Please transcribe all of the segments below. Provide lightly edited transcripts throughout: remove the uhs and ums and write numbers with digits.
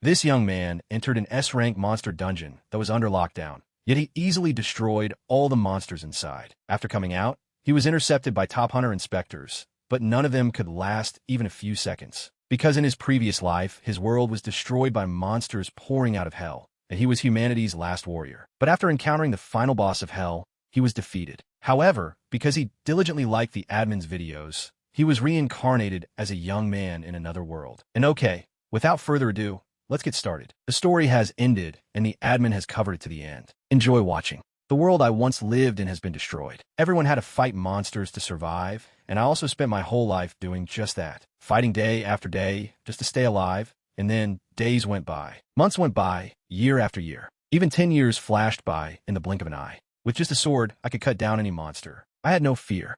This young man entered an S-rank monster dungeon that was under lockdown, yet he easily destroyed all the monsters inside. After coming out, he was intercepted by top hunter inspectors, but none of them could last even a few seconds. Because in his previous life, his world was destroyed by monsters pouring out of hell, and he was humanity's last warrior. But after encountering the final boss of hell, he was defeated. However, because he diligently liked the admin's videos, he was reincarnated as a young man in another world. And okay, without further ado, let's get started. The story has ended, and the admin has covered it to the end. Enjoy watching. The world I once lived in has been destroyed. Everyone had to fight monsters to survive, and I also spent my whole life doing just that, fighting day after day just to stay alive, and then days went by. Months went by, year after year. Even 10 years flashed by in the blink of an eye. With just a sword, I could cut down any monster. I had no fear.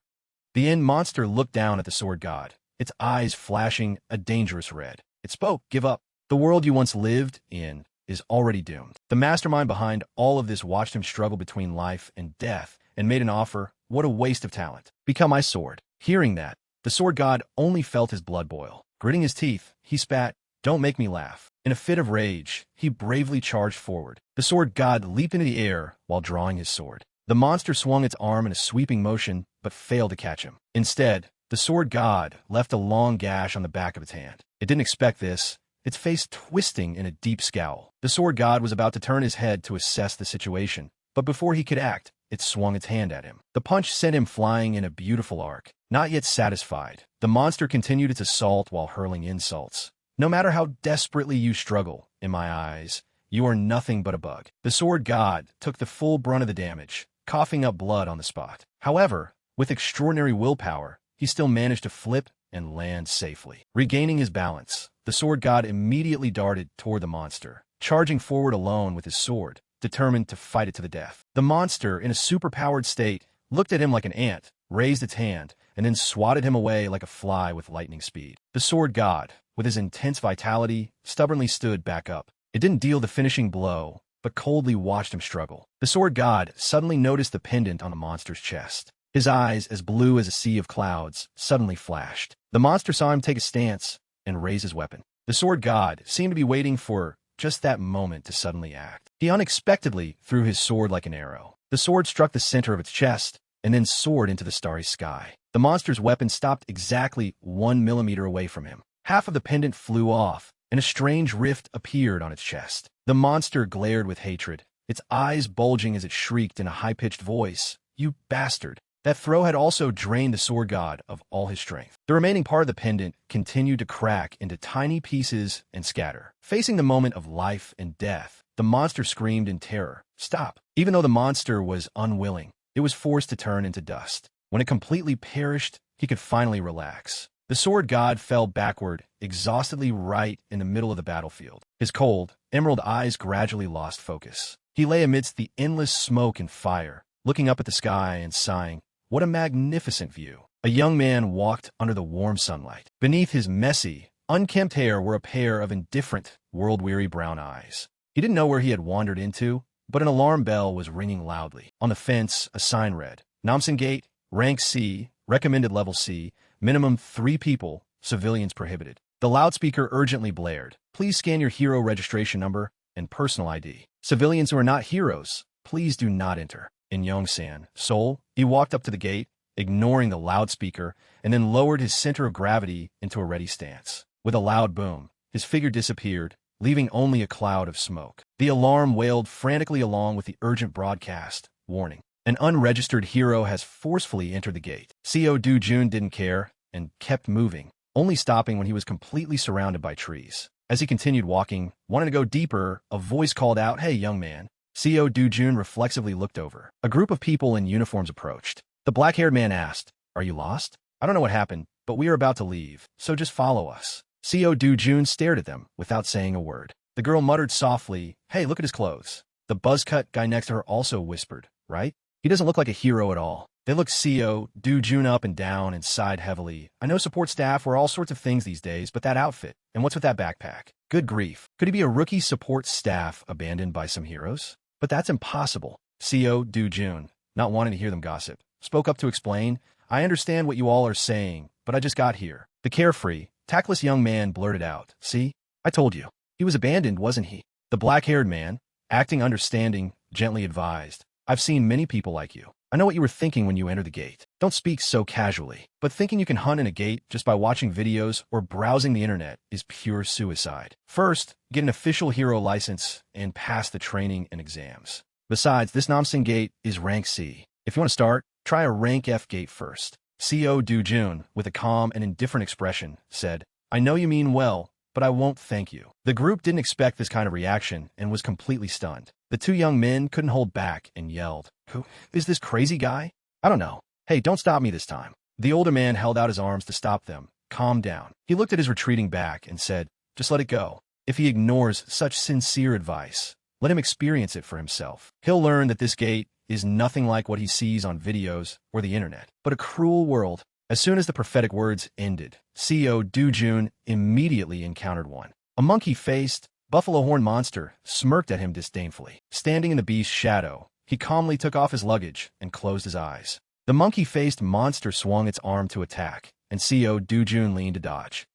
The end monster looked down at the sword god, its eyes flashing a dangerous red. It spoke, "Give up. The world you once lived in is already doomed." The mastermind behind all of this watched him struggle between life and death and made an offer. What a waste of talent. "Become my sword." Hearing that, the sword god only felt his blood boil. Gritting his teeth, he spat, "Don't make me laugh." In a fit of rage, he bravely charged forward. The sword god leaped into the air while drawing his sword. The monster swung its arm in a sweeping motion, but failed to catch him. Instead, the sword god left a long gash on the back of its hand. It didn't expect this, its face twisting in a deep scowl. The sword god was about to turn his head to assess the situation, but before he could act, it swung its hand at him. The punch sent him flying in a beautiful arc. Not yet satisfied, the monster continued its assault while hurling insults. "No matter how desperately you struggle, in my eyes, you are nothing but a bug." The sword god took the full brunt of the damage, coughing up blood on the spot. However, with extraordinary willpower, he still managed to flip and land safely. Regaining his balance, the sword god immediately darted toward the monster, charging forward alone with his sword, determined to fight it to the death. The monster, in a superpowered state, looked at him like an ant, raised its hand, and then swatted him away like a fly with lightning speed. The sword god, with his intense vitality, stubbornly stood back up. It didn't deal the finishing blow, but coldly watched him struggle. The sword god suddenly noticed the pendant on the monster's chest. His eyes, as blue as a sea of clouds, suddenly flashed. The monster saw him take a stance and raise his weapon. The sword god seemed to be waiting for just that moment to suddenly act. He unexpectedly threw his sword like an arrow. The sword struck the center of its chest and then soared into the starry sky. The monster's weapon stopped exactly 1 millimeter away from him. Half of the pendant flew off, and a strange rift appeared on its chest. The monster glared with hatred, its eyes bulging as it shrieked in a high-pitched voice, "You bastard!" That throw had also drained the sword god of all his strength. The remaining part of the pendant continued to crack into tiny pieces and scatter. Facing the moment of life and death, the monster screamed in terror, "Stop!" Even though the monster was unwilling, it was forced to turn into dust. When it completely perished, he could finally relax. The sword god fell backward, exhaustedly right in the middle of the battlefield. His cold, emerald eyes gradually lost focus. He lay amidst the endless smoke and fire, looking up at the sky and sighing, "What a magnificent view." A young man walked under the warm sunlight. Beneath his messy, unkempt hair were a pair of indifferent, world-weary brown eyes. He didn't know where he had wandered into, but an alarm bell was ringing loudly. On the fence, a sign read, "Namsen Gate, Rank C, Recommended Level C, Minimum 3 people, Civilians Prohibited." The loudspeaker urgently blared, "Please scan your hero registration number and personal ID. Civilians who are not heroes, please do not enter." In Yongsan, Seoul, he walked up to the gate, ignoring the loudspeaker, and then lowered his center of gravity into a ready stance. With a loud boom, his figure disappeared, leaving only a cloud of smoke. The alarm wailed frantically along with the urgent broadcast, "Warning. An unregistered hero has forcefully entered the gate." CO Do-jun didn't care and kept moving, only stopping when he was completely surrounded by trees. As he continued walking, wanting to go deeper, a voice called out, "Hey, young man." CO Do-jun reflexively looked over. A group of people in uniforms approached. The black-haired man asked, "Are you lost? I don't know what happened, but we are about to leave, so just follow us." CO Do-jun stared at them without saying a word. The girl muttered softly, "Hey, look at his clothes." The buzzcut guy next to her also whispered, "Right? He doesn't look like a hero at all." They looked CO Do-jun up and down and sighed heavily. "I know support staff wear all sorts of things these days, but that outfit, and what's with that backpack? Good grief. Could he be a rookie support staff abandoned by some heroes? But that's impossible." CO Do-jun, not wanting to hear them gossip, spoke up to explain, "I understand what you all are saying, but I just got here." The carefree, tactless young man blurted out, "See? I told you." He was abandoned, wasn't he? The black-haired man, acting understanding, gently advised. I've seen many people like you. I know what you were thinking when you entered the gate. Don't speak so casually. But thinking you can hunt in a gate just by watching videos or browsing the internet is pure suicide. First, get an official hero license and pass the training and exams. Besides, this Namsen gate is rank C. If you want to start, try a rank F gate first. CO Do-jun, with a calm and indifferent expression, said, I know you mean well, but I won't thank you. The group didn't expect this kind of reaction and was completely stunned. The two young men couldn't hold back and yelled, Who is this crazy guy? I don't know. Hey, don't stop me this time. The older man held out his arms to stop them. Calm down. He looked at his retreating back and said, Just let it go. If he ignores such sincere advice, let him experience it for himself. He'll learn that this gate is nothing like what he sees on videos or the internet, but a cruel world. As soon as the prophetic words ended, CO Do-jun immediately encountered one. A monkey-faced, buffalo horn monster smirked at him disdainfully. Standing in the beast's shadow, he calmly took off his luggage and closed his eyes. The monkey-faced monster swung its arm to attack, and CO Do-jun leaned to dodge.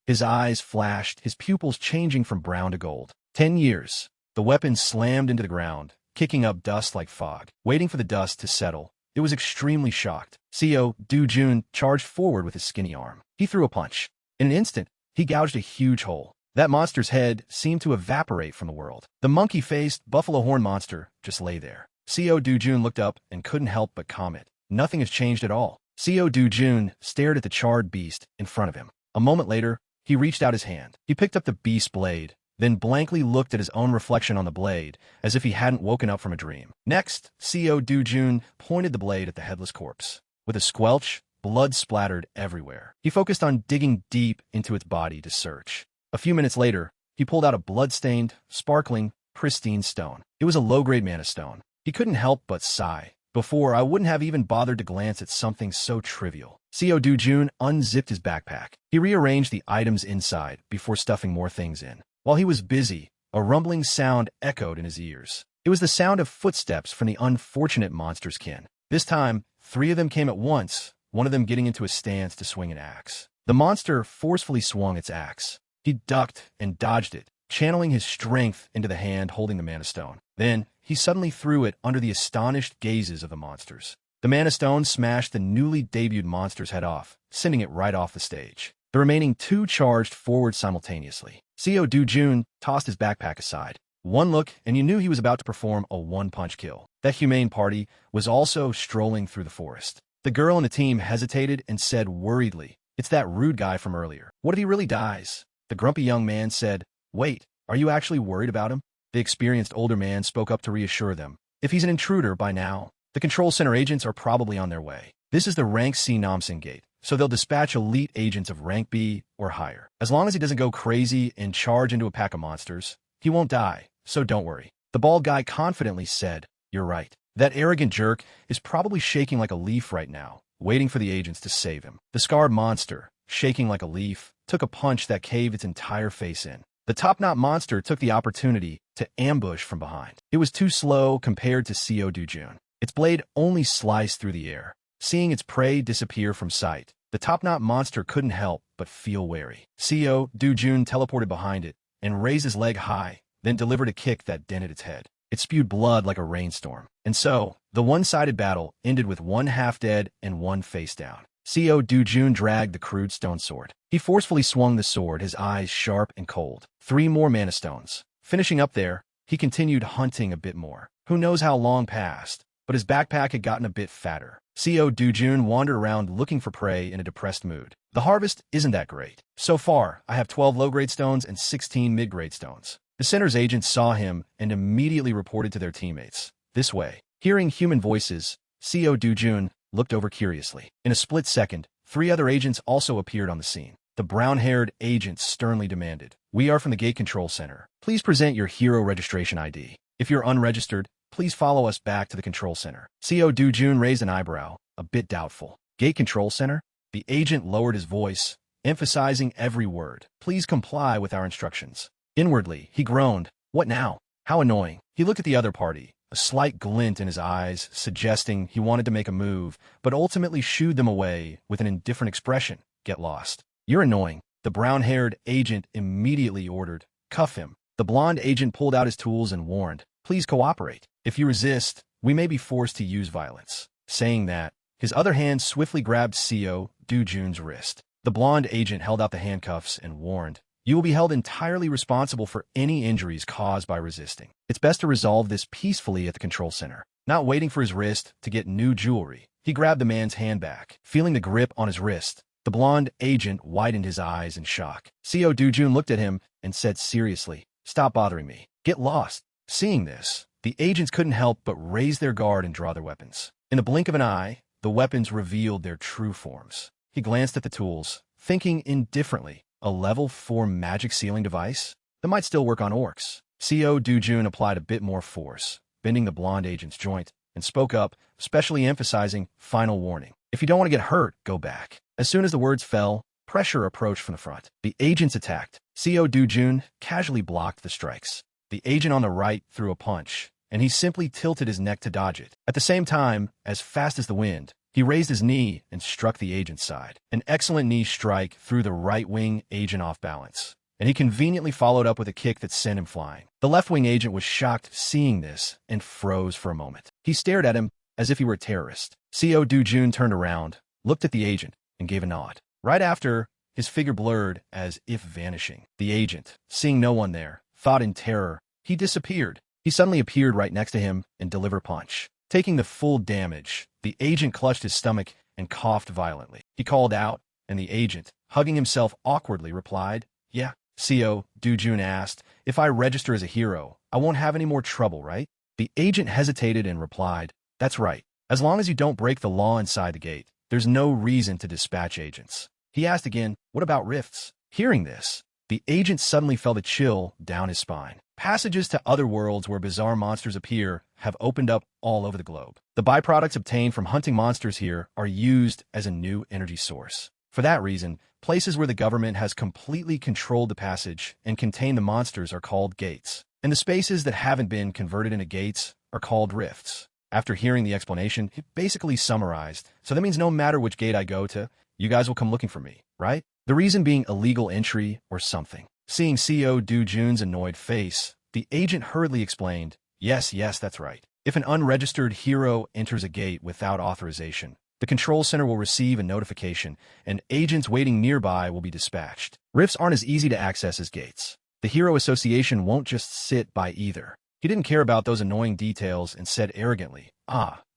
His eyes flashed, his pupils changing from brown to gold. 10 years. The weapon slammed into the ground, kicking up dust like fog. Waiting for the dust to settle, it was extremely shocked. CO Do-jun charged forward with his skinny arm. He threw a punch. In an instant, he gouged a huge hole. That monster's head seemed to evaporate from the world. The monkey-faced buffalo horn monster just lay there. CO Do-jun looked up and couldn't help but comment. Nothing has changed at all. CO Do-jun stared at the charred beast in front of him. A moment later, he reached out his hand. He picked up the beast's blade, then blankly looked at his own reflection on the blade, as if he hadn't woken up from a dream. Next, CO Do-jun pointed the blade at the headless corpse. With a squelch, blood splattered everywhere. He focused on digging deep into its body to search. A few minutes later, he pulled out a blood-stained, sparkling, pristine stone. It was a low-grade mana stone. He couldn't help but sigh. Before, I wouldn't have even bothered to glance at something so trivial. CO Do-jun unzipped his backpack. He rearranged the items inside before stuffing more things in. While he was busy, a rumbling sound echoed in his ears. It was the sound of footsteps from the unfortunate monster's kin. This time, 3 of them came at once, one of them getting into a stance to swing an axe. The monster forcefully swung its axe. He ducked and dodged it, channeling his strength into the hand holding the mana stone. Then, he suddenly threw it under the astonished gazes of the monsters. The mana stone smashed the newly debuted monster's head off, sending it right off the stage. The remaining 2 charged forward simultaneously. CO Do-jun tossed his backpack aside. One look, and you knew he was about to perform a one-punch kill. That humane party was also strolling through the forest. The girl in the team hesitated and said worriedly, It's that rude guy from earlier. What if he really dies? The grumpy young man said, Wait, are you actually worried about him? The experienced older man spoke up to reassure them. If he's an intruder by now, the control center agents are probably on their way. This is the rank C Namsen gate, so they'll dispatch elite agents of rank B or higher. As long as he doesn't go crazy and charge into a pack of monsters, he won't die, so don't worry. The bald guy confidently said, You're right. That arrogant jerk is probably shaking like a leaf right now, waiting for the agents to save him. The scarred monster, shaking like a leaf, took a punch that caved its entire face in. The top-knot monster took the opportunity to ambush from behind. It was too slow compared to CO Do-jun. Its blade only sliced through the air. Seeing its prey disappear from sight, the top-knot monster couldn't help but feel wary. CO Do-jun teleported behind it and raised his leg high, then delivered a kick that dented its head. It spewed blood like a rainstorm. And so, the one-sided battle ended with one half-dead and one face down. CO Do-jun dragged the crude stone sword. He forcefully swung the sword, his eyes sharp and cold. 3 more mana stones. Finishing up there, he continued hunting a bit more. Who knows how long passed, but his backpack had gotten a bit fatter. CO Do-jun wandered around looking for prey in a depressed mood. The harvest isn't that great. So far, I have 12 low-grade stones and 16 mid-grade stones. The center's agents saw him and immediately reported to their teammates. This way. Hearing human voices, CO Do-jun looked over curiously. In a split second, 3 other agents also appeared on the scene. The brown-haired agent sternly demanded, We are from the Gate Control Center. Please present your hero registration ID. If you're unregistered, please follow us back to the Control Center. CO Do-jun raised an eyebrow, a bit doubtful. Gate Control Center? The agent lowered his voice, emphasizing every word. Please comply with our instructions. Inwardly, he groaned. What now? How annoying. He looked at the other party, a slight glint in his eyes, suggesting he wanted to make a move, but ultimately shooed them away with an indifferent expression. Get lost. You're annoying. The brown-haired agent immediately ordered. Cuff him. The blonde agent pulled out his tools and warned, please cooperate. If you resist, we may be forced to use violence. Saying that, his other hand swiftly grabbed Seo Do-jun's wrist. The blonde agent held out the handcuffs and warned, you will be held entirely responsible for any injuries caused by resisting. It's best to resolve this peacefully at the control center. Not waiting for his wrist to get new jewelry, he grabbed the man's hand back. Feeling the grip on his wrist, the blonde agent widened his eyes in shock. Seo Do-jun looked at him and said seriously, stop bothering me. Get lost. Seeing this, the agents couldn't help but raise their guard and draw their weapons. In the blink of an eye, the weapons revealed their true forms. He glanced at the tools, thinking indifferently, a level 4 magic sealing device? That might still work on orcs. Seo Do-jun applied a bit more force, bending the blonde agent's joint, and spoke up, specially emphasizing final warning. If you don't want to get hurt, go back. As soon as the words fell, pressure approached from the front. The agents attacked. Seo Do-jun casually blocked the strikes. The agent on the right threw a punch, and he simply tilted his neck to dodge it. At the same time, as fast as the wind, he raised his knee and struck the agent's side. An excellent knee strike threw the right-wing agent off balance, and he conveniently followed up with a kick that sent him flying. The left-wing agent was shocked seeing this and froze for a moment. He stared at him as if he were a terrorist. Seo Do-jun turned around, looked at the agent, and gave a nod. Right after, his figure blurred as if vanishing. The agent, seeing no one there, thought in terror. He disappeared. He suddenly appeared right next to him and delivered a punch. Taking the full damage, the agent clutched his stomach and coughed violently. He called out, and the agent, hugging himself awkwardly, replied, yeah. Seo Do-jun asked, if I register as a hero, I won't have any more trouble, right? The agent hesitated and replied, that's right. As long as you don't break the law inside the gate, there's no reason to dispatch agents. He asked again, what about rifts? Hearing this, the agent suddenly felt a chill down his spine. Passages to other worlds where bizarre monsters appear have opened up all over the globe. The byproducts obtained from hunting monsters here are used as a new energy source. For that reason, places where the government has completely controlled the passage and contain the monsters are called gates. And the spaces that haven't been converted into gates are called rifts. After hearing the explanation, it basically summarized, so that means no matter which gate I go to, you guys will come looking for me, right? The reason being illegal entry or something. Seeing Seo Do-jun's annoyed face, the agent hurriedly explained, yes, that's right. If an unregistered hero enters a gate without authorization, the control center will receive a notification, and agents waiting nearby will be dispatched. Rifts aren't as easy to access as gates. The Hero Association won't just sit by either. He didn't care about those annoying details and said arrogantly,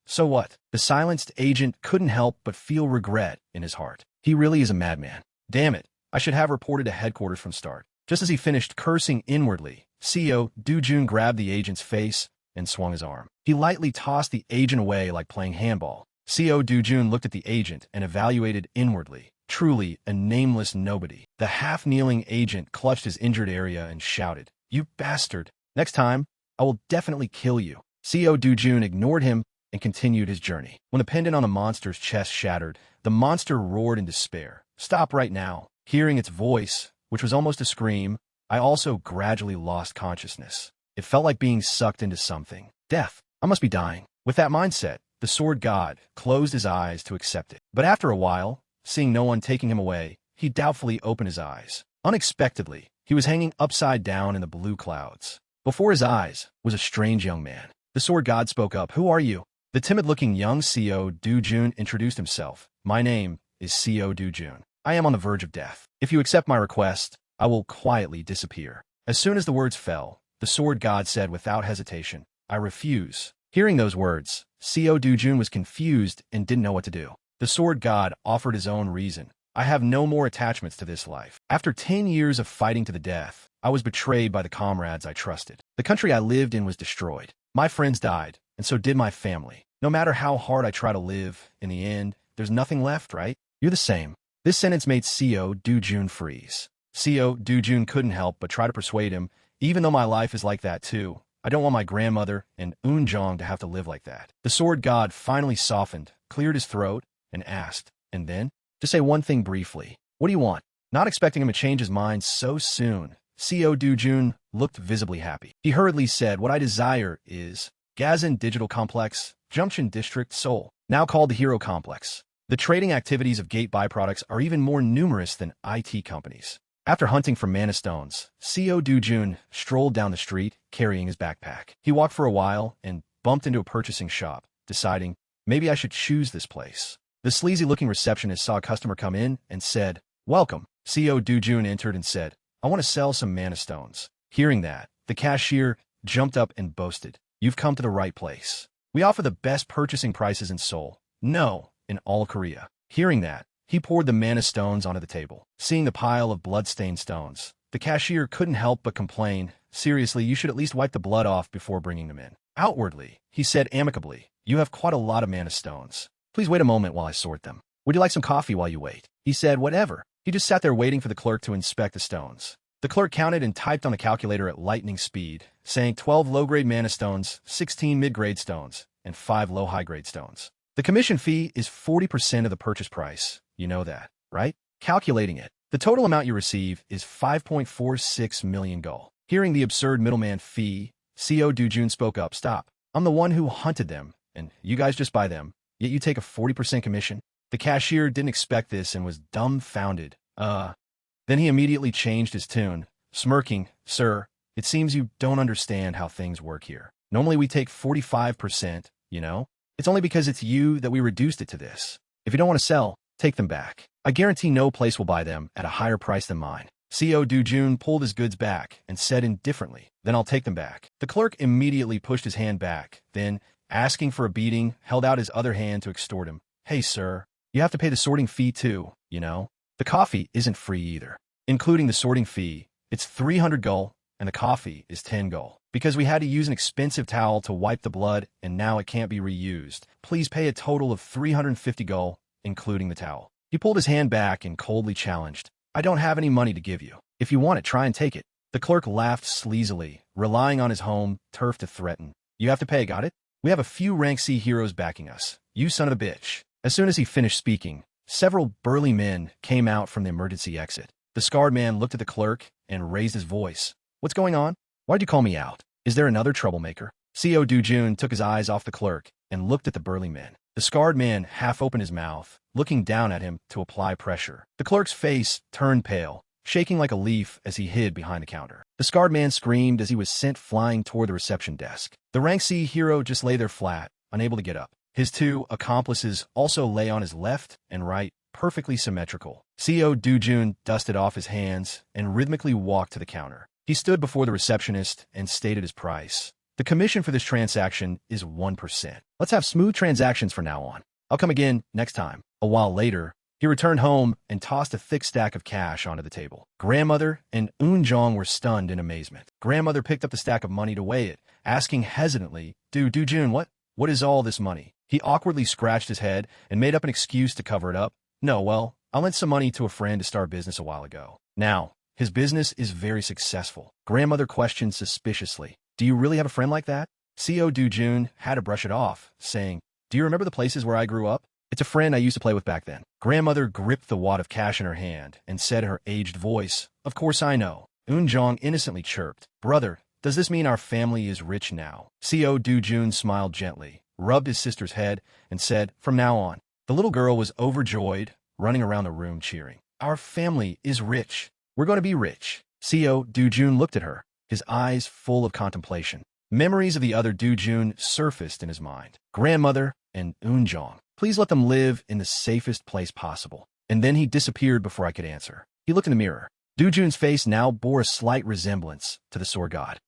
so what? The silenced agent couldn't help but feel regret in his heart. He really is a madman. Damn it, I should have reported to headquarters from start. Just as he finished cursing inwardly, Seo Do-jun grabbed the agent's face and swung his arm. He lightly tossed the agent away like playing handball. Seo Do-jun looked at the agent and evaluated inwardly. Truly a nameless nobody. The half-kneeling agent clutched his injured area and shouted, you bastard. Next time, I will definitely kill you. Seo Do-jun ignored him and continued his journey. When the pendant on the monster's chest shattered, the monster roared in despair. Stop right now. Hearing its voice, which was almost a scream, I also gradually lost consciousness. It felt like being sucked into something. Death. I must be dying. With that mindset, the sword god closed his eyes to accept it. But after a while, seeing no one taking him away, he doubtfully opened his eyes. Unexpectedly, he was hanging upside down in the blue clouds. Before his eyes was a strange young man. The sword god spoke up, who are you? The timid-looking young Seo Do-jun introduced himself. My name is Seo Do-jun. I am on the verge of death. If you accept my request, I will quietly disappear. As soon as the words fell, the sword god said without hesitation, I refuse. Hearing those words, Seo Do-jun was confused and didn't know what to do. The sword god offered his own reason. I have no more attachments to this life. After 10 years of fighting to the death, I was betrayed by the comrades I trusted. The country I lived in was destroyed. My friends died, and so did my family. No matter how hard I try to live, in the end, there's nothing left, right? You're the same. This sentence made Seo Do-jun freeze. Seo Do-jun couldn't help but try to persuade him, even though my life is like that too. I don't want my grandmother and Eunjong to have to live like that. The sword god finally softened, cleared his throat, and asked, and then? Just say one thing briefly. What do you want? Not expecting him to change his mind so soon, Seo Do-jun looked visibly happy. He hurriedly said, what I desire is Gazan Digital Complex, Junction District, Seoul, now called the Hero Complex. The trading activities of Gate byproducts are even more numerous than IT companies. After hunting for mana stones, Co. Dujun strolled down the street, carrying his backpack. He walked for a while and bumped into a purchasing shop, deciding, maybe I should choose this place. The sleazy-looking receptionist saw a customer come in and said, "Welcome." Co. Dujun entered and said, "I want to sell some mana stones." Hearing that, the cashier jumped up and boasted, "You've come to the right place. We offer the best purchasing prices in Seoul. No, in all Korea." Hearing that, he poured the mana stones onto the table. Seeing the pile of blood-stained stones, the cashier couldn't help but complain, "Seriously, you should at least wipe the blood off before bringing them in." Outwardly, he said amicably, "You have quite a lot of mana stones. Please wait a moment while I sort them. Would you like some coffee while you wait?" He said, "Whatever." He just sat there waiting for the clerk to inspect the stones. The clerk counted and typed on a calculator at lightning speed, saying 12 low-grade mana stones, 16 mid-grade stones, and 5 low-high-grade stones. The commission fee is 40% of the purchase price. You know that, right? Calculating it, the total amount you receive is 5.46 million gold. Hearing the absurd middleman fee, Co. Dujun spoke up, "Stop. I'm the one who hunted them, and you guys just buy them, yet you take a 40% commission?" The cashier didn't expect this and was dumbfounded. Then he immediately changed his tune, smirking, "Sir, it seems you don't understand how things work here. Normally we take 45%, you know? It's only because it's you that we reduced it to this. If you don't want to sell, take them back. I guarantee no place will buy them at a higher price than mine." Co. Dujun pulled his goods back and said indifferently, "Then I'll take them back." The clerk immediately pushed his hand back, then, asking for a beating, held out his other hand to extort him. "Hey, sir, you have to pay the sorting fee too, you know? The coffee isn't free either. Including the sorting fee, it's 300 gold, and the coffee is 10 gold. Because we had to use an expensive towel to wipe the blood, and now it can't be reused. Please pay a total of 350 gold, including the towel." He pulled his hand back and coldly challenged, "I don't have any money to give you. If you want it, try and take it." The clerk laughed sleazily, relying on his home turf to threaten. "You have to pay, got it? We have a few rank C heroes backing us. You son of a bitch." As soon as he finished speaking, several burly men came out from the emergency exit. The scarred man looked at the clerk and raised his voice. "What's going on? Why'd you call me out? Is there another troublemaker?" Co. Dujun took his eyes off the clerk and looked at the burly men. The scarred man half opened his mouth, looking down at him to apply pressure. The clerk's face turned pale, shaking like a leaf as he hid behind the counter. The scarred man screamed as he was sent flying toward the reception desk. The rank C hero just lay there flat, unable to get up. His two accomplices also lay on his left and right, perfectly symmetrical. Co. Dujun dusted off his hands and rhythmically walked to the counter. He stood before the receptionist and stated his price. "The commission for this transaction is 1%. Let's have smooth transactions from now on. I'll come again next time." A while later, he returned home and tossed a thick stack of cash onto the table. Grandmother and Eunjong were stunned in amazement. Grandmother picked up the stack of money to weigh it, asking hesitantly, Dujun, what is all this money?" He awkwardly scratched his head and made up an excuse to cover it up. "No, well, I lent some money to a friend to start business a while ago. Now, his business is very successful." Grandmother questioned suspiciously, "Do you really have a friend like that?" Co. Dujun had to brush it off, saying, "Do you remember the places where I grew up? It's a friend I used to play with back then." Grandmother gripped the wad of cash in her hand and said in her aged voice, "Of course I know." Eunjong innocently chirped, "Brother, does this mean our family is rich now?" Co. Dujun smiled gently, rubbed his sister's head, and said, "From now on." The little girl was overjoyed, running around the room cheering. "Our family is rich. We're going to be rich." Co. Dujun looked at her, his eyes full of contemplation. Memories of the other Dujun surfaced in his mind. Grandmother and Eunjong. Please let them live in the safest place possible. And then he disappeared before I could answer. He looked in the mirror. Dujun's face now bore a slight resemblance to the sword god.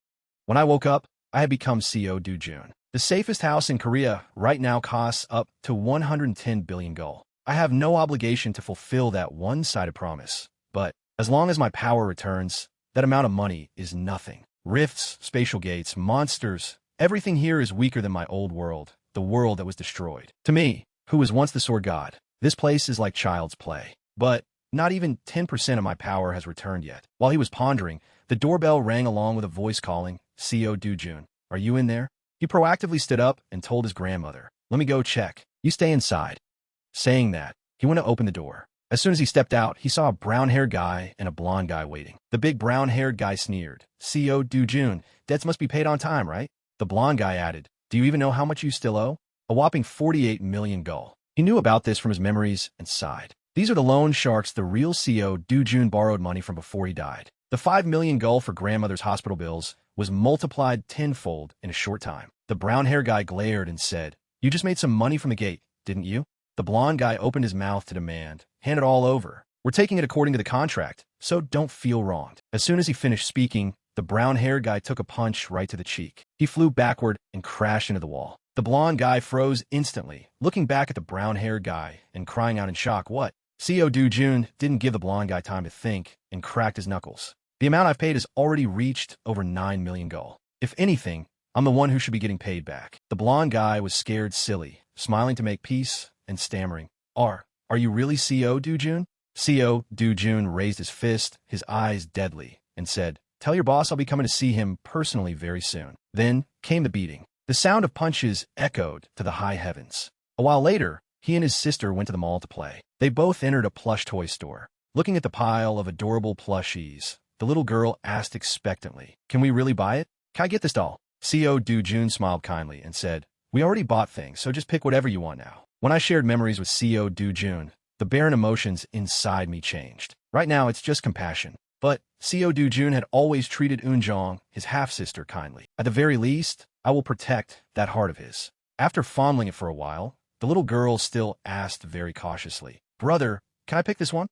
When I woke up, I had become Co. Dujun. The safest house in Korea right now costs up to 110 billion gold. I have no obligation to fulfill that one-sided promise, but as long as my power returns, that amount of money is nothing. Rifts, spatial gates, monsters, everything here is weaker than my old world, the world that was destroyed. To me, who was once the sword god, this place is like child's play. But not even 10% of my power has returned yet. While he was pondering, the doorbell rang along with a voice calling, Co. Dujun. "Are you in there?" He proactively stood up and told his grandmother, "Let me go check. You stay inside." Saying that, he went to open the door. As soon as he stepped out, he saw a brown-haired guy and a blonde guy waiting. The big brown-haired guy sneered, "Co. Dujun, debts must be paid on time, right?" The blonde guy added, "Do you even know how much you still owe?" A whopping 48 million gold. He knew about this from his memories and sighed. These are the loan sharks the real CO Do-jun borrowed money from before he died. The 5 million goal for grandmother's hospital bills was multiplied tenfold in a short time. The brown-haired guy glared and said, "You just made some money from the gate, didn't you?" The blonde guy opened his mouth to demand, "Hand it all over. We're taking it according to the contract, so don't feel wronged." As soon as he finished speaking, the brown-haired guy took a punch right to the cheek. He flew backward and crashed into the wall. The blonde guy froze instantly, looking back at the brown-haired guy and crying out in shock, "What?" CO Do-jun didn't give the blonde guy time to think and cracked his knuckles. "The amount I've paid has already reached over 9 million goal. If anything, I'm the one who should be getting paid back." The blonde guy was scared silly, smiling to make peace and stammering, Are you really CO Do-jun?" CO Do-jun raised his fist, his eyes deadly, and said, "Tell your boss I'll be coming to see him personally very soon." Then came the beating. The sound of punches echoed to the high heavens. A while later, he and his sister went to the mall to play. They both entered a plush toy store. Looking at the pile of adorable plushies, the little girl asked expectantly, "Can we really buy it? Can I get this doll?" CO Do-jun smiled kindly and said, "We already bought things, so just pick whatever you want now." When I shared memories with CO Do-jun, the barren emotions inside me changed. Right now, it's just compassion. But CO Do-jun had always treated Eunjong, his half-sister, kindly. At the very least, I will protect that heart of his. After fondling it for a while, the little girl still asked very cautiously, "Brother, can I pick this one?"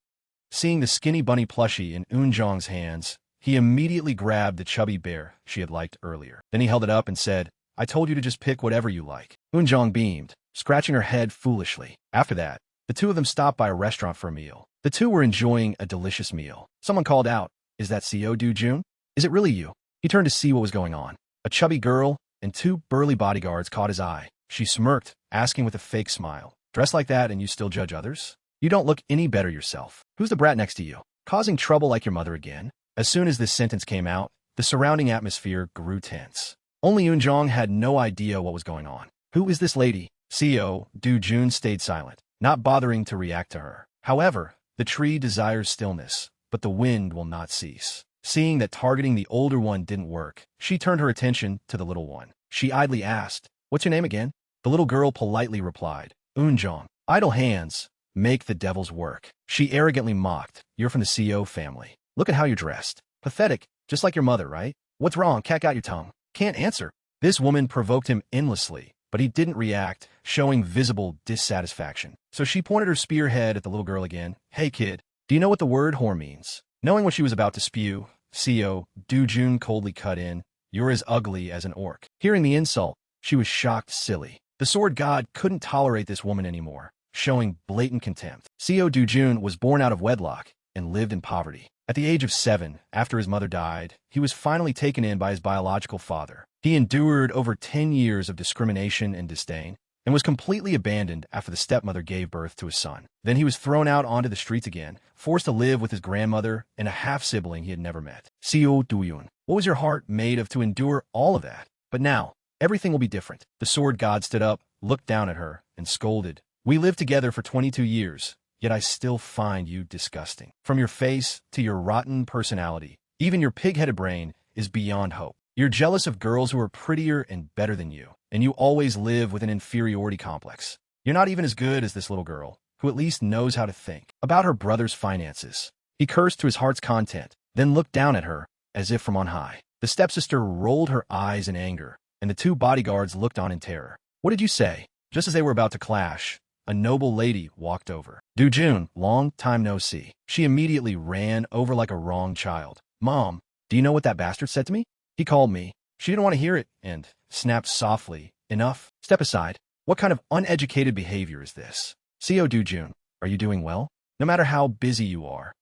Seeing the skinny bunny plushie in Eunjong's hands, he immediately grabbed the chubby bear she had liked earlier. Then he held it up and said, "I told you to just pick whatever you like." Eunjong beamed, scratching her head foolishly. After that, the two of them stopped by a restaurant for a meal. The two were enjoying a delicious meal. Someone called out, "Is that CO Do-jun? Is it really you?" He turned to see what was going on. A chubby girl and 2 burly bodyguards caught his eye. She smirked, asking with a fake smile, "Dressed like that and you still judge others? You don't look any better yourself. Who's the brat next to you? Causing trouble like your mother again?" As soon as this sentence came out, the surrounding atmosphere grew tense. Only Eunjong had no idea what was going on. "Who is this lady?" CO Do-jun stayed silent, not bothering to react to her. However, the tree desires stillness, but the wind will not cease. Seeing that targeting the older one didn't work, she turned her attention to the little one. She idly asked, "What's your name again?" The little girl politely replied, "Eunjong." "Idle hands make the devil's work." She arrogantly mocked, "You're from the CO family. Look at how you're dressed. Pathetic, just like your mother, right? What's wrong? Cat got your tongue. Can't answer." This woman provoked him endlessly, but he didn't react, showing visible dissatisfaction. So she pointed her spearhead at the little girl again. "Hey kid, do you know what the word whore means?" Knowing what she was about to spew, CO Do-jun coldly cut in, "You're as ugly as an orc." Hearing the insult, she was shocked silly. The sword god couldn't tolerate this woman anymore, showing blatant contempt. CO Do-jun was born out of wedlock and lived in poverty. At the age of 7, after his mother died, he was finally taken in by his biological father. He endured over 10 years of discrimination and disdain, and was completely abandoned after the stepmother gave birth to his son. Then he was thrown out onto the streets again, forced to live with his grandmother and a half-sibling he had never met. CO Do-jun, what was your heart made of to endure all of that? But now, everything will be different. The sword god stood up, looked down at her, and scolded, "We lived together for 22 years. Yet I still find you disgusting. From your face to your rotten personality, even your pig-headed brain is beyond hope. You're jealous of girls who are prettier and better than you, and you always live with an inferiority complex. You're not even as good as this little girl, who at least knows how to think about her brother's finances." He cursed to his heart's content, then looked down at her, as if from on high. The stepsister rolled her eyes in anger, and the 2 bodyguards looked on in terror. "What did you say?" Just as they were about to clash, a noble lady walked over. "Do-jun, long time no see." She immediately ran over like a wronged child. "Mom, do you know what that bastard said to me? He called me." She didn't want to hear it and snapped softly, "Enough. Step aside. What kind of uneducated behavior is this?" CO Do-jun, are you doing well? No matter how busy you are,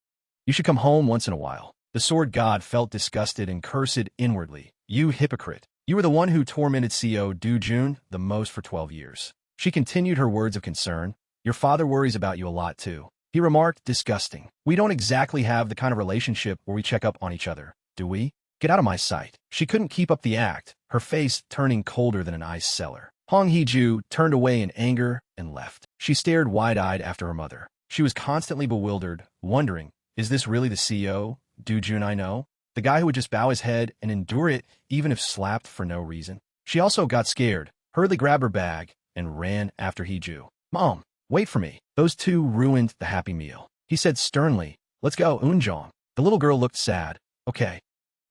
you should come home once in a while. The sword god felt disgusted and cursed inwardly. "You hypocrite. You were the one who tormented CO Do-jun the most for 12 years. She continued her words of concern. "Your father worries about you a lot, too." He remarked, disgusting. "We don't exactly have the kind of relationship where we check up on each other, do we? Get out of my sight." She couldn't keep up the act, her face turning colder than an ice cellar. Hong Hee-ju turned away in anger and left. She stared wide-eyed after her mother. She was constantly bewildered, wondering, is this really the CO Do-jun I know? The guy who would just bow his head and endure it even if slapped for no reason? She also got scared, hurriedly grabbed her bag, and ran after Hee-ju. "Mom, Wait for me. Those two ruined the happy meal. He said sternly, let's go, Unjong. The little girl looked sad. Okay.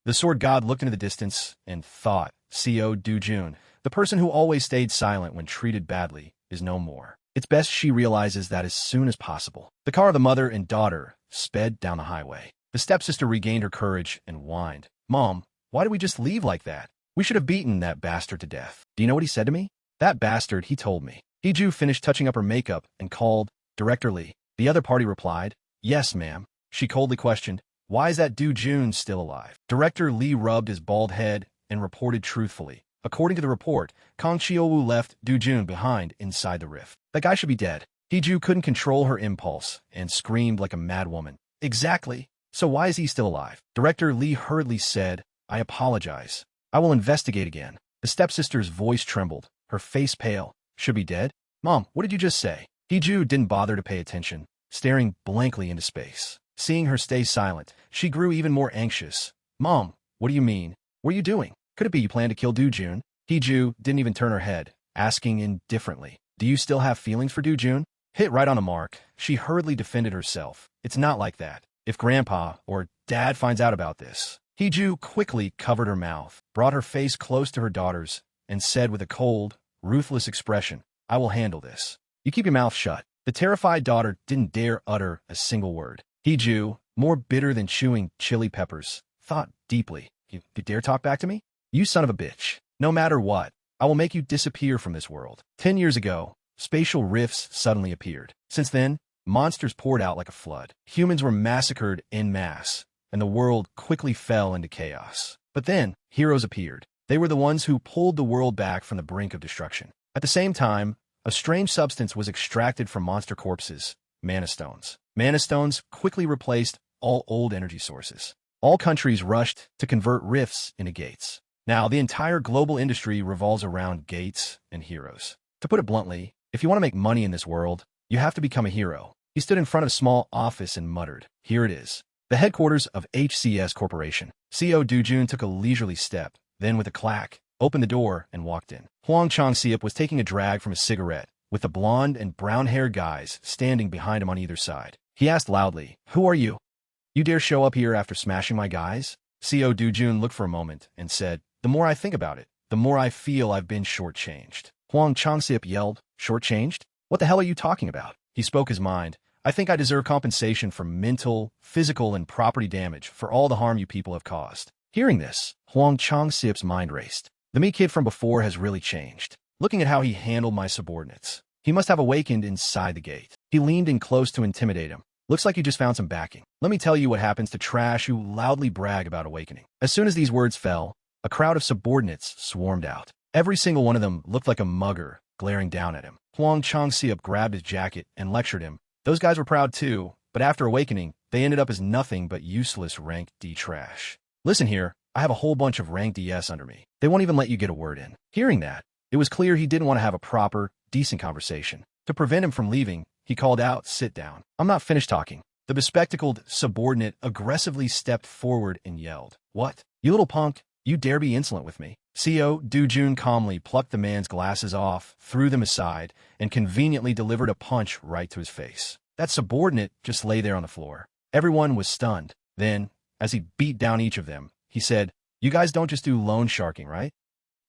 The sword god looked into the distance and thought, Co. Dujun, the person who always stayed silent when treated badly, is no more. It's best she realizes that as soon as possible. The car of the mother and daughter sped down the highway. The stepsister regained her courage and whined, Mom, why did we just leave like that? We should have beaten that bastard to death. Do you know what he said to me? That bastard, he told me. Hiju finished touching up her makeup and called, Director Lee. The other party replied, Yes, ma'am. She coldly questioned, Why is that Jun still alive? Director Lee rubbed his bald head and reported truthfully. According to the report, Kang Chiou left Jun behind inside the rift. That guy should be dead. Hiju couldn't control her impulse and screamed like a mad woman. Exactly. So why is he still alive? Director Lee hurriedly said, I apologize. I will investigate again. The stepsister's voice trembled, her face pale. Should be dead? Mom, what did you just say? Hiju didn't bother to pay attention, staring blankly into space. Seeing her stay silent, she grew even more anxious. Mom, what do you mean? What are you doing? Could it be you plan to kill Dujun? Hiju didn't even turn her head, asking indifferently, Do you still have feelings for Dujun? Hit right on the mark, she hurriedly defended herself. It's not like that. If Grandpa or Dad finds out about this. Hiju quickly covered her mouth, brought her face close to her daughter's, and said with a cold, ruthless expression, I will handle this. You keep your mouth shut. The terrified daughter didn't dare utter a single word. Hiju, more bitter than chewing chili peppers, thought deeply. You dare talk back to me? You son of a bitch. No matter what, I will make you disappear from this world. 10 years ago, spatial rifts suddenly appeared. Since then, monsters poured out like a flood. Humans were massacred en masse, and the world quickly fell into chaos. But then, heroes appeared. They were the ones who pulled the world back from the brink of destruction. At the same time, a strange substance was extracted from monster corpses, mana stones. Mana stones quickly replaced all old energy sources. All countries rushed to convert rifts into gates. Now, the entire global industry revolves around gates and heroes. To put it bluntly, if you want to make money in this world, you have to become a hero. He stood in front of a small office and muttered, Here it is. The headquarters of HCS Corporation. Co. Dujun took a leisurely step, then with a clack, opened the door and walked in. Huang Changxiep was taking a drag from a cigarette, with the blonde and brown-haired guys standing behind him on either side. He asked loudly, Who are you? You dare show up here after smashing my guys? Co. Dujun looked for a moment and said, The more I think about it, the more I feel I've been shortchanged. Huang Changxiep yelled, Shortchanged? What the hell are you talking about? He spoke his mind. I think I deserve compensation for mental, physical, and property damage for all the harm you people have caused. Hearing this, Huang Changxiep's mind raced. The me kid from before has really changed. Looking at how he handled my subordinates, he must have awakened inside the gate. He leaned in close to intimidate him. Looks like you just found some backing. Let me tell you what happens to trash who loudly brag about awakening. As soon as these words fell, a crowd of subordinates swarmed out. Every single one of them looked like a mugger, glaring down at him. Huang Changxiep grabbed his jacket and lectured him. Those guys were proud too, but after awakening, they ended up as nothing but useless rank D trash. Listen here, I have a whole bunch of rank DS under me. They won't even let you get a word in. Hearing that, it was clear he didn't want to have a proper, decent conversation. To prevent him from leaving, he called out, Sit down. I'm not finished talking. The bespectacled subordinate aggressively stepped forward and yelled, What? You little punk, you dare be insolent with me? Co. Dujun calmly plucked the man's glasses off, threw them aside, and conveniently delivered a punch right to his face. That subordinate just lay there on the floor. Everyone was stunned. Then, as he beat down each of them, he said, You guys don't just do loan sharking, right?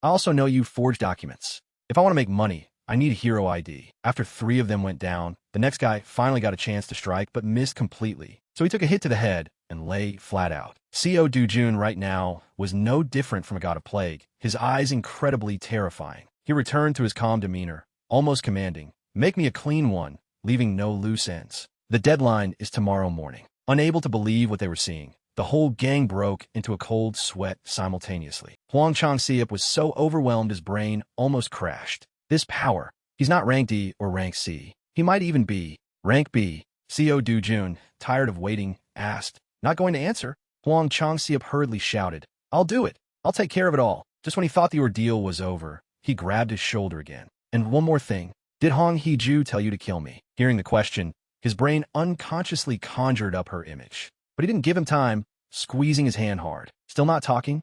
I also know you forge documents. If I want to make money, I need a hero ID. After 3 of them went down, the next guy finally got a chance to strike but missed completely. So he took a hit to the head and lay flat out. Co. Dujun right now was no different from a god of plague, his eyes incredibly terrifying. He returned to his calm demeanor, almost commanding, Make me a clean one, leaving no loose ends. The deadline is tomorrow morning. Unable to believe what they were seeing, the whole gang broke into a cold sweat simultaneously. Huang Changxiep was so overwhelmed his brain almost crashed. This power. He's not rank D or rank C. He might even be rank B. Co. Dujun, tired of waiting, asked, Not going to answer? Huang Changxiep hurriedly shouted, I'll do it. I'll take care of it all. Just when he thought the ordeal was over, he grabbed his shoulder again. And one more thing. Did Hong Hee-ju tell you to kill me? Hearing the question, his brain unconsciously conjured up her image. But he didn't give him time, squeezing his hand hard. Still not talking?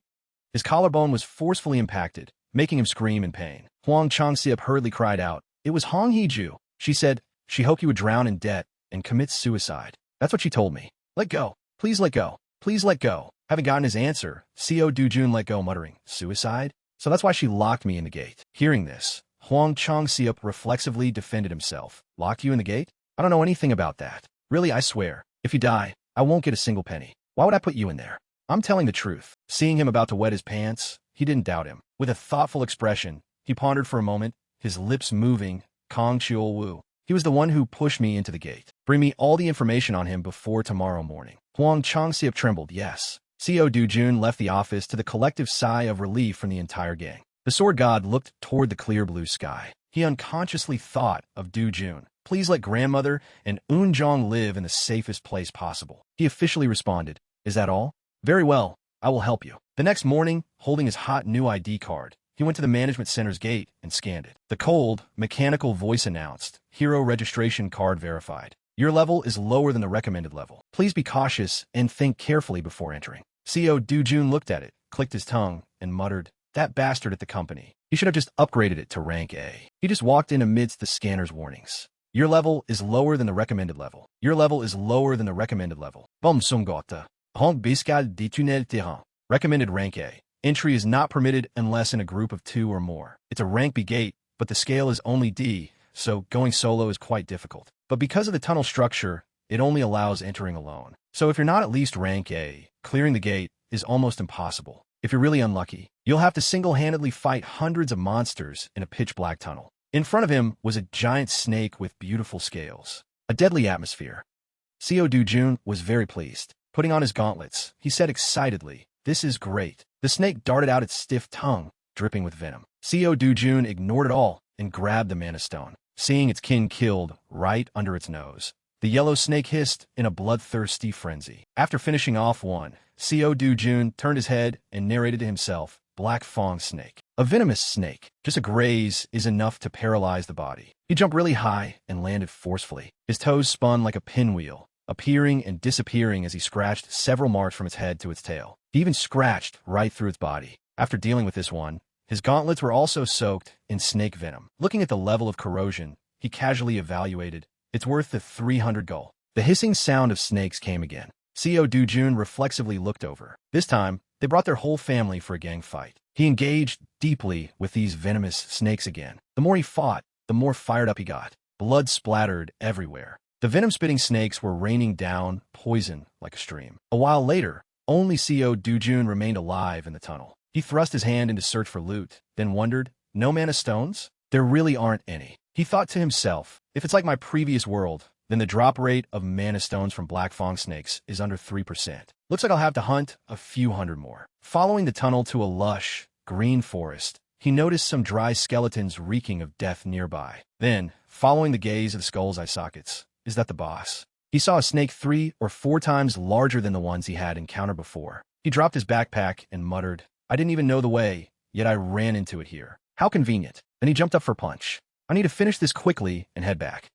His collarbone was forcefully impacted, making him scream in pain. Huang Changxiep hurriedly cried out, It was Hong Hee-ju. She said, Shihoki would drown in debt and commit suicide. That's what she told me. Let go. Please let go. Please let go. Having gotten his answer, Co. Dujun let go, muttering, suicide? So that's why she locked me in the gate. Hearing this, Huang Changseop reflexively defended himself. Locked you in the gate? I don't know anything about that. Really, I swear, if you die, I won't get a single penny. Why would I put you in there? I'm telling the truth. Seeing him about to wet his pants, he didn't doubt him. With a thoughtful expression, he pondered for a moment, his lips moving. Kong Chiol-Wu. He was the one who pushed me into the gate. Bring me all the information on him before tomorrow morning. Huang Changseop trembled. Yes. Co. Dujun left the office to the collective sigh of relief from the entire gang. The sword god looked toward the clear blue sky. He unconsciously thought of Dujun. Please let grandmother and Eunjong live in the safest place possible. He officially responded. Is that all? Very well. I will help you. The next morning, holding his hot new ID card, he went to the management center's gate and scanned it. The cold, mechanical voice announced, Hero registration card verified. Your level is lower than the recommended level. Please be cautious and think carefully before entering. Co. Dujun looked at it, clicked his tongue, and muttered, that bastard at the company. He should have just upgraded it to rank A. He just walked in amidst the scanner's warnings. Your level is lower than the recommended level. Your level is lower than the recommended level. Sungota. Honk Biscal Ditunel Terrain. Recommended rank A. Entry is not permitted unless in a group of 2 or more. It's a rank B gate, but the scale is only D, so going solo is quite difficult. But because of the tunnel structure, it only allows entering alone. So if you're not at least rank A, clearing the gate is almost impossible. If you're really unlucky, you'll have to single-handedly fight hundreds of monsters in a pitch-black tunnel. In front of him was a giant snake with beautiful scales. A deadly atmosphere. Co. Dujun was very pleased. Putting on his gauntlets, he said excitedly, this is great. The snake darted out its stiff tongue, dripping with venom. Co. Dujun ignored it all and grabbed the mana stone, seeing its kin killed right under its nose. The yellow snake hissed in a bloodthirsty frenzy. After finishing off one, Co. Dujun turned his head and narrated to himself, Black Fong Snake. A venomous snake. Just a graze is enough to paralyze the body. He jumped really high and landed forcefully. His toes spun like a pinwheel, appearing and disappearing as he scratched several marks from its head to its tail. He even scratched right through its body. After dealing with this one, his gauntlets were also soaked in snake venom. Looking at the level of corrosion, he casually evaluated, it's worth the 300 gold. The hissing sound of snakes came again. Co. Dujun reflexively looked over. This time, they brought their whole family for a gang fight. He engaged deeply with these venomous snakes again. The more he fought, the more fired up he got. Blood splattered everywhere. The venom-spitting snakes were raining down poison like a stream. A while later, only Co. Dujun remained alive in the tunnel. He thrust his hand in to search for loot, then wondered, no mana stones? There really aren't any. He thought to himself, if it's like my previous world, then the drop rate of mana stones from Black Fong snakes is under 3%. Looks like I'll have to hunt a few hundred more. Following the tunnel to a lush, green forest, he noticed some dry skeletons reeking of death nearby. Then, following the gaze of the skull's eye sockets, is that the boss? He saw a snake 3 or 4 times larger than the ones he had encountered before. He dropped his backpack and muttered, I didn't even know the way, yet I ran into it here. How convenient. Then he jumped up for a punch. I need to finish this quickly and head back.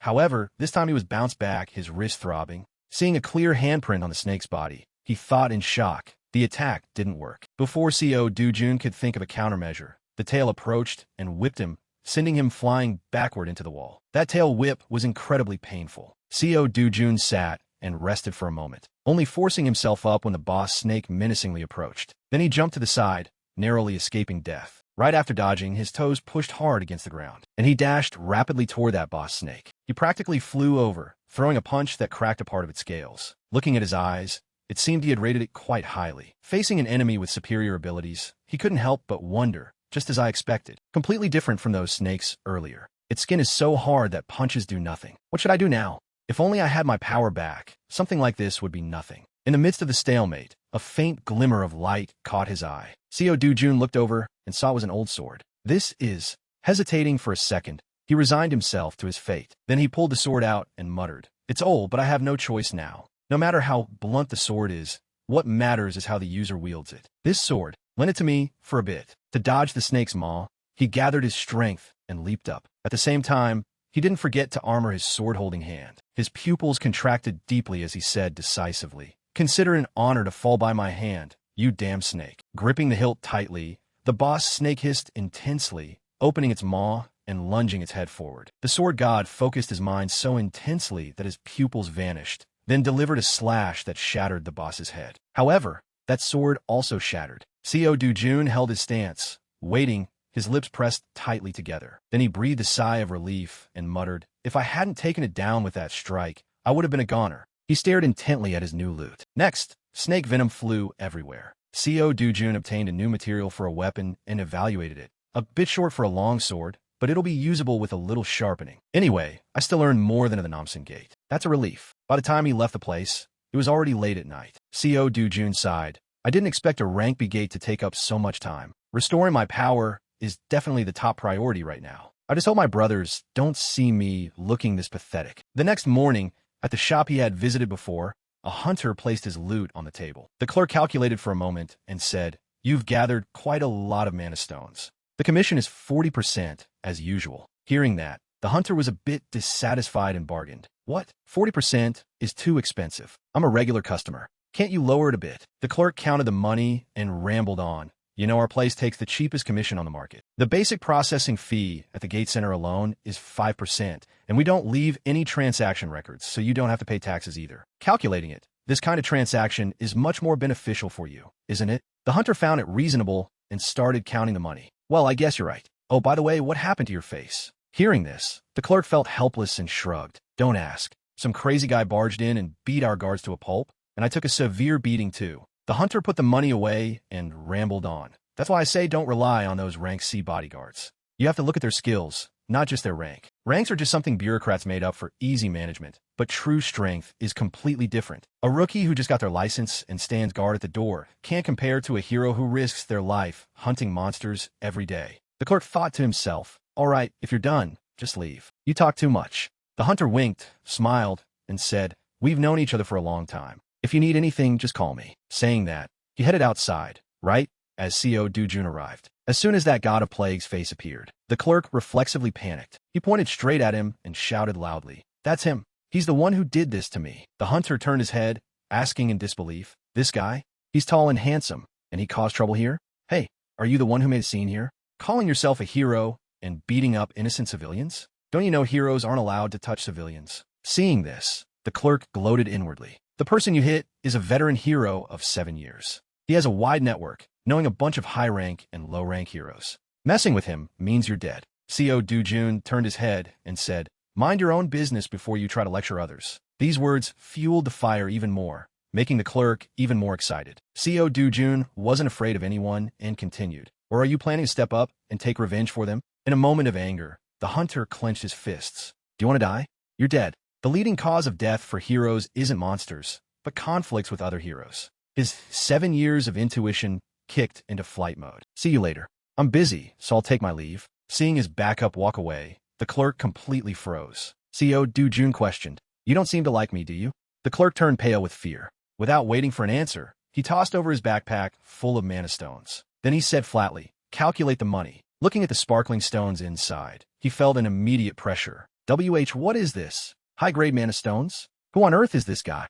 However, this time he was bounced back, his wrist throbbing. Seeing a clear handprint on the snake's body, he thought in shock. The attack didn't work. Before Co. Dujun could think of a countermeasure, the tail approached and whipped him, sending him flying backward into the wall. That tail whip was incredibly painful. Co. Dujun sat and rested for a moment, only forcing himself up when the boss snake menacingly approached. Then he jumped to the side, narrowly escaping death. Right after dodging, his toes pushed hard against the ground, and he dashed rapidly toward that boss snake. He practically flew over, throwing a punch that cracked a part of its scales. Looking at his eyes, it seemed he had rated it quite highly. Facing an enemy with superior abilities, he couldn't help but wonder, just as I expected. Completely different from those snakes earlier. Its skin is so hard that punches do nothing. What should I do now? If only I had my power back, something like this would be nothing. In the midst of the stalemate, a faint glimmer of light caught his eye. Co. Dujun looked over and saw it was an old sword. This is... Hesitating for a second, he resigned himself to his fate. Then he pulled the sword out and muttered, it's old, but I have no choice now. No matter how blunt the sword is, what matters is how the user wields it. This sword, lend it to me for a bit. To dodge the snake's maw, he gathered his strength and leaped up. At the same time, he didn't forget to armor his sword-holding hand. His pupils contracted deeply as he said decisively, consider an honor to fall by my hand, you damn snake. Gripping the hilt tightly, the boss snake hissed intensely, opening its maw and lunging its head forward. The sword god focused his mind so intensely that his pupils vanished, then delivered a slash that shattered the boss's head. However, that sword also shattered. Seo Do-jun held his stance, waiting, his lips pressed tightly together. Then he breathed a sigh of relief and muttered, "If I hadn't taken it down with that strike, I would have been a goner." He stared intently at his new loot. Next, snake venom flew everywhere. Seo Do-jun obtained a new material for a weapon and evaluated it. A bit short for a long sword, but it'll be usable with a little sharpening. Anyway, I still earned more than at the Namsen Gate. That's a relief. By the time he left the place, it was already late at night. Seo Do-jun sighed. I didn't expect a rank B gate to take up so much time. Restoring my power is definitely the top priority right now. I just hope my brothers don't see me looking this pathetic. The next morning, at the shop he had visited before, a hunter placed his loot on the table. The clerk calculated for a moment and said, "You've gathered quite a lot of mana stones. The commission is 40% as usual." Hearing that, the hunter was a bit dissatisfied and bargained. "What? 40% is too expensive. I'm a regular customer. Can't you lower it a bit?" The clerk counted the money and rambled on. "You know, our place takes the cheapest commission on the market. The basic processing fee at the gate center alone is 5%, and we don't leave any transaction records, so you don't have to pay taxes either. Calculating it, this kind of transaction is much more beneficial for you, isn't it?" The hunter found it reasonable and started counting the money. "Well, I guess you're right. Oh, by the way, what happened to your face?" Hearing this, the clerk felt helpless and shrugged. "Don't ask. Some crazy guy barged in and beat our guards to a pulp, and I took a severe beating too." The hunter put the money away and rambled on. "That's why I say don't rely on those rank C bodyguards. You have to look at their skills, not just their rank. Ranks are just something bureaucrats made up for easy management, but true strength is completely different. A rookie who just got their license and stands guard at the door can't compare to a hero who risks their life hunting monsters every day." The clerk thought to himself, "All right, if you're done, just leave. You talk too much." The hunter winked, smiled, and said, "We've known each other for a long time. If you need anything, just call me." Saying that, he headed outside, right as Seo Do-jun arrived. As soon as that god of plague's face appeared, the clerk reflexively panicked. He pointed straight at him and shouted loudly, "That's him. He's the one who did this to me." The hunter turned his head, asking in disbelief, "This guy? He's tall and handsome, and he caused trouble here? Hey, are you the one who made a scene here? Calling yourself a hero and beating up innocent civilians? Don't you know heroes aren't allowed to touch civilians?" Seeing this, the clerk gloated inwardly. The person you hit is a veteran hero of 7 years. He has a wide network, knowing a bunch of high-rank and low-rank heroes. Messing with him means you're dead. Seo Do-jun turned his head and said, "Mind your own business before you try to lecture others." These words fueled the fire even more, making the clerk even more excited. Seo Do-jun wasn't afraid of anyone and continued, "Or are you planning to step up and take revenge for them?" In a moment of anger, the hunter clenched his fists. "Do you want to die? You're dead." The leading cause of death for heroes isn't monsters, but conflicts with other heroes. His 7 years of intuition kicked into flight mode. "See you later. I'm busy, so I'll take my leave." Seeing his backup walk away, the clerk completely froze. Seo Do-jun questioned, "You don't seem to like me, do you?" The clerk turned pale with fear. Without waiting for an answer, he tossed over his backpack full of mana stones. Then he said flatly, "Calculate the money." Looking at the sparkling stones inside, he felt an immediate pressure. What is this? High-grade mana stones? Who on earth is this guy?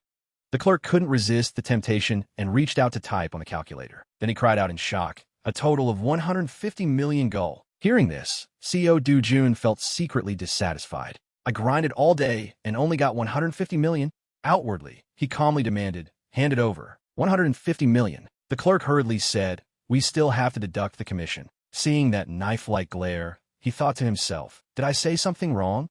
The clerk couldn't resist the temptation and reached out to type on the calculator. Then he cried out in shock, "A total of 150 million gold." Hearing this, Seo Do-jun felt secretly dissatisfied. "I grinded all day and only got 150 million. Outwardly, he calmly demanded, "Hand it over." 150 million. The clerk hurriedly said, "We still have to deduct the commission." Seeing that knife-like glare, he thought to himself, "Did I say something wrong?"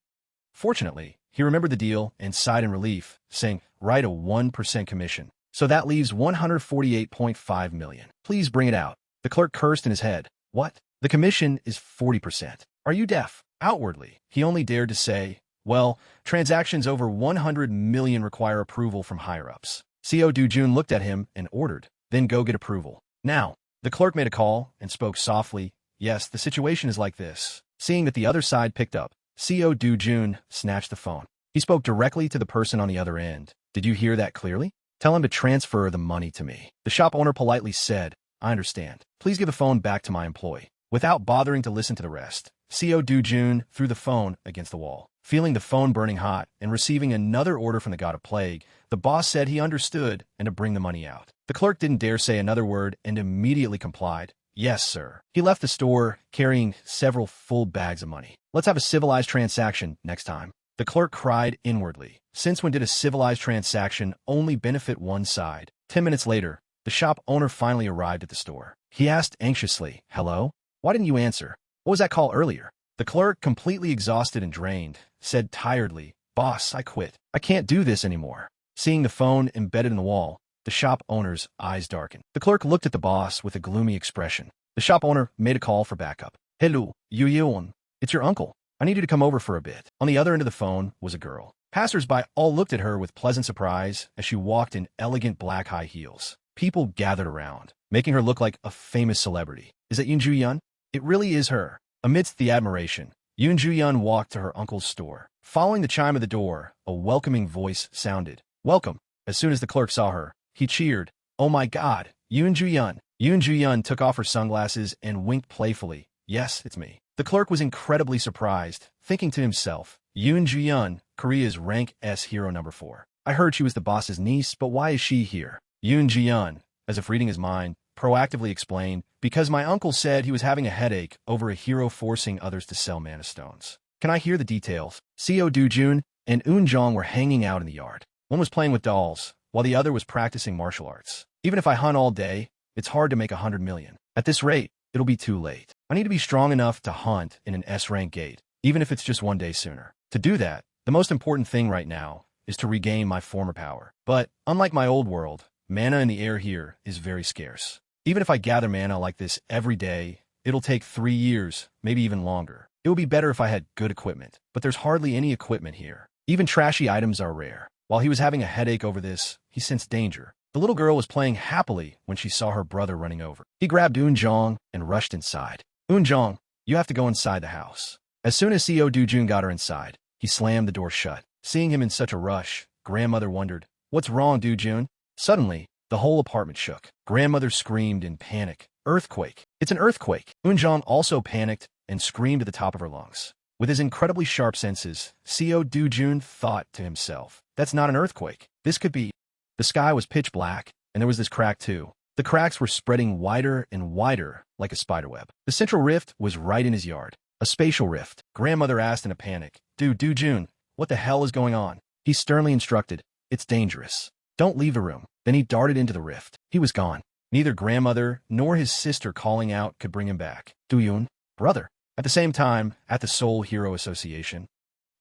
Fortunately, he remembered the deal and sighed in relief, saying, "Write a 1% commission. So that leaves 148.5 million. Please bring it out." The clerk cursed in his head. "What? The commission is 40%. Are you deaf?" Outwardly, he only dared to say, "Well, transactions over 100 million require approval from higher-ups." Seo Do-jun looked at him and ordered, "Then go get approval. Now." The clerk made a call and spoke softly, "Yes, the situation is like this." Seeing that the other side picked up, Seo Do-jun snatched the phone. He spoke directly to the person on the other end. "Did you hear that clearly? Tell him to transfer the money to me." The shop owner politely said, "I understand. Please give the phone back to my employee." Without bothering to listen to the rest, Seo Do-jun threw the phone against the wall. Feeling the phone burning hot and receiving another order from the god of plague, the boss said he understood and to bring the money out. The clerk didn't dare say another word and immediately complied. "Yes, sir." He left the store carrying several full bags of money. Let's have a civilized transaction next time. The clerk cried inwardly. Since when did a civilized transaction only benefit one side? 10 minutes later, the shop owner finally arrived at the store. He asked anxiously, "Hello? Why didn't you answer? What was that call earlier?" The clerk, completely exhausted and drained, said tiredly, "Boss, I quit. I can't do this anymore." Seeing the phone embedded in the wall, the shop owner's eyes darkened. The clerk looked at the boss with a gloomy expression. The shop owner made a call for backup. "Hello, Yahello. It's your uncle. I need you to come over for a bit." On the other end of the phone was a girl. Passers-by all looked at her with pleasant surprise as she walked in elegant black high heels. People gathered around, making her look like a famous celebrity. "Is that Yoon Ju-yeon?" "It really is her." Amidst the admiration, Yoon Ju-yeon walked to her uncle's store. Following the chime of the door, a welcoming voice sounded. "Welcome." As soon as the clerk saw her, he cheered. "Oh my God, Yoon Ju-yeon." Yoon Ju-yeon took off her sunglasses and winked playfully. "Yes, it's me." The clerk was incredibly surprised, thinking to himself, Yoon Ju-yeon, Korea's rank S hero number 4. I heard she was the boss's niece, but why is she here? Yoon Ju-yeon, as if reading his mind, proactively explained, "Because my uncle said he was having a headache over a hero forcing others to sell mana stones." "Can I hear the details?" Seo Do-jun and Eun-jong were hanging out in the yard. One was playing with dolls, while the other was practicing martial arts. "Even if I hunt all day, it's hard to make 100 million. At this rate, it'll be too late. I need to be strong enough to hunt in an S-rank gate, even if it's just one day sooner. To do that, the most important thing right now is to regain my former power. But, unlike my old world, mana in the air here is very scarce. Even if I gather mana like this every day, it'll take 3 years, maybe even longer. It would be better if I had good equipment, but there's hardly any equipment here. Even trashy items are rare." While he was having a headache over this, he sensed danger. The little girl was playing happily when she saw her brother running over. He grabbed Eun-jong and rushed inside. "Eun-jong, you have to go inside the house." As soon as Seo Do-jun got her inside, he slammed the door shut. Seeing him in such a rush, grandmother wondered, "What's wrong, Do-jun?" Suddenly, the whole apartment shook. Grandmother screamed in panic. "Earthquake! It's an earthquake!" Eun-jong also panicked and screamed at the top of her lungs. With his incredibly sharp senses, Seo Do-jun thought to himself, "That's not an earthquake. This could be..." The sky was pitch black, and there was this crack too. The cracks were spreading wider and wider like a spiderweb. The central rift was right in his yard. A spatial rift. Grandmother asked in a panic, Do-jun, what the hell is going on?" He sternly instructed, "It's dangerous. Don't leave the room." Then he darted into the rift. He was gone. Neither grandmother nor his sister calling out could bring him back. Do-yun, brother. At the same time, at the Seoul Hero Association,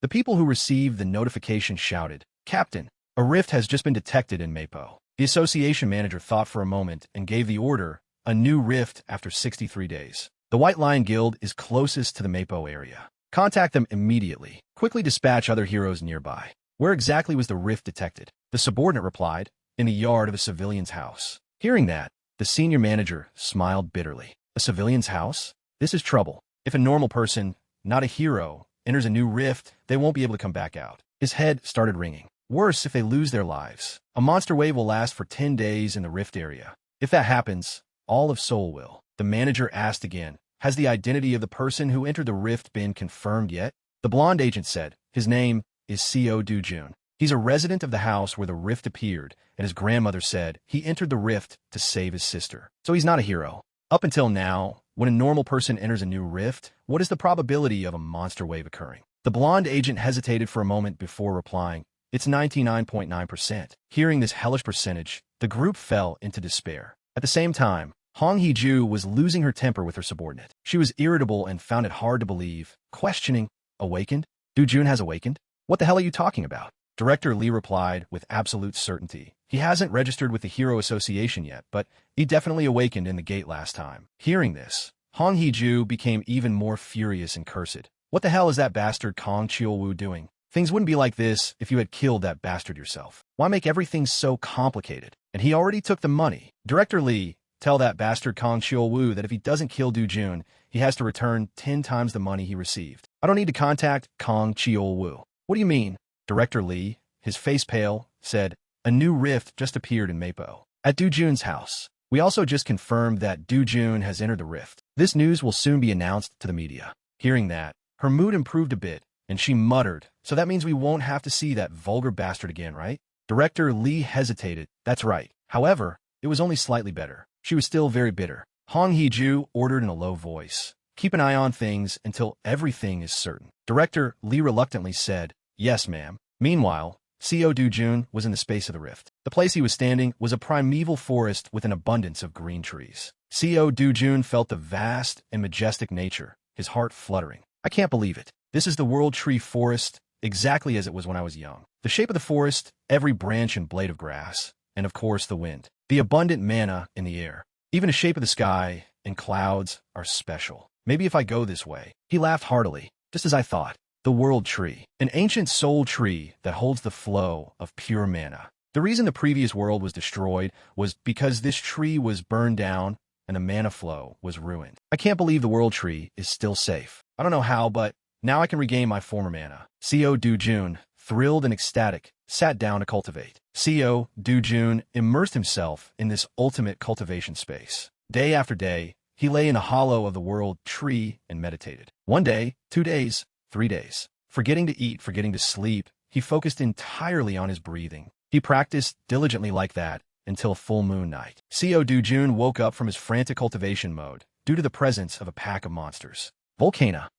the people who received the notification shouted, "Captain, a rift has just been detected in Mapo." The association manager thought for a moment and gave the order, "A new rift after 63 days. The White Lion Guild is closest to the Mapo area. Contact them immediately. Quickly dispatch other heroes nearby." Where exactly was the rift detected? The subordinate replied, "In the yard of a civilian's house." Hearing that, the senior manager smiled bitterly. A civilian's house? This is trouble. If a normal person, not a hero, enters a new rift, they won't be able to come back out. His head started ringing. Worse if they lose their lives. A monster wave will last for 10 days in the rift area. If that happens, all of Seoul will. The manager asked again, "Has the identity of the person who entered the rift been confirmed yet?" The blonde agent said, "His name is Seo Do-jun. He's a resident of the house where the rift appeared, and his grandmother said he entered the rift to save his sister. So he's not a hero. Up until now, when a normal person enters a new rift, what is the probability of a monster wave occurring?" The blonde agent hesitated for a moment before replying, "It's 99.9%. Hearing this hellish percentage, the group fell into despair. At the same time, Hong Hee-ju was losing her temper with her subordinate. She was irritable and found it hard to believe, questioning, "Awakened? Do-jun has awakened? What the hell are you talking about?" Director Lee replied with absolute certainty, "He hasn't registered with the Hero Association yet, but he definitely awakened in the gate last time." Hearing this, Hong Hee-ju became even more furious and cursed. "What the hell is that bastard Kang Cheol-woo doing? Things wouldn't be like this if you had killed that bastard yourself. Why make everything so complicated? And he already took the money." Director Lee, tell that bastard Kang Cheol-woo that if he doesn't kill Do-jun, he has to return 10 times the money he received. "I don't need to contact Kang Cheol-woo." "What do you mean?" Director Lee, his face pale, said, "A new rift just appeared in Mapo. At Do-jun's house. We also just confirmed that Do-jun has entered the rift. This news will soon be announced to the media." Hearing that, her mood improved a bit, and she muttered, "So that means we won't have to see that vulgar bastard again, right?" Director Lee hesitated. "That's right. However, it was only slightly better." She was still very bitter. Hong Hee-ju ordered in a low voice, Keep an eye on things until everything is certain. Director Lee reluctantly said, "Yes, ma'am." Meanwhile, Co. Do-jun was in the space of the rift. The place he was standing was a primeval forest with an abundance of green trees. Co. Do-jun felt the vast and majestic nature, his heart fluttering. I can't believe it. This is the World Tree Forest, exactly as it was when I was young. The shape of the forest, every branch and blade of grass, and of course the wind. The abundant mana in the air. Even the shape of the sky and clouds are special. Maybe if I go this way. He laughed heartily, just as I thought. The World Tree, an ancient soul tree that holds the flow of pure mana. The reason the previous world was destroyed was because this tree was burned down and the mana flow was ruined. I can't believe the World Tree is still safe. I don't know how, but now I can regain my former mana. Co. Do-jun, thrilled and ecstatic, sat down to cultivate. Co. Do-jun immersed himself in this ultimate cultivation space. Day after day, he lay in the hollow of the World Tree and meditated. 1 day, 2 days, 3 days. Forgetting to eat, forgetting to sleep, he focused entirely on his breathing. He practiced diligently like that until full moon night. Co. Do-jun woke up from his frantic cultivation mode due to the presence of a pack of monsters. Volcana.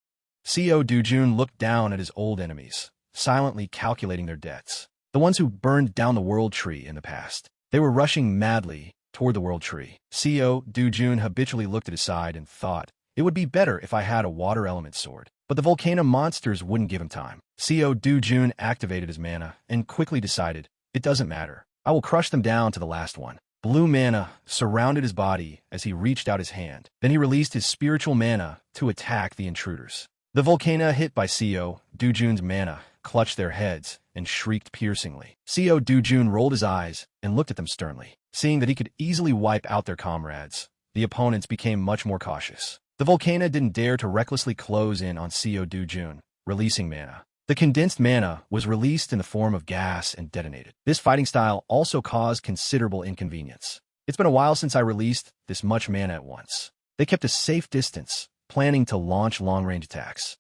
Co. Do-jun looked down at his old enemies, silently calculating their debts. The ones who burned down the World Tree in the past. They were rushing madly toward the World Tree. Co. Do-jun habitually looked at his side and thought, it would be better if I had a water element sword. But the volcano monsters wouldn't give him time. Co. Do-jun activated his mana and quickly decided, it doesn't matter. I will crush them down to the last one. Blue mana surrounded his body as he reached out his hand. Then he released his spiritual mana to attack the intruders. The volcano hit by Co. Do-jun's mana clutched their heads and shrieked piercingly. Co. Do-jun rolled his eyes and looked at them sternly. Seeing that he could easily wipe out their comrades, the opponents became much more cautious. The volcano didn't dare to recklessly close in on Co. Do-jun, releasing mana. The condensed mana was released in the form of gas and detonated. This fighting style also caused considerable inconvenience. It's been a while since I released this much mana at once. They kept a safe distance, planning to launch long-range attacks.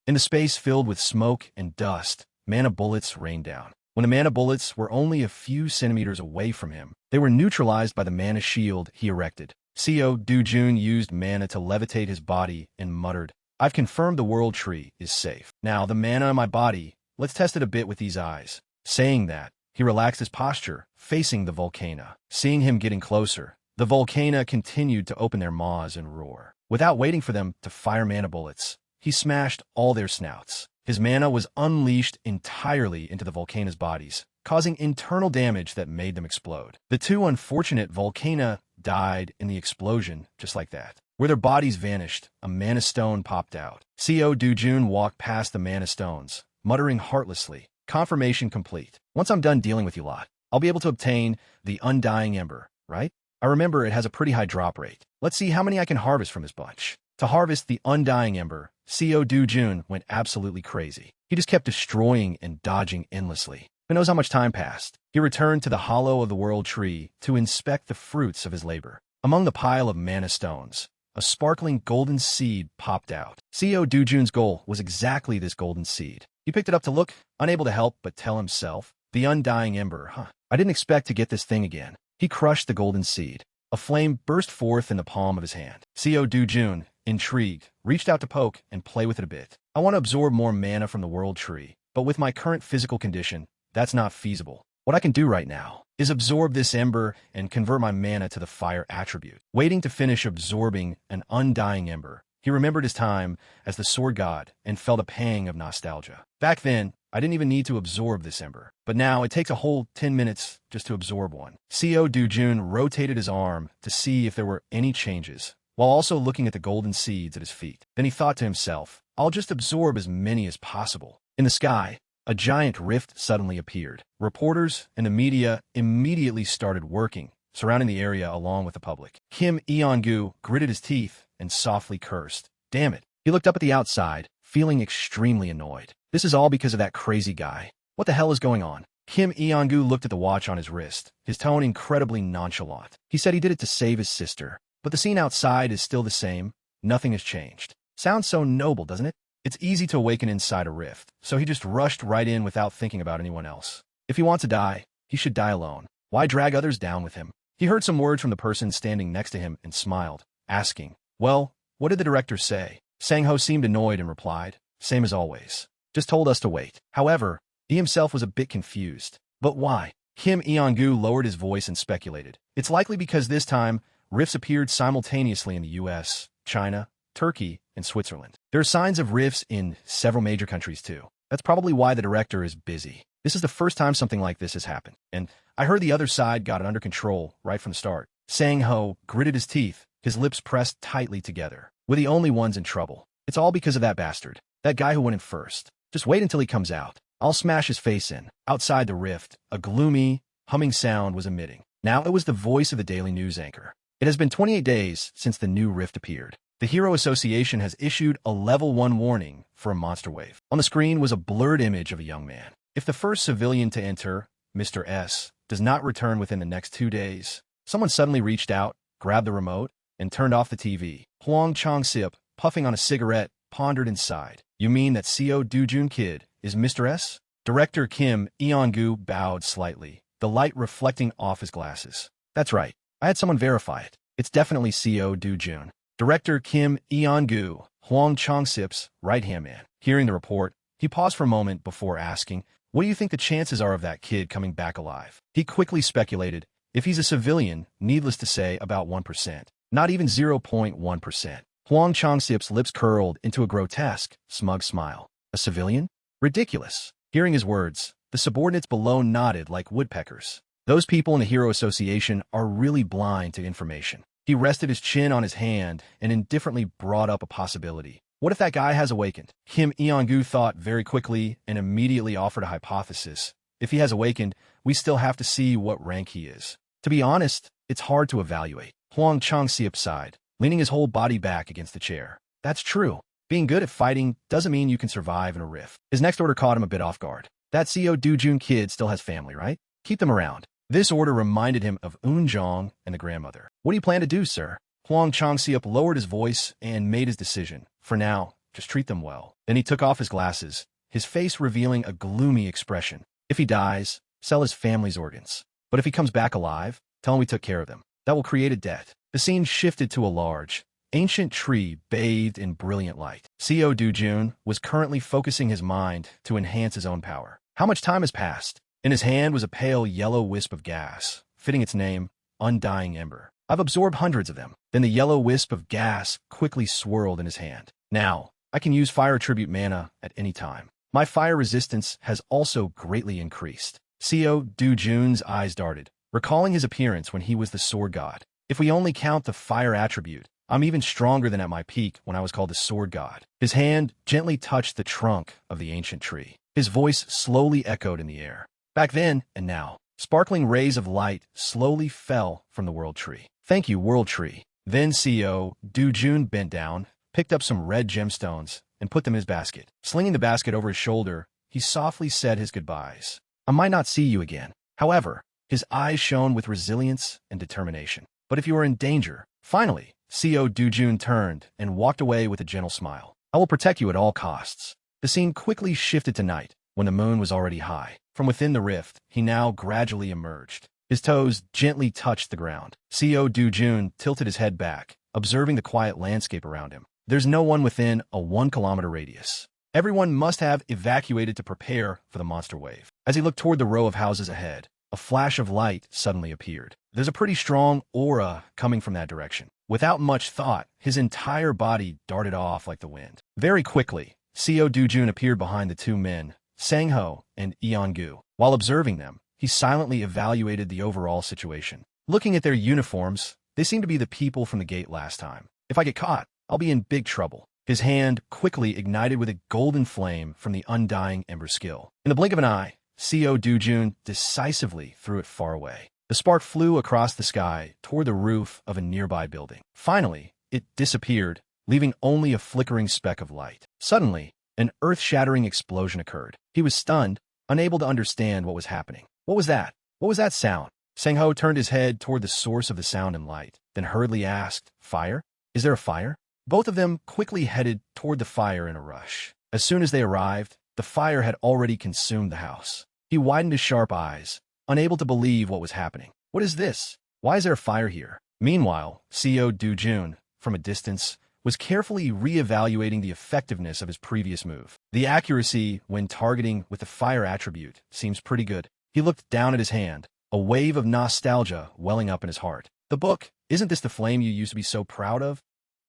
In the space filled with smoke and dust, mana bullets rained down. When the mana bullets were only a few centimeters away from him, they were neutralized by the mana shield he erected. Co. Do-jun used mana to levitate his body and muttered, I've confirmed the World Tree is safe. Now, the mana in my body, let's test it a bit with these eyes. Saying that, he relaxed his posture, facing the volcano. Seeing him getting closer, the volcano continued to open their maws and roar. Without waiting for them to fire mana bullets, he smashed all their snouts. His mana was unleashed entirely into the volcano's bodies, causing internal damage that made them explode. The two unfortunate volcano died in the explosion just like that. Where their bodies vanished, a mana stone popped out. Co. Do-jun walked past the mana stones, muttering heartlessly, confirmation complete. Once I'm done dealing with you lot, I'll be able to obtain the Undying Ember, right? I remember it has a pretty high drop rate. Let's see how many I can harvest from this bunch. To harvest the Undying Ember, Co. Do-jun went absolutely crazy. He just kept destroying and dodging endlessly. Who knows how much time passed? He returned to the hollow of the World Tree to inspect the fruits of his labor. Among the pile of mana stones, a sparkling golden seed popped out. Co. Do-jun's goal was exactly this golden seed. He picked it up to look, unable to help but tell himself, the Undying Ember, I didn't expect to get this thing again. He crushed the golden seed. A flame burst forth in the palm of his hand. Co. Do-jun, intrigued, reached out to poke and play with it a bit. I want to absorb more mana from the World Tree, but with my current physical condition, that's not feasible. What I can do right now is absorb this ember and convert my mana to the fire attribute. Waiting to finish absorbing an Undying Ember, he remembered his time as the sword god and felt a pang of nostalgia. Back then, I didn't even need to absorb this ember, but now it takes a whole 10 minutes just to absorb one. Co. Do-jun rotated his arm to see if there were any changes, while also looking at the golden seeds at his feet. Then he thought to himself, I'll just absorb as many as possible. In the sky, a giant rift suddenly appeared. Reporters and the media immediately started working, surrounding the area along with the public. Kim Eon-gu gritted his teeth and softly cursed. Damn it. He looked up at the outside, feeling extremely annoyed. This is all because of that crazy guy. What the hell is going on? Kim Eon-gu looked at the watch on his wrist, his tone incredibly nonchalant. He said he did it to save his sister. But the scene outside is still the same. Nothing has changed. Sounds so noble, doesn't it? It's easy to awaken inside a rift, so he just rushed right in without thinking about anyone else. If he wants to die, he should die alone. Why drag others down with him? He heard some words from the person standing next to him and smiled, asking, Well, what did the director say? Sang-ho seemed annoyed and replied, "Same as always. Just told us to wait." However, he himself was a bit confused. But why? Kim Eon-gu lowered his voice and speculated. It's likely because this time, rifts appeared simultaneously in the US, China, Turkey, and Switzerland. There are signs of rifts in several major countries too. That's probably why the director is busy. This is the first time something like this has happened, and I heard the other side got it under control right from the start. Sang-ho gritted his teeth, his lips pressed tightly together. We're the only ones in trouble. It's all because of that bastard. That guy who went in first. Just wait until he comes out. I'll smash his face in. Outside the rift, a gloomy, humming sound was emitting. Now it was the voice of the daily news anchor. It has been 28 days since the new rift appeared. The Hero Association has issued a Level 1 warning for a monster wave. On the screen was a blurred image of a young man. If the first civilian to enter, Mr. S, does not return within the next 2 days, someone suddenly reached out, grabbed the remote, and turned off the TV. Huang Chang-sip, puffing on a cigarette, pondered inside. You mean that CO Doo-jun kid is Mr. S? Director Kim Eon-gu bowed slightly, the light reflecting off his glasses. That's right. I had someone verify it. It's definitely CO Doo-jun. Director Kim Eon-gu, Huang Chang-sip's right-hand man. Hearing the report, he paused for a moment before asking, "What do you think the chances are of that kid coming back alive?" He quickly speculated, if he's a civilian, needless to say, about 1%. Not even 0.1%. Huang Chang-sip's lips curled into a grotesque, smug smile. A civilian? Ridiculous. Hearing his words, the subordinates below nodded like woodpeckers. Those people in the Hero Association are really blind to information. He rested his chin on his hand and indifferently brought up a possibility. What if that guy has awakened? Kim Eon-gu thought very quickly and immediately offered a hypothesis. If he has awakened, we still have to see what rank he is. To be honest, it's hard to evaluate. Huang Chang-sip sighed, leaning his whole body back against the chair. That's true. Being good at fighting doesn't mean you can survive in a rift. His next order caught him a bit off guard. That CO Doo-jun kid still has family, right? Keep them around. This order reminded him of Eun-jong and the grandmother. What do you plan to do, sir? Huang Chang-sip lowered his voice and made his decision. For now, just treat them well. Then he took off his glasses, his face revealing a gloomy expression. If he dies, sell his family's organs. But if he comes back alive, tell him we took care of them. That will create a debt. The scene shifted to a large, ancient tree bathed in brilliant light. CO Doo-jun was currently focusing his mind to enhance his own power. How much time has passed? In his hand was a pale yellow wisp of gas, fitting its name, Undying Ember. I've absorbed hundreds of them. Then the yellow wisp of gas quickly swirled in his hand. Now, I can use fire attribute mana at any time. My fire resistance has also greatly increased. CO Doo-jun's eyes darted, recalling his appearance when he was the sword god. If we only count the fire attribute, I'm even stronger than at my peak when I was called the sword god. His hand gently touched the trunk of the ancient tree. His voice slowly echoed in the air. Back then and now, sparkling rays of light slowly fell from the world tree. Thank you, world tree. Then CO Doo-jun bent down, picked up some red gemstones, and put them in his basket. Slinging the basket over his shoulder, he softly said his goodbyes. I might not see you again. However, his eyes shone with resilience and determination. But if you are in danger, finally, CO Doo-jun turned and walked away with a gentle smile. I will protect you at all costs. The scene quickly shifted to night, when the moon was already high. From within the rift, he now gradually emerged. His toes gently touched the ground. CO Doo-jun tilted his head back, observing the quiet landscape around him. There's no one within a 1-kilometer radius. Everyone must have evacuated to prepare for the monster wave. As he looked toward the row of houses ahead, a flash of light suddenly appeared. There's a pretty strong aura coming from that direction. Without much thought, his entire body darted off like the wind. Very quickly, CO Doo-jun appeared behind the two men, Sang-ho and Eon-gu. While observing them, he silently evaluated the overall situation. Looking at their uniforms, they seem to be the people from the gate last time. If I get caught, I'll be in big trouble. His hand quickly ignited with a golden flame from the Undying Ember skill. In the blink of an eye, CO Doo-jun decisively threw it far away. The spark flew across the sky toward the roof of a nearby building. Finally, it disappeared, leaving only a flickering speck of light. Suddenly, an earth-shattering explosion occurred. He was stunned, unable to understand what was happening. What was that? What was that sound? Sang-ho turned his head toward the source of the sound and light, then hurriedly asked, Fire? Is there a fire? Both of them quickly headed toward the fire in a rush. As soon as they arrived, the fire had already consumed the house. He widened his sharp eyes, unable to believe what was happening. What is this? Why is there a fire here? Meanwhile, CO Doo-jun, from a distance, was carefully re-evaluating the effectiveness of his previous move. The accuracy when targeting with the fire attribute seems pretty good. He looked down at his hand, a wave of nostalgia welling up in his heart. The book, isn't this the flame you used to be so proud of?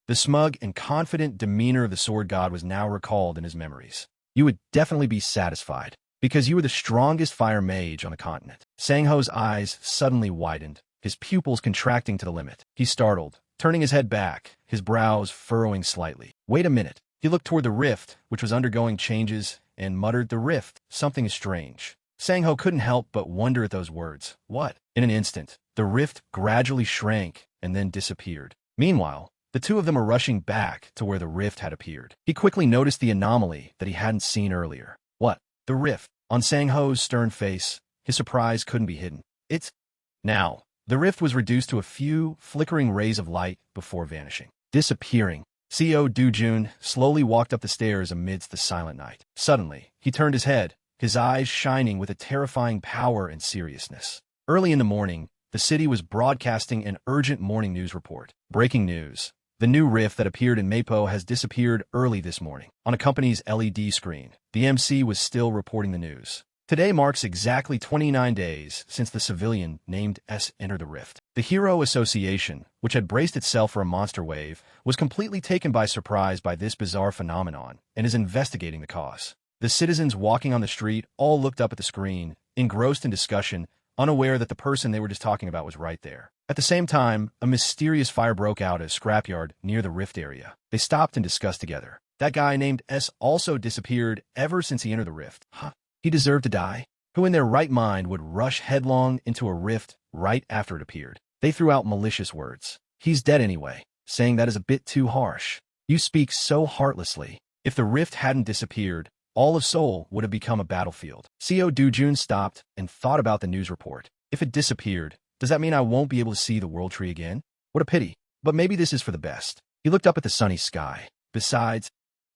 The smug and confident demeanor of the sword god was now recalled in his memories. You would definitely be satisfied, because you were the strongest fire mage on the continent. Sangho's eyes suddenly widened, his pupils contracting to the limit. He startled, turning his head back, his brows furrowing slightly. Wait a minute. He looked toward the rift, which was undergoing changes, and muttered, "The rift, something is strange." Sangho couldn't help but wonder at those words. What? In an instant, the rift gradually shrank and then disappeared. Meanwhile, the two of them were rushing back to where the rift had appeared. He quickly noticed the anomaly that he hadn't seen earlier. What? The rift. On Sangho's stern face, his surprise couldn't be hidden. It's... Now, the rift was reduced to a few flickering rays of light before vanishing. Disappearing. Co. Dujun slowly walked up the stairs amidst the silent night. Suddenly, he turned his head, his eyes shining with a terrifying power and seriousness. Early in the morning, the city was broadcasting an urgent morning news report. Breaking news. The new rift that appeared in Mapo has disappeared early this morning. On a company's LED screen, the MC was still reporting the news. Today marks exactly 29 days since the civilian named S entered the rift. The Hero Association, which had braced itself for a monster wave, was completely taken by surprise by this bizarre phenomenon and is investigating the cause. The citizens walking on the street all looked up at the screen, engrossed in discussion, unaware that the person they were just talking about was right there. At the same time, a mysterious fire broke out at a scrapyard near the rift area. They stopped and discussed together. That guy named S also disappeared ever since he entered the rift. Huh? He deserved to die? Who in their right mind would rush headlong into a rift right after it appeared? They threw out malicious words. He's dead anyway, saying that is a bit too harsh. You speak so heartlessly. If the rift hadn't disappeared, all of Seoul would have become a battlefield. Co. Dujun stopped and thought about the news report. If it disappeared, does that mean I won't be able to see the world tree again? What a pity. But maybe this is for the best. He looked up at the sunny sky. Besides,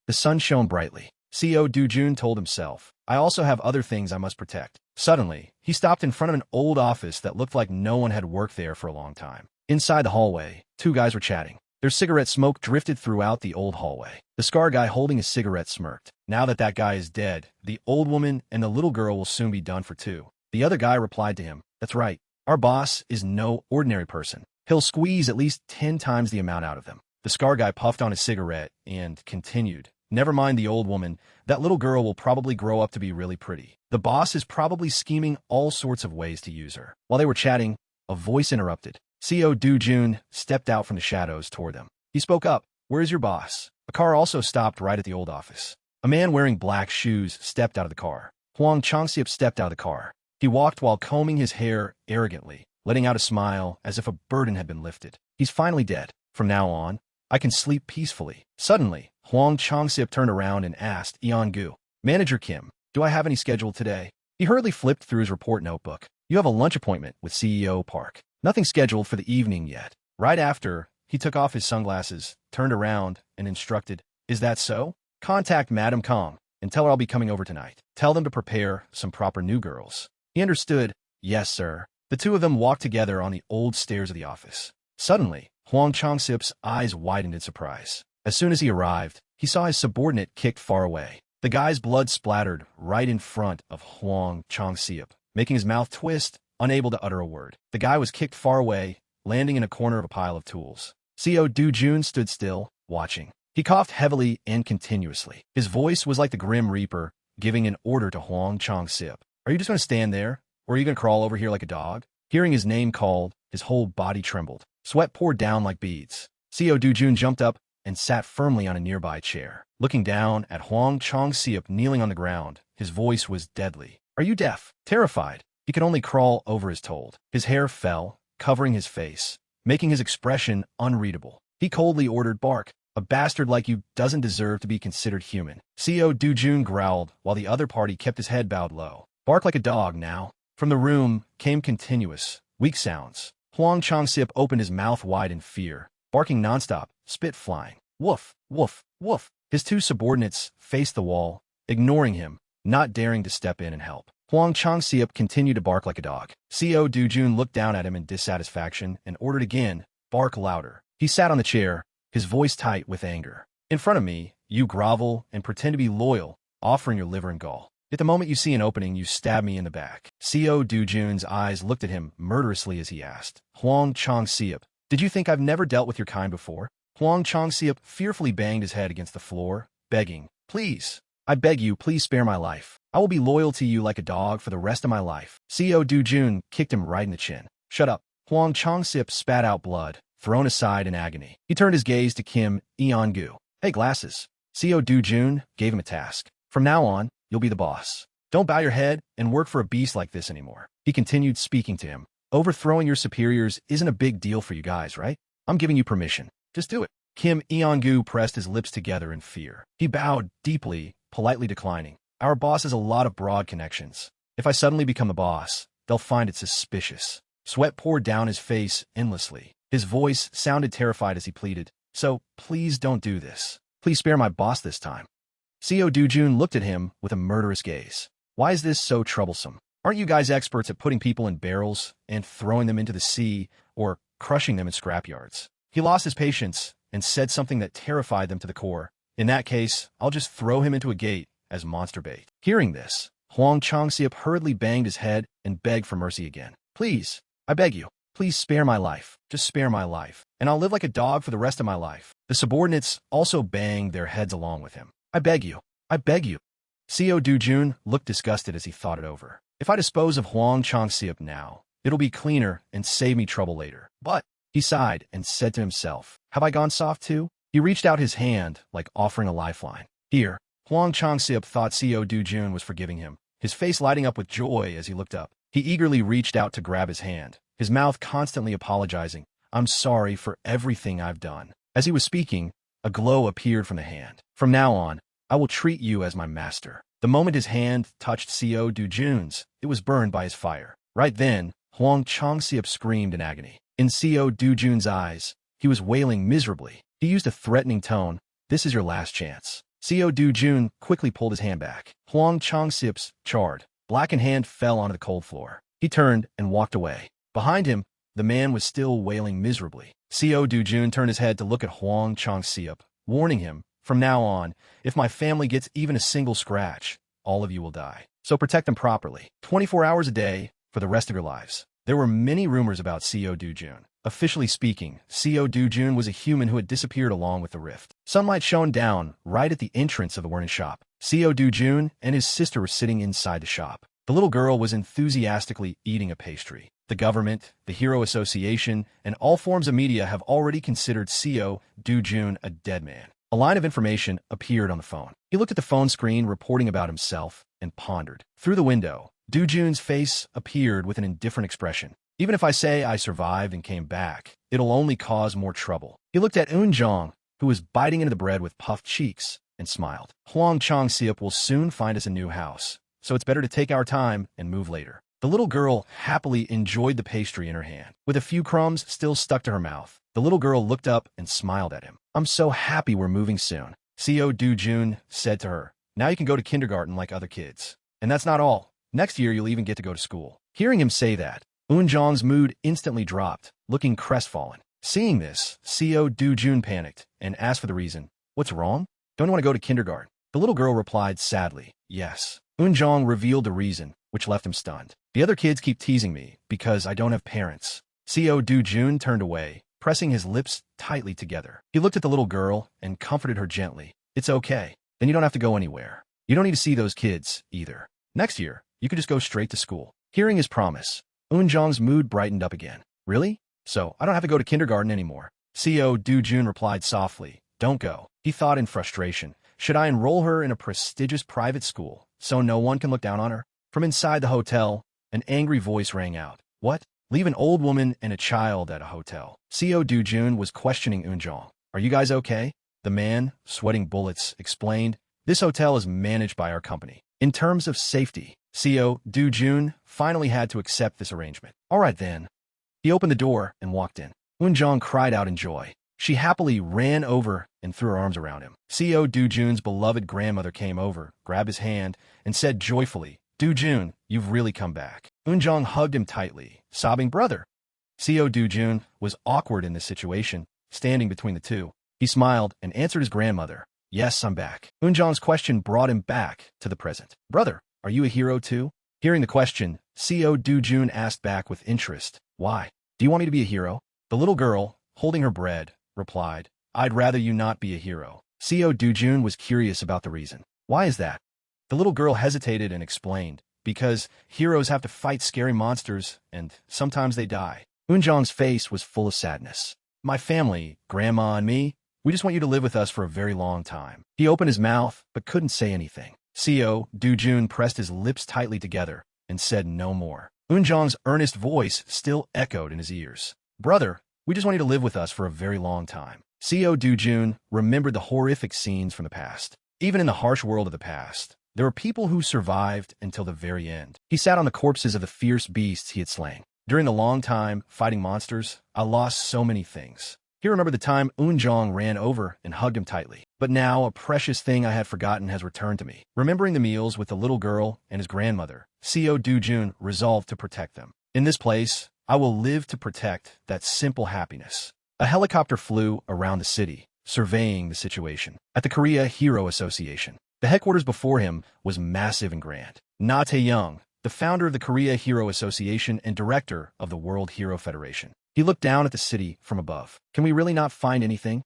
the sun shone brightly. Co. Dujun told himself, I also have other things I must protect. Suddenly, he stopped in front of an old office that looked like no one had worked there for a long time. Inside the hallway, two guys were chatting. Their cigarette smoke drifted throughout the old hallway. The scar guy holding his cigarette smirked. Now that that guy is dead, the old woman and the little girl will soon be done for too. The other guy replied to him, That's right. Our boss is no ordinary person. He'll squeeze at least 10 times the amount out of them. The scar guy puffed on his cigarette and continued. Never mind the old woman. That little girl will probably grow up to be really pretty. The boss is probably scheming all sorts of ways to use her. While they were chatting, a voice interrupted. Co. Dujun stepped out from the shadows toward them. He spoke up. Where's your boss? A car also stopped right at the old office. A man wearing black shoes stepped out of the car. Huang Changxiep stepped out of the car. He walked while combing his hair arrogantly, letting out a smile as if a burden had been lifted. He's finally dead. From now on, I can sleep peacefully. Suddenly, Huang Changxiep turned around and asked Gu, Manager Kim, do I have any scheduled today? He hurriedly flipped through his report notebook. You have a lunch appointment with CEO Park. Nothing scheduled for the evening yet. Right after, he took off his sunglasses, turned around, and instructed, Is that so? Contact Madam Kong and tell her I'll be coming over tonight. Tell them to prepare some proper new girls. He understood. Yes, sir. The two of them walked together on the old stairs of the office. Suddenly, Huang Changxiep's eyes widened in surprise. As soon as he arrived, he saw his subordinate kicked far away. The guy's blood splattered right in front of Huang Changxiep, making his mouth twist, unable to utter a word. The guy was kicked far away, landing in a corner of a pile of tools. Co. Dujun stood still, watching. He coughed heavily and continuously. His voice was like the Grim Reaper, giving an order to Huang Changxiep. Are you just going to stand there, or are you going to crawl over here like a dog? Hearing his name called, his whole body trembled. Sweat poured down like beads. Co. Dujun jumped up and sat firmly on a nearby chair. Looking down at Huang Changxiep kneeling on the ground, his voice was deadly. Are you deaf? Terrified, he could only crawl over as told. His hair fell, covering his face, making his expression unreadable. He coldly ordered, Bark. A bastard like you doesn't deserve to be considered human. Co. Dujun growled while the other party kept his head bowed low. Bark like a dog now. From the room came continuous, weak sounds. Huang Changxiep opened his mouth wide in fear, barking nonstop, spit flying. Woof, woof, woof. His two subordinates faced the wall, ignoring him, not daring to step in and help. Huang Changxiep continued to bark like a dog. Co. Dujun looked down at him in dissatisfaction and ordered again, bark louder. He sat on the chair, his voice tight with anger. In front of me, you grovel and pretend to be loyal, offering your liver and gall. At the moment you see an opening, you stab me in the back. Co. Dujun's eyes looked at him murderously as he asked, Huang Changxiep, did you think I've never dealt with your kind before? Huang Changxiep fearfully banged his head against the floor, begging, please, I beg you, please spare my life. I will be loyal to you like a dog for the rest of my life. Co. Dujun kicked him right in the chin. Shut up. Huang Changxiep spat out blood, thrown aside in agony. He turned his gaze to Kim Eongu. Hey, glasses. Co. Dujun gave him a task. From now on, you'll be the boss. Don't bow your head and work for a beast like this anymore. He continued speaking to him. Overthrowing your superiors isn't a big deal for you guys, right? I'm giving you permission. Just do it. Kim Eongu pressed his lips together in fear. He bowed deeply, politely declining. Our boss has a lot of broad connections. If I suddenly become the boss, they'll find it suspicious. Sweat poured down his face endlessly. His voice sounded terrified as he pleaded, so please don't do this. Please spare my boss this time. Co. Dujun looked at him with a murderous gaze. Why is this so troublesome? Aren't you guys experts at putting people in barrels and throwing them into the sea or crushing them in scrapyards? He lost his patience and said something that terrified them to the core. In that case, I'll just throw him into a gate as monster bait. Hearing this, Huang Changxiep hurriedly banged his head and begged for mercy again. Please, I beg you, please spare my life. Just spare my life, and I'll live like a dog for the rest of my life. The subordinates also banged their heads along with him. I beg you. I beg you. Co. Dujun looked disgusted as he thought it over. If I dispose of Huang Changxiep now, it'll be cleaner and save me trouble later. But he sighed and said to himself, have I gone soft too? He reached out his hand like offering a lifeline. Here, Huang Changxiep thought Co. Dujun was forgiving him, his face lighting up with joy as he looked up. He eagerly reached out to grab his hand, his mouth constantly apologizing. I'm sorry for everything I've done. As he was speaking, a glow appeared from the hand. From now on, I will treat you as my master. The moment his hand touched Co. Dujun's, it was burned by his fire. Right then, Huang Changxiep screamed in agony. In Co. Dujun's eyes, he was wailing miserably. He used a threatening tone. This is your last chance. Co. Dujun quickly pulled his hand back. Huang Changxiep's charred, blackened hand fell onto the cold floor. He turned and walked away. Behind him, the man was still wailing miserably. Co. Dujun turned his head to look at Huang Changxiep, warning him, from now on, if my family gets even a single scratch, all of you will die. So protect them properly, 24 hours a day, for the rest of your lives. There were many rumors about Co. Dujun. Officially speaking, Co. Dujun was a human who had disappeared along with the rift. Sunlight shone down right at the entrance of the Werner shop. Co. Dujun and his sister were sitting inside the shop. The little girl was enthusiastically eating a pastry. The government, the Hero Association, and all forms of media have already considered Co. Dujun a dead man. A line of information appeared on the phone. He looked at the phone screen reporting about himself and pondered. Through the window, Dujun's face appeared with an indifferent expression. Even if I say I survived and came back, it'll only cause more trouble. He looked at Eunjong, who was biting into the bread with puffed cheeks, and smiled. Huang Changxiep will soon find us a new house, so it's better to take our time and move later. The little girl happily enjoyed the pastry in her hand. With a few crumbs still stuck to her mouth, the little girl looked up and smiled at him. I'm so happy we're moving soon. Co. Dujun said to her, now you can go to kindergarten like other kids. And that's not all. Next year you'll even get to go to school. Hearing him say that, Eunjong's mood instantly dropped, looking crestfallen. Seeing this, Co. Dujun panicked and asked for the reason. What's wrong? Don't you want to go to kindergarten? The little girl replied sadly, yes. Eunjong revealed the reason, which left him stunned. The other kids keep teasing me because I don't have parents. Co. Dujun turned away, pressing his lips tightly together. He looked at the little girl and comforted her gently. It's okay. Then you don't have to go anywhere. You don't need to see those kids, either. Next year, you could just go straight to school. Hearing his promise, Eunjong's mood brightened up again. Really? So I don't have to go to kindergarten anymore. Co. Dujun replied softly, don't go. He thought in frustration, should I enroll her in a prestigious private school so no one can look down on her? From inside the hotel, an angry voice rang out. What? Leave an old woman and a child at a hotel. Co. Dujun was questioning Eunjong. Are you guys okay? The man, sweating bullets, explained, this hotel is managed by our company. In terms of safety, Co. Dujun finally had to accept this arrangement. All right then. He opened the door and walked in. Eunjong cried out in joy. She happily ran over and threw her arms around him. Co. Dujun's beloved grandmother came over, grabbed his hand, and said joyfully, Dujun, you've really come back. Eunjong hugged him tightly, sobbing, brother. Co. Dujun was awkward in this situation, standing between the two. He smiled and answered his grandmother. Yes, I'm back. Eunjong's question brought him back to the present. Brother, are you a hero too? Hearing the question, Co. Dujun asked back with interest. Why? Do you want me to be a hero? The little girl, holding her bread, replied, I'd rather you not be a hero. Co. Dujun was curious about the reason. Why is that? The little girl hesitated and explained, because heroes have to fight scary monsters, and sometimes they die. Eunjong's face was full of sadness. My family, Grandma and me, we just want you to live with us for a very long time. He opened his mouth, but couldn't say anything. Co. Dujun pressed his lips tightly together and said no more. Eunjong's earnest voice still echoed in his ears. Brother, we just want you to live with us for a very long time. Co. Dujun remembered the horrific scenes from the past. Even in the harsh world of the past, there were people who survived until the very end. He sat on the corpses of the fierce beasts he had slain. During the long time fighting monsters, I lost so many things. He remembered the time Eunjong ran over and hugged him tightly. But now a precious thing I had forgotten has returned to me. Remembering the meals with the little girl and his grandmother, Co. Dujun resolved to protect them. In this place, I will live to protect that simple happiness. A helicopter flew around the city, surveying the situation. At the Korea Hero Association, the headquarters before him was massive and grand. Na Tae-young, the founder of the Korea Hero Association and director of the World Hero Federation. He looked down at the city from above. Can we really not find anything?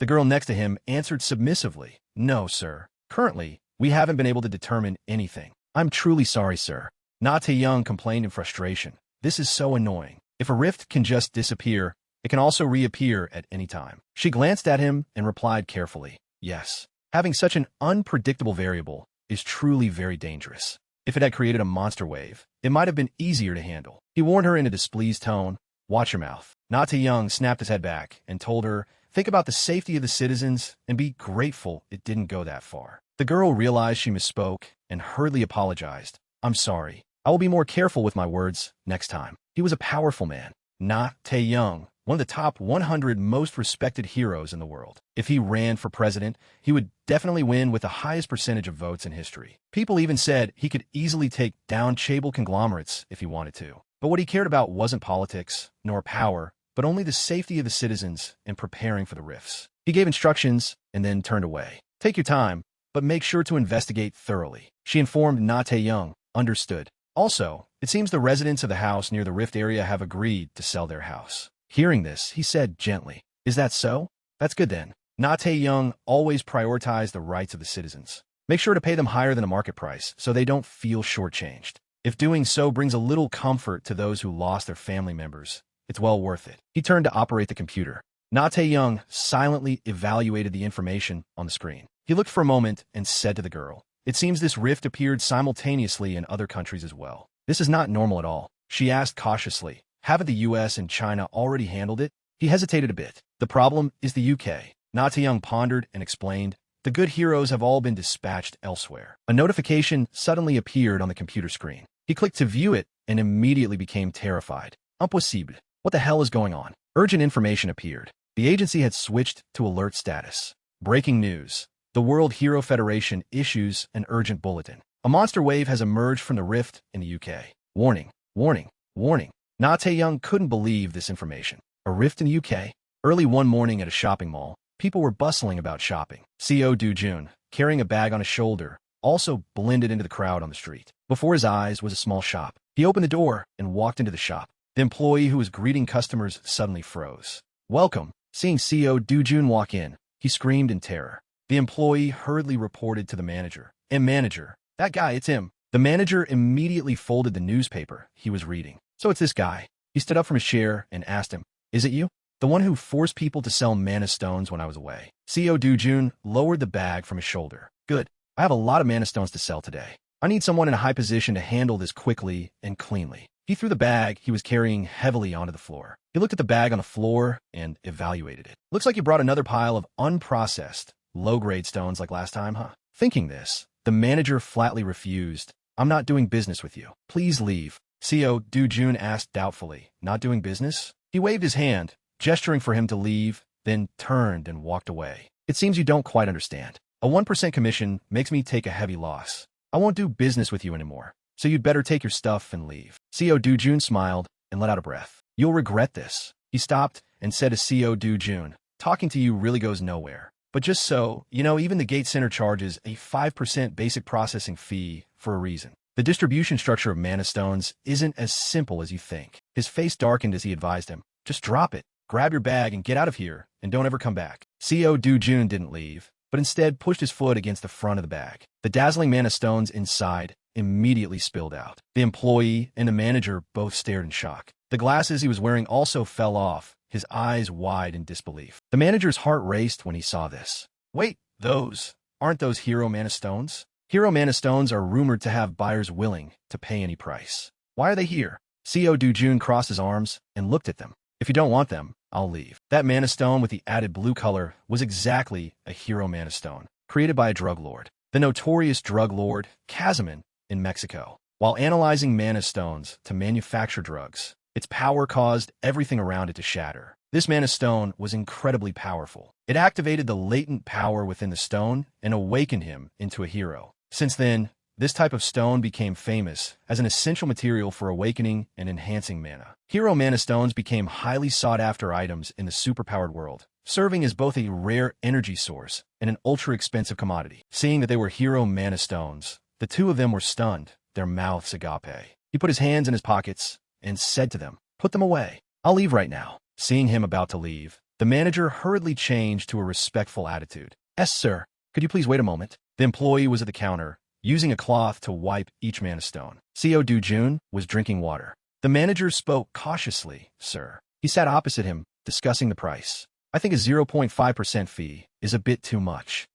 The girl next to him answered submissively. No, sir. Currently, we haven't been able to determine anything. I'm truly sorry, sir. Na Tae-young complained in frustration. This is so annoying. If a rift can just disappear, it can also reappear at any time. She glanced at him and replied carefully. Yes. Having such an unpredictable variable is truly very dangerous. If it had created a monster wave, it might have been easier to handle. He warned her in a displeased tone. Watch your mouth. Na Tae-young snapped his head back and told her, think about the safety of the citizens and be grateful it didn't go that far. The girl realized she misspoke and hurriedly apologized. I'm sorry. I will be more careful with my words next time. He was a powerful man. Na Tae-young, one of the top 100 most respected heroes in the world. If he ran for president, he would definitely win with the highest percentage of votes in history. People even said he could easily take down chaebol conglomerates if he wanted to. But what he cared about wasn't politics, nor power, but only the safety of the citizens and preparing for the rifts. He gave instructions and then turned away. Take your time, but make sure to investigate thoroughly. She informed Na Tae-young. Understood. Also, it seems the residents of the house near the rift area have agreed to sell their house. Hearing this, he said gently, Is that so? That's good then. Na Tae-young always prioritized the rights of the citizens. Make sure to pay them higher than a market price so they don't feel shortchanged. If doing so brings a little comfort to those who lost their family members, it's well worth it. He turned to operate the computer. Na Tae-young silently evaluated the information on the screen. He looked for a moment and said to the girl, It seems this rift appeared simultaneously in other countries as well. This is not normal at all. She asked cautiously, Haven't the US and China already handled it? He hesitated a bit. The problem is the UK. Na Tae-young pondered and explained, The good heroes have all been dispatched elsewhere. A notification suddenly appeared on the computer screen. He clicked to view it and immediately became terrified. Impossible. What the hell is going on? Urgent information appeared. The agency had switched to alert status. Breaking news. The World Hero Federation issues an urgent bulletin. A monster wave has emerged from the rift in the UK. Warning, warning, warning. Na Tae-young couldn't believe this information. A rift in the UK? Early one morning at a shopping mall, people were bustling about shopping. Co. Dujun, carrying a bag on his shoulder, also blended into the crowd on the street. Before his eyes was a small shop. He opened the door and walked into the shop. The employee who was greeting customers suddenly froze. Welcome. Seeing Co. Dujun walk in, he screamed in terror. The employee hurriedly reported to the manager. Manager, that guy, it's him. The manager immediately folded the newspaper he was reading. So it's this guy. He stood up from his chair and asked him, Is it you? The one who forced people to sell mana stones when I was away. Co. Dujun lowered the bag from his shoulder. Good. I have a lot of mana stones to sell today. I need someone in a high position to handle this quickly and cleanly. He threw the bag he was carrying heavily onto the floor. He looked at the bag on the floor and evaluated it. Looks like you brought another pile of unprocessed, low-grade stones like last time, huh? Thinking this, the manager flatly refused. I'm not doing business with you. Please leave. Co. Dujun asked doubtfully. Not doing business? He waved his hand, gesturing for him to leave, then turned and walked away. It seems you don't quite understand. A 1% commission makes me take a heavy loss. I won't do business with you anymore, so you'd better take your stuff and leave. Co. Dujun smiled and let out a breath. You'll regret this. He stopped and said to Co. Dujun, talking to you really goes nowhere. But just so, even the Gate Center charges a 5% basic processing fee for a reason. The distribution structure of mana stones isn't as simple as you think. His face darkened as he advised him, just drop it, grab your bag and get out of here, and don't ever come back. CO Dujun didn't leave, but instead pushed his foot against the front of the bag. The dazzling mana stones inside immediately spilled out. The employee and the manager both stared in shock. The glasses he was wearing also fell off, his eyes wide in disbelief. The manager's heart raced when he saw this. Wait, aren't those hero mana stones? Hero mana stones are rumored to have buyers willing to pay any price. Why are they here? CO Dujun crossed his arms and looked at them. If you don't want them, I'll leave. That mana stone with the added blue color was exactly a hero mana stone, created by a drug lord, the notorious drug lord Kazaman in Mexico. While analyzing mana stones to manufacture drugs, its power caused everything around it to shatter. This mana stone was incredibly powerful. It activated the latent power within the stone and awakened him into a hero. Since then, this type of stone became famous as an essential material for awakening and enhancing mana. Hero mana stones became highly sought-after items in the superpowered world, serving as both a rare energy source and an ultra-expensive commodity. Seeing that they were hero mana stones, the two of them were stunned, their mouths agape. He put his hands in his pockets and said to them, "Put them away. I'll leave right now." Seeing him about to leave, the manager hurriedly changed to a respectful attitude. "Yes, sir. Could you please wait a moment?" The employee was at the counter, using a cloth to wipe each mana stone. CO Dujun was drinking water. The manager spoke cautiously, "Sir." He sat opposite him, discussing the price. "I think a 0.5% fee is a bit too much."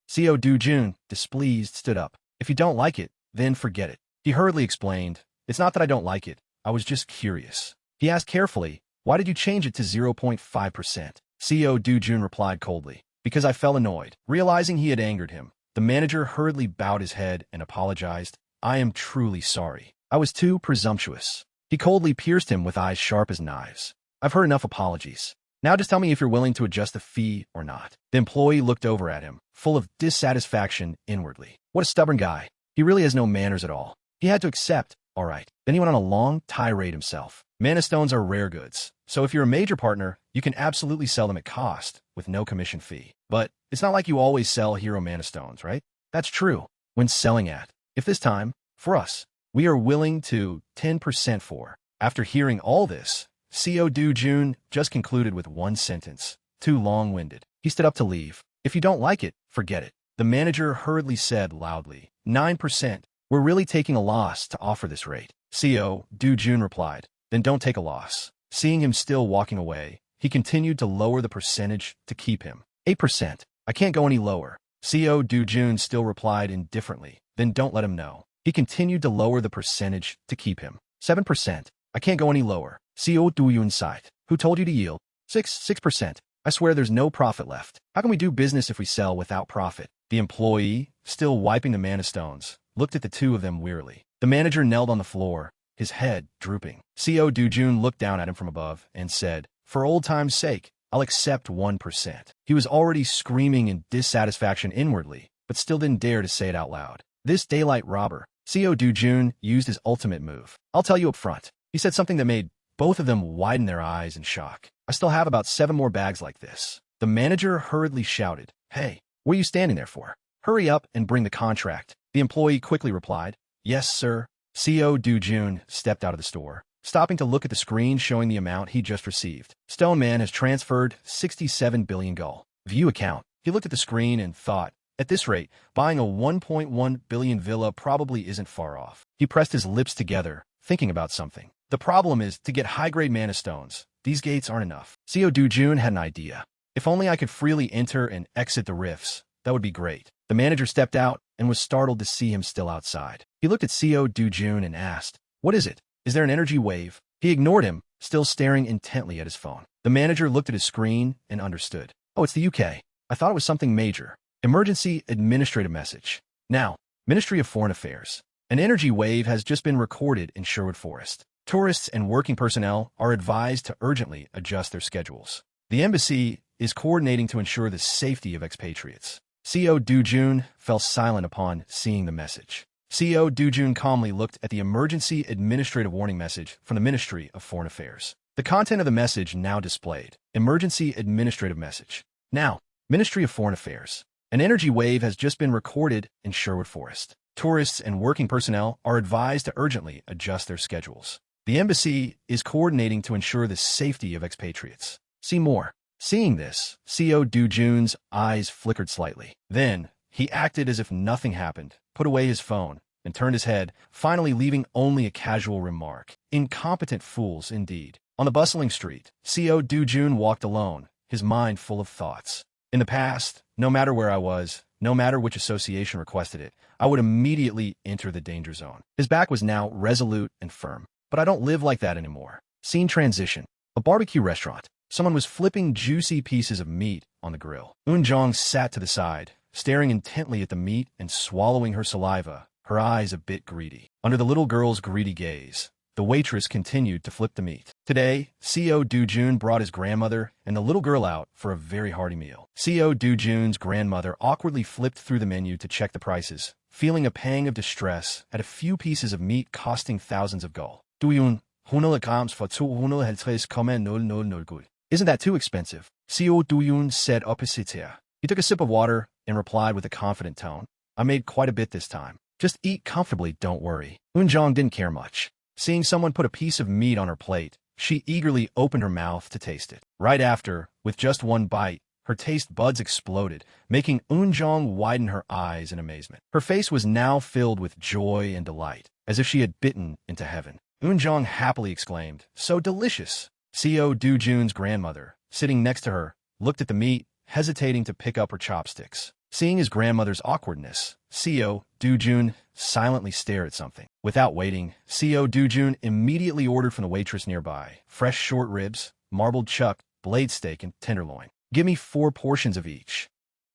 CO Dujun, displeased, stood up. "If you don't like it, then forget it." He hurriedly explained, "It's not that I don't like it. I was just curious." He asked carefully, "Why did you change it to 0.5%? CO Dujun replied coldly, "Because I felt annoyed." Realizing he had angered him, the manager hurriedly bowed his head and apologized. "I am truly sorry. I was too presumptuous." He coldly pierced him with eyes sharp as knives. "I've heard enough apologies. Now just tell me if you're willing to adjust the fee or not." The employee looked over at him, full of dissatisfaction inwardly. What a stubborn guy. He really has no manners at all. He had to accept, all right. Then he went on a long tirade himself. Mana stones are rare goods, so if you're a major partner, you can absolutely sell them at cost, with no commission fee. But it's not like you always sell hero mana stones, right? That's true. When selling at, if this time, for us, we are willing to 10% for. After hearing all this, CO Dujun just concluded with one sentence, too long-winded. He stood up to leave. "If you don't like it, forget it." The manager hurriedly said loudly, 9%. "We're really taking a loss to offer this rate." CO Dujun replied, "Then don't take a loss." Seeing him still walking away, he continued to lower the percentage to keep him. 8%. "I can't go any lower." CO Dujun still replied indifferently, "Then don't let him know." He continued to lower the percentage to keep him. 7%. "I can't go any lower." CO Dujun sighed. "Who told you to yield?" 6%. "I swear there's no profit left. How can we do business if we sell without profit?" The employee, still wiping the mana stones, looked at the two of them wearily. The manager knelt on the floor, his head drooping. CO Dujun looked down at him from above and said, "For old time's sake, I'll accept 1%. He was already screaming in dissatisfaction inwardly, but still didn't dare to say it out loud. This daylight robber, CO Dujun, used his ultimate move. "I'll tell you up front." He said something that made both of them widen their eyes in shock. "I still have about 7 more bags like this." The manager hurriedly shouted, "Hey, what are you standing there for? Hurry up and bring the contract." The employee quickly replied, "Yes, sir." CO Dujun stepped out of the store, stopping to look at the screen showing the amount he just received. Stone Man has transferred 67 billion gold. View account. He looked at the screen and thought, at this rate, buying a 1.1 billion villa probably isn't far off. He pressed his lips together, thinking about something. The problem is, to get high-grade mana stones, these gates aren't enough. CO Dujun had an idea. "If only I could freely enter and exit the rifts, that would be great." The manager stepped out and was startled to see him still outside. He looked at CO Dujun and asked, "What is it? Is there an energy wave?" He ignored him, still staring intently at his phone. The manager looked at his screen and understood. "Oh, it's the UK. I thought it was something major. Emergency administrative message. Now, Ministry of Foreign Affairs. An energy wave has just been recorded in Sherwood Forest. Tourists and working personnel are advised to urgently adjust their schedules. The embassy is coordinating to ensure the safety of expatriates." CO Dujun fell silent upon seeing the message. CO Dujun calmly looked at the emergency administrative warning message from the Ministry of Foreign Affairs. The content of the message now displayed. Emergency administrative message. Now, Ministry of Foreign Affairs. An energy wave has just been recorded in Sherwood Forest. Tourists and working personnel are advised to urgently adjust their schedules. The embassy is coordinating to ensure the safety of expatriates. See more. Seeing this, CO Do-jun's eyes flickered slightly. Then, he acted as if nothing happened, put away his phone, and turned his head, finally leaving only a casual remark. Incompetent fools, indeed. On the bustling street, CO Do-jun walked alone, his mind full of thoughts. In the past, no matter where I was, no matter which association requested it, I would immediately enter the danger zone. His back was now resolute and firm. But I don't live like that anymore. Scene transition. A barbecue restaurant. Someone was flipping juicy pieces of meat on the grill. Eun-jong sat to the side, staring intently at the meat and swallowing her saliva, her eyes a bit greedy. Under the little girl's greedy gaze, the waitress continued to flip the meat. Today, CO Do-jun brought his grandmother and the little girl out for a very hearty meal. CO Do-jun's grandmother awkwardly flipped through the menu to check the prices, feeling a pang of distress at a few pieces of meat costing thousands of gul. Duyun, 100 grams for 250,000 gul. Isn't that too expensive? CO Do-yun said opposite her. He took a sip of water and replied with a confident tone. I made quite a bit this time. Just eat comfortably, don't worry. Eun-jong didn't care much. Seeing someone put a piece of meat on her plate, she eagerly opened her mouth to taste it. Right after, with just one bite, her taste buds exploded, making Eun-jong widen her eyes in amazement. Her face was now filled with joy and delight, as if she had bitten into heaven. Eun-jong happily exclaimed, so delicious. CO Do-jun's grandmother, sitting next to her, looked at the meat, hesitating to pick up her chopsticks. Seeing his grandmother's awkwardness, CO Do-jun silently stared at something. Without waiting, CO Do-jun immediately ordered from the waitress nearby, fresh short ribs, marbled chuck, blade steak, and tenderloin. Give me 4 portions of each.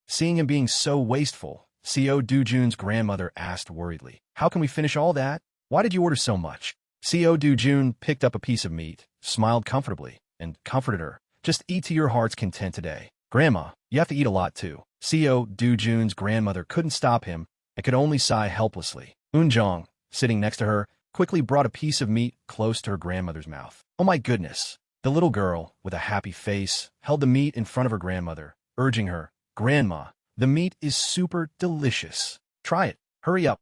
Seeing him being so wasteful, CO Do-jun's grandmother asked worriedly, how can we finish all that? Why did you order so much? CO Do-jun picked up a piece of meat, smiled comfortably, and comforted her. Just eat to your heart's content today. Grandma, you have to eat a lot too. CO Do-jun's grandmother couldn't stop him and could only sigh helplessly. Eun-jong, sitting next to her, quickly brought a piece of meat close to her grandmother's mouth. Oh my goodness. The little girl, with a happy face, held the meat in front of her grandmother, urging her, Grandma, the meat is super delicious. Try it. Hurry up.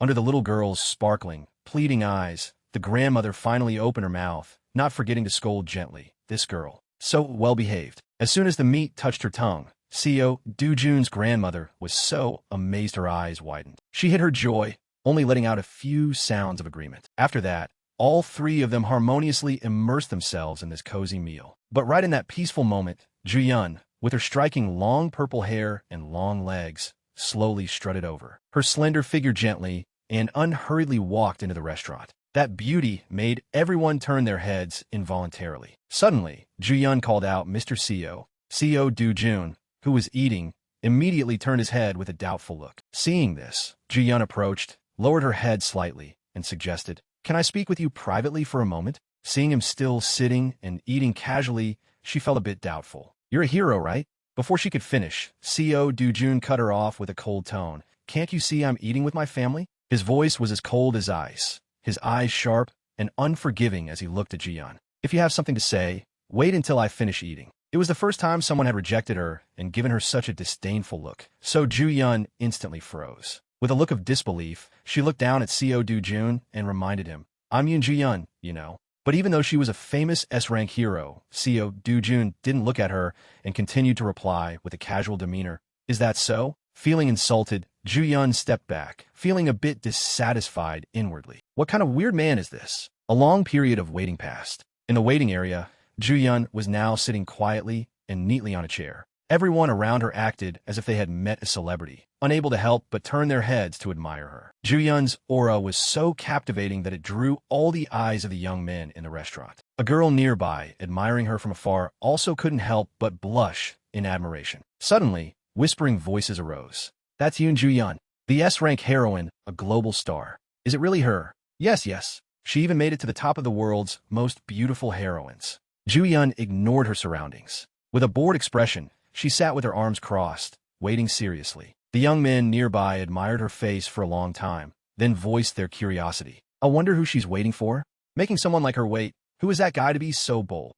Under the little girl's sparkling, pleading eyes, the grandmother finally opened her mouth, not forgetting to scold gently. This girl, so well-behaved. As soon as the meat touched her tongue, CO Do-jun's grandmother was so amazed her eyes widened. She hid her joy, only letting out a few sounds of agreement. After that, all 3 of them harmoniously immersed themselves in this cozy meal. But right in that peaceful moment, Ju-yeon, with her striking long purple hair and long legs, slowly strutted over. Her slender figure gently and unhurriedly walked into the restaurant. That beauty made everyone turn their heads involuntarily. Suddenly, Ju-yeon called out Mr. CO. CO Do-jun, who was eating, immediately turned his head with a doubtful look. Seeing this, Ju-yeon approached, lowered her head slightly, and suggested, can I speak with you privately for a moment? Seeing him still sitting and eating casually, she felt a bit doubtful. You're a hero, right? Before she could finish, CO Do-jun cut her off with a cold tone. Can't you see I'm eating with my family? His voice was as cold as ice, his eyes sharp and unforgiving as he looked at Ji-yeon. If you have something to say, wait until I finish eating. It was the first time someone had rejected her and given her such a disdainful look, so Ju-yeon instantly froze. With a look of disbelief, she looked down at CO Do-jun and reminded him, I'm Yoon Ji-yeon, you know. But even though she was a famous S-rank hero, CO Do-jun didn't look at her and continued to reply with a casual demeanor. Is that so? Feeling insulted, Ju-yeon stepped back, feeling a bit dissatisfied inwardly. What kind of weird man is this? A long period of waiting passed. In the waiting area, Ju-yeon was now sitting quietly and neatly on a chair. Everyone around her acted as if they had met a celebrity, unable to help but turn their heads to admire her. Ju-yeon's aura was so captivating that it drew all the eyes of the young men in the restaurant. A girl nearby, admiring her from afar, also couldn't help but blush in admiration. Suddenly, whispering voices arose. That's Yoon Ju-yeon, the S-rank heroine, a global star. Is it really her? Yes, yes. She even made it to the top of the world's most beautiful heroines. Ju-yeon ignored her surroundings. With a bored expression, she sat with her arms crossed, waiting seriously. The young men nearby admired her face for a long time, then voiced their curiosity. I wonder who she's waiting for? Making someone like her wait. Who is that guy to be so bold?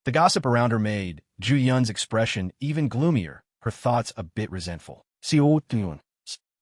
The gossip around her made Ju Yun's expression even gloomier, her thoughts a bit resentful. Ji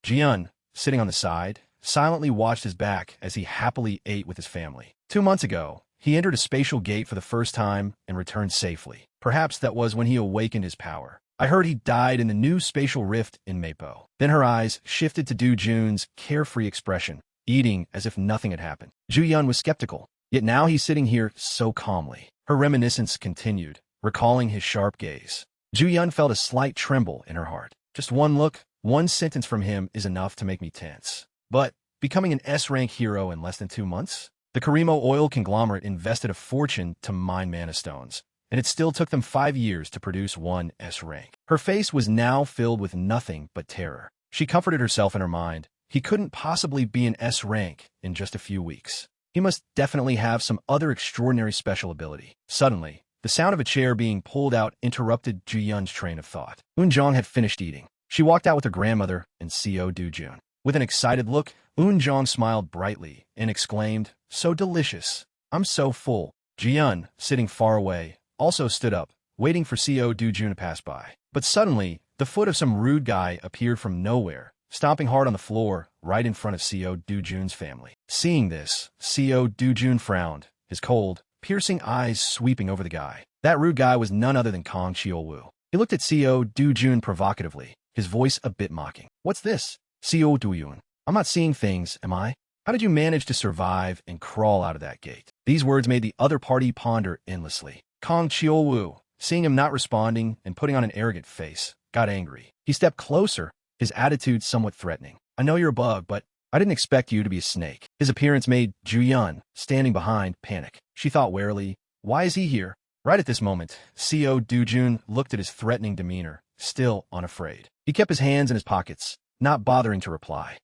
Yun, sitting on the side, silently watched his back as he happily ate with his family. 2 months ago, he entered a spatial gate for the first time and returned safely. Perhaps that was when he awakened his power. I heard he died in the new spatial rift in Mapo. Then her eyes shifted to Du Jun's carefree expression, eating as if nothing had happened. Ju Yun was skeptical, yet now he's sitting here so calmly. Her reminiscence continued, recalling his sharp gaze. Ju Yun felt a slight tremble in her heart. Just one look, one sentence from him is enough to make me tense. But becoming an S-rank hero in less than 2 months? The Karimo oil conglomerate invested a fortune to mine mana stones, and it still took them 5 years to produce one S-rank. Her face was now filled with nothing but terror. She comforted herself in her mind. He couldn't possibly be an S-rank in just a few weeks. He must definitely have some other extraordinary special ability. Suddenly, the sound of a chair being pulled out interrupted Ju Yun's train of thought. Eun-jong had finished eating. She walked out with her grandmother and Co. Du-jun. With an excited look, Eun-jong smiled brightly and exclaimed, "So delicious. I'm so full." Ju Yun, sitting far away, also stood up, waiting for Co. Du-jun to pass by. But suddenly, the foot of some rude guy appeared from nowhere, stomping hard on the floor right in front of Co. Du-jun's family. Seeing this, Co. Du-jun frowned, his cold, piercing eyes sweeping over the guy. That rude guy was none other than Kang Cheol-woo. He looked at Co. Du-jun provocatively, his voice a bit mocking. "What's this? Co. Du-jun, I'm not seeing things, am I? How did you manage to survive and crawl out of that gate?" These words made the other party ponder endlessly. Kang Cheol-woo, seeing him not responding and putting on an arrogant face, got angry. He stepped closer, his attitude somewhat threatening. "I know you're a bug, but I didn't expect you to be a snake." His appearance made Ju Yun, standing behind, panic. She thought warily, why is he here? Right at this moment, Co. Du-jun looked at his threatening demeanor, still unafraid. He kept his hands in his pockets, not bothering to reply.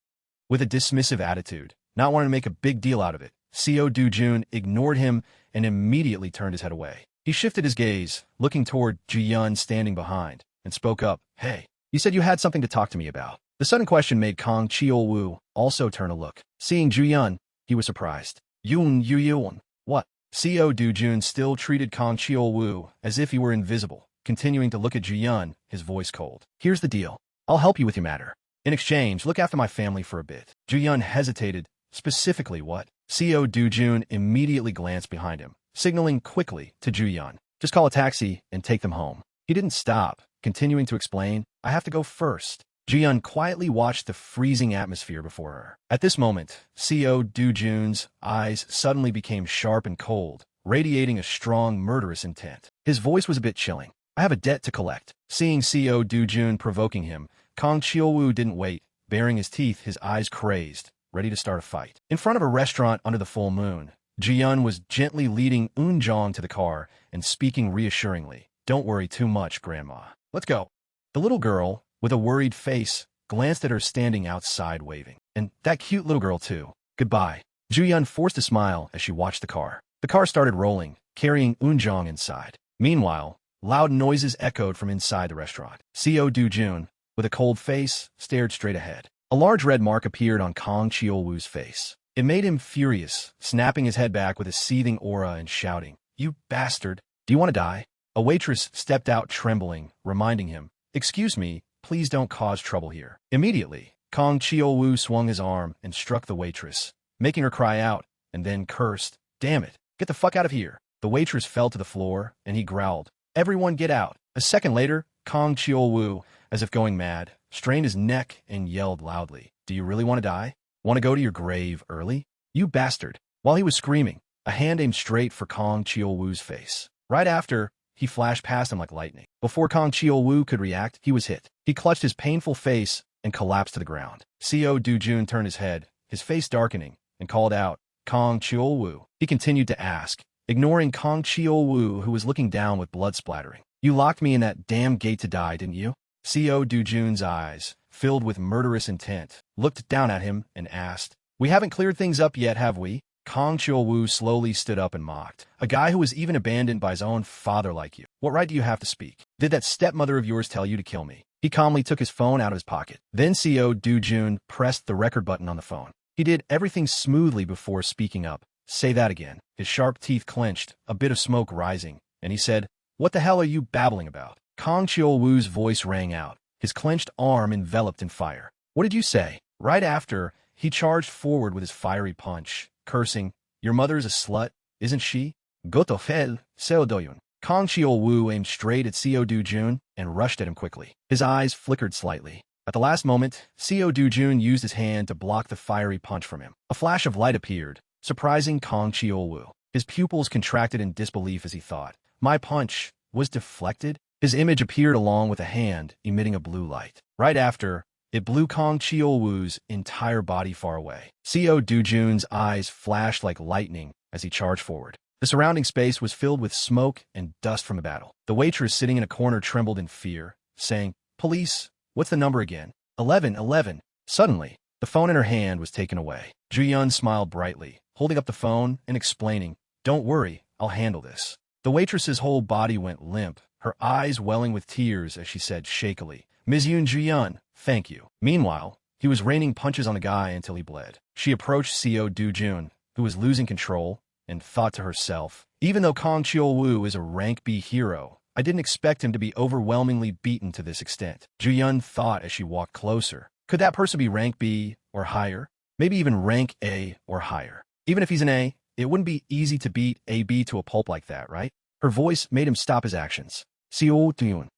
With a dismissive attitude, not wanting to make a big deal out of it, Co. Du-jun ignored him and immediately turned his head away. He shifted his gaze, looking toward Ju Yun standing behind, and spoke up, "Hey, you said you had something to talk to me about." The sudden question made Kang Cheol-woo also turn a look. Seeing Ju Yun, he was surprised. Yun, what? Co. Du-jun still treated Kang Cheol-woo as if he were invisible, continuing to look at Ju Yun, his voice cold. "Here's the deal. I'll help you with your matter. In exchange, look after my family for a bit." Ju Yun hesitated. Specifically what? Co. Du-jun immediately glanced behind him, signaling quickly to Ju Yun. "Just call a taxi and take them home." He didn't stop, continuing to explain, "I have to go first." Ju Yun quietly watched the freezing atmosphere before her. At this moment, Co. Du-jun's eyes suddenly became sharp and cold, radiating a strong, murderous intent. His voice was a bit chilling. "I have a debt to collect." Seeing Co. Du-jun provoking him, Kang Cheol-woo didn't wait, baring his teeth, his eyes crazed, ready to start a fight. In front of a restaurant under the full moon, Ju Yun was gently leading Eun-jong to the car and speaking reassuringly. "Don't worry too much, Grandma. Let's go." The little girl, with a worried face, glanced at her standing outside waving. "And that cute little girl too. Goodbye." Ju Yun forced a smile as she watched the car. The car started rolling, carrying Eun-jong inside. Meanwhile, loud noises echoed from inside the restaurant. Co. Du-jun, with a cold face, stared straight ahead. A large red mark appeared on Kang Cheol-woo's face. It made him furious, snapping his head back with a seething aura and shouting, "You bastard! Do you want to die?" A waitress stepped out trembling, reminding him, "Excuse me, please don't cause trouble here." Immediately, Kang Cheol-woo swung his arm and struck the waitress, making her cry out, and then cursed, "Damn it, get the fuck out of here." The waitress fell to the floor, and he growled, "Everyone get out." A second later, Kang Cheol-woo, as if going mad, strained his neck and yelled loudly, "Do you really want to die? Want to go to your grave early? You bastard." While he was screaming, a hand aimed straight for Kang Cheol-woo's face. Right after, he flashed past him like lightning. Before Kang Cheol-woo could react, he was hit. He clutched his painful face and collapsed to the ground. Co. Du-jun turned his head, his face darkening, and called out, "Kang Cheol-woo." He continued to ask, ignoring Kang Cheol-woo, who was looking down with blood splattering. "You locked me in that damn gate to die, didn't you?" Co. Du-jun's eyes, filled with murderous intent, looked down at him and asked, "We haven't cleared things up yet, have we?" Kang Cheol-woo slowly stood up and mocked. "A guy who was even abandoned by his own father like you. What right do you have to speak? Did that stepmother of yours tell you to kill me?" He calmly took his phone out of his pocket. Then Co. Du-jun pressed the record button on the phone. He did everything smoothly before speaking up, Say that again. His sharp teeth clenched, a bit of smoke rising, and he said, "What the hell are you babbling about?" Kong Chiol-woo's voice rang out, his clenched arm enveloped in fire. "What did you say?" Right after, he charged forward with his fiery punch, cursing, "Your mother's a slut, isn't she? Goto fel, seo doyun." Kong Chiol-woo aimed straight at Seo Do-jun and rushed at him quickly. His eyes flickered slightly. At the last moment, Seo Do-jun used his hand to block the fiery punch from him. A flash of light appeared, surprising Kong Chiol-woo. His pupils contracted in disbelief as he thought, "My punch was deflected?" His image appeared along with a hand, emitting a blue light. Right after, it blew Kong Chiol-woo's entire body far away. Seo Do-jun's eyes flashed like lightning as he charged forward. The surrounding space was filled with smoke and dust from the battle. The waitress sitting in a corner trembled in fear, saying, "Police, what's the number again?" 1111. Suddenly, the phone in her hand was taken away. Ju-yun smiled brightly, holding up the phone and explaining, "Don't worry, I'll handle this." The waitress's whole body went limp, her eyes welling with tears as she said shakily, "Ms. Yoon Ju-yun, thank you." Meanwhile, he was raining punches on the guy until he bled. She approached Seo Do-jun, who was losing control, and thought to herself, "Even though Kong Chiol-woo is a rank B hero, I didn't expect him to be overwhelmingly beaten to this extent." Ju-yun thought as she walked closer, could that person be rank B or higher? Maybe even rank A or higher. Even if he's an A, it wouldn't be easy to beat a B to a pulp like that, right? Her voice made him stop his actions. Seo Do-jun.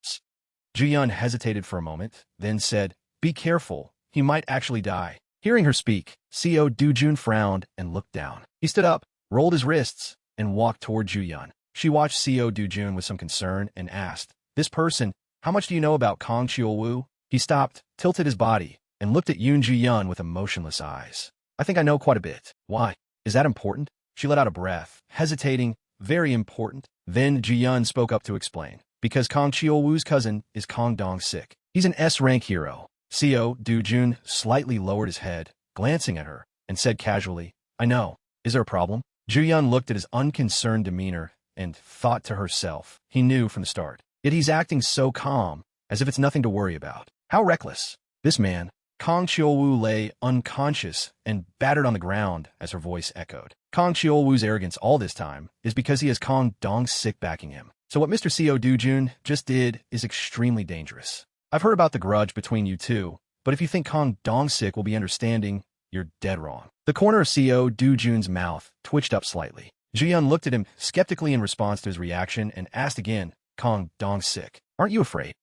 Ju-yun hesitated for a moment, then said, "Be careful, he might actually die." Hearing her speak, Seo Do-jun frowned and looked down. He stood up, rolled his wrists, and walked toward Ju-yun. She watched Seo Do-jun with some concern and asked, "This person, how much do you know about Kong Chiol-woo?" He stopped, tilted his body, and looked at Yoon Ju-yun with emotionless eyes. "I think I know quite a bit." "Why? Is that important?" She let out a breath, hesitating. "Very important." Then Ju-yun spoke up to explain. "Because Kong Chiol-woo's cousin is Kong Dong-sik. He's an S-rank hero." Seo Do-jun slightly lowered his head, glancing at her, and said casually, "I know. Is there a problem?" Ju-yun looked at his unconcerned demeanor and thought to herself, he knew from the start. Yet he's acting so calm, as if it's nothing to worry about. How reckless. This man, Kong Chiol-woo, lay unconscious and battered on the ground as her voice echoed. Kong Chiol-woo's arrogance all this time is because he has Kong Dong-sik backing him. So what Mr. Seo Do-jun just did is extremely dangerous. I've heard about the grudge between you two, but if you think Kong Dong-sik will be understanding, you're dead wrong. The corner of Seo Do-jun's mouth twitched up slightly. Ju-yun looked at him skeptically in response to his reaction and asked again, "Kong Dong-sik, aren't you afraid?"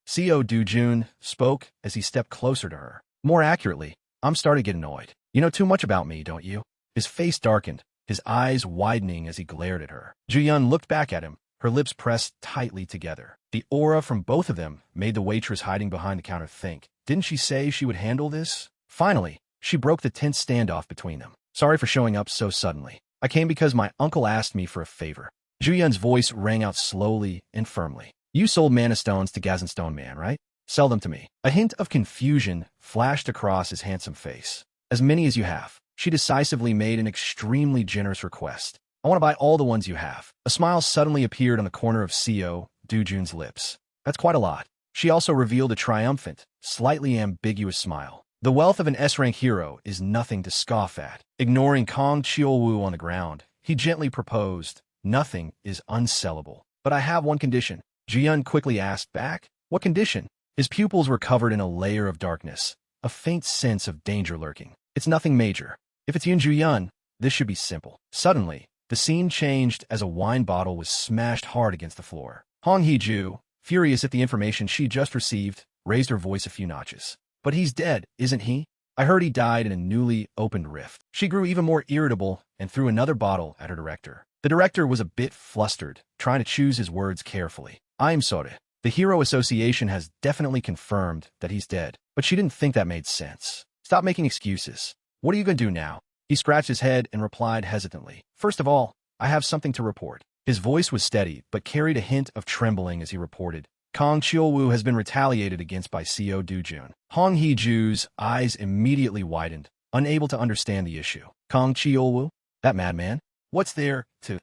Seo Do-jun spoke as he stepped closer to her. "More accurately, I'm starting to get annoyed. You know too much about me, don't you?" His face darkened, his eyes widening as he glared at her. Ju-yun looked back at him, her lips pressed tightly together. The aura from both of them made the waitress hiding behind the counter think, didn't she say she would handle this? Finally, she broke the tense standoff between them. "Sorry for showing up so suddenly. I came because my uncle asked me for a favor." Ju-yun's voice rang out slowly and firmly. "You sold mana stones to Gazenstone Man, right? Sell them to me." A hint of confusion flashed across his handsome face. "As many as you have." She decisively made an extremely generous request. "I want to buy all the ones you have." A smile suddenly appeared on the corner of Seo Do-jun's lips. "That's quite a lot." She also revealed a triumphant, slightly ambiguous smile. The wealth of an S-rank hero is nothing to scoff at. Ignoring Kong Chiol-woo on the ground, he gently proposed, "Nothing is unsellable. But I have one condition." Ju-yun quickly asked back, "What condition?" His pupils were covered in a layer of darkness, a faint sense of danger lurking. "It's nothing major. If it's Yoon Ju-yun, this should be simple." Suddenly, the scene changed as a wine bottle was smashed hard against the floor. Hong Hee-ju, furious at the information she just received, raised her voice a few notches. "But he's dead, isn't he? I heard he died in a newly opened rift." She grew even more irritable and threw another bottle at her director. The director was a bit flustered, trying to choose his words carefully. "I'm sorry. The Hero Association has definitely confirmed that he's dead." But she didn't think that made sense. "Stop making excuses. What are you going to do now?" He scratched his head and replied hesitantly, "First of all, I have something to report." His voice was steady, but carried a hint of trembling as he reported, "Kong Chiol-woo has been retaliated against by Seo Do-jun." Hong Hee-ju's eyes immediately widened, unable to understand the issue. "Kong Chiol-woo? That madman? What's there to—"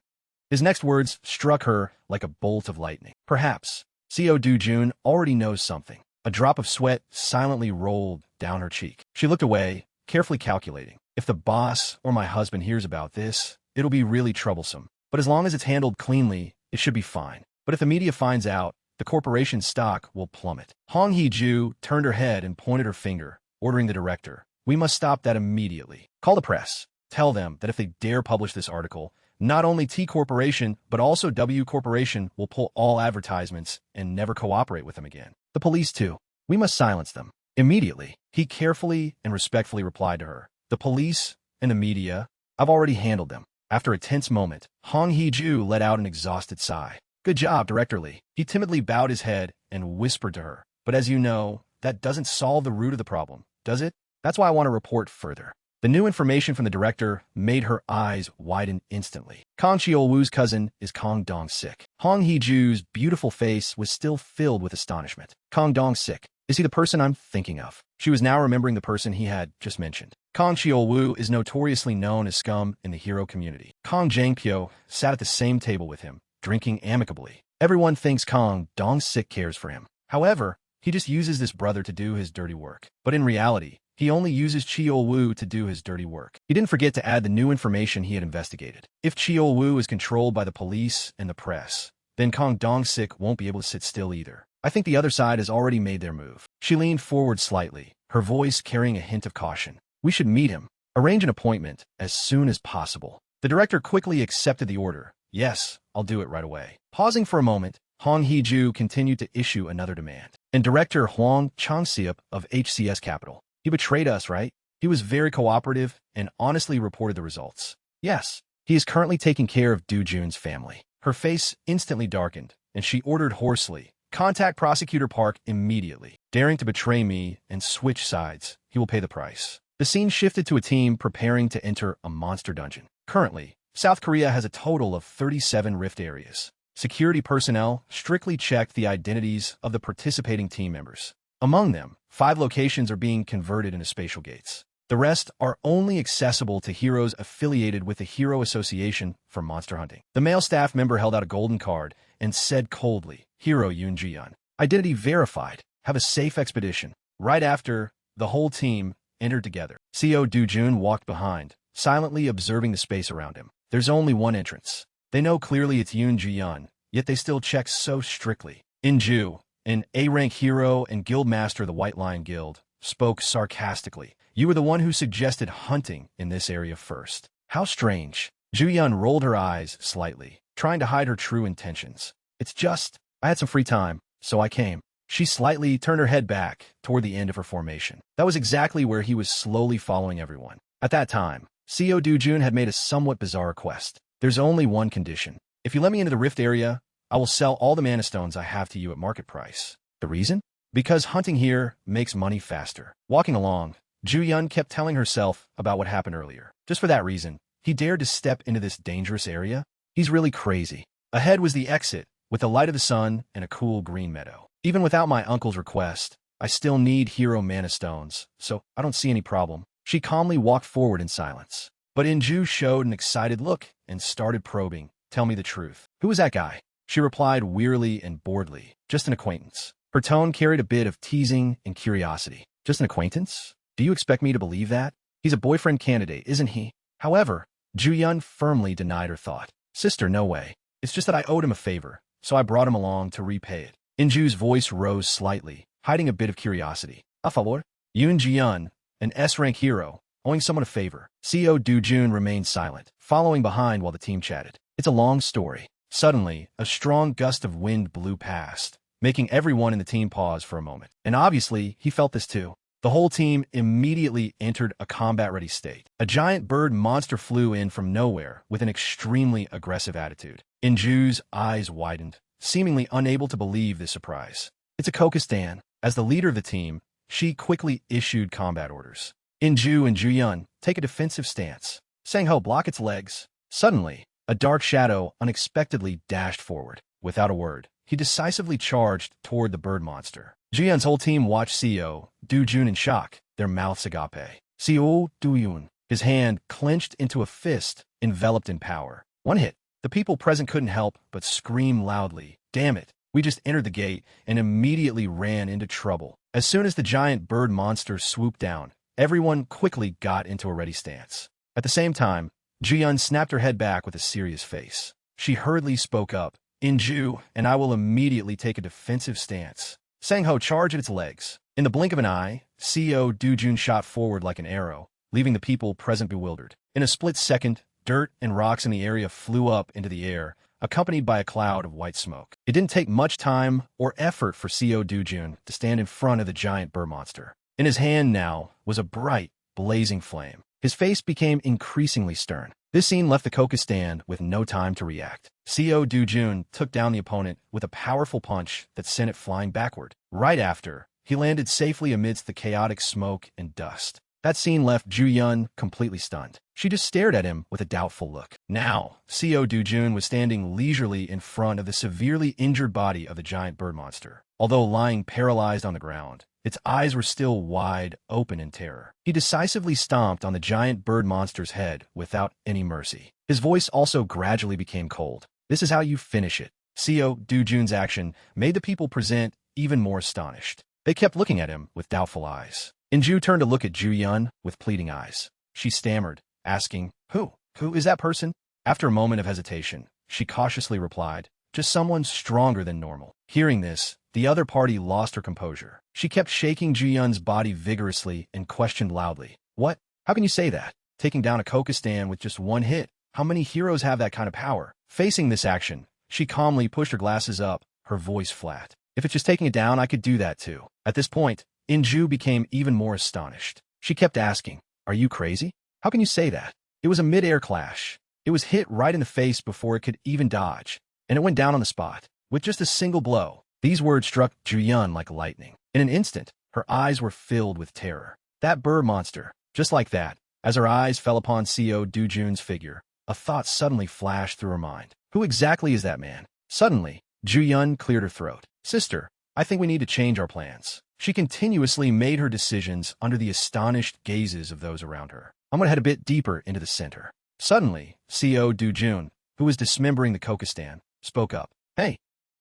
His next words struck her like a bolt of lightning. Perhaps Seo Do-jun already knows something. A drop of sweat silently rolled down her cheek. She looked away, carefully calculating. If the boss or my husband hears about this, it'll be really troublesome. But as long as it's handled cleanly, it should be fine. But if the media finds out, the corporation's stock will plummet. Hong Hee-ju turned her head and pointed her finger, ordering the director, "We must stop that immediately. Call the press. Tell them that if they dare publish this article, not only T Corporation, but also W Corporation will pull all advertisements and never cooperate with them again. The police, too. We must silence them. Immediately." He carefully and respectfully replied to her, "The police and the media, I've already handled them." After a tense moment, Hong Hee-ju let out an exhausted sigh. "Good job, Director Lee." He timidly bowed his head and whispered to her, "But as you know, that doesn't solve the root of the problem, does it? That's why I want to report further." The new information from the director made her eyes widen instantly. Kang Cheol-woo's cousin is Kang Dong-sik. Hong Hee-ju's beautiful face was still filled with astonishment. Kang Dong-sik, is he the person I'm thinking of? She was now remembering the person he had just mentioned. Kang Cheol-woo is notoriously known as scum in the hero community. Kang Jang-pyo sat at the same table with him, drinking amicably. Everyone thinks Kang Dong-sik cares for him. However, he just uses this brother to do his dirty work. But in reality, he only uses Cheol-woo to do his dirty work. He didn't forget to add the new information he had investigated. If Cheol-woo is controlled by the police and the press, then Kang Dong-sik won't be able to sit still either. I think the other side has already made their move. She leaned forward slightly, her voice carrying a hint of caution. "We should meet him. Arrange an appointment as soon as possible." The director quickly accepted the order. "Yes, I'll do it right away." Pausing for a moment, Hong Hee-ju continued to issue another demand. "And Director Hwang Chang-seop of HCS Capital. He betrayed us, right? He was very cooperative and honestly reported the results." "Yes, he is currently taking care of Do-jun's family." Her face instantly darkened, and she ordered hoarsely, "Contact Prosecutor Park immediately. Daring to betray me and switch sides, he will pay the price." The scene shifted to a team preparing to enter a monster dungeon. Currently, South Korea has a total of 37 rift areas. Security personnel strictly checked the identities of the participating team members. Among them, 5 locations are being converted into spatial gates. The rest are only accessible to heroes affiliated with the Hero Association for Monster Hunting. The male staff member held out a golden card and said coldly, "Hero Yoon Ji-yeon. Identity verified. Have a safe expedition." Right after, the whole team entered together. CO Do-jun walked behind, silently observing the space around him. There's only one entrance. They know clearly it's Yoon Ji-yeon, yet they still check so strictly. In-ju, an A-rank hero and guildmaster of the White Lion Guild, spoke sarcastically. "You were the one who suggested hunting in this area first. How strange." Ju-yeon rolled her eyes slightly, trying to hide her true intentions. "It's just, I had some free time, so I came." She slightly turned her head back toward the end of her formation. That was exactly where he was slowly following everyone. At that time, CO Do-jun had made a somewhat bizarre request. "There's only one condition. If you let me into the rift area, I will sell all the mana stones I have to you at market price." The reason? "Because hunting here makes money faster." Walking along, Ju-yeon kept telling herself about what happened earlier. Just for that reason, he dared to step into this dangerous area? He's really crazy. Ahead was the exit, with the light of the sun and a cool green meadow. "Even without my uncle's request, I still need hero mana stones, so I don't see any problem." She calmly walked forward in silence. But In-ju showed an excited look and started probing. "Tell me the truth. Who was that guy?" She replied wearily and boredly, "Just an acquaintance." Her tone carried a bit of teasing and curiosity. "Just an acquaintance? Do you expect me to believe that? He's a boyfriend candidate, isn't he?" However, Ju-yeon firmly denied her thought. "Sister, no way. It's just that I owed him a favor, so I brought him along to repay it." In-ju's voice rose slightly, hiding a bit of curiosity. "A favor? Yoon Ji-yeon, an S-rank hero, owing someone a favor." CO Do-jun remained silent, following behind while the team chatted. "It's a long story." Suddenly, a strong gust of wind blew past, making everyone in the team pause for a moment. And obviously, he felt this too. The whole team immediately entered a combat-ready state. A giant bird monster flew in from nowhere with an extremely aggressive attitude. In-ju's eyes widened, seemingly unable to believe this surprise. "It's a Kokostan." As the leader of the team, she quickly issued combat orders. In-ju and Ju-yeon, take a defensive stance. Sang-ho, block its legs. Suddenly, a dark shadow unexpectedly dashed forward. Without a word, he decisively charged toward the bird monster. Ju-yeon's whole team watched CO Do-jun in shock, their mouths agape. CO Do-yun, his hand clenched into a fist, enveloped in power. One hit. The people present couldn't help but scream loudly. "Damn it, we just entered the gate and immediately ran into trouble." As soon as the giant bird monster swooped down, everyone quickly got into a ready stance. At the same time, Ji-yun snapped her head back with a serious face. She hurriedly spoke up, "Inju, and I will immediately take a defensive stance." Sang-ho charged at its legs. In the blink of an eye, CEO Du-jun shot forward like an arrow, leaving the people present bewildered. In a split second, dirt and rocks in the area flew up into the air, accompanied by a cloud of white smoke. It didn't take much time or effort for CEO Du-jun to stand in front of the giant bird monster. In his hand now was a bright, blazing flame. His face became increasingly stern. This scene left the Coca stand with no time to react. CEO Du-jun took down the opponent with a powerful punch that sent it flying backward. Right after, he landed safely amidst the chaotic smoke and dust. That scene left Ju-yun completely stunned. She just stared at him with a doubtful look. Now, CEO Du-jun was standing leisurely in front of the severely injured body of the giant bird monster. Although lying paralyzed on the ground, its eyes were still wide open in terror. He decisively stomped on the giant bird monster's head without any mercy. His voice also gradually became cold. "This is how you finish it." CEO Du-jun's action made the people present even more astonished. They kept looking at him with doubtful eyes. Inju turned to look at Ju-yun with pleading eyes. She stammered, asking, Who is that person?" After a moment of hesitation, she cautiously replied, "Just someone stronger than normal." Hearing this, the other party lost her composure. She kept shaking Ju-yun's body vigorously and questioned loudly, "What? How can you say that? Taking down a Coca stand with just one hit? How many heroes have that kind of power?" Facing this action, she calmly pushed her glasses up, her voice flat. "If it's just taking it down, I could do that too." At this point, Inju became even more astonished. She kept asking, "Are you crazy? How can you say that?" It was a mid-air clash. It was hit right in the face before it could even dodge, and it went down on the spot. With just a single blow, these words struck Ju-yun like lightning. In an instant, her eyes were filled with terror. That bird monster, just like that, as her eyes fell upon CEO Du-jun's figure, a thought suddenly flashed through her mind. Who exactly is that man? Suddenly, Ju-yun cleared her throat. "Sister, I think we need to change our plans." She continuously made her decisions under the astonished gazes of those around her. "I'm going to head a bit deeper into the center." Suddenly, CEO Du-jun, who was dismembering the Coca stand, spoke up. "Hey."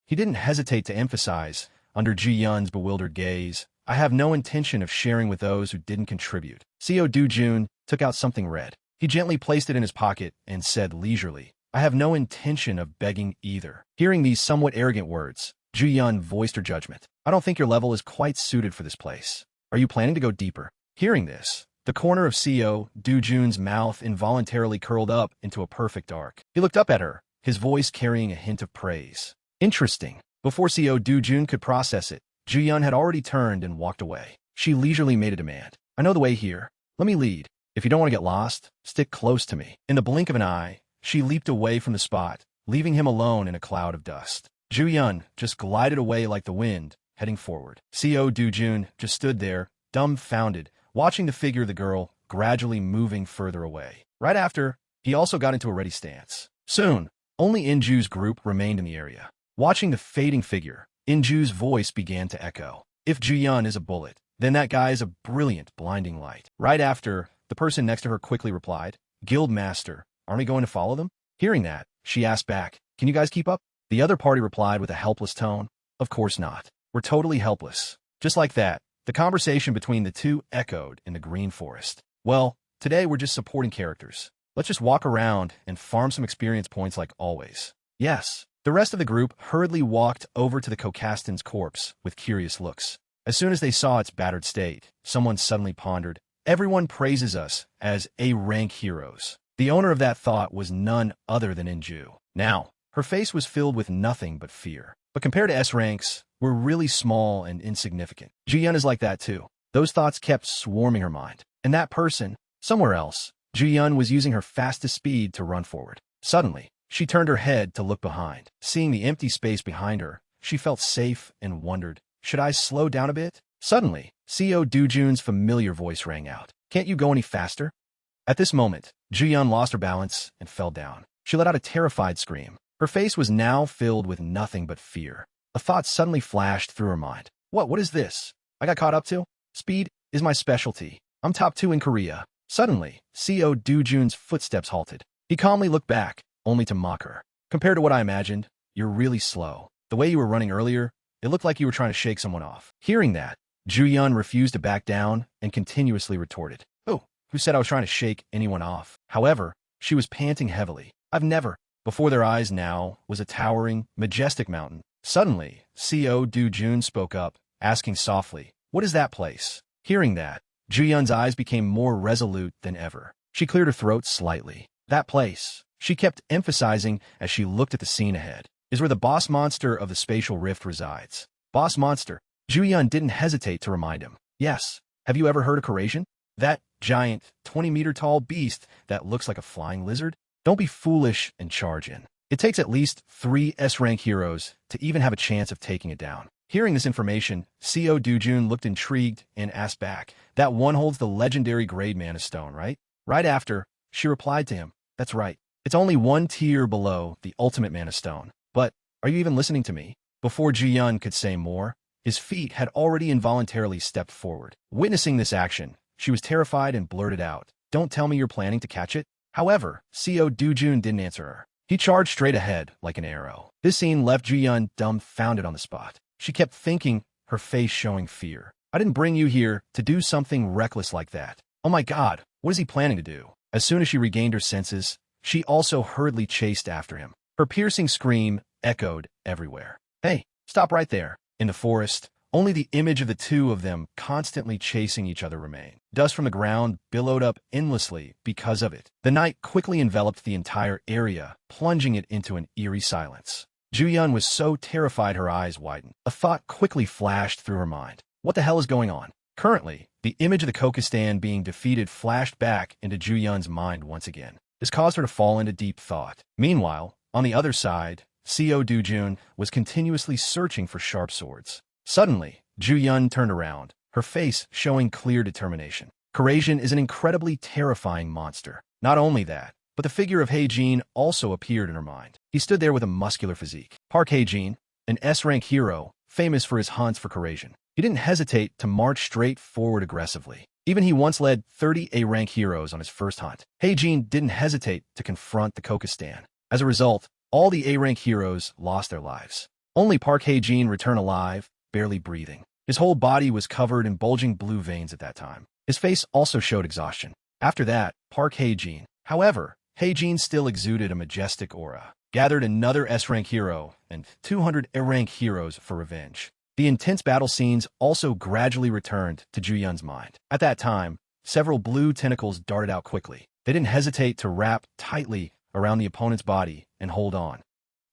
He didn't hesitate to emphasize, under Ji-yun's bewildered gaze, "I have no intention of sharing with those who didn't contribute." CEO Du-jun took out something red. He gently placed it in his pocket and said leisurely, "I have no intention of begging either." Hearing these somewhat arrogant words, Ji-yun voiced her judgment. "I don't think your level is quite suited for this place. Are you planning to go deeper?" Hearing this, the corner of CEO Du-jun's mouth involuntarily curled up into a perfect arc. He looked up at her, his voice carrying a hint of praise. "Interesting." Before CEO Du-jun could process it, Ji-yun had already turned and walked away. She leisurely made a demand. "I know the way here. Let me lead. If you don't want to get lost, stick close to me." In the blink of an eye, she leaped away from the spot, leaving him alone in a cloud of dust. Ju-yun just glided away like the wind, heading forward. CEO Du-jun just stood there, dumbfounded, watching the figure of the girl gradually moving further away. Right after, he also got into a ready stance. Soon, only Inju's group remained in the area. Watching the fading figure, Inju's voice began to echo. "If Ji-yun is a bullet, then that guy is a brilliant, blinding light." Right after, the person next to her quickly replied, "Guild Master, aren't we going to follow them?" Hearing that, she asked back, "Can you guys keep up?" The other party replied with a helpless tone, "Of course not. We're totally helpless." Just like that, the conversation between the two echoed in the green forest. "Well, today we're just supporting characters. Let's just walk around and farm some experience points like always." "Yes." The rest of the group hurriedly walked over to the Kokastan's corpse with curious looks. As soon as they saw its battered state, someone suddenly pondered, "Everyone praises us as A-rank heroes." The owner of that thought was none other than Inju. Now, her face was filled with nothing but fear. But compared to S-ranks, we're really small and insignificant. Ji-yun is like that too. Those thoughts kept swarming her mind. And that person, somewhere else, Ji-yun was using her fastest speed to run forward. Suddenly, she turned her head to look behind. Seeing the empty space behind her, she felt safe and wondered, "Should I slow down a bit?" Suddenly, CEO Du-jun's familiar voice rang out. "Can't you go any faster?" At this moment, Ji-yun lost her balance and fell down. She let out a terrified scream. Her face was now filled with nothing but fear. A thought suddenly flashed through her mind. What is this? I got caught up to? Speed is my specialty. I'm top 2 in Korea." Suddenly, CEO Du-jun's footsteps halted. He calmly looked back, only to mock her. "Compared to what I imagined, you're really slow. The way you were running earlier, it looked like you were trying to shake someone off." Hearing that, Ju-yun refused to back down and continuously retorted, "Who said I was trying to shake anyone off?" However, She was panting heavily. I've never. Before their eyes now was a towering, majestic mountain. Suddenly, Co. Du-jun spoke up, asking softly, "What is that place?" Hearing that, Ju-yun's eyes became more resolute than ever. She cleared her throat slightly. "That place," she kept emphasizing as she looked at the scene ahead, "is where the boss monster of the spatial rift resides." Boss monster? Ju-yun didn't hesitate to remind him. "Yes. Have you ever heard of Kurasian? That giant, 20-meter-tall beast that looks like a flying lizard? Don't be foolish and charge in. It takes at least 3 S-rank heroes to even have a chance of taking it down." Hearing this information, Co. Du-jun looked intrigued and asked back, "That one holds the legendary grade Mana Stone, right?" Right after, she replied to him, "That's right. It's only 1 tier below the ultimate Mana Stone. But, are you even listening to me?" Before Ji-yun could say more, his feet had already involuntarily stepped forward. Witnessing this action, she was terrified and blurted out, "Don't tell me you're planning to catch it?" However, Co. Du-jun didn't answer her. He charged straight ahead like an arrow. This scene left Ji-yun dumbfounded on the spot. She kept thinking, her face showing fear. "I didn't bring you here to do something reckless like that. Oh my god, what is he planning to do?" As soon as she regained her senses, she also hurriedly chased after him. Her piercing scream echoed everywhere. "Hey, stop right there." In the forest, only the image of the two of them constantly chasing each other remained. Dust from the ground billowed up endlessly because of it. The night quickly enveloped the entire area, plunging it into an eerie silence. Ju-yun was so terrified her eyes widened. A thought quickly flashed through her mind. What the hell is going on? Currently, the image of the Kokistan being defeated flashed back into Ju-yun's mind once again. This caused her to fall into deep thought. Meanwhile, on the other side, Co. Du-jun was continuously searching for sharp swords. Suddenly, Ju-yun turned around, her face showing clear determination. Kurasian is an incredibly terrifying monster. Not only that, but the figure of Hae-jin also appeared in her mind. He stood there with a muscular physique. Park Hae-jin, an S-rank hero, famous for his hunts for Kurasian. He didn't hesitate to march straight forward aggressively. Even he once led 30 A-rank heroes on his first hunt. Hae-jin didn't hesitate to confront the Kokistan. As a result, all the A-rank heroes lost their lives. Only Park Hae-jin returned alive, barely breathing. His whole body was covered in bulging blue veins at that time. His face also showed exhaustion. After that, Park Hae-jin. However, Hae-jin still exuded a majestic aura. Gathered another S-rank hero and 200 A-rank heroes for revenge. The intense battle scenes also gradually returned to Ju-yun's mind. At that time, several blue tentacles darted out quickly. They didn't hesitate to wrap tightly around the opponent's body and hold on.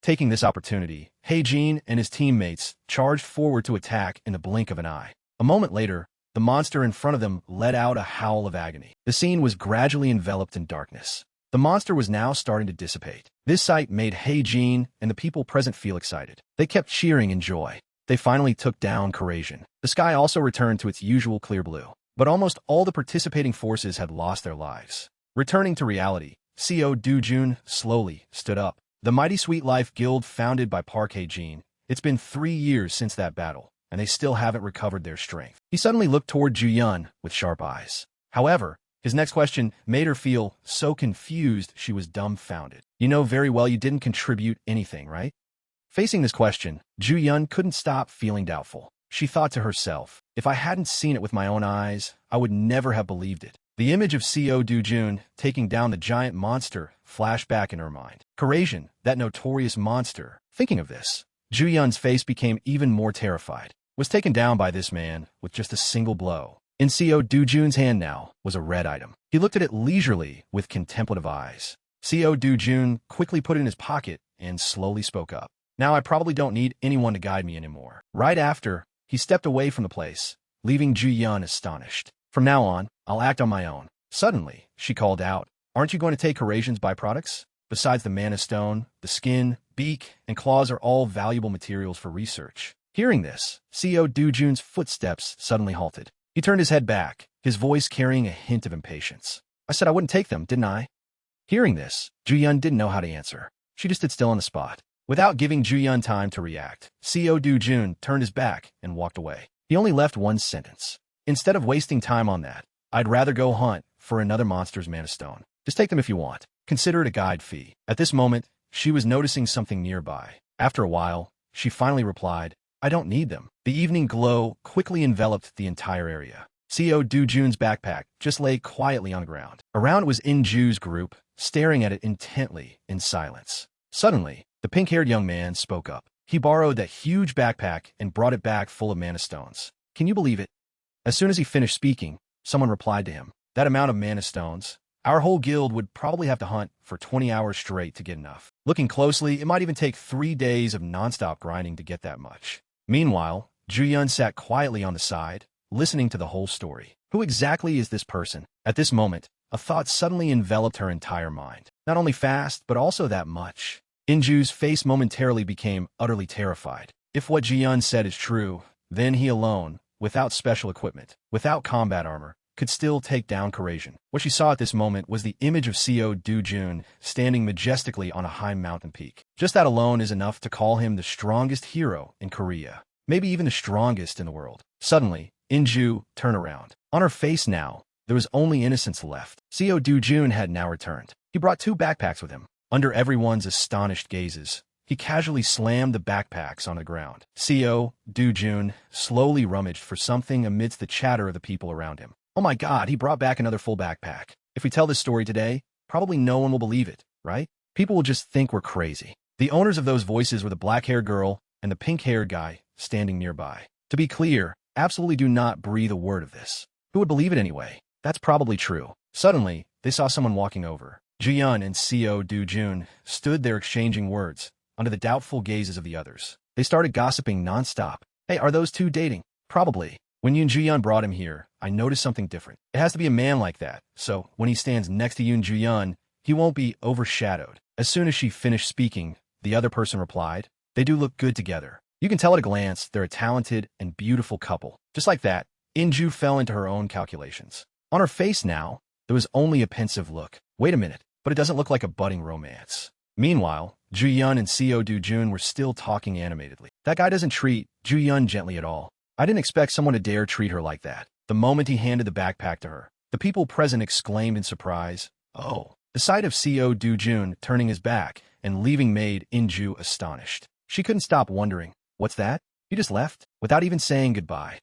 Taking this opportunity, Hae-jin and his teammates charged forward to attack in the blink of an eye. A moment later, the monster in front of them let out a howl of agony. The scene was gradually enveloped in darkness. The monster was now starting to dissipate. This sight made Hae-jin and the people present feel excited. They kept cheering in joy. They finally took down Kurasian. The sky also returned to its usual clear blue. But almost all the participating forces had lost their lives. Returning to reality, Co. Du-jun slowly stood up. The Mighty Sweet Life Guild founded by Park Hae-jin. It's been 3 years since that battle, and they still haven't recovered their strength. He suddenly looked toward Ju-yun with sharp eyes. However, his next question made her feel so confused she was dumbfounded. "You know very well you didn't contribute anything, right?" Facing this question, Ju-yun couldn't stop feeling doubtful. She thought to herself, if I hadn't seen it with my own eyes, I would never have believed it. The image of Co. Du-jun taking down the giant monster flashed back in her mind. Kurasian, that notorious monster. Thinking of this, Ju-yun's face became even more terrified. Was taken down by this man with just a single blow. In Co. Du-jun's hand now was a red item. He looked at it leisurely with contemplative eyes. Co. Du-jun quickly put it in his pocket and slowly spoke up. "Now I probably don't need anyone to guide me anymore." Right after, he stepped away from the place, leaving Ju-yun astonished. "From now on, I'll act on my own." Suddenly, she called out, "Aren't you going to take Kurasian's byproducts? Besides the Mana Stone, the skin, beak, and claws are all valuable materials for research." Hearing this, Co. Du-jun's footsteps suddenly halted. He turned his head back, his voice carrying a hint of impatience. "I said I wouldn't take them, didn't I?" Hearing this, Ju-yun didn't know how to answer. She just stood still on the spot. Without giving Ju-yun time to react, Co. Du-jun turned his back and walked away. He only left one sentence. "Instead of wasting time on that, I'd rather go hunt for another monster's Mana Stone. Just take them if you want. Consider it a guide fee." At this moment, she was noticing something nearby. After a while, she finally replied, "I don't need them." The evening glow quickly enveloped the entire area. CO Dujun's backpack just lay quietly on the ground. Around it was Inju's group, staring at it intently in silence. Suddenly, the pink-haired young man spoke up. He borrowed that huge backpack and brought it back full of mana stones. Can you believe it? As soon as he finished speaking, someone replied to him. That amount of mana stones? Our whole guild would probably have to hunt for 20 hours straight to get enough. Looking closely, it might even take 3 days of nonstop grinding to get that much. Meanwhile, Juyun sat quietly on the side, listening to the whole story. Who exactly is this person? At this moment, a thought suddenly enveloped her entire mind. Not only fast, but also that much. Inju's face momentarily became utterly terrified. If what Juyun said is true, then he alone, without special equipment, without combat armor, could still take down Kurasian. What she saw at this moment was the image of CO Dujun standing majestically on a high mountain peak. Just that alone is enough to call him the strongest hero in Korea, maybe even the strongest in the world. Suddenly, Inju turned around. On her face now, there was only innocence left. CO Dujun had now returned. He brought 2 backpacks with him. Under everyone's astonished gazes, he casually slammed the backpacks on the ground. CO Dujun slowly rummaged for something amidst the chatter of the people around him. Oh my god, he brought back another full backpack. If we tell this story today, probably no one will believe it, right? People will just think we're crazy. The owners of those voices were the black-haired girl and the pink-haired guy standing nearby. To be clear, absolutely do not breathe a word of this. Who would believe it anyway? That's probably true. Suddenly, they saw someone walking over. Juyun and CO Dujun stood there exchanging words, under the doubtful gazes of the others. They started gossiping nonstop. Hey, are those 2 dating? Probably. When Yoon Juyun brought him here, I noticed something different. It has to be a man like that, so when he stands next to Yoon Juyun, he won't be overshadowed. As soon as she finished speaking, the other person replied, they do look good together. You can tell at a glance they're a talented and beautiful couple. Just like that, Inju fell into her own calculations. On her face now, there was only a pensive look. Wait a minute, but it doesn't look like a budding romance. Meanwhile, Juyun and CO Dujun were still talking animatedly. That guy doesn't treat Juyun gently at all. I didn't expect someone to dare treat her like that. The moment he handed the backpack to her, the people present exclaimed in surprise, oh. The sight of CO Dujun turning his back and leaving made Inju astonished. She couldn't stop wondering, what's that? You just left? Without even saying goodbye.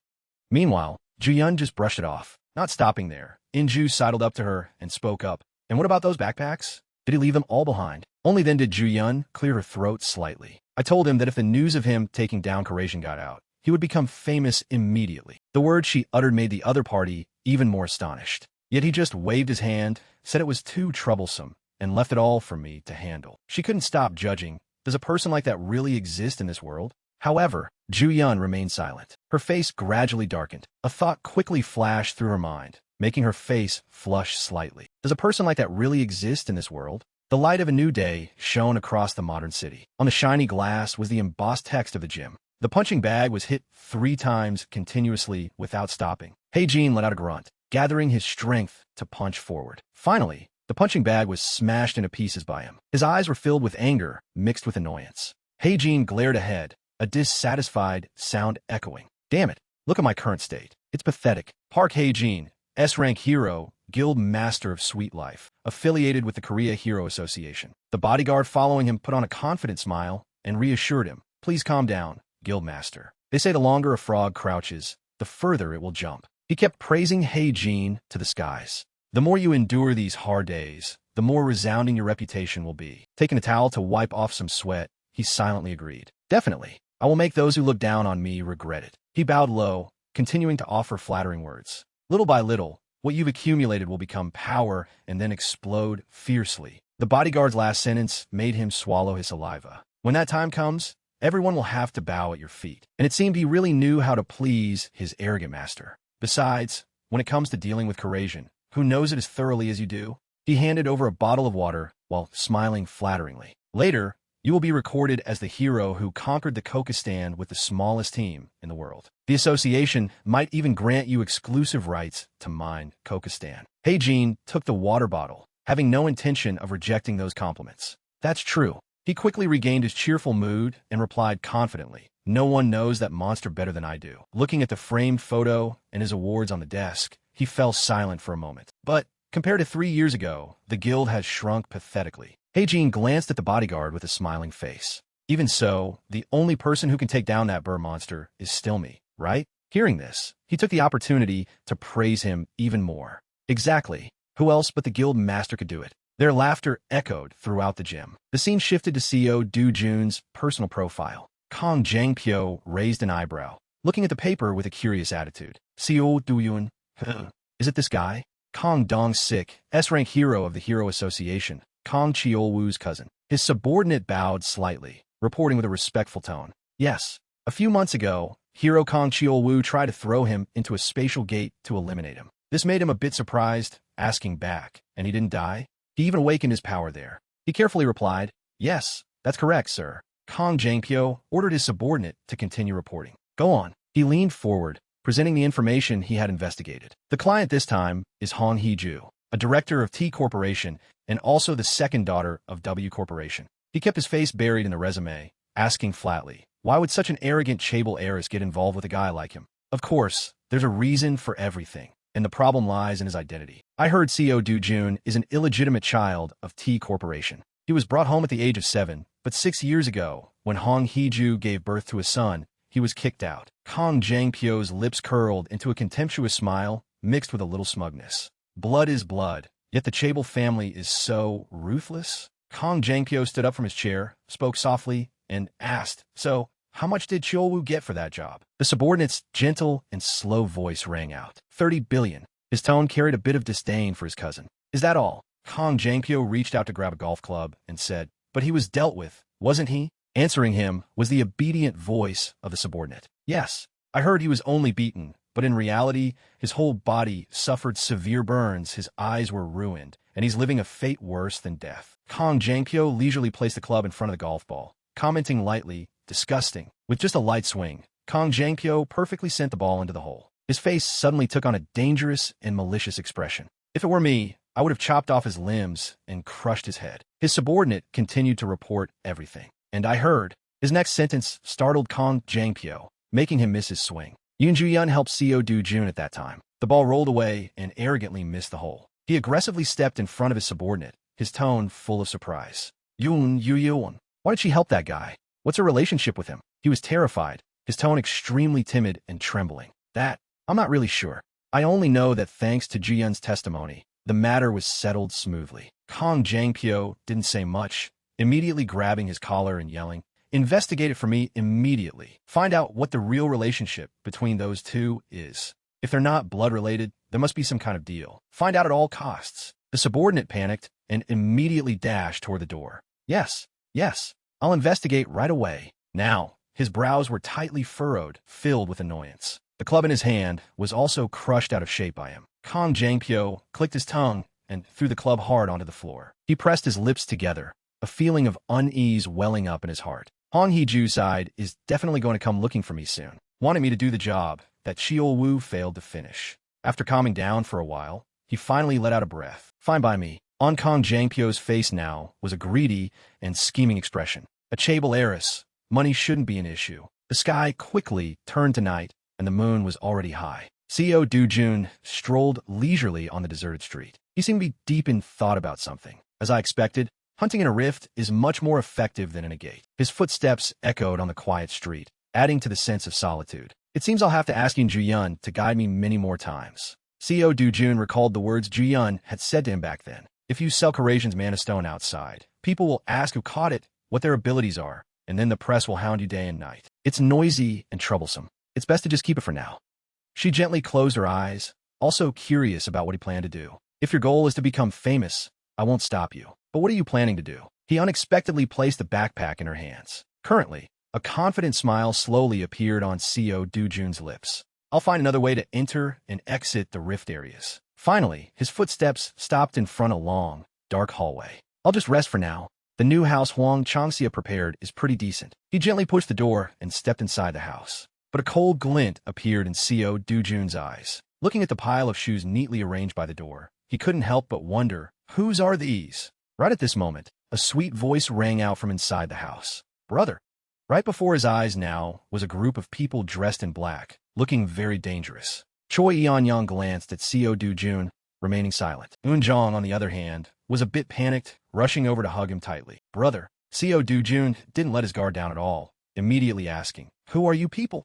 Meanwhile, Juyun just brushed it off. Not stopping there, Inju sidled up to her and spoke up. And what about those backpacks? Did he leave them all behind? Only then did Juyun clear her throat slightly. I told him that if the news of him taking down Kurasian got out, he would become famous immediately. The words she uttered made the other party even more astonished. Yet he just waved his hand, said it was too troublesome, and left it all for me to handle. She couldn't stop judging. Does a person like that really exist in this world? However, Juyun remained silent. Her face gradually darkened. A thought quickly flashed through her mind, making her face flush slightly. Does a person like that really exist in this world? The light of a new day shone across the modern city. On the shiny glass was the embossed text of the gym. The punching bag was hit 3 times continuously without stopping. Heijin let out a grunt, gathering his strength to punch forward. Finally, the punching bag was smashed into pieces by him. His eyes were filled with anger, mixed with annoyance. Heijin glared ahead, a dissatisfied sound echoing. Damn it, look at my current state. It's pathetic. Park Heijin, S-rank hero, guild master of Sweet Life, affiliated with the Korea Hero Association. The bodyguard following him put on a confident smile and reassured him, please calm down, Guildmaster. They say the longer a frog crouches, the further it will jump. He kept praising Heijin to the skies. The more you endure these hard days, the more resounding your reputation will be. Taking a towel to wipe off some sweat, he silently agreed. Definitely. I will make those who look down on me regret it. He bowed low, continuing to offer flattering words. Little by little, what you've accumulated will become power and then explode fiercely. The bodyguard's last sentence made him swallow his saliva. When that time comes, everyone will have to bow at your feet. And it seemed he really knew how to please his arrogant master. Besides, when it comes to dealing with Kurasian, who knows it as thoroughly as you do, he handed over a bottle of water while smiling flatteringly. Later, you will be recorded as the hero who conquered the Kokistan with the smallest team in the world. The association might even grant you exclusive rights to mine Kokistan. Heijin took the water bottle, having no intention of rejecting those compliments. That's true. He quickly regained his cheerful mood and replied confidently, no one knows that monster better than I do. Looking at the framed photo and his awards on the desk, he fell silent for a moment. But, compared to 3 years ago, the guild has shrunk pathetically. Heijin glanced at the bodyguard with a smiling face. Even so, the only person who can take down that burr monster is still me, right? Hearing this, he took the opportunity to praise him even more. Exactly. Who else but the guild master could do it? Their laughter echoed throughout the gym. The scene shifted to CEO Do Jun's personal profile. Kong Jangpyo raised an eyebrow, looking at the paper with a curious attitude. CEO Do Yun, is it this guy? Kong Dong Sik, S-rank hero of the Hero Association, Kong Cheolwoo's cousin. His subordinate bowed slightly, reporting with a respectful tone. Yes. A few months ago, Hero Kong Cheolwoo tried to throw him into a spatial gate to eliminate him. This made him a bit surprised, asking back, and he didn't die? He even awakened his power there. He carefully replied, yes, that's correct, sir. Kong Jangpyo ordered his subordinate to continue reporting. Go on. He leaned forward, presenting the information he had investigated. The client this time is Hong Hee-ju, a director of T Corporation and also the second daughter of W Corporation. He kept his face buried in the resume, asking flatly, why would such an arrogant chaebol heiress get involved with a guy like him? Of course, there's a reason for everything, and the problem lies in his identity. I heard CEO Do Jun is an illegitimate child of T Corporation. He was brought home at the age of 7, but 6 years ago, when Hong Hee-ju gave birth to a son, he was kicked out. Kong Jangpyo's lips curled into a contemptuous smile, mixed with a little smugness. Blood is blood, yet the chaebol family is so ruthless? Kong Jangpyo stood up from his chair, spoke softly, and asked, so, how much did Cheolwoo get for that job? The subordinate's gentle and slow voice rang out. 30 billion. His tone carried a bit of disdain for his cousin. Is that all? Kong Jangpyo reached out to grab a golf club and said, but he was dealt with, wasn't he? Answering him was the obedient voice of the subordinate. Yes, I heard he was only beaten, but in reality, his whole body suffered severe burns, his eyes were ruined, and he's living a fate worse than death. Kong Jangpyo leisurely placed the club in front of the golf ball, commenting lightly, disgusting. With just a light swing, Kong Jangpyo perfectly sent the ball into the hole. His face suddenly took on a dangerous and malicious expression. If it were me, I would have chopped off his limbs and crushed his head. His subordinate continued to report everything. And I heard. His next sentence startled Kong Jangpyo, making him miss his swing. Yoon Ju-yeon helped CEO Do Jun at that time. The ball rolled away and arrogantly missed the hole. He aggressively stepped in front of his subordinate, his tone full of surprise. Yoon Ju-yeon, why did she help that guy? What's her relationship with him? He was terrified, his tone extremely timid and trembling. That, I'm not really sure. I only know that thanks to Ji-yeon's testimony, the matter was settled smoothly. Kong Jangpyo didn't say much, immediately grabbing his collar and yelling, investigate it for me immediately. Find out what the real relationship between those two is. If they're not blood-related, there must be some kind of deal. Find out at all costs. The subordinate panicked and immediately dashed toward the door. Yes, I'll investigate right away. Now, his brows were tightly furrowed, filled with annoyance. The club in his hand was also crushed out of shape by him. Kong Jangpyo clicked his tongue and threw the club hard onto the floor. He pressed his lips together, a feeling of unease welling up in his heart. Hong Hee-ju's side is definitely going to come looking for me soon, wanting me to do the job that Cheolwoo failed to finish. After calming down for a while, he finally let out a breath. Fine by me. On Kong Jangpyo's face now was a greedy and scheming expression. A chaebol heiress. Money shouldn't be an issue. The sky quickly turned to night, and the moon was already high. CEO Do Jun strolled leisurely on the deserted street. He seemed to be deep in thought about something. As I expected, hunting in a rift is much more effective than in a gate. His footsteps echoed on the quiet street, adding to the sense of solitude. It seems I'll have to ask Yoon Ju-yeon to guide me many more times. CEO Do Jun recalled the words Ju-yeon had said to him back then. If you sell Coration's Mana Stone outside, people will ask who caught it, what their abilities are, and then the press will hound you day and night. It's noisy and troublesome. It's best to just keep it for now. She gently closed her eyes, also curious about what he planned to do. If your goal is to become famous, I won't stop you. But what are you planning to do? He unexpectedly placed the backpack in her hands. Currently, a confident smile slowly appeared on CEO Do Jun's lips. I'll find another way to enter and exit the rift areas. Finally, his footsteps stopped in front of a long, dark hallway. I'll just rest for now. The new house Huang Changxia prepared is pretty decent. He gently pushed the door and stepped inside the house. But a cold glint appeared in CEO Do Jun's eyes. Looking at the pile of shoes neatly arranged by the door, he couldn't help but wonder, whose are these? Right at this moment, a sweet voice rang out from inside the house. Brother. Right before his eyes now was a group of people dressed in black, looking very dangerous. Choi Eon-young glanced at CEO Do Jun, remaining silent. Eun-jong, on the other hand, was a bit panicked, rushing over to hug him tightly. Brother. CEO Do Jun didn't let his guard down at all, immediately asking, who are you people?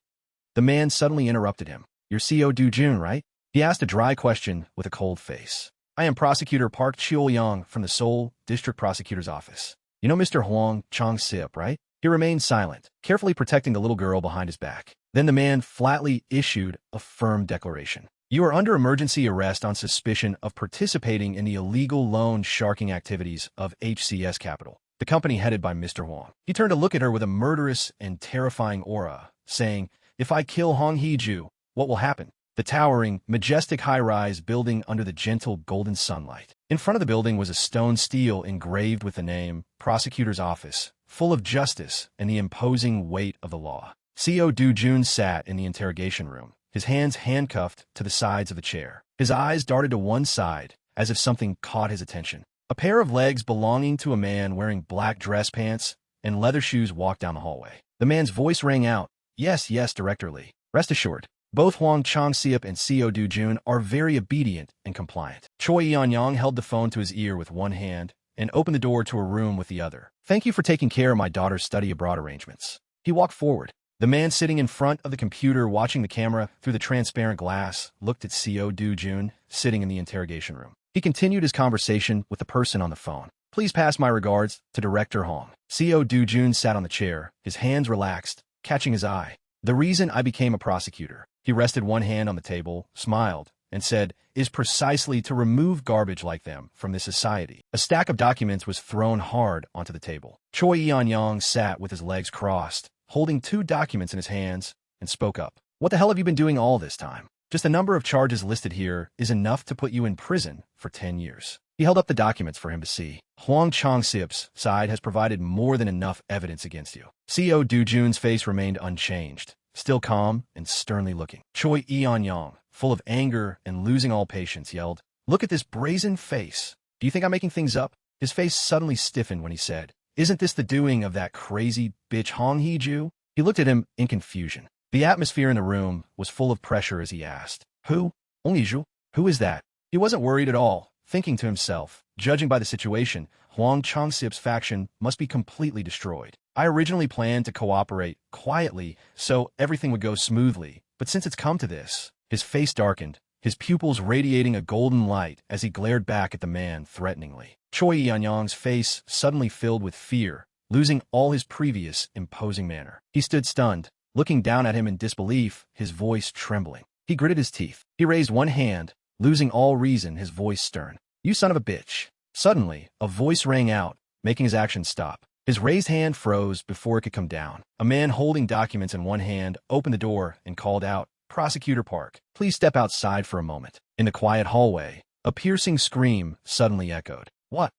The man suddenly interrupted him. You're CO Do-jun, right? He asked a dry question with a cold face. I am Prosecutor Park Cheol-young from the Seoul District Prosecutor's Office. You know Mr. Hwang Chong-sip, right? He remained silent, carefully protecting the little girl behind his back. Then the man flatly issued a firm declaration. You are under emergency arrest on suspicion of participating in the illegal loan sharking activities of HCS Capital, the company headed by Mr. Hwang. He turned to look at her with a murderous and terrifying aura, saying, If I kill Hong Hee-ju, what will happen? The towering, majestic high-rise building under the gentle golden sunlight. In front of the building was a stone stele engraved with the name Prosecutor's Office, full of justice and the imposing weight of the law. CO Do-jun sat in the interrogation room, his hands handcuffed to the sides of the chair. His eyes darted to one side, as if something caught his attention. A pair of legs belonging to a man wearing black dress pants and leather shoes walked down the hallway. The man's voice rang out, Yes, Director Lee. Rest assured, both Hwang Chong-sip and CO Do-jun are very obedient and compliant. Choi Yeon-yong held the phone to his ear with one hand and opened the door to a room with the other. Thank you for taking care of my daughter's study abroad arrangements. He walked forward. The man sitting in front of the computer watching the camera through the transparent glass looked at CO Do-jun sitting in the interrogation room. He continued his conversation with the person on the phone. Please pass my regards to Director Hong. CO Do-jun sat on the chair, his hands relaxed, catching his eye. The reason I became a prosecutor, he rested one hand on the table, smiled, and said, is precisely to remove garbage like them from this society. A stack of documents was thrown hard onto the table. Choi Yeon-yong sat with his legs crossed, holding 2 documents in his hands, and spoke up. What the hell have you been doing all this time? Just the number of charges listed here is enough to put you in prison for 10 years. He held up the documents for him to see. Hwang Chong-sip's side has provided more than enough evidence against you. CO Do-jun's face remained unchanged, still calm and sternly looking. Choi Yeon-yong, full of anger and losing all patience, yelled, Look at this brazen face. Do you think I'm making things up? His face suddenly stiffened when he said, Isn't this the doing of that crazy bitch Hong Hee-ju? He looked at him in confusion. The atmosphere in the room was full of pressure as he asked, Who? Hong Hee-ju? Who is that? He wasn't worried at all, thinking to himself, judging by the situation, Hwang Chong-sip's faction must be completely destroyed. I originally planned to cooperate quietly so everything would go smoothly, but since it's come to this, his face darkened, his pupils radiating a golden light as he glared back at the man threateningly. Choi Yeon-yong's face suddenly filled with fear, losing all his previous imposing manner. He stood stunned, looking down at him in disbelief, his voice trembling. He gritted his teeth. He raised one hand, losing all reason, his voice stern. You son of a bitch. Suddenly, a voice rang out, making his action stop. His raised hand froze before it could come down. A man holding documents in one hand opened the door and called out, Prosecutor Park, please step outside for a moment. In the quiet hallway, a piercing scream suddenly echoed. What?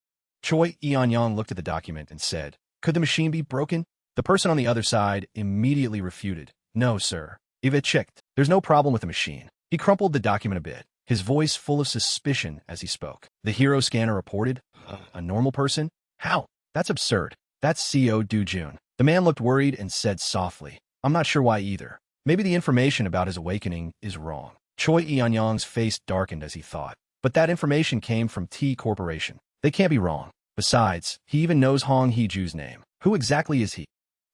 Choi Yeon-yong looked at the document and said, Could the machine be broken? The person on the other side immediately refuted. No, sir. If it checked, there's no problem with the machine. He crumpled the document a bit, his voice full of suspicion as he spoke. The hero scanner reported, A normal person? How? That's absurd. That's CO Do-jun. The man looked worried and said softly, I'm not sure why either. Maybe the information about his awakening is wrong. Choi Yeon-yong's face darkened as he thought. But that information came from T Corporation. They can't be wrong. Besides, he even knows Hong Hee-ju's name. Who exactly is he?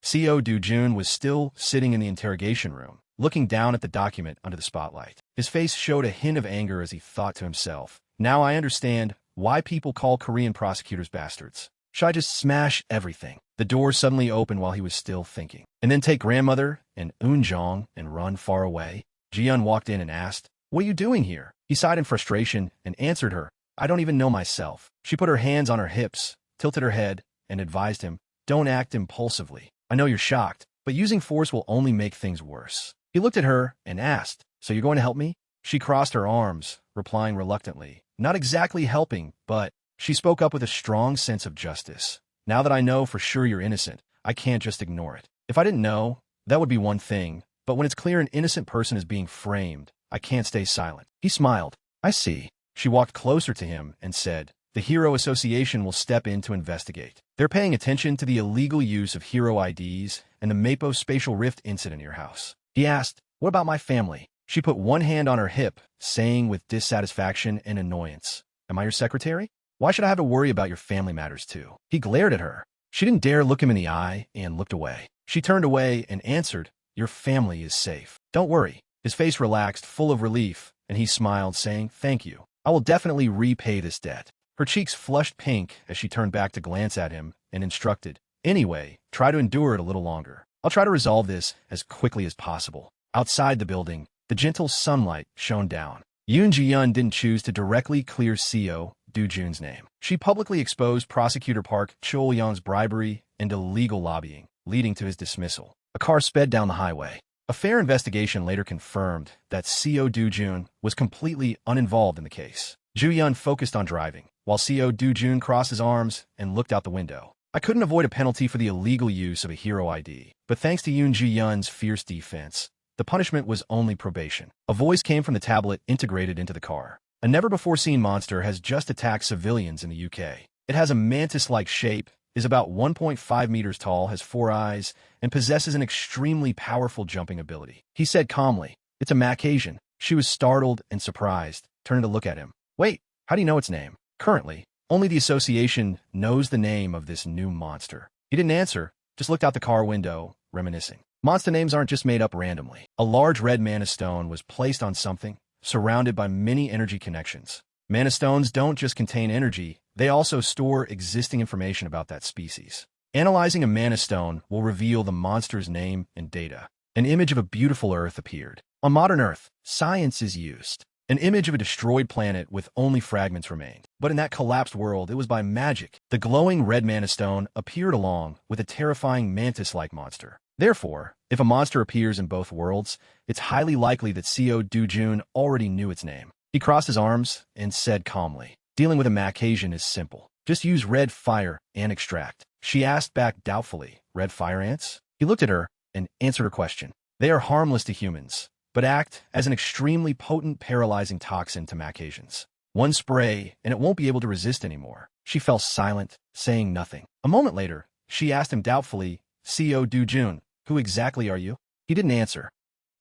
CO Do-jun was still sitting in the interrogation room, looking down at the document under the spotlight. His face showed a hint of anger as he thought to himself, Now I understand why people call Korean prosecutors bastards. Should I just smash everything? The door suddenly opened while he was still thinking. And then take grandmother and Eun-jong and run far away? Ji-yeon walked in and asked, What are you doing here? He sighed in frustration and answered her, I don't even know myself. She put her hands on her hips, tilted her head, and advised him, Don't act impulsively. I know you're shocked, but using force will only make things worse. He looked at her and asked, So you're going to help me? She crossed her arms, replying reluctantly, Not exactly helping, but... She spoke up with a strong sense of justice. Now that I know for sure you're innocent, I can't just ignore it. If I didn't know, that would be one thing, but when it's clear an innocent person is being framed, I can't stay silent. He smiled. I see. She walked closer to him and said, The Hero Association will step in to investigate. They're paying attention to the illegal use of hero IDs and the Mapo spatial rift incident in your house. He asked, What about my family? She put one hand on her hip, saying with dissatisfaction and annoyance, Am I your secretary? Why should I have to worry about your family matters too? He glared at her. She didn't dare look him in the eye and looked away. She turned away and answered, Your family is safe. Don't worry. His face relaxed, full of relief, and he smiled, saying, "Thank you. I will definitely repay this debt." Her cheeks flushed pink as she turned back to glance at him and instructed, "Anyway, try to endure it a little longer. I'll try to resolve this as quickly as possible." Outside the building, the gentle sunlight shone down. Yoon Ji-yeon didn't choose to directly clear CO Do-jun's name. She publicly exposed Prosecutor Park Chol-young's bribery and illegal lobbying, leading to his dismissal. A car sped down the highway. A fair investigation later confirmed that CO Do-jun was completely uninvolved in the case. Ju-yeon focused on driving, while CO Do-jun crossed his arms and looked out the window. "I couldn't avoid a penalty for the illegal use of a hero ID, but thanks to Yoon Ji-yeon's fierce defense, the punishment was only probation." A voice came from the tablet integrated into the car. "A never-before-seen monster has just attacked civilians in the UK. It has a mantis-like shape, is about 1.5 meters tall, has 4 eyes, and possesses an extremely powerful jumping ability," he said calmly. "It's a Mac-Asian." She was startled and surprised, turning to look at him. "Wait, how do you know its name?" "Currently, only the association knows the name of this new monster." He didn't answer, just looked out the car window, reminiscing. Monster names aren't just made up randomly. A large red mana stone was placed on something, surrounded by many energy connections. Mana stones don't just contain energy, they also store existing information about that species. Analyzing a mana stone will reveal the monster's name and data. An image of a beautiful Earth appeared. On modern Earth, science is used. An image of a destroyed planet with only fragments remained. But in that collapsed world, it was by magic. The glowing red mana stone appeared along with a terrifying mantis-like monster. Therefore, if a monster appears in both worlds, it's highly likely that CO Do-jun already knew its name. He crossed his arms and said calmly, "Dealing with a Mac-Asian is simple. Just use red fire and extract." She asked back doubtfully, "Red fire ants?" He looked at her and answered her question. "They are harmless to humans, but act as an extremely potent paralyzing toxin to Mac-Asians. One spray, and it won't be able to resist anymore." She fell silent, saying nothing. A moment later, she asked him doubtfully, "CO Do-jun, who exactly are you?" He didn't answer.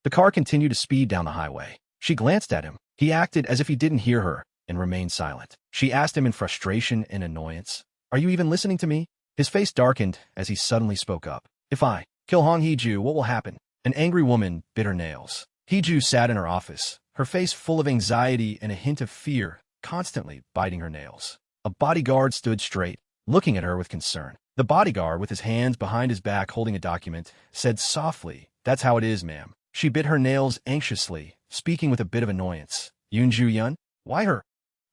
The car continued to speed down the highway. She glanced at him. He acted as if he didn't hear her and remained silent. She asked him in frustration and annoyance, "Are you even listening to me?" His face darkened as he suddenly spoke up. "If I kill Hong Hee-ju, what will happen?" An angry woman bit her nails. Hee-ju sat in her office, her face full of anxiety and a hint of fear, constantly biting her nails. A bodyguard stood straight, looking at her with concern. The bodyguard, with his hands behind his back holding a document, said softly, "That's how it is, ma'am." She bit her nails anxiously, speaking with a bit of annoyance. "Yoon Ju-yeon? Why her?"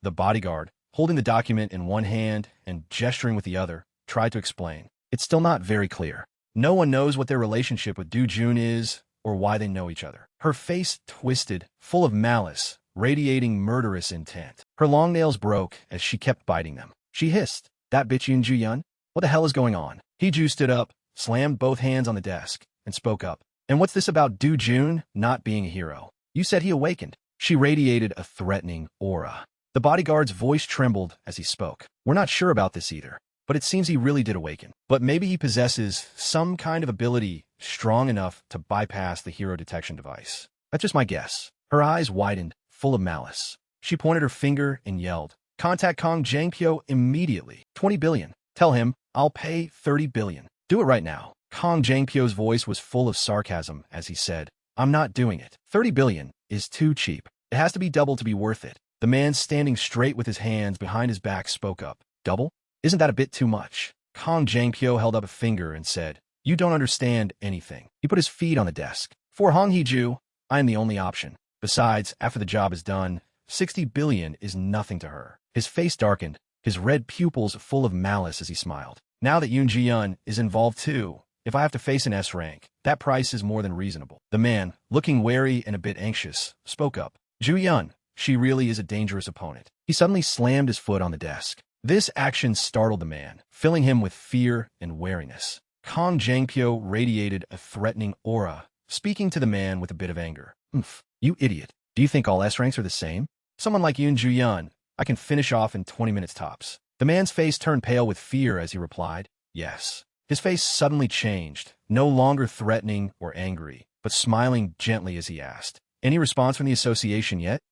The bodyguard, holding the document in one hand and gesturing with the other, tried to explain. "It's still not very clear. No one knows what their relationship with Do-jun is or why they know each other." Her face twisted, full of malice, radiating murderous intent. Her long nails broke as she kept biting them. She hissed, "That bitch Yoon Ju-yeon? What the hell is going on?" Hee-ju stood up, slammed both hands on the desk, and spoke up. "And what's this about Do-jun not being a hero? You said he awakened." She radiated a threatening aura. The bodyguard's voice trembled as he spoke. "We're not sure about this either, but it seems he really did awaken. But maybe he possesses some kind of ability strong enough to bypass the hero detection device. That's just my guess." Her eyes widened, full of malice. She pointed her finger and yelled, "Contact Kong Jang-pyo immediately. 20 billion. Tell him I'll pay 30 billion. Do it right now." Kong Jang-pyo's voice was full of sarcasm as he said, "I'm not doing it. 30 billion is too cheap. It has to be double to be worth it." The man standing straight with his hands behind his back spoke up. "Double? Isn't that a bit too much?" Kong Jang-pyo held up a finger and said, "You don't understand anything." He put his feet on the desk. "For Hong Hee-ju, I am the only option. Besides, after the job is done, 60 billion is nothing to her." His face darkened, his red pupils full of malice as he smiled. "Now that Yoon Ji-yeon is involved too, if I have to face an S rank, that price is more than reasonable." The man, looking wary and a bit anxious, spoke up. "Ju-yeon, she really is a dangerous opponent." He suddenly slammed his foot on the desk. This action startled the man, filling him with fear and wariness. Kong Jang-pyo radiated a threatening aura, speaking to the man with a bit of anger. "Oomph, you idiot. Do you think all S ranks are the same? Someone like Yoon Ju-yeon, I can finish off in 20 minutes tops." The man's face turned pale with fear as he replied, "Yes." His face suddenly changed, no longer threatening or angry, but smiling gently as he asked, "Any response from the association yet?"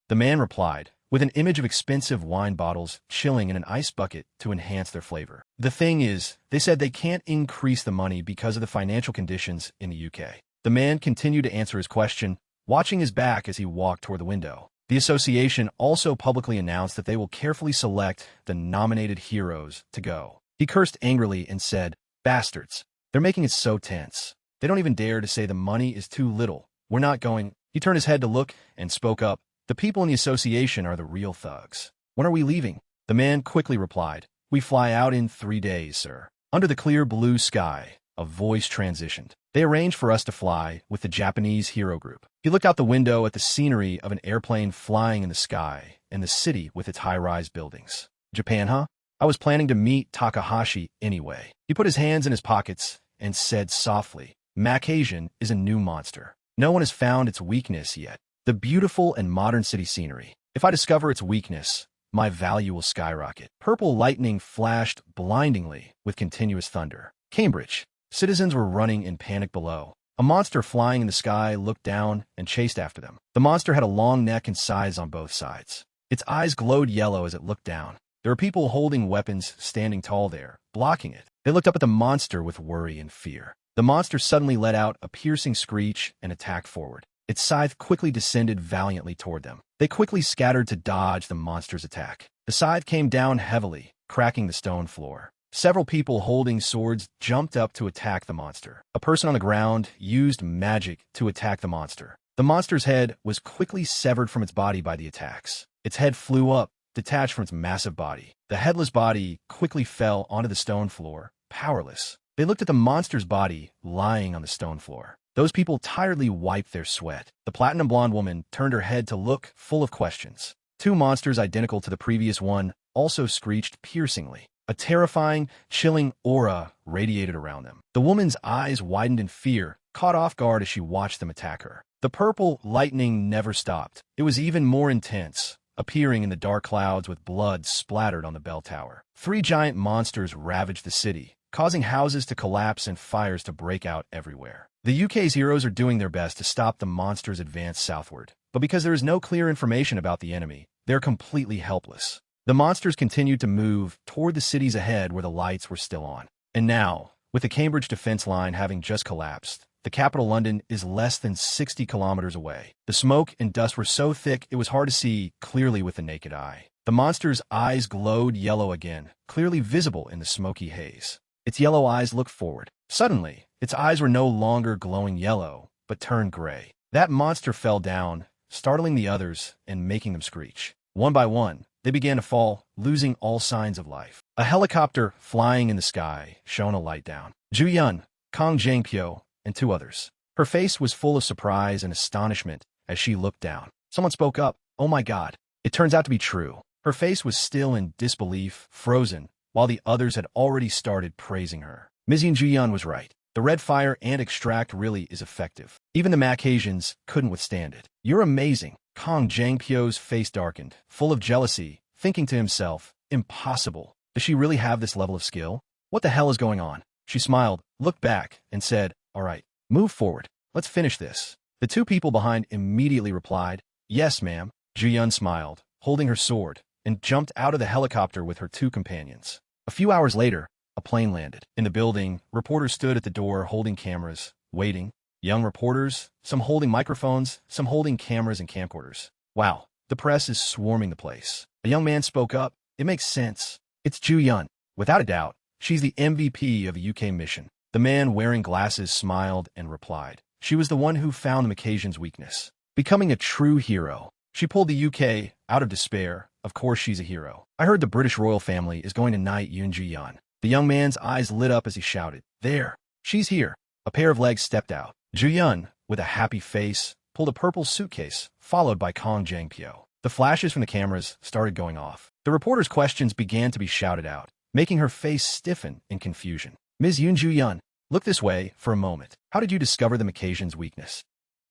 The man replied, with an image of expensive wine bottles chilling in an ice bucket to enhance their flavor. "The thing is, they said they can't increase the money because of the financial conditions in the UK. The man continued to answer his question, watching his back as he walked toward the window. The association also publicly announced that they will carefully select the nominated heroes to go. He cursed angrily and said, "Bastards. They're making it so tense. They don't even dare to say the money is too little. We're not going." He turned his head to look and spoke up. "The people in the association are the real thugs. When are we leaving?" The man quickly replied, "We fly out in 3 days, sir." Under the clear blue sky, a voice transitioned. "They arranged for us to fly with the Japanese hero group." He looked out the window at the scenery of an airplane flying in the sky and the city with its high-rise buildings. "Japan, huh? I was planning to meet Takahashi anyway." He put his hands in his pockets and said softly, "Macasian is a new monster. No one has found its weakness yet. The beautiful and modern city scenery. If I discover its weakness, my value will skyrocket." Purple lightning flashed blindingly with continuous thunder. Cambridge. Citizens were running in panic below. A monster flying in the sky looked down and chased after them. The monster had a long neck and sides on both sides. Its eyes glowed yellow as it looked down. There were people holding weapons standing tall there, blocking it. They looked up at the monster with worry and fear. The monster suddenly let out a piercing screech and attacked forward. Its scythe quickly descended valiantly toward them. They quickly scattered to dodge the monster's attack. The scythe came down heavily, cracking the stone floor. Several people holding swords jumped up to attack the monster. A person on the ground used magic to attack the monster. The monster's head was quickly severed from its body by the attacks. Its head flew up, detached from its massive body. The headless body quickly fell onto the stone floor, powerless. They looked at the monster's body lying on the stone floor. Those people tiredly wiped their sweat. The platinum blonde woman turned her head to look, full of questions. Two monsters identical to the previous one also screeched piercingly. A terrifying, chilling aura radiated around them. The woman's eyes widened in fear, caught off guard as she watched them attack her. The purple lightning never stopped. It was even more intense, appearing in the dark clouds with blood splattered on the bell tower. 3 giant monsters ravaged the city, causing houses to collapse and fires to break out everywhere. The UK's heroes are doing their best to stop the monsters' advance southward, but because there is no clear information about the enemy, they're completely helpless. The monsters continued to move toward the cities ahead where the lights were still on. And now, with the Cambridge defense line having just collapsed, the capital London is less than 60 kilometers away. The smoke and dust were so thick it was hard to see clearly with the naked eye. The monster's eyes glowed yellow again, clearly visible in the smoky haze. Its yellow eyes looked forward. Suddenly, its eyes were no longer glowing yellow, but turned gray. That monster fell down, startling the others and making them screech. One by one, they began to fall, losing all signs of life. A helicopter flying in the sky shone a light down. Ju Yun, Kong Jangpyo, and 2 others. Her face was full of surprise and astonishment as she looked down. Someone spoke up, "Oh my God, it turns out to be true." Her face was still in disbelief, frozen, while the others had already started praising her. Ms. Ju Yun was right. The red fire and extract really is effective. Even the Macasians couldn't withstand it. "You're amazing." Kong Jangpyo's face darkened, full of jealousy, thinking to himself, "Impossible. Does she really have this level of skill? What the hell is going on?" She smiled, looked back, and said, "All right, move forward. Let's finish this." The 2 people behind immediately replied, "Yes, ma'am." Ju Yun smiled, holding her sword, and jumped out of the helicopter with her 2 companions. A few hours later, a plane landed. In the building, reporters stood at the door holding cameras, waiting. Young reporters, some holding microphones, some holding cameras and camcorders. "Wow, the press is swarming the place." A young man spoke up, "It makes sense. It's Ju Yun. Without a doubt, she's the MVP of a UK mission." The man wearing glasses smiled and replied, "She was the one who found the Macasian's weakness. Becoming a true hero. She pulled the UK out of despair. Of course she's a hero. I heard the British royal family is going to knight Yoon Ju Yun." The young man's eyes lit up as he shouted, "There! She's here!" A pair of legs stepped out. Ju Yun, with a happy face, pulled a purple suitcase, followed by Kong Jangpyo. The flashes from the cameras started going off. The reporter's questions began to be shouted out, making her face stiffen in confusion. "Ms. Yoon Ju Yun, look this way for a moment. How did you discover the Macasian's weakness?"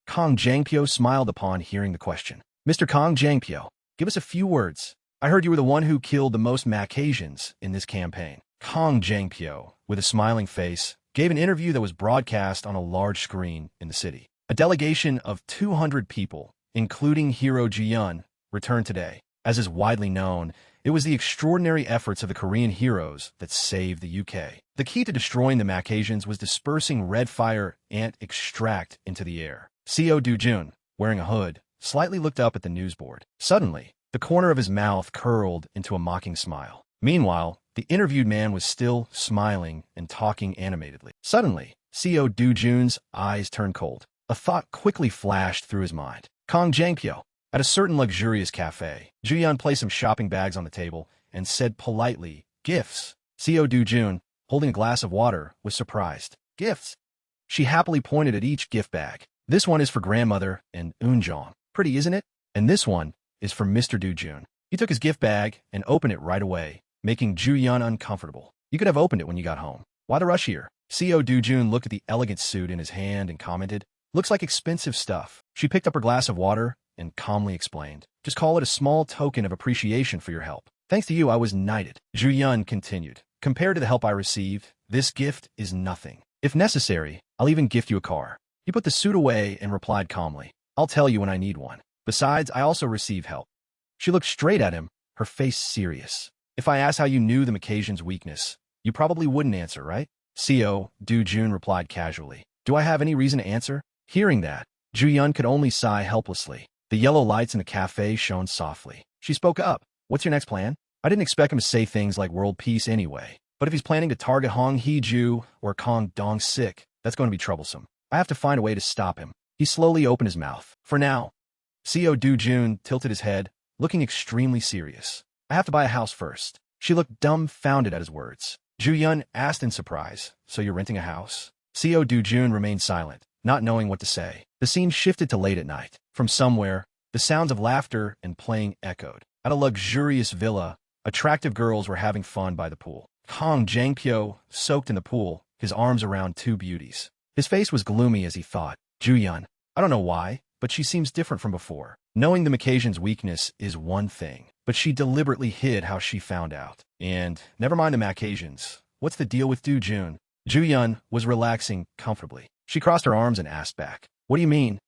Kong Jangpyo smiled upon hearing the question. "Mr. Kong Jangpyo, give us a few words. I heard you were the one who killed the most Macasians in this campaign." Kong Jangpyo, with a smiling face, gave an interview that was broadcast on a large screen in the city. A delegation of 200 people, including hero Ji Yun, returned today. As is widely known, It was the extraordinary efforts of the Korean heroes that saved the UK. The key to destroying the Macassians was dispersing red fire ant extract into the air. CO Do-jun, wearing a hood, slightly looked up at the news board. Suddenly, the corner of his mouth curled into a mocking smile. Meanwhile, the interviewed man was still smiling and talking animatedly. Suddenly, CO Do-jun's eyes turned cold. A thought quickly flashed through his mind. Kong Jangpyo. At a certain luxurious cafe, Ju-yeon placed some shopping bags on the table and said politely, "Gifts." CO Do-jun, holding a glass of water, was surprised. "Gifts?" She happily pointed at each gift bag. "This one is for grandmother and Eunjong. Pretty, isn't it? And this one is for Mr. Do-jun." He took his gift bag and opened it right away, making Ju-yeon uncomfortable. "You could have opened it when you got home. Why the rush here?" CO Do-jun looked at the elegant suit in his hand and commented, "Looks like expensive stuff." She picked up her glass of water and calmly explained, "Just call it a small token of appreciation for your help. Thanks to you, I was knighted." Ju-yeon continued, "Compared to the help I received, this gift is nothing. If necessary, I'll even gift you a car." He put the suit away and replied calmly, "I'll tell you when I need one. Besides, I also receive help." She looked straight at him, her face serious. "If I asked how you knew the Macassian's weakness, you probably wouldn't answer, right?" CO Do-jun replied casually. "Do I have any reason to answer?" Hearing that, Ju-yeon could only sigh helplessly. The yellow lights in the cafe shone softly. She spoke up. "What's your next plan?" I didn't expect him to say things like world peace anyway, but if he's planning to target Hong Hee-ju or Kong Dong-sik, that's going to be troublesome. I have to find a way to stop him. He slowly opened his mouth. "For now." CO Do-jun tilted his head, looking extremely serious. "I have to buy a house first." She looked dumbfounded at his words. Ju-yeon asked in surprise, "So you're renting a house?" CO Do-jun remained silent, not knowing what to say. The scene shifted to late at night. From somewhere, the sounds of laughter and playing echoed. At a luxurious villa, attractive girls were having fun by the pool. Kong Jangpyo soaked in the pool, his arms around two beauties. His face was gloomy as he thought, "Ju-yeon, I don't know why, but she seems different from before. Knowing the Macassian's weakness is one thing, but she deliberately hid how she found out. And never mind the Macassians. What's the deal with Do-jun?" Ju-yeon was relaxing comfortably. She crossed her arms and asked back, "What do you mean?"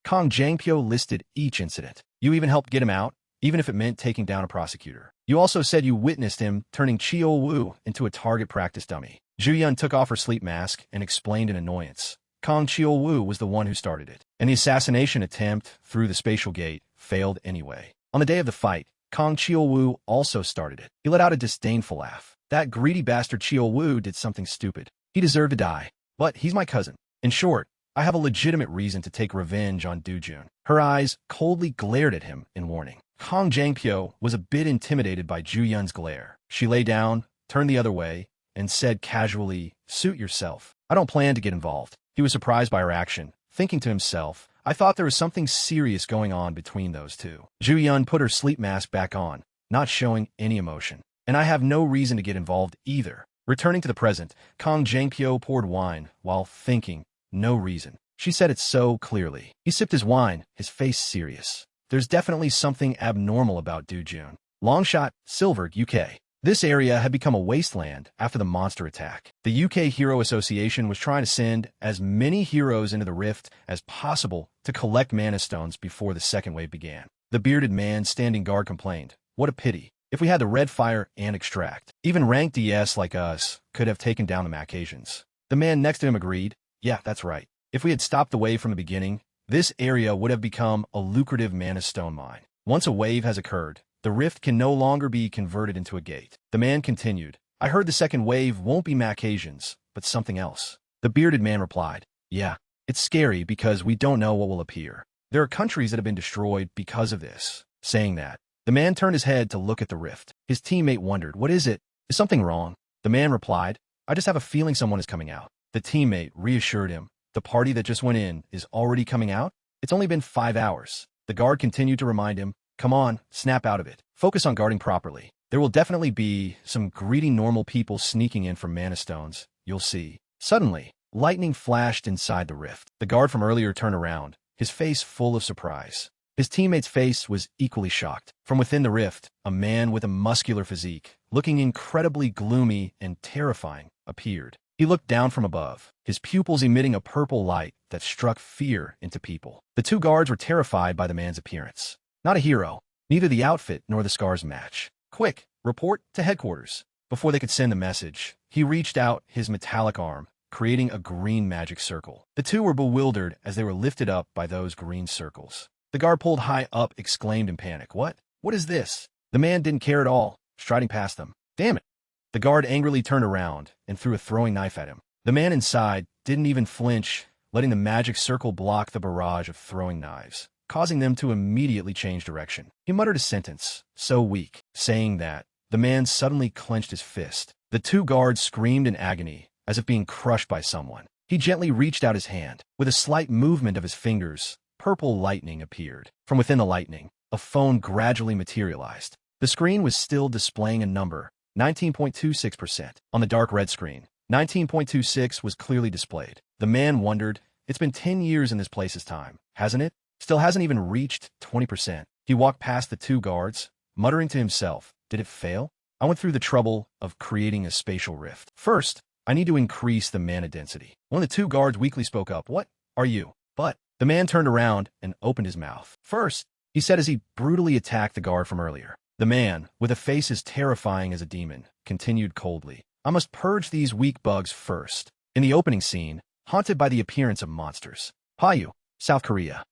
Kong Jangpyo listed each incident. "You even helped get him out, even if it meant taking down a prosecutor. You also said you witnessed him turning Cheol-woo into a target practice dummy." Ju-yeon took off her sleep mask and explained in annoyance. Kong Cheol-woo was the one who started it, and the assassination attempt through the spatial gate failed anyway. On the day of the fight, Kong Cheol-woo also started it. He let out a disdainful laugh. "That greedy bastard Cheol-woo did something stupid. He deserved to die. But he's my cousin. In short, I have a legitimate reason to take revenge on Do-jun." Her eyes coldly glared at him in warning. Kong Jangpyo was a bit intimidated by Ju-yeon's glare. She lay down, turned the other way, and said casually, "Suit yourself. I don't plan to get involved." He was surprised by her action, thinking to himself, "I thought there was something serious going on between those two." Ju-yeon put her sleep mask back on, not showing any emotion. "And I have no reason to get involved either." Returning to the present, Kong Jangpyo poured wine while thinking, "No reason." She said it so clearly. He sipped his wine, his face serious. There's definitely something abnormal about Do-jun. Longshot, Silver, UK. This area had become a wasteland after the monster attack. The UK Hero Association was trying to send as many heroes into the rift as possible to collect mana stones before the second wave began. The bearded man standing guard complained, "What a pity. If we had the red fire and extract, even ranked DS like us could have taken down the Macassians." The man next to him agreed, "Yeah, that's right. If we had stopped the wave from the beginning, this area would have become a lucrative mana stone mine. Once a wave has occurred, the rift can no longer be converted into a gate." The man continued, "I heard the second wave won't be Macassians, but something else." The bearded man replied, "Yeah, it's scary because we don't know what will appear. There are countries that have been destroyed because of this." Saying that, the man turned his head to look at the rift. His teammate wondered, "What is it? Is something wrong?" The man replied, "I just have a feeling someone is coming out." The teammate reassured him, "The party that just went in is already coming out? It's only been 5 hours." The guard continued to remind him, "Come on, snap out of it. Focus on guarding properly. There will definitely be some greedy normal people sneaking in for mana stones. You'll see." Suddenly, lightning flashed inside the rift. The guard from earlier turned around, his face full of surprise. His teammate's face was equally shocked. From within the rift, a man with a muscular physique, looking incredibly gloomy and terrifying, appeared. He looked down from above, his pupils emitting a purple light that struck fear into people. The two guards were terrified by the man's appearance. Not a hero. Neither the outfit nor the scars match. Quick, report to headquarters. Before they could send the message, he reached out his metallic arm, creating a green magic circle. The two were bewildered as they were lifted up by those green circles. The guard pulled high up, exclaimed in panic, "What? What is this?" The man didn't care at all, striding past them. "Damn it!" The guard angrily turned around and threw a throwing knife at him. The man inside didn't even flinch, letting the magic circle block the barrage of throwing knives, causing them to immediately change direction. He muttered a sentence, so weak. Saying that, the man suddenly clenched his fist. The two guards screamed in agony, as if being crushed by someone. He gently reached out his hand. With a slight movement of his fingers, purple lightning appeared. From within the lightning, a phone gradually materialized. The screen was still displaying a number, 19.26%. On the dark red screen, 19.26 was clearly displayed. The man wondered, it's been 10 years in this place's time, hasn't it? Still hasn't even reached 20%. He walked past the two guards, muttering to himself, did it fail? I went through the trouble of creating a spatial rift. First, I need to increase the mana density. One of the two guards weakly spoke up. What are you? But the man turned around and opened his mouth. First, he said as he brutally attacked the guard from earlier. The man, with a face as terrifying as a demon, continued coldly. I must purge these weak bugs first. In the opening scene, haunted by the appearance of monsters. Paju, South Korea.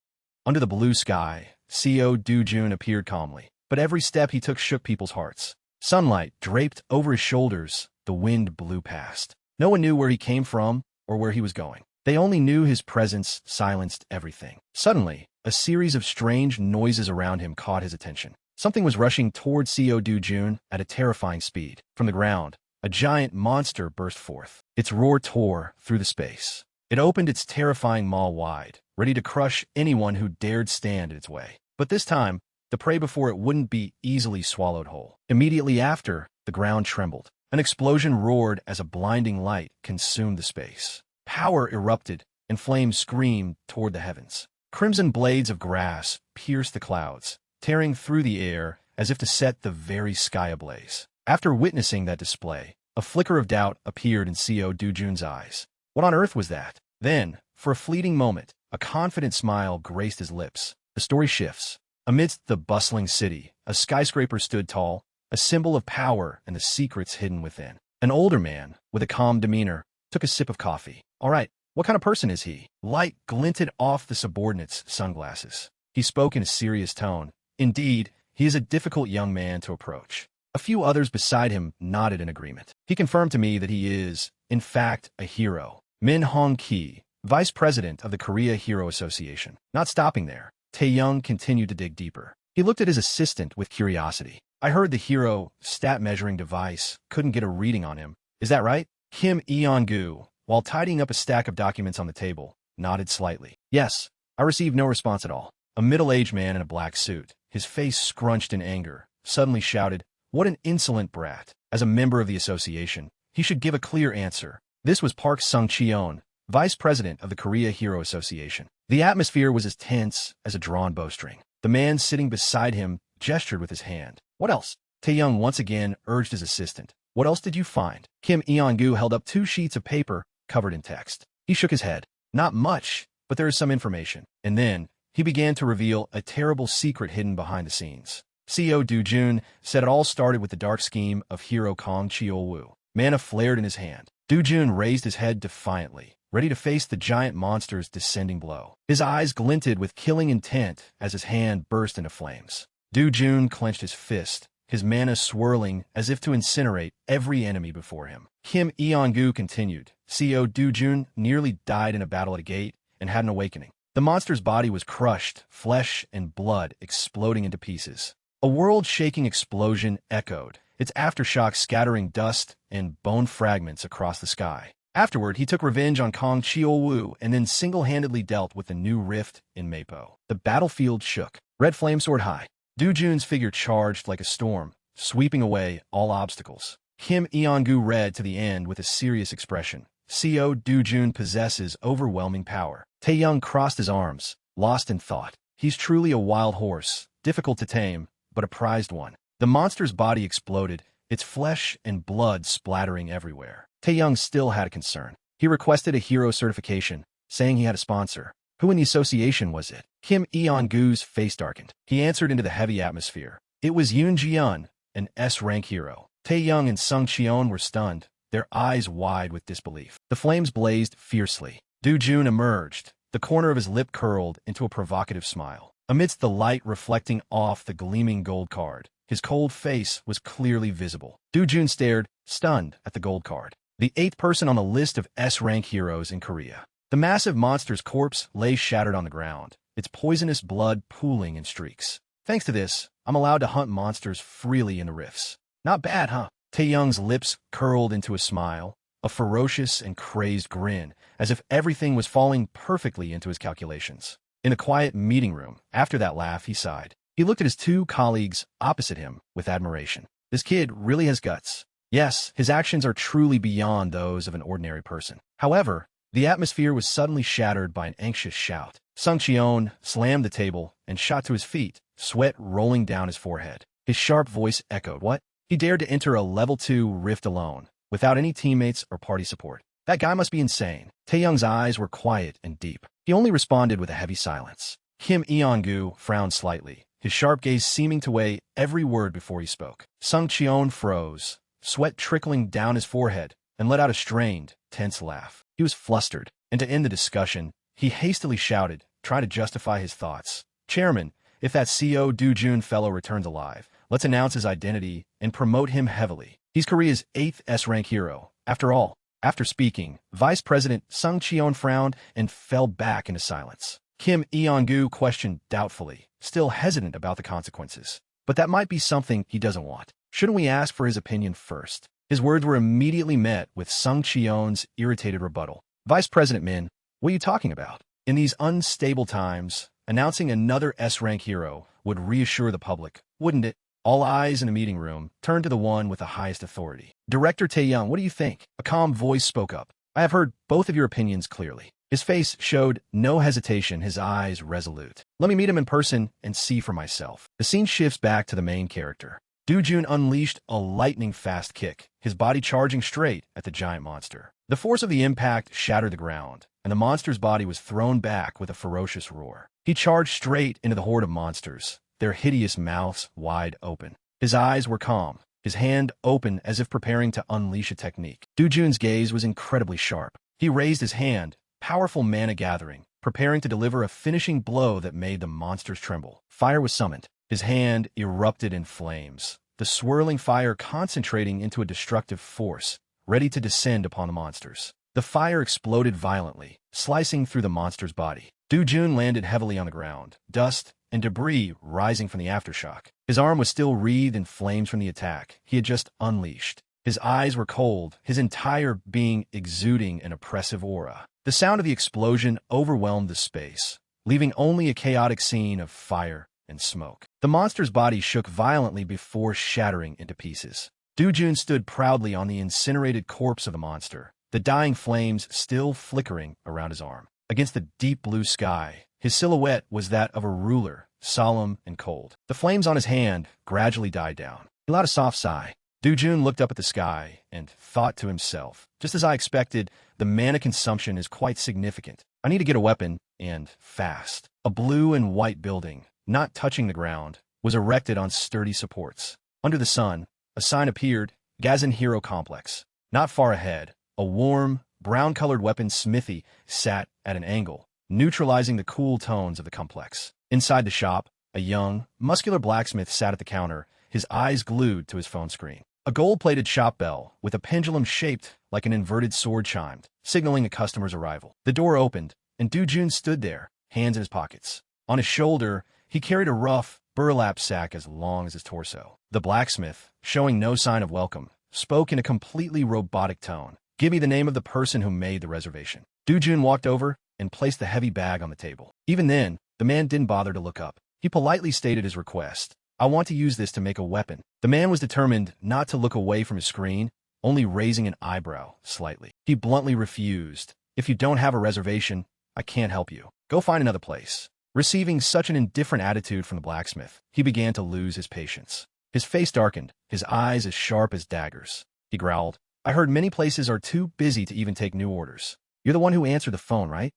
Under the blue sky, Seo Do-jun appeared calmly, but every step he took shook people's hearts. Sunlight draped over his shoulders, the wind blew past. No one knew where he came from or where he was going. They only knew his presence silenced everything. Suddenly, a series of strange noises around him caught his attention. Something was rushing toward Seo Do-jun at a terrifying speed. From the ground, a giant monster burst forth. Its roar tore through the space. It opened its terrifying maw wide, ready to crush anyone who dared stand in its way. But this time, the prey before it wouldn't be easily swallowed whole. Immediately after, the ground trembled. An explosion roared as a blinding light consumed the space. Power erupted, and flames screamed toward the heavens. Crimson blades of grass pierced the clouds, tearing through the air as if to set the very sky ablaze. After witnessing that display, a flicker of doubt appeared in Seo Do-jun's eyes. What on earth was that? Then, for a fleeting moment, a confident smile graced his lips. The story shifts. Amidst the bustling city, a skyscraper stood tall, a symbol of power and the secrets hidden within. An older man, with a calm demeanor, took a sip of coffee. All right, what kind of person is he? Light glinted off the subordinate's sunglasses. He spoke in a serious tone. Indeed, he is a difficult young man to approach. A few others beside him nodded in agreement. He confirmed to me that he is, in fact, a hero. Min Hong-ki, vice president of the Korea Hero Association. Not stopping there, Tae-young continued to dig deeper. He looked at his assistant with curiosity. I heard the hero stat measuring device couldn't get a reading on him. Is that right? Kim Eon-gu, while tidying up a stack of documents on the table, nodded slightly. Yes, I received no response at all. A middle-aged man in a black suit, his face scrunched in anger, suddenly shouted, "What an insolent brat." As a member of the association, he should give a clear answer. This was Park Sung-cheon, vice president of the Korea Hero Association. The atmosphere was as tense as a drawn bowstring. The man sitting beside him gestured with his hand. What else? Tae-young once again urged his assistant. What else did you find? Kim Eon-gu held up 2 sheets of paper covered in text. He shook his head. Not much, but there is some information. And then, he began to reveal a terrible secret hidden behind the scenes. Seo Do-jun said it all started with the dark scheme of hero Kong Cheol-woo. Mana flared in his hand. Do-jun raised his head defiantly, ready to face the giant monster's descending blow. His eyes glinted with killing intent as his hand burst into flames. Do-jun clenched his fist, his mana swirling as if to incinerate every enemy before him. Kim Eon-gu continued. Seo Do-jun nearly died in a battle at a gate and had an awakening. The monster's body was crushed, flesh and blood exploding into pieces. A world-shaking explosion echoed, its aftershock scattering dust and bone fragments across the sky. Afterward, he took revenge on Kong Cheol-woo and then single-handedly dealt with the new rift in Mapo. The battlefield shook. Red flame soared high. Do-jun's figure charged like a storm, sweeping away all obstacles. Kim Eon-gu read to the end with a serious expression. Seo Do-jun possesses overwhelming power. Tae-young crossed his arms, lost in thought. He's truly a wild horse, difficult to tame, but a prized one. The monster's body exploded, its flesh and blood splattering everywhere. Tae-young still had a concern. He requested a hero certification, saying he had a sponsor. Who in the association was it? Kim Eon-gu's face darkened. He answered into the heavy atmosphere. It was Yoon Ji-un, an S-rank hero. Tae-young and Sung Cheon were stunned, their eyes wide with disbelief. The flames blazed fiercely. Do-jun emerged, the corner of his lip curled into a provocative smile. Amidst the light reflecting off the gleaming gold card, his cold face was clearly visible. Do-jun stared, stunned, at the gold card. The 8th person on the list of S-rank heroes in Korea. The massive monster's corpse lay shattered on the ground, its poisonous blood pooling in streaks. Thanks to this, I'm allowed to hunt monsters freely in the rifts. Not bad, huh? Tae-young's lips curled into a smile, a ferocious and crazed grin, as if everything was falling perfectly into his calculations. In a quiet meeting room, after that laugh, he sighed. He looked at his 2 colleagues opposite him with admiration. This kid really has guts. Yes, his actions are truly beyond those of an ordinary person. However, the atmosphere was suddenly shattered by an anxious shout. Sung Cheon slammed the table and shot to his feet, sweat rolling down his forehead. His sharp voice echoed, "What?" He dared to enter a level 2 rift alone, without any teammates or party support. That guy must be insane. Tae-young's eyes were quiet and deep. He only responded with a heavy silence. Kim Eon-gu frowned slightly, his sharp gaze seeming to weigh every word before he spoke. Sung Cheon froze, sweat trickling down his forehead, and let out a strained, tense laugh. He was flustered, and to end the discussion, he hastily shouted, trying to justify his thoughts. "Chairman, if that CO Do-jun fellow returns alive, let's announce his identity and promote him heavily. He's Korea's 8th S-rank hero. After all." After speaking, Vice President Sung Cheon frowned and fell back into silence. Kim Eon-gu questioned doubtfully, still hesitant about the consequences. But that might be something he doesn't want. Shouldn't we ask for his opinion first? His words were immediately met with Sung Cheon's irritated rebuttal. "Vice President Min, what are you talking about? In these unstable times, announcing another S-rank hero would reassure the public, wouldn't it?" All eyes in the meeting room turned to the one with the highest authority. "Director Tae-young, what do you think?" A calm voice spoke up. "I have heard both of your opinions clearly." His face showed no hesitation, his eyes resolute. "Let me meet him in person and see for myself." The scene shifts back to the main character. Do-jun unleashed a lightning-fast kick, his body charging straight at the giant monster. The force of the impact shattered the ground, and the monster's body was thrown back with a ferocious roar. He charged straight into the horde of monsters, their hideous mouths wide open. His eyes were calm, his hand open as if preparing to unleash a technique. Do-jun's gaze was incredibly sharp. He raised his hand, powerful mana gathering, preparing to deliver a finishing blow that made the monsters tremble. Fire was summoned. His hand erupted in flames, the swirling fire concentrating into a destructive force, ready to descend upon the monsters. The fire exploded violently, slicing through the monster's body. Do-jun landed heavily on the ground, dust and debris rising from the aftershock. His arm was still wreathed in flames from the attack he had just unleashed. His eyes were cold, his entire being exuding an oppressive aura. The sound of the explosion overwhelmed the space, leaving only a chaotic scene of fire and smoke. The monster's body shook violently before shattering into pieces. Do-jun stood proudly on the incinerated corpse of the monster, the dying flames still flickering around his arm. Against the deep blue sky, his silhouette was that of a ruler, solemn and cold. The flames on his hand gradually died down. He let out a soft sigh. Do-jun looked up at the sky and thought to himself, "Just as I expected, the mana consumption is quite significant. I need to get a weapon, and fast." A blue and white building, not touching the ground, was erected on sturdy supports. Under the sun, a sign appeared, Gazin Hero Complex. Not far ahead, a warm, brown-colored weapon smithy sat at an angle, neutralizing the cool tones of the complex. Inside the shop, a young, muscular blacksmith sat at the counter, his eyes glued to his phone screen. A gold-plated shop bell with a pendulum shaped like an inverted sword chimed, signaling a customer's arrival. The door opened, and Do-jun stood there, hands in his pockets. On his shoulder, he carried a rough, burlap sack as long as his torso. The blacksmith, showing no sign of welcome, spoke in a completely robotic tone. "Give me the name of the person who made the reservation." Do-jun walked over and placed the heavy bag on the table. Even then, the man didn't bother to look up. He politely stated his request. "I want to use this to make a weapon." The man was determined not to look away from his screen, only raising an eyebrow slightly. He bluntly refused. "If you don't have a reservation, I can't help you. Go find another place." Receiving such an indifferent attitude from the blacksmith, he began to lose his patience. His face darkened, his eyes as sharp as daggers. He growled, "I heard many places are too busy to even take new orders. You're the one who answered the phone, right?"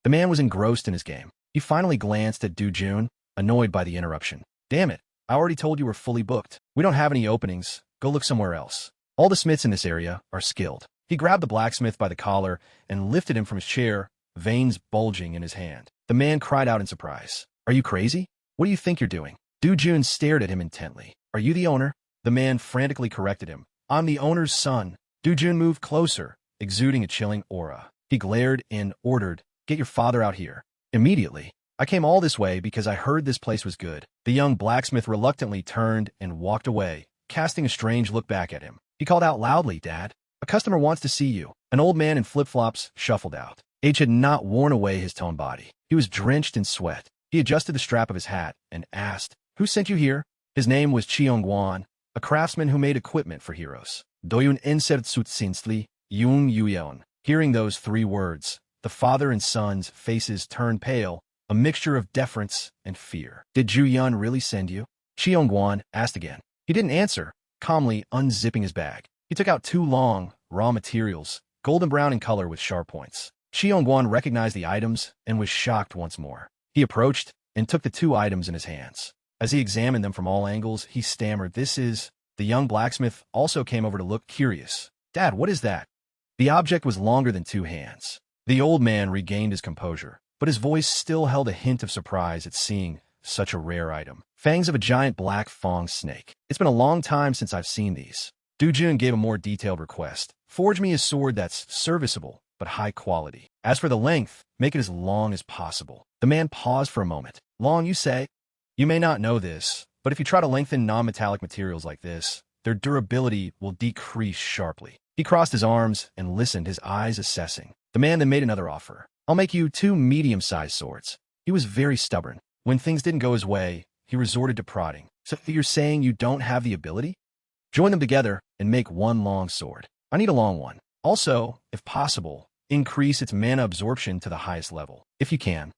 The man was engrossed in his game. He finally glanced at Do-jun, annoyed by the interruption. "Damn it, I already told you we're fully booked. We don't have any openings. Go look somewhere else. All the smiths in this area are skilled. He grabbed the blacksmith by the collar and lifted him from his chair, veins bulging in his hand. The man cried out in surprise. Are you crazy? What do you think you're doing? Du-jun stared at him intently. Are you the owner? The man frantically corrected him. I'm the owner's son. Du-jun moved closer, exuding a chilling aura. He glared and ordered, Get your father out here. Immediately. I came all this way because I heard this place was good. The young blacksmith reluctantly turned and walked away, casting a strange look back at him. He called out loudly, Dad. A customer wants to see you. An old man in flip-flops shuffled out. H had not worn away his toned body. He was drenched in sweat. He adjusted the strap of his hat and asked, Who sent you here? His name was Cheong-guan, a craftsman who made equipment for heroes. Doyun ensertsutsinsli, yung yuyeon. Hearing those 3 words, the father and son's faces turned pale, a mixture of deference and fear. Did Ju-yun really send you? Cheong-guan asked again. He didn't answer, calmly unzipping his bag. He took out 2 long, raw materials, golden brown in color with sharp points. Cheong-guan recognized the items and was shocked once more. He approached and took the 2 items in his hands. As he examined them from all angles, he stammered, This is... The young blacksmith also came over to look curious. Dad, what is that? The object was longer than 2 hands. The old man regained his composure, but his voice still held a hint of surprise at seeing such a rare item. Fangs of a giant black fong snake. It's been a long time since I've seen these. Du-jun gave a more detailed request. Forge me a sword that's serviceable, but high quality. As for the length, make it as long as possible. The man paused for a moment. Long, you say? You may not know this, but if you try to lengthen non-metallic materials like this, their durability will decrease sharply. He crossed his arms and listened, his eyes assessing. The man then made another offer. I'll make you 2 medium-sized swords. He was very stubborn. When things didn't go his way, he resorted to prodding. So you're saying you don't have the ability? Join them together and make 1 long sword. I need a long one. Also, if possible, increase its mana absorption to the highest level, if you can.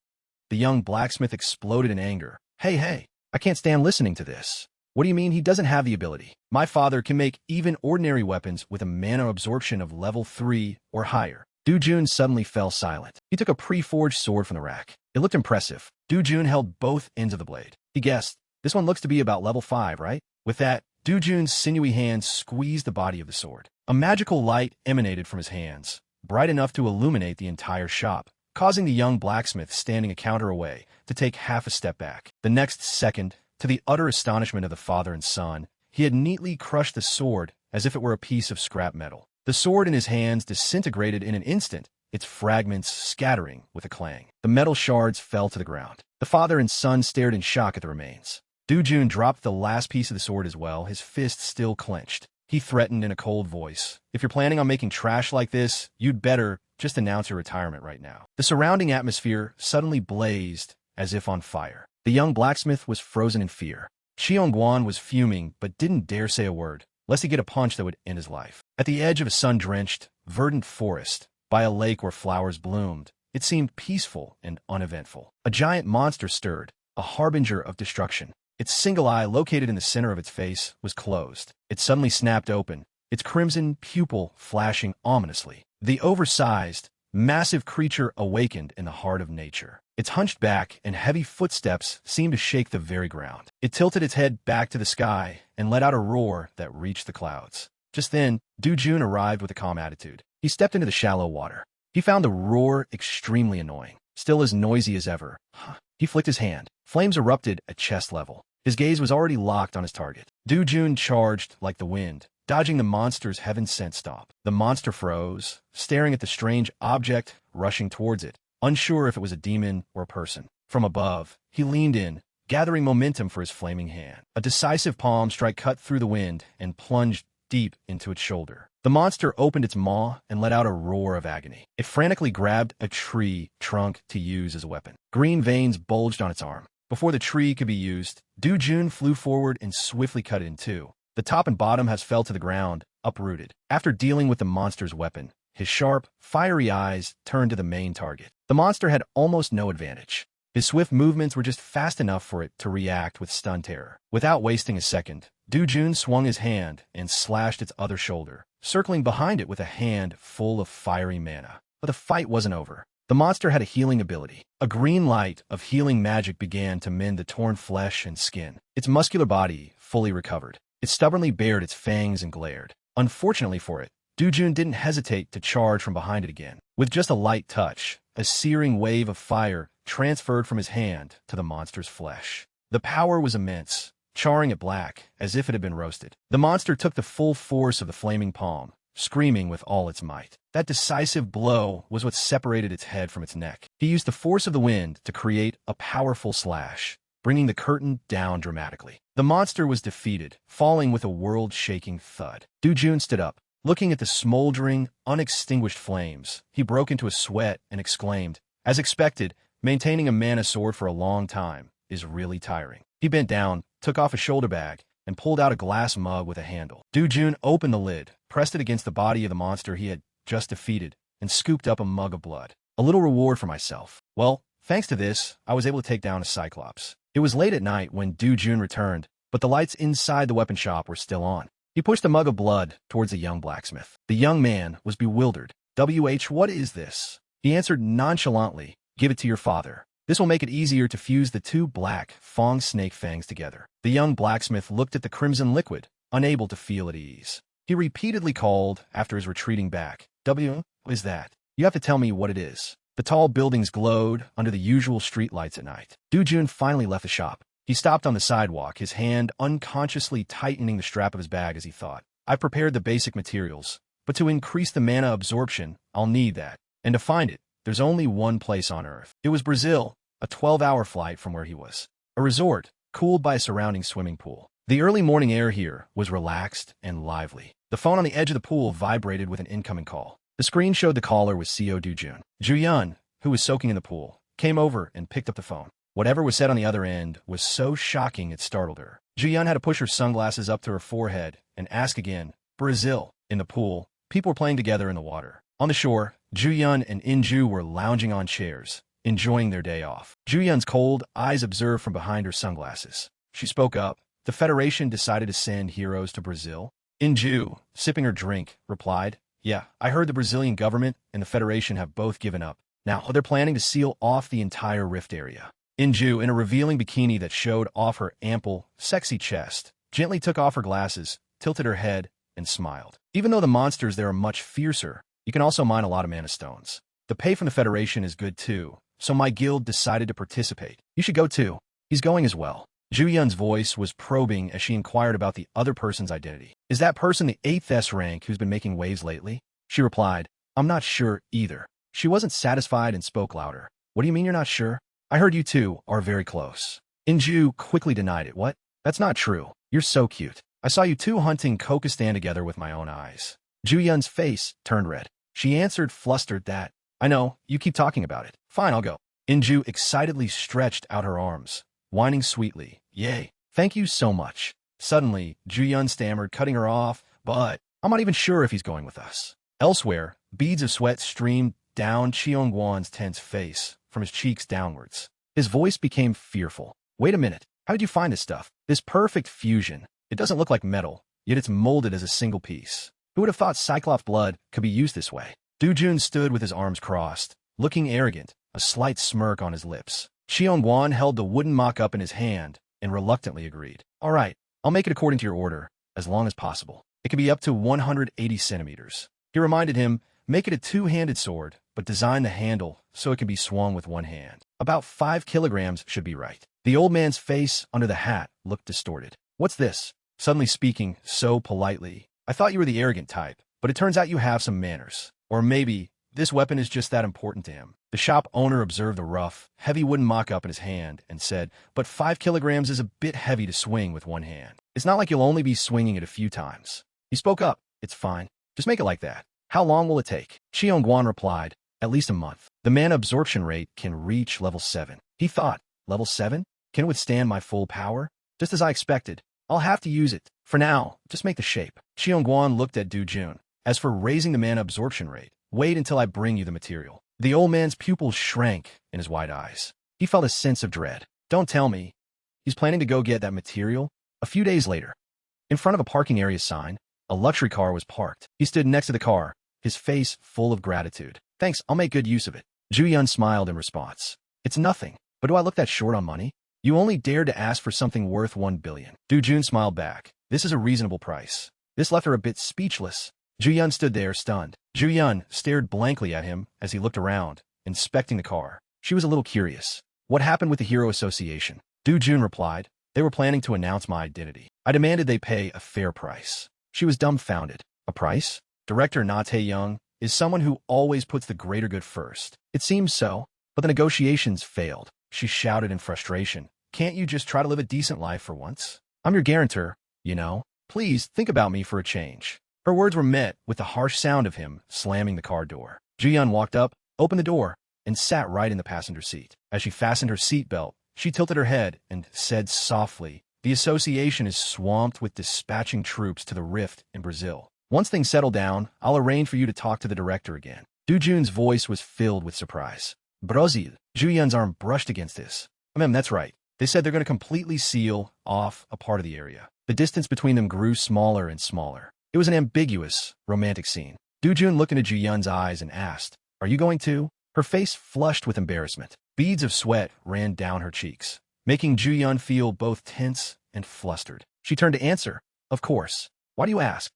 The young blacksmith exploded in anger. Hey, I can't stand listening to this. What do you mean he doesn't have the ability? My father can make even ordinary weapons with a mana absorption of level 3 or higher. Du-jun suddenly fell silent. He took a pre-forged sword from the rack. It looked impressive. Du-jun held both ends of the blade. He guessed, this one looks to be about level 5, right? With that, Du-jun's sinewy hands squeezed the body of the sword. A magical light emanated from his hands, bright enough to illuminate the entire shop, causing the young blacksmith standing a counter away to take half a step back. The next second, to the utter astonishment of the father and son, he had neatly crushed the sword as if it were a piece of scrap metal. The sword in his hands disintegrated in an instant, its fragments scattering with a clang. The metal shards fell to the ground. The father and son stared in shock at the remains. Du-jun dropped the last piece of the sword as well, his fist still clenched. He threatened in a cold voice, If you're planning on making trash like this, you'd better just announce your retirement right now. The surrounding atmosphere suddenly blazed as if on fire. The young blacksmith was frozen in fear. Cheong-guan was fuming but didn't dare say a word, lest he get a punch that would end his life. At the edge of a sun-drenched, verdant forest, by a lake where flowers bloomed, it seemed peaceful and uneventful. A giant monster stirred, a harbinger of destruction. Its single eye, located in the center of its face, was closed. It suddenly snapped open, its crimson pupil flashing ominously. The oversized, massive creature awakened in the heart of nature. Its hunched back and heavy footsteps seemed to shake the very ground. It tilted its head back to the sky and let out a roar that reached the clouds. Just then, Du-jun arrived with a calm attitude. He stepped into the shallow water. He found the roar extremely annoying, still as noisy as ever. He flicked his hand. Flames erupted at chest level. His gaze was already locked on his target. Du-jun charged like the wind, dodging the monster's heaven-sent stomp. The monster froze, staring at the strange object rushing towards it, unsure if it was a demon or a person. From above, he leaned in, gathering momentum for his flaming hand. A decisive palm strike cut through the wind and plunged deep into its shoulder. The monster opened its maw and let out a roar of agony. It frantically grabbed a tree trunk to use as a weapon. Green veins bulged on its arm. Before the tree could be used, Du-jun flew forward and swiftly cut it in two. The top and bottom has fell to the ground, uprooted. After dealing with the monster's weapon, his sharp, fiery eyes turned to the main target. The monster had almost no advantage. His swift movements were just fast enough for it to react with stunned terror. Without wasting a second, Du-jun swung his hand and slashed its other shoulder, circling behind it with a hand full of fiery mana. But the fight wasn't over. The monster had a healing ability. A green light of healing magic began to mend the torn flesh and skin. Its muscular body fully recovered. It stubbornly bared its fangs and glared. Unfortunately for it, Dujun didn't hesitate to charge from behind it again. With just a light touch, a searing wave of fire transferred from his hand to the monster's flesh. The power was immense, charring it black as if it had been roasted. The monster took the full force of the flaming palm, screaming with all its might. That decisive blow was what separated its head from its neck. He used the force of the wind to create a powerful slash, bringing the curtain down dramatically. The monster was defeated, falling with a world-shaking thud. Dujun stood up. Looking at the smoldering, unextinguished flames, he broke into a sweat and exclaimed, "As expected, maintaining a mana sword for a long time is really tiring." He bent down, took off a shoulder bag, and pulled out a glass mug with a handle. Dujun opened the lid, pressed it against the body of the monster he had just defeated, and scooped up a mug of blood. A little reward for myself. Well, thanks to this, I was able to take down a cyclops. It was late at night when Dujun returned, but the lights inside the weapon shop were still on. He pushed the mug of blood towards the young blacksmith. The young man was bewildered. What is this?" He answered nonchalantly, "Give it to your father. This will make it easier to fuse the two black fong snake fangs together." The young blacksmith looked at the crimson liquid, unable to feel at ease. He repeatedly called after his retreating back. What is that? You have to tell me what it is." The tall buildings glowed under the usual streetlights at night. Dujun finally left the shop. He stopped on the sidewalk, his hand unconsciously tightening the strap of his bag as he thought. "I've prepared the basic materials, but to increase the mana absorption, I'll need that. And to find it, there's only one place on Earth." It was Brazil, a 12-hour flight from where he was. A resort, cooled by a surrounding swimming pool. The early morning air here was relaxed and lively. The phone on the edge of the pool vibrated with an incoming call. The screen showed the caller was CO Dujun. Juyun, who was soaking in the pool, came over and picked up the phone. Whatever was said on the other end was so shocking it startled her. Juyun had to push her sunglasses up to her forehead and ask again, "Brazil." In the pool, people were playing together in the water. On the shore, Juyun and Inju were lounging on chairs, enjoying their day off. Juyun's cold eyes observed from behind her sunglasses. She spoke up. "The Federation decided to send heroes to Brazil?" Inju, sipping her drink, replied, "Yeah, I heard the Brazilian government and the Federation have both given up. Now they're planning to seal off the entire rift area." Inju, in a revealing bikini that showed off her ample, sexy chest, gently took off her glasses, tilted her head, and smiled. "Even though the monsters there are much fiercer, you can also mine a lot of mana stones. The pay from the Federation is good too, so my guild decided to participate. You should go too." "He's going as well." Juyun's voice was probing as she inquired about the other person's identity. "Is that person the 8th S rank who's been making waves lately?" She replied, "I'm not sure either." She wasn't satisfied and spoke louder. "What do you mean you're not sure? I heard you two are very close." Inju quickly denied it. "What? That's not true. You're so cute. I saw you two hunting Kokostan together with my own eyes." Juyun's face turned red. She answered flustered that, "I know, you keep talking about it. Fine, I'll go." Inju excitedly stretched out her arms, whining sweetly, "Yay, thank you so much." Suddenly, Juyun stammered, cutting her off, "But I'm not even sure if he's going with us." Elsewhere, beads of sweat streamed down Cheongwan's tense face, from his cheeks downwards. His voice became fearful. "Wait a minute. How did you find this stuff? This perfect fusion. It doesn't look like metal, yet it's molded as a single piece. Who would have thought Cyclops blood could be used this way?" Dujun stood with his arms crossed, looking arrogant, a slight smirk on his lips. Cheongwan held the wooden mock-up in his hand and reluctantly agreed. "All right, I'll make it according to your order, as long as possible. It can be up to 180 centimeters. He reminded him, "Make it a two-handed sword, but design the handle so it can be swung with one hand. About 5 kilograms should be right." The old man's face under the hat looked distorted. "What's this?" Suddenly speaking so politely. "I thought you were the arrogant type, but it turns out you have some manners. Or maybe this weapon is just that important to him." The shop owner observed the rough, heavy wooden mock-up in his hand and said, "But 5 kilograms is a bit heavy to swing with one hand. It's not like you'll only be swinging it a few times." He spoke up. "It's fine. Just make it like that. How long will it take?" Cheongwan replied, "At least a month. The mana absorption rate can reach level 7. He thought, "Level 7? Can it withstand my full power?" "Just as I expected. I'll have to use it. For now, just make the shape." Cheongwan looked at Dujun. "As for raising the mana absorption rate, wait until I bring you the material." The old man's pupils shrank in his wide eyes. He felt a sense of dread. "Don't tell me he's planning to go get that material?" A few days later, in front of a parking area sign, a luxury car was parked. He stood next to the car, his face full of gratitude. "Thanks, I'll make good use of it." Zhu Yun smiled in response. It's nothing, but do I look that short on money? You only dared to ask for something worth 1 billion. Du Jun smiled back. This is a reasonable price. This left her a bit speechless. Zhu Yun stood there stunned. Zhu Yun stared blankly at him as he looked around, inspecting the car. She was a little curious. What happened with the Hero Association? Du Jun replied. They were planning to announce my identity. I demanded they pay a fair price. She was dumbfounded. A price? Director Na Tae-young is someone who always puts the greater good first. It seems so, but the negotiations failed. She shouted in frustration. Can't you just try to live a decent life for once? I'm your guarantor, you know. Please think about me for a change. Her words were met with the harsh sound of him slamming the car door. Zhu Yun walked up, opened the door, and sat right in the passenger seat. As she fastened her seatbelt, she tilted her head and said softly, the association is swamped with dispatching troops to the rift in Brazil. Once things settle down, I'll arrange for you to talk to the director again. Du Jun's voice was filled with surprise. Brazil. Zhu Yun's arm brushed against this. That's right. They said they're going to completely seal off a part of the area. The distance between them grew smaller and smaller. It was an ambiguous, romantic scene. Du Jun looked into Zhu Yun's eyes and asked, Are you going to? Her face flushed with embarrassment. Beads of sweat ran down her cheeks, making Zhu Yun feel both tense and flustered. She turned to answer, Of course. Why do you ask?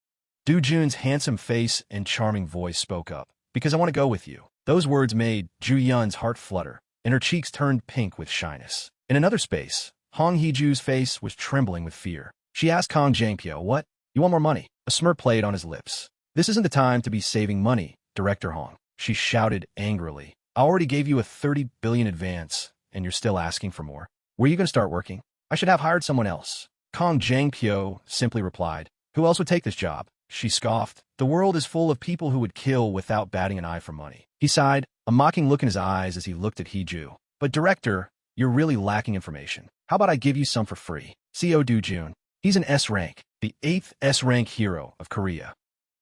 Du Jun's handsome face and charming voice spoke up. Because I want to go with you. Those words made Zhu Yun's heart flutter, and her cheeks turned pink with shyness. In another space, Hong Heju's face was trembling with fear. She asked Kong Jangpyo, What? You want more money? A smirk played on his lips. This isn't the time to be saving money, Director Hong. She shouted angrily. I already gave you a 30 billion advance, and you're still asking for more. Where are you going to start working? I should have hired someone else. Kong Jangpyo simply replied. Who else would take this job? She scoffed. The world is full of people who would kill without batting an eye for money. He sighed, a mocking look in his eyes as he looked at Heju. But Director, you're really lacking information. How about I give you some for free? CO Du Jun. He's an S rank, the 8th S rank hero of Korea.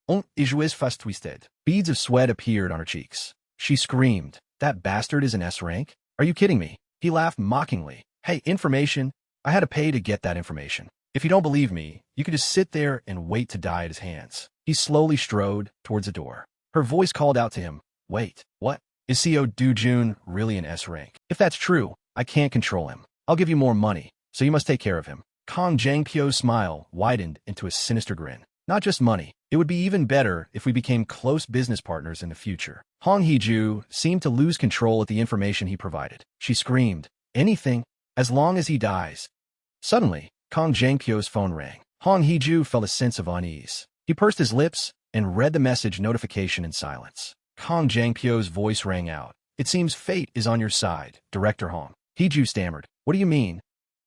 On is fast twisted. Beads of sweat appeared on her cheeks. She screamed, That bastard is an S rank? Are you kidding me? He laughed mockingly. Hey, information? I had to pay to get that information. If you don't believe me, you could just sit there and wait to die at his hands. He slowly strode towards the door. Her voice called out to him, Wait, what? Is CO Du Jun really an S rank? If that's true, I can't control him. I'll give you more money, so you must take care of him. Kong Jangpyo's smile widened into a sinister grin. Not just money. It would be even better if we became close business partners in the future. Hong Heju seemed to lose control at the information he provided. She screamed, Anything, as long as he dies. Suddenly, Kong Jangpyo's phone rang. Hong Heju felt a sense of unease. He pursed his lips and read the message notification in silence. Kong Jangpyo's voice rang out. It seems fate is on your side, Director Hong. Heju stammered. What do you mean?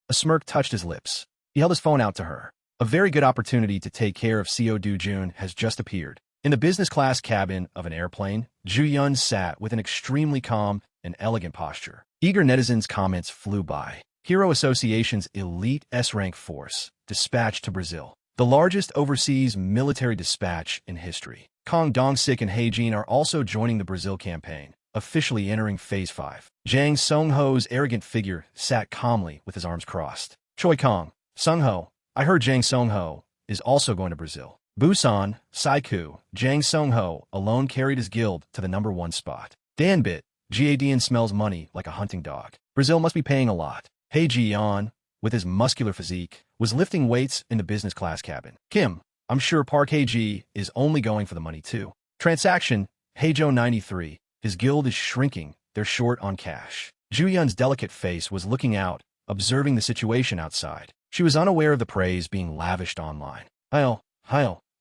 A smirk touched his lips. He held his phone out to her. A very good opportunity to take care of CO Du Jun has just appeared. In the business class cabin of an airplane, Zhu Yun sat with an extremely calm and elegant posture. Eager netizens' comments flew by. Hero Association's elite S-rank force dispatched to Brazil. The largest overseas military dispatch in history. Kong Dong-sik and He-jin are also joining the Brazil campaign, officially entering Phase 5. Jang Sung-ho's arrogant figure sat calmly with his arms crossed. Choi Kong, Sung-ho, I heard Jang Sung-ho is also going to Brazil. Busan, Saiku, Jang Sung-ho alone carried his guild to the #1 spot. Danbit, Gadn smells money like a hunting dog. Brazil must be paying a lot. Hei Ji-yeon, with his muscular physique, was lifting weights in the business class cabin. Kim, I'm sure Park Hae-ji is only going for the money too. Transaction, Heijo 93, his guild is shrinking, they're short on cash. Ju-yeon's delicate face was looking out, observing the situation outside. She was unaware of the praise being lavished online. Heil,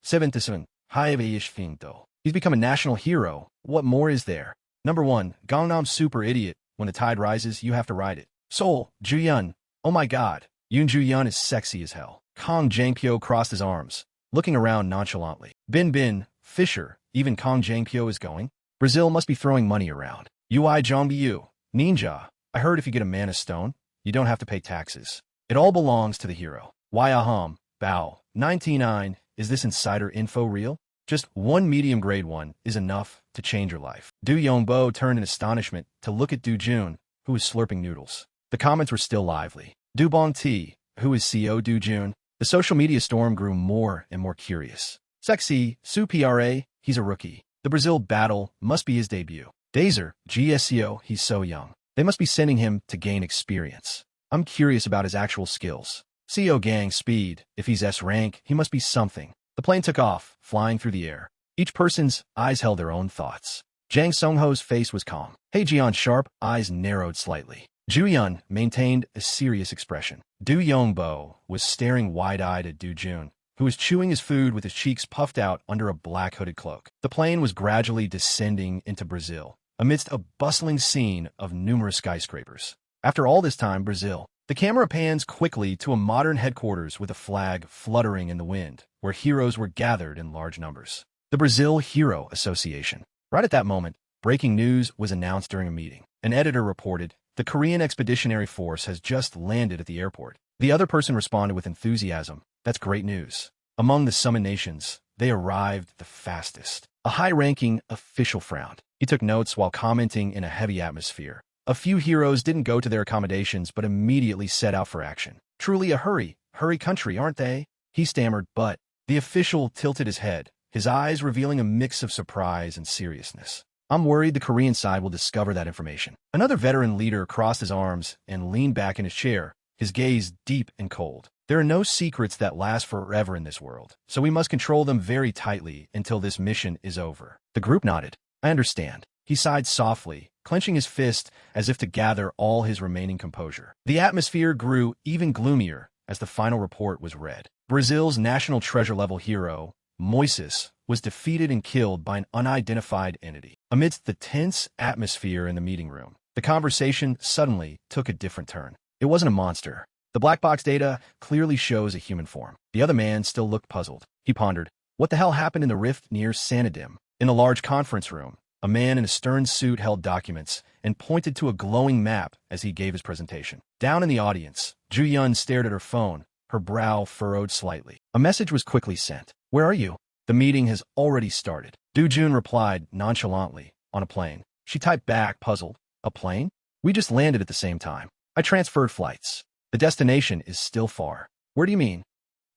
77, Haive-ish Finto. He's become a national hero. What more is there? #1, Gangnam super idiot. When the tide rises, you have to ride it. Seoul, Ju-yeon. Oh my god, Yoon Ju-yeon is sexy as hell. Kong Jangpyo crossed his arms, looking around nonchalantly. Bin, Fisher, even Kong Jangpyo is going? Brazil must be throwing money around. Ui Jongbu, Ninja. I heard if you get a mana stone, you don't have to pay taxes. It all belongs to the hero. Yaham, Bao, 99, is this insider info real? Just one medium grade one is enough to change your life. Du Yongbo turned in astonishment to look at Du Jun, who was slurping noodles. The comments were still lively. Du Bong T, who is CO Du Jun? The social media storm grew more and more curious. Sexy, Su PRA, he's a rookie. The Brazil battle must be his debut. Dazer, GSCO, he's so young. They must be sending him to gain experience. I'm curious about his actual skills. CO gang speed. If he's S rank, he must be something. The plane took off, flying through the air. Each person's eyes held their own thoughts. Jang Sungho's face was calm. Hei Jian's sharp eyes narrowed slightly. Ju Yun maintained a serious expression. Du Yongbo was staring wide-eyed at Du Jun, who was chewing his food with his cheeks puffed out under a black hooded cloak. The plane was gradually descending into Brazil, amidst a bustling scene of numerous skyscrapers. After all this time, Brazil. The camera pans quickly to a modern headquarters with a flag fluttering in the wind, where heroes were gathered in large numbers. The Brazil Hero Association. Right at that moment, breaking news was announced during a meeting. An editor reported, "The Korean Expeditionary Force has just landed at the airport." The other person responded with enthusiasm, "That's great news." Among the summoned nations, they arrived the fastest. A high-ranking official frowned. He took notes while commenting in a heavy atmosphere. A few heroes didn't go to their accommodations but immediately set out for action. Truly a hurry country, aren't they? He stammered, but the official tilted his head, his eyes revealing a mix of surprise and seriousness. "I'm worried the Korean side will discover that information." Another veteran leader crossed his arms and leaned back in his chair, his gaze deep and cold. "There are no secrets that last forever in this world, so we must control them very tightly until this mission is over." The group nodded. "I understand." He sighed softly, clenching his fist as if to gather all his remaining composure. The atmosphere grew even gloomier as the final report was read. Brazil's national treasure-level hero, Moises, was defeated and killed by an unidentified entity. Amidst the tense atmosphere in the meeting room, the conversation suddenly took a different turn. It wasn't a monster. The black box data clearly shows a human form. The other man still looked puzzled. He pondered, what the hell happened in the rift near Sanadim? In the large conference room, a man in a stern suit held documents and pointed to a glowing map as he gave his presentation. Down in the audience, Ju Yun stared at her phone, her brow furrowed slightly. A message was quickly sent. "Where are you?" "The meeting has already started." Du Jun replied nonchalantly, "On a plane." She typed back, puzzled. "A plane? We just landed at the same time. I transferred flights. The destination is still far." "Where do you mean?"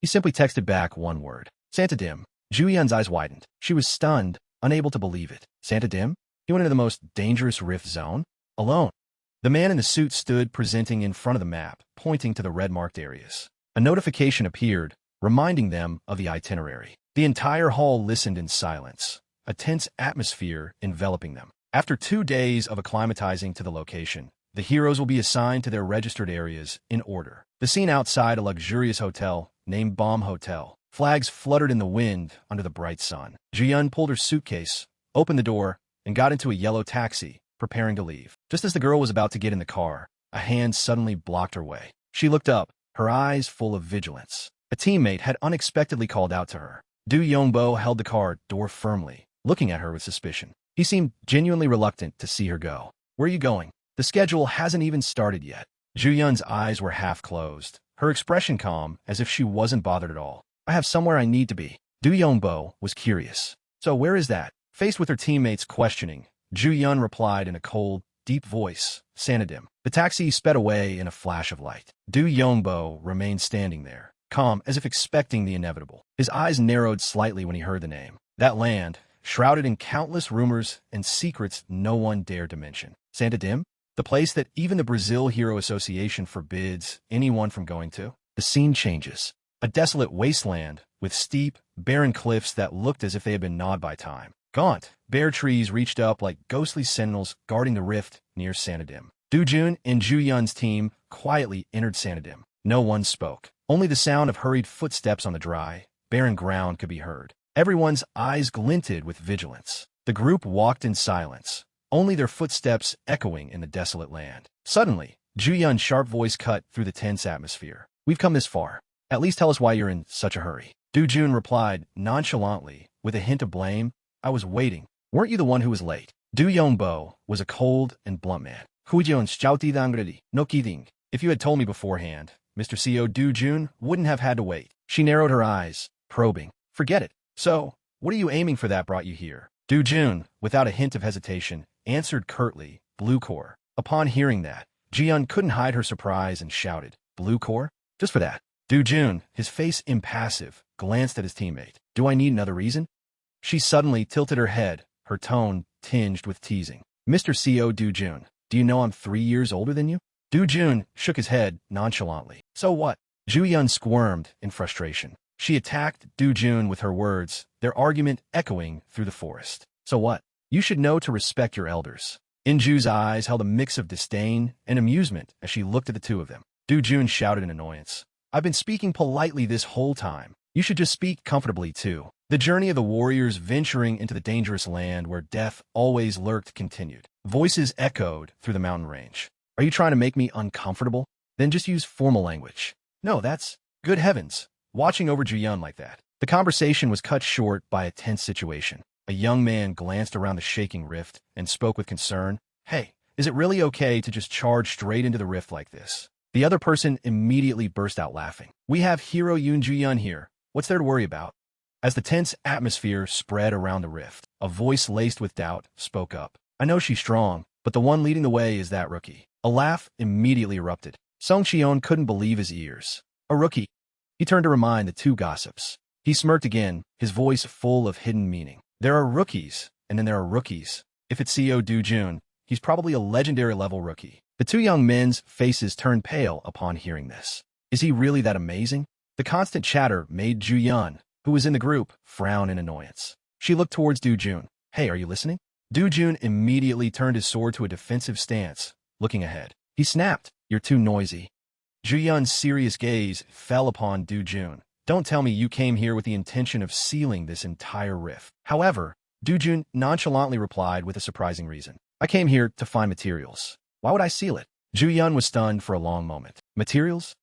He simply texted back one word. "Santadim." Ju Yun's eyes widened. She was stunned, unable to believe it. Santadim? He went into the most dangerous rift zone? Alone. The man in the suit stood presenting in front of the map, pointing to the red-marked areas. A notification appeared, reminding them of the itinerary. The entire hall listened in silence, a tense atmosphere enveloping them. After 2 days of acclimatizing to the location, the heroes will be assigned to their registered areas in order. The scene outside a luxurious hotel, named Bomb Hotel. Flags fluttered in the wind under the bright sun. Ji-Yun pulled her suitcase, opened the door, and got into a yellow taxi, preparing to leave. Just as the girl was about to get in the car, a hand suddenly blocked her way. She looked up, her eyes full of vigilance. A teammate had unexpectedly called out to her. Du Yongbo held the car door firmly, looking at her with suspicion. He seemed genuinely reluctant to see her go. "Where are you going?" "The schedule hasn't even started yet." Ju-Yun's eyes were half closed, her expression calm, as if she wasn't bothered at all. "I have somewhere I need to be." Du Yongbo was curious. "So where is that?" Faced with her teammates' questioning, Ju-Yun replied in a cold, deep voice, "Sanadim." The taxi sped away in a flash of light. Du Yongbo remained standing there, calm as if expecting the inevitable. His eyes narrowed slightly when he heard the name. That land, shrouded in countless rumors and secrets no one dared to mention. Santadim? The place that even the Brazil Hero Association forbids anyone from going to? The scene changes. A desolate wasteland with steep, barren cliffs that looked as if they had been gnawed by time. Gaunt, bare trees reached up like ghostly sentinels guarding the rift near Sanadim. Du Jun and Ju Yun's team quietly entered Sanadim. No one spoke. Only the sound of hurried footsteps on the dry, barren ground could be heard. Everyone's eyes glinted with vigilance. The group walked in silence, only their footsteps echoing in the desolate land. Suddenly, Ju Yun's sharp voice cut through the tense atmosphere. "We've come this far. At least tell us why you're in such a hurry." Du Jun replied nonchalantly, with a hint of blame. "I was waiting. Weren't you the one who was late?" Du Yongbo was a cold and blunt man. "Hujion shouti dangredi, no kidding. If you had told me beforehand, Mr. CO Du Jun wouldn't have had to wait." She narrowed her eyes, probing. "Forget it. So, what are you aiming for that brought you here?" Du Jun, without a hint of hesitation, answered curtly, "Blue Core." Upon hearing that, Ji-Yun couldn't hide her surprise and shouted, "Blue Core? Just for that?" Du Jun, his face impassive, glanced at his teammate. "Do I need another reason?" She suddenly tilted her head, her tone tinged with teasing. Mr. Co. Do-jun, do you know I'm 3 years older than you? Do-jun shook his head nonchalantly. So what? Ju-yun squirmed in frustration. She attacked Do-jun with her words, their argument echoing through the forest. So what? You should know to respect your elders. In-ju's eyes held a mix of disdain and amusement as she looked at the two of them. Do-jun shouted in annoyance. I've been speaking politely this whole time. You should just speak comfortably, too. The journey of the warriors venturing into the dangerous land where death always lurked continued. Voices echoed through the mountain range. Are you trying to make me uncomfortable? Then just use formal language. No, that's... Good heavens. Watching over Ju-yun like that. The conversation was cut short by a tense situation. A young man glanced around the shaking rift and spoke with concern. Hey, is it really okay to just charge straight into the rift like this? The other person immediately burst out laughing. We have Hero Yoon Ju-yun here. What's there to worry about? As the tense atmosphere spread around the rift, a voice laced with doubt spoke up. I know she's strong, but the one leading the way is that rookie. A laugh immediately erupted. Song Cheon couldn't believe his ears. A rookie? He turned to remind the two gossips. He smirked again, his voice full of hidden meaning. There are rookies, and then there are rookies. If it's Co. Do-jun, he's probably a legendary-level rookie. The two young men's faces turned pale upon hearing this. Is he really that amazing? The constant chatter made Ju-yun, who was in the group, frown in annoyance. She looked towards Do-jun. Hey, are you listening? Do-jun immediately turned his sword to a defensive stance, looking ahead. He snapped. You're too noisy. Ju-yun's serious gaze fell upon Do-jun. Don't tell me you came here with the intention of sealing this entire rift. However, Do-jun nonchalantly replied with a surprising reason. I came here to find materials. Why would I seal it? Ju-yun was stunned for a long moment. Materials?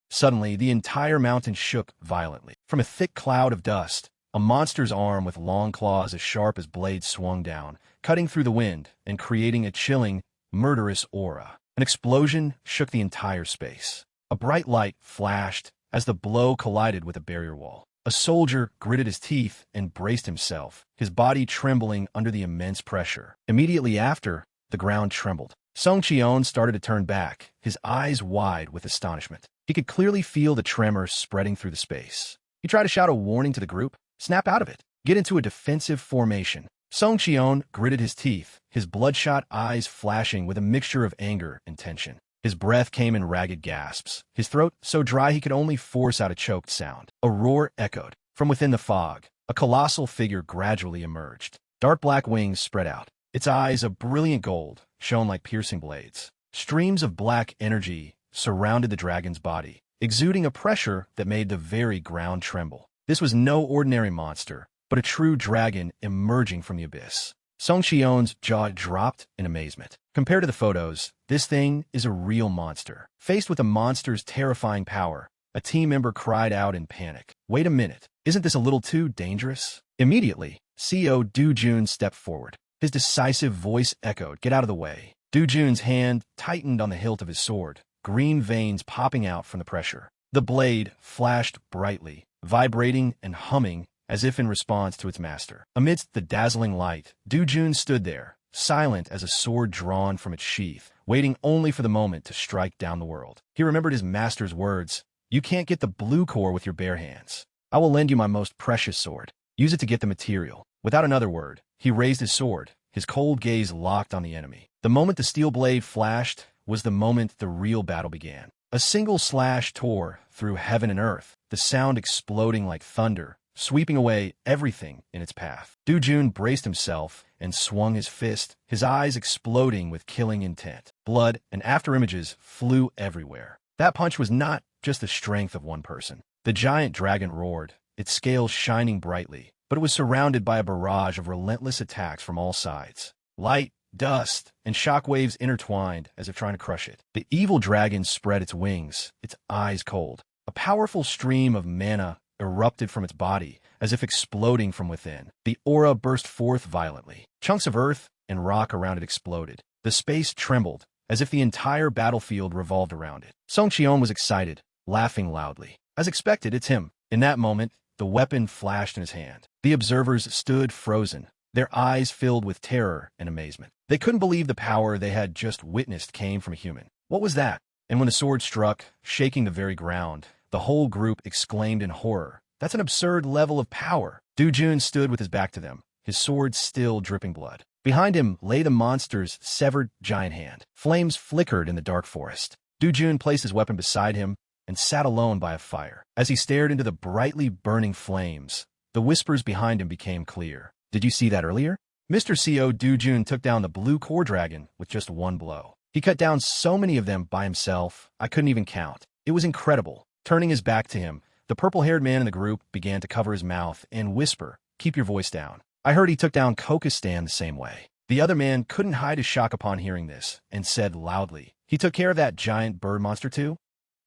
Suddenly, the entire mountain shook violently. From a thick cloud of dust, a monster's arm with long claws as sharp as blades swung down, cutting through the wind and creating a chilling, murderous aura. An explosion shook the entire space. A bright light flashed as the blow collided with a barrier wall. A soldier gritted his teeth and braced himself, his body trembling under the immense pressure. Immediately after, the ground trembled. Song Cheon started to turn back, his eyes wide with astonishment. He could clearly feel the tremor spreading through the space. He tried to shout a warning to the group. Snap out of it. Get into a defensive formation. Song Cheon gritted his teeth, his bloodshot eyes flashing with a mixture of anger and tension. His breath came in ragged gasps, his throat so dry he could only force out a choked sound. A roar echoed. From within the fog, a colossal figure gradually emerged. Dark black wings spread out. Its eyes, of brilliant gold, shone like piercing blades. Streams of black energy surrounded the dragon's body, exuding a pressure that made the very ground tremble. This was no ordinary monster, but a true dragon emerging from the abyss. Song Cheon's jaw dropped in amazement. Compared to the photos, this thing is a real monster. Faced with a monster's terrifying power, a team member cried out in panic. Wait a minute, isn't this a little too dangerous? Immediately, Co. Do-jun stepped forward. His decisive voice echoed, get out of the way. Do-jun's hand tightened on the hilt of his sword, green veins popping out from the pressure. The blade flashed brightly, vibrating and humming as if in response to its master. Amidst the dazzling light, Do-jun stood there, silent as a sword drawn from its sheath, waiting only for the moment to strike down the world. He remembered his master's words, you can't get the blue core with your bare hands. I will lend you my most precious sword. Use it to get the material. Without another word, he raised his sword, his cold gaze locked on the enemy. The moment the steel blade flashed was the moment the real battle began. A single slash tore through heaven and earth, the sound exploding like thunder, sweeping away everything in its path. Do-jun braced himself and swung his fist, his eyes exploding with killing intent. Blood and afterimages flew everywhere. That punch was not just the strength of one person. The giant dragon roared, its scales shining brightly, but it was surrounded by a barrage of relentless attacks from all sides. Light, dust, and shockwaves intertwined as if trying to crush it. The evil dragon spread its wings, its eyes cold. A powerful stream of mana erupted from its body, as if exploding from within. The aura burst forth violently. Chunks of earth and rock around it exploded. The space trembled, as if the entire battlefield revolved around it. Song Cheon was excited, laughing loudly. As expected, it's him. In that moment, the weapon flashed in his hand. The observers stood frozen, their eyes filled with terror and amazement. They couldn't believe the power they had just witnessed came from a human. What was that? And when the sword struck, shaking the very ground, the whole group exclaimed in horror. That's an absurd level of power. Do-jun stood with his back to them, his sword still dripping blood. Behind him lay the monster's severed giant hand. Flames flickered in the dark forest. Du-jun placed his weapon beside him and sat alone by a fire. As he stared into the brightly burning flames, the whispers behind him became clear. Did you see that earlier? Mr. CO Du-jun took down the blue core dragon with just one blow. He cut down so many of them by himself, I couldn't even count. It was incredible. Turning his back to him, the purple-haired man in the group began to cover his mouth and whisper, "Keep your voice down." I heard he took down Kokistan the same way. The other man couldn't hide his shock upon hearing this, and said loudly, "He took care of that giant bird monster too?"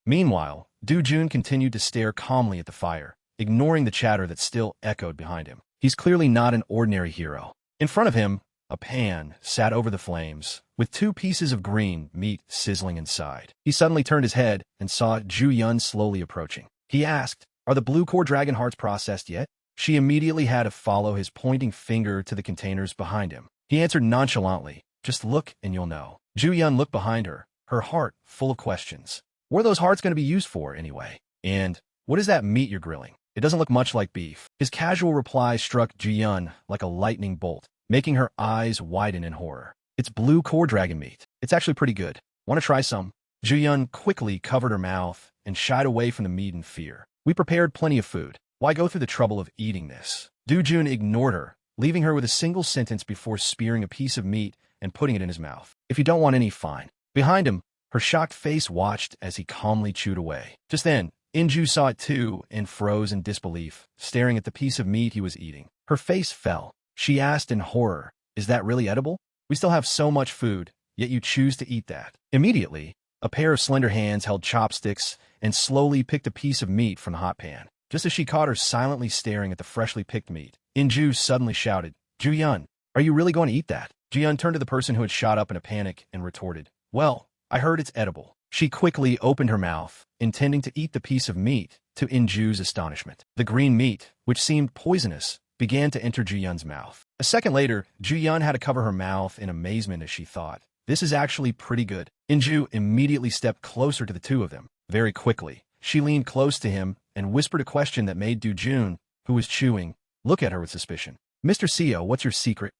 Meanwhile, Du-jun continued to stare calmly at the fire, ignoring the chatter that still echoed behind him. He's clearly not an ordinary hero. In front of him, a pan sat over the flames, with 2 pieces of green meat sizzling inside. He suddenly turned his head and saw Ju-yun slowly approaching. He asked, "Are the blue core dragon hearts processed yet?" She immediately had to follow his pointing finger to the containers behind him. He answered nonchalantly, "Just look and you'll know." Ju-yun looked behind her, her heart full of questions. What are those hearts going to be used for, anyway? And what is that meat you're grilling? It doesn't look much like beef. His casual reply struck Ju-yun like a lightning bolt, making her eyes widen in horror. "It's blue core dragon meat. It's actually pretty good. Want to try some?" Ju-yun quickly covered her mouth and shied away from the meat in fear. "We prepared plenty of food. Why go through the trouble of eating this?" Du-jun ignored her, leaving her with a single sentence before spearing a piece of meat and putting it in his mouth. "If you don't want any, fine." Behind him, her shocked face watched as he calmly chewed away. Just then, Inju saw it too and froze in disbelief, staring at the piece of meat he was eating. Her face fell. She asked in horror, "Is that really edible? We still have so much food, yet you choose to eat that." Immediately, a pair of slender hands held chopsticks and slowly picked a piece of meat from the hot pan. Just as she caught her silently staring at the freshly picked meat, Inju suddenly shouted, "Ju-yun, are you really going to eat that?" Ju-yun turned to the person who had shot up in a panic and retorted, "Well, I heard it's edible." She quickly opened her mouth, intending to eat the piece of meat, to Inju's astonishment. The green meat, which seemed poisonous, began to enter Ju-yun's mouth. A second later, Ju-yun had to cover her mouth in amazement as she thought, "This is actually pretty good." Inju immediately stepped closer to the two of them. Very quickly, she leaned close to him and whispered a question that made Du-jun, who was chewing, look at her with suspicion. "Mr. Seo, what's your secret?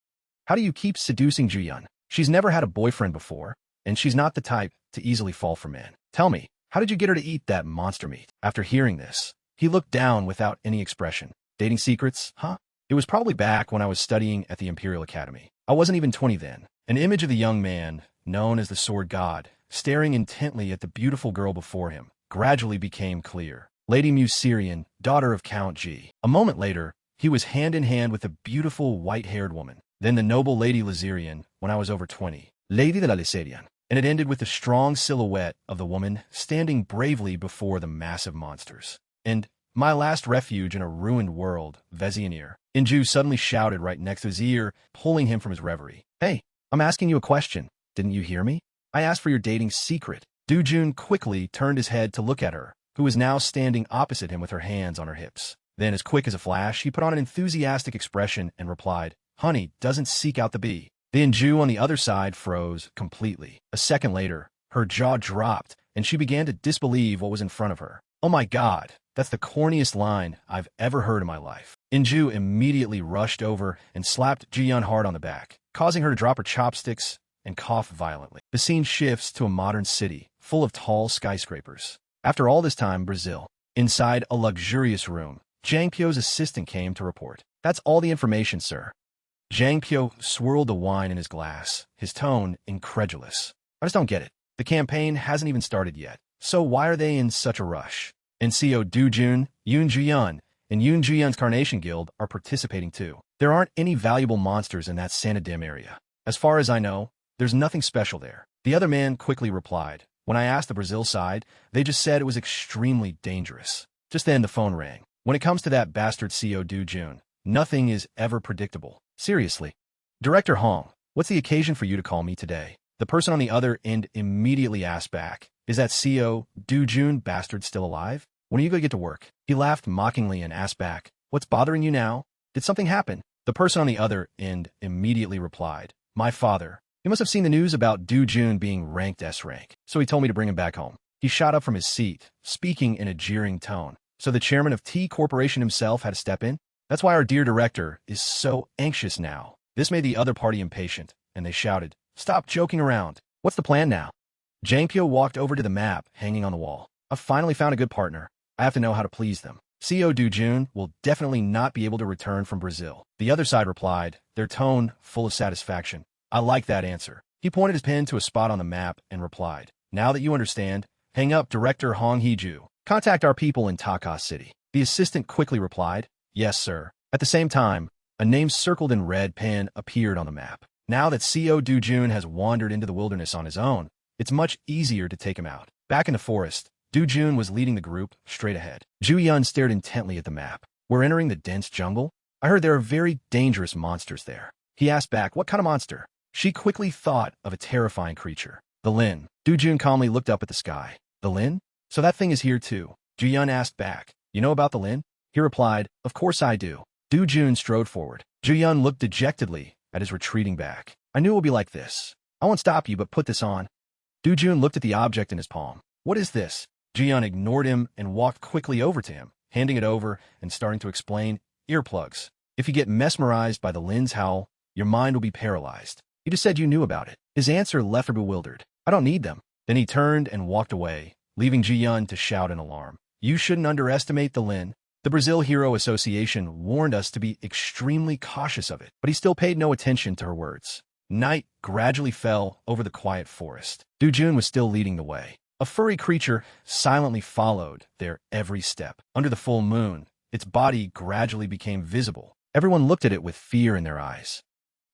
How do you keep seducing Ju-yun? She's never had a boyfriend before, and she's not the type to easily fall for men. Tell me, how did you get her to eat that monster meat?" After hearing this, he looked down without any expression. "Dating secrets, huh? It was probably back when I was studying at the Imperial Academy. I wasn't even 20 then." An image of the young man, known as the Sword God, staring intently at the beautiful girl before him, gradually became clear. Lady Musirian, daughter of Count G. A moment later, he was hand in hand with a beautiful white-haired woman. Then the noble Lady Lazirian, when I was over 20. Lady de la Lazirian. And it ended with the strong silhouette of the woman standing bravely before the massive monsters. And my last refuge in a ruined world, Vezionir. Inju suddenly shouted right next to his ear, pulling him from his reverie. "Hey, I'm asking you a question. Didn't you hear me? I asked for your dating secret." Du-jun quickly turned his head to look at her, who was now standing opposite him with her hands on her hips. Then, as quick as a flash, he put on an enthusiastic expression and replied, "Honey doesn't seek out the bee." The Inju on the other side froze completely. A second later, her jaw dropped, and she began to disbelieve what was in front of her. "Oh my God, that's the corniest line I've ever heard in my life." Inju immediately rushed over and slapped Ji-yun hard on the back, causing her to drop her chopsticks and cough violently. The scene shifts to a modern city, full of tall skyscrapers. After all this time, Brazil. Inside a luxurious room, Zhang Pio's assistant came to report. "That's all the information, sir." Zhang Pio swirled the wine in his glass, his tone incredulous. "I just don't get it. The campaign hasn't even started yet, so why are they in such a rush?" NCO Du-jun, Yoon Ju-yun, and Yoon Ju-yun's Carnation Guild are participating too. There aren't any valuable monsters in that Sanadim area. As far as I know, there's nothing special there. The other man quickly replied. When I asked the Brazil side, they just said it was extremely dangerous. Just then the phone rang. When it comes to that bastard CO Du-jun, nothing is ever predictable. Seriously. "Director Hong, what's the occasion for you to call me today?" The person on the other end immediately asked back, "Is that CO Du-jun bastard still alive? When are you going to get to work?" He laughed mockingly and asked back, "What's bothering you now? Did something happen?" The person on the other end immediately replied, "My father. He must have seen the news about Du-jun being ranked S rank, so he told me to bring him back home." He shot up from his seat, speaking in a jeering tone. "So the chairman of T Corporation himself had to step in? That's why our dear director is so anxious now." This made the other party impatient, and they shouted, "Stop joking around. What's the plan now?" Jangpyo walked over to the map hanging on the wall. "I've finally found a good partner. I have to know how to please them. CO Dujun will definitely not be able to return from Brazil." The other side replied, their tone full of satisfaction. "I like that answer." He pointed his pen to a spot on the map and replied, "Now that you understand, hang up Director Hong Hee-ju. Contact our people in Taka City." The assistant quickly replied, "Yes, sir." At the same time, a name circled in red pen appeared on the map. Now that CO Dujun has wandered into the wilderness on his own, it's much easier to take him out. Back in the forest, Dujun was leading the group straight ahead. Ju-yun stared intently at the map. "We're entering the dense jungle? I heard there are very dangerous monsters there." He asked back, "What kind of monster?" She quickly thought of a terrifying creature. "The Lin." Dujun calmly looked up at the sky. "The Lin? So that thing is here too?" Ju-yun asked back, "You know about the Lin?" He replied, "Of course I do." Dujun strode forward. Ju-yun looked dejectedly at his retreating back. "I knew it would be like this. I won't stop you, but put this on." Dujun looked at the object in his palm. "What is this?" Ju-yun ignored him and walked quickly over to him, handing it over and starting to explain, "Earplugs. If you get mesmerized by the Lin's howl, your mind will be paralyzed. You just said you knew about it." His answer left her bewildered. "I don't need them." Then he turned and walked away, leaving Ji-yun to shout in alarm. "You shouldn't underestimate the Lin. The Brazil Hero Association warned us to be extremely cautious of it," but he still paid no attention to her words. Night gradually fell over the quiet forest. Dujun was still leading the way. A furry creature silently followed their every step. Under the full moon, its body gradually became visible. Everyone looked at it with fear in their eyes.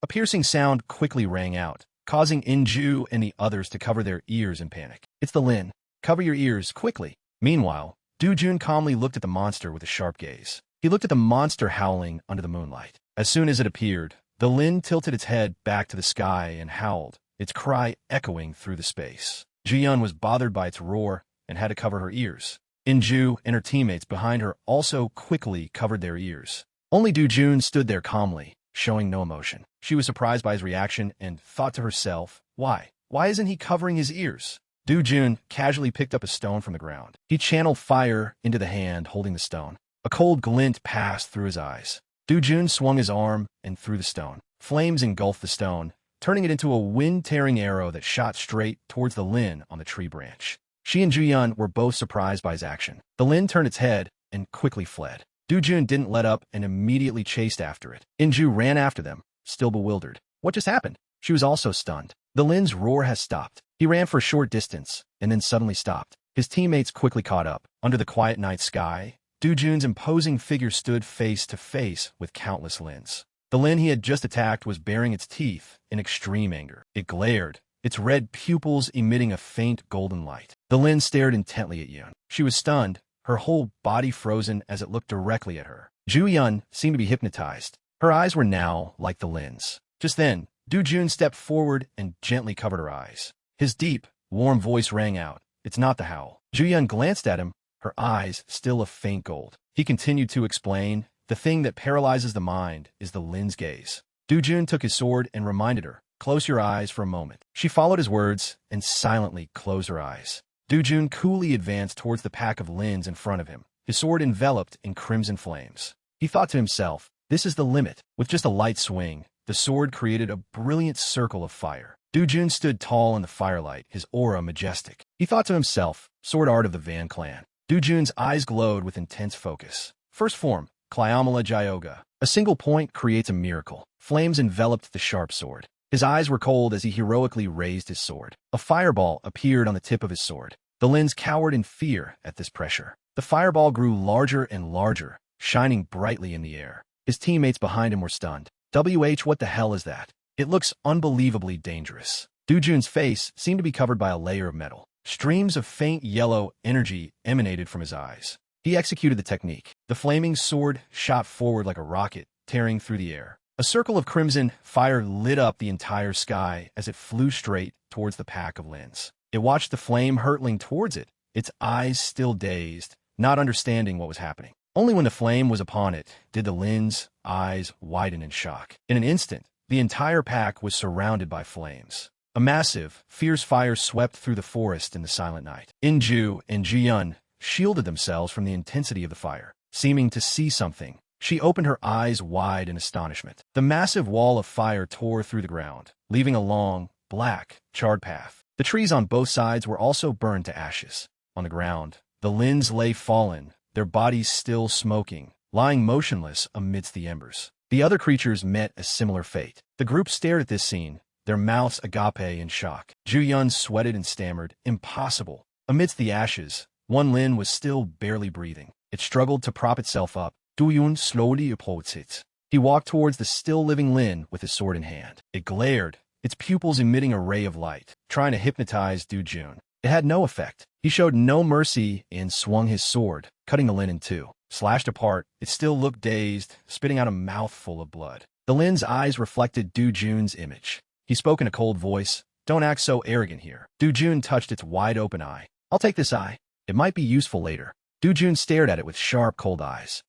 A piercing sound quickly rang out, causing Inju and the others to cover their ears in panic. "It's the Lin. Cover your ears, quickly." Meanwhile, Dujun calmly looked at the monster with a sharp gaze. He looked at the monster howling under the moonlight. As soon as it appeared, the Lin tilted its head back to the sky and howled, its cry echoing through the space. Ji-yun was bothered by its roar and had to cover her ears. Inju and her teammates behind her also quickly covered their ears. Only Dujun stood there calmly, showing no emotion. She was surprised by his reaction and thought to herself, Why isn't he covering his ears?" Dujun casually picked up a stone from the ground. He channeled fire into the hand holding the stone. A cold glint passed through his eyes. Dujun swung his arm and threw the stone. Flames engulfed the stone, turning it into a wind-tearing arrow that shot straight towards the Lin on the tree branch. She and Ji-yun were both surprised by his action. The Lin turned its head and quickly fled. Dujun didn't let up and immediately chased after it. Inju ran after them, still bewildered. What just happened? She was also stunned. The Lin's roar has stopped. He ran for a short distance and then suddenly stopped. His teammates quickly caught up. Under the quiet night sky, Dujun's imposing figure stood face to face with countless Lins. The Lin he had just attacked was baring its teeth in extreme anger. It glared, its red pupils emitting a faint golden light. The Lin stared intently at Yun. She was stunned, her whole body frozen as it looked directly at her. Ju-yun seemed to be hypnotized. Her eyes were now like the Lin's. Just then, Dujun stepped forward and gently covered her eyes. His deep, warm voice rang out. "It's not the howl." Ju-yun glanced at him, her eyes still a faint gold. He continued to explain, "The thing that paralyzes the mind is the Lin's gaze." Dujun took his sword and reminded her, "Close your eyes for a moment." She followed his words and silently closed her eyes. Dujun coolly advanced towards the pack of Lins in front of him, his sword enveloped in crimson flames. He thought to himself, "This is the limit." With just a light swing, the sword created a brilliant circle of fire. Dujun stood tall in the firelight, his aura majestic. He thought to himself, "Sword art of the Van clan." Dujun's eyes glowed with intense focus. First form, Clyamala Jyoga. A single point creates a miracle. Flames enveloped the sharp sword. His eyes were cold as he heroically raised his sword. A fireball appeared on the tip of his sword. The Lins cowered in fear at this pressure. The fireball grew larger and larger, shining brightly in the air. His teammates behind him were stunned. What the hell is that? It looks unbelievably dangerous. Dujun's face seemed to be covered by a layer of metal. Streams of faint yellow energy emanated from his eyes. He executed the technique. The flaming sword shot forward like a rocket, tearing through the air. A circle of crimson fire lit up the entire sky as it flew straight towards the pack of Lins. It watched the flame hurtling towards it, its eyes still dazed, not understanding what was happening. Only when the flame was upon it did the Lin's eyes widen in shock. In an instant, the entire pack was surrounded by flames. A massive, fierce fire swept through the forest in the silent night. Inju and Ji-yun shielded themselves from the intensity of the fire. Seeming to see something, She opened her eyes wide in astonishment. The massive wall of fire tore through the ground, leaving a long, black, charred path. The trees on both sides were also burned to ashes. On the ground, the Lins lay fallen, their bodies still smoking, lying motionless amidst the embers. The other creatures met a similar fate. The group stared at this scene, their mouths agape in shock. Ju-yun sweated and stammered, "Impossible." Amidst the ashes, one Lin was still barely breathing. It struggled to prop itself up. Du-yun slowly approached it. He walked towards the still-living Lin with his sword in hand. It glared, its pupils emitting a ray of light, trying to hypnotize Du-jun. It had no effect. He showed no mercy and swung his sword, cutting the Lin in two. Slashed apart, it still looked dazed, spitting out a mouthful of blood. The Lin's eyes reflected Du-jun's image. He spoke in a cold voice, "Don't act so arrogant here." Du-jun touched its wide-open eye. "I'll take this eye. It might be useful later." Du-jun stared at it with sharp, cold eyes.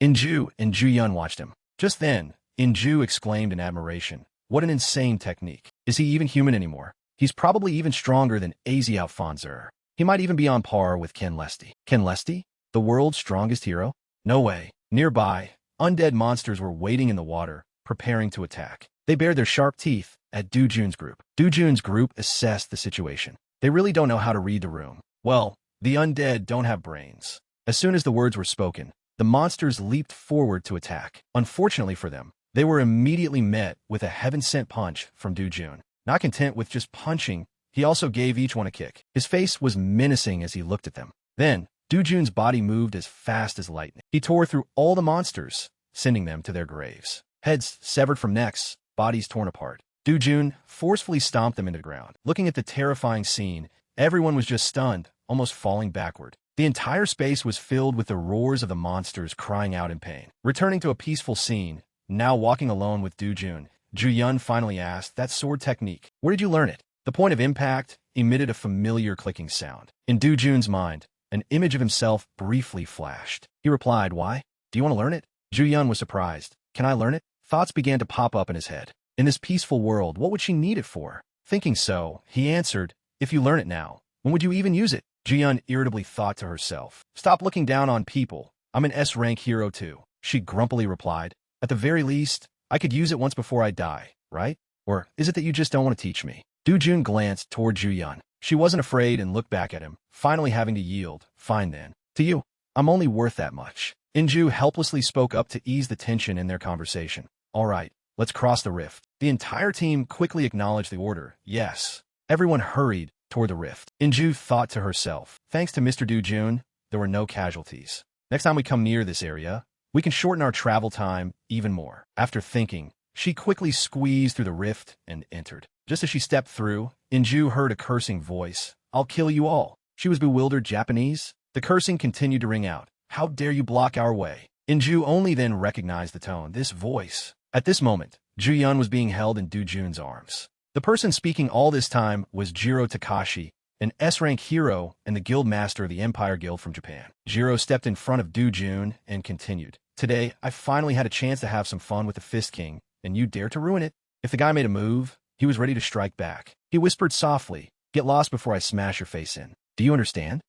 Inju and Ju-yun watched him. Just then, Inju exclaimed in admiration, "What an insane technique. Is he even human anymore? He's probably even stronger than Aziao Fonzer. He might even be on par with Ken Lesty." Ken Lesty? The world's strongest hero? No way. Nearby, undead monsters were waiting in the water, preparing to attack. They bared their sharp teeth at Du-jun's group. Du-jun's group assessed the situation. They really don't know how to read the room. Well, the undead don't have brains. As soon as the words were spoken, the monsters leaped forward to attack. Unfortunately for them, they were immediately met with a heaven-sent punch from Du-jun. Not content with just punching, he also gave each one a kick. His face was menacing as he looked at them. Then, Du-jun's body moved as fast as lightning. He tore through all the monsters, sending them to their graves. Heads severed from necks, bodies torn apart. Du-jun forcefully stomped them into the ground. Looking at the terrifying scene, everyone was just stunned, almost falling backward. The entire space was filled with the roars of the monsters crying out in pain. Returning to a peaceful scene, now walking alone with Du-jun, Ju-yun finally asked, "That sword technique, where did you learn it?" The point of impact emitted a familiar clicking sound. In Du-jun's mind, an image of himself briefly flashed. He replied, "Why? Do you want to learn it?" Ju-yun was surprised. "Can I learn it?" Thoughts began to pop up in his head. In this peaceful world, what would she need it for? Thinking so, he answered, "If you learn it now, when would you even use it?" Ju-yun irritably thought to herself, "Stop looking down on people. I'm an S-rank hero too." She grumpily replied, "At the very least, I could use it once before I die, right? Or is it that you just don't want to teach me?" Du-jun glanced toward Ju-yun. She wasn't afraid and looked back at him, finally having to yield. "Fine then. To you, I'm only worth that much." Inju helplessly spoke up to ease the tension in their conversation. "All right, let's cross the rift." The entire team quickly acknowledged the order. Yes. Everyone hurried toward the rift. Inju thought to herself, "Thanks to Mr. Du-jun, there were no casualties. Next time we come near this area, we can shorten our travel time even more." After thinking, she quickly squeezed through the rift and entered. Just as she stepped through, Inju heard a cursing voice. "I'll kill you all." She was bewildered Japanese. The cursing continued to ring out. "How dare you block our way?" Inju only then recognized the tone. This voice. At this moment, Ju-yun was being held in Du-jun's arms. The person speaking all this time was Jiro Takashi, an S-rank hero and the guild master of the Empire Guild from Japan. Jiro stepped in front of Du-jun and continued, "Today, I finally had a chance to have some fun with the Fist King, and you dare to ruin it?" If the guy made a move, he was ready to strike back. He whispered softly, "Get lost before I smash your face in. Do you understand?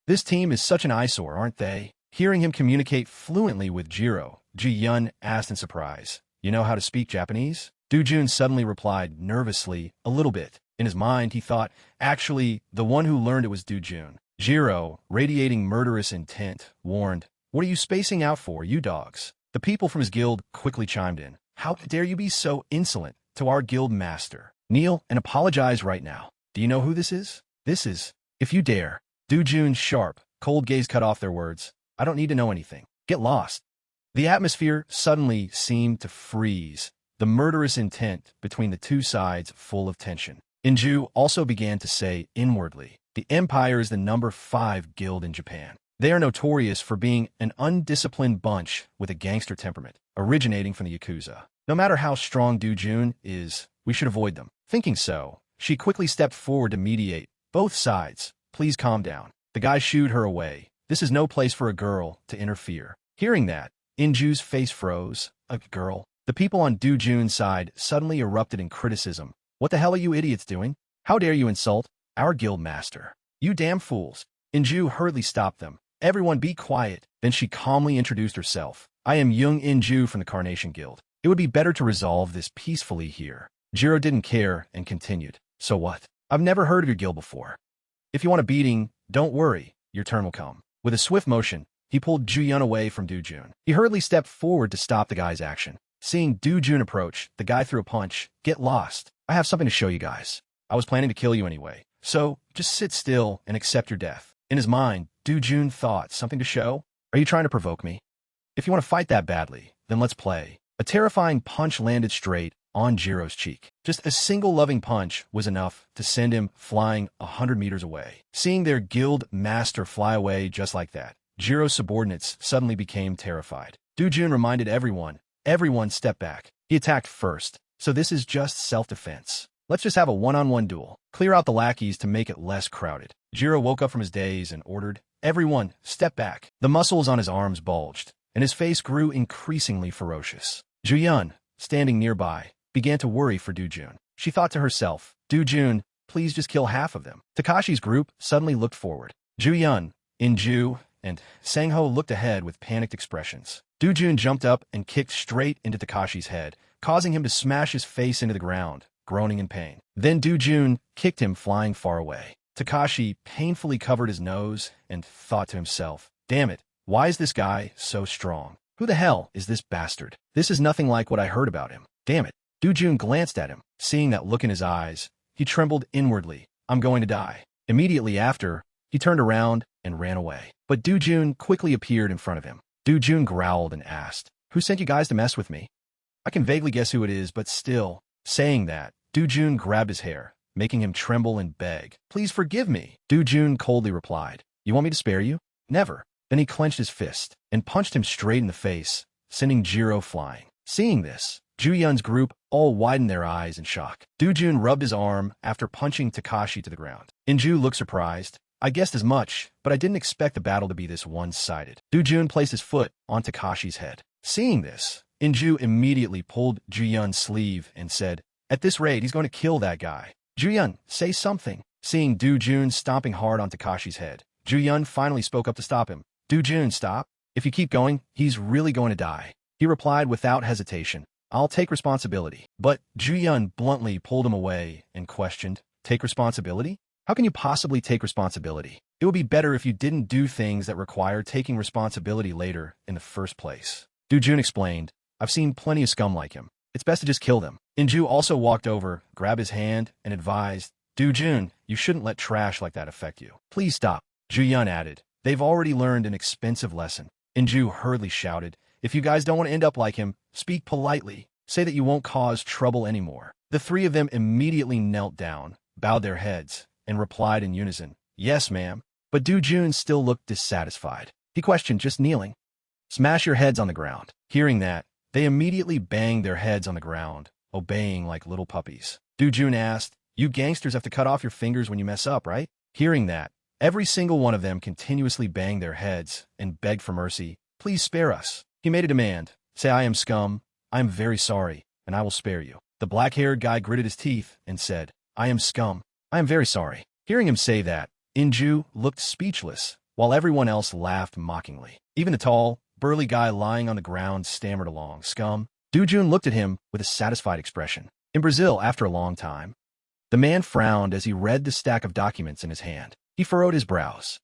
This team is such an eyesore, aren't they?" Hearing him communicate fluently with Jiro, Ji-yun asked in surprise, "You know how to speak Japanese?" Du-jun suddenly replied, nervously, "A little bit." In his mind, he thought, actually, the one who learned it was Du-jun. Jiro, radiating murderous intent, warned, "What are you spacing out for, you dogs?" The people from his guild quickly chimed in. "How dare you be so insolent to our guild master? Kneel and apologize right now. Do you know who this is? This is, if you dare." Du-jun's sharp, cold gaze cut off their words. "I don't need to know anything. Get lost." The atmosphere suddenly seemed to freeze, the murderous intent between the two sides full of tension. Inju also began to say inwardly, "The Empire is the number 5 guild in Japan. They are notorious for being an undisciplined bunch with a gangster temperament, originating from the Yakuza. No matter how strong Du-jun is, we should avoid them." Thinking so, she quickly stepped forward to mediate. "Both sides, please calm down." The guy shooed her away. "This is no place for a girl to interfere." Hearing that, Inju's face froze. "A girl?" The people on Du-jun's side suddenly erupted in criticism. "What the hell are you idiots doing? How dare you insult our guild master? You damn fools." Inju hurriedly stopped them. "Everyone be quiet." Then she calmly introduced herself. I am Young In-ju from the Carnation Guild. It would be better to resolve this peacefully here. Jiro didn't care and continued. So what? I've never heard of your guild before. If you want a beating, don't worry. Your turn will come. With a swift motion, he pulled Ju-yun away from Do-jun. He hurriedly stepped forward to stop the guy's action. Seeing Do-jun approach, the guy threw a punch. Get lost. I have something to show you guys. I was planning to kill you anyway. So, just sit still and accept your death. In his mind, Do-jun thought, something to show? Are you trying to provoke me? If you want to fight that badly, then let's play. A terrifying punch landed straight on Jiro's cheek. Just a single loving punch was enough to send him flying 100 meters away. Seeing their guild master fly away just like that, Jiro's subordinates suddenly became terrified. Do-jun reminded everyone step back. He attacked first, so this is just self-defense. Let's just have a one-on-one duel. Clear out the lackeys to make it less crowded. Jiro woke up from his daze and ordered, everyone, step back. The muscles on his arms bulged, and his face grew increasingly ferocious. Ju-yun, standing nearby, began to worry for Do-jun. She thought to herself, Do-jun, please just kill half of them. Takashi's group suddenly looked forward. Ju-yun, In-ju, and Sang-ho looked ahead with panicked expressions. Do-jun jumped up and kicked straight into Takashi's head, causing him to smash his face into the ground, groaning in pain. Then Do-jun kicked him flying far away. Takashi painfully covered his nose and thought to himself, damn it, why is this guy so strong? Who the hell is this bastard? This is nothing like what I heard about him. Damn it. Do-jun glanced at him. Seeing that look in his eyes, he trembled inwardly. I'm going to die. Immediately after, he turned around and ran away. But Do-jun quickly appeared in front of him. Do-jun growled and asked, who sent you guys to mess with me? I can vaguely guess who it is, but still. Saying that, Do-jun grabbed his hair, making him tremble and beg. Please forgive me. Do-jun coldly replied, you want me to spare you? Never. Then he clenched his fist and punched him straight in the face, sending Jiro flying. Seeing this, Ju-yun's group all widened their eyes in shock. Do-jun rubbed his arm after punching Takashi to the ground. In-ju looked surprised. I guessed as much, but I didn't expect the battle to be this one-sided. Do-jun placed his foot on Takashi's head. Seeing this, In-ju immediately pulled Ju-yun's sleeve and said, at this rate, he's going to kill that guy. Ju-yun, say something. Seeing Do-jun stomping hard on Takashi's head, Ju-yun finally spoke up to stop him. Do-jun, stop. If you keep going, he's really going to die. He replied without hesitation. I'll take responsibility. But Ju-yun bluntly pulled him away and questioned, take responsibility? How can you possibly take responsibility? It would be better if you didn't do things that require taking responsibility later in the first place. Do-jun explained, I've seen plenty of scum like him. It's best to just kill them. In-ju also walked over, grabbed his hand, and advised, Do-jun, you shouldn't let trash like that affect you. Please stop. Ju-yun added, they've already learned an expensive lesson. In-ju hurriedly shouted, if you guys don't want to end up like him, speak politely. Say that you won't cause trouble anymore. The three of them immediately knelt down, bowed their heads, and replied in unison, yes, ma'am. But Do-jun still looked dissatisfied. He questioned, just kneeling. Smash your heads on the ground. Hearing that, they immediately banged their heads on the ground, obeying like little puppies. Do-jun asked, you gangsters have to cut off your fingers when you mess up, right? Hearing that, every single one of them continuously banged their heads and begged for mercy. Please spare us. He made a demand. Say I am scum. I am very sorry, and I will spare you. The black-haired guy gritted his teeth and said, I am scum. I am very sorry. Hearing him say that, In-ju looked speechless, while everyone else laughed mockingly. Even the tall, burly guy lying on the ground stammered along, scum. Do-jun looked at him with a satisfied expression. In Brazil, after a long time, the man frowned as he read the stack of documents in his hand. He furrowed his brows.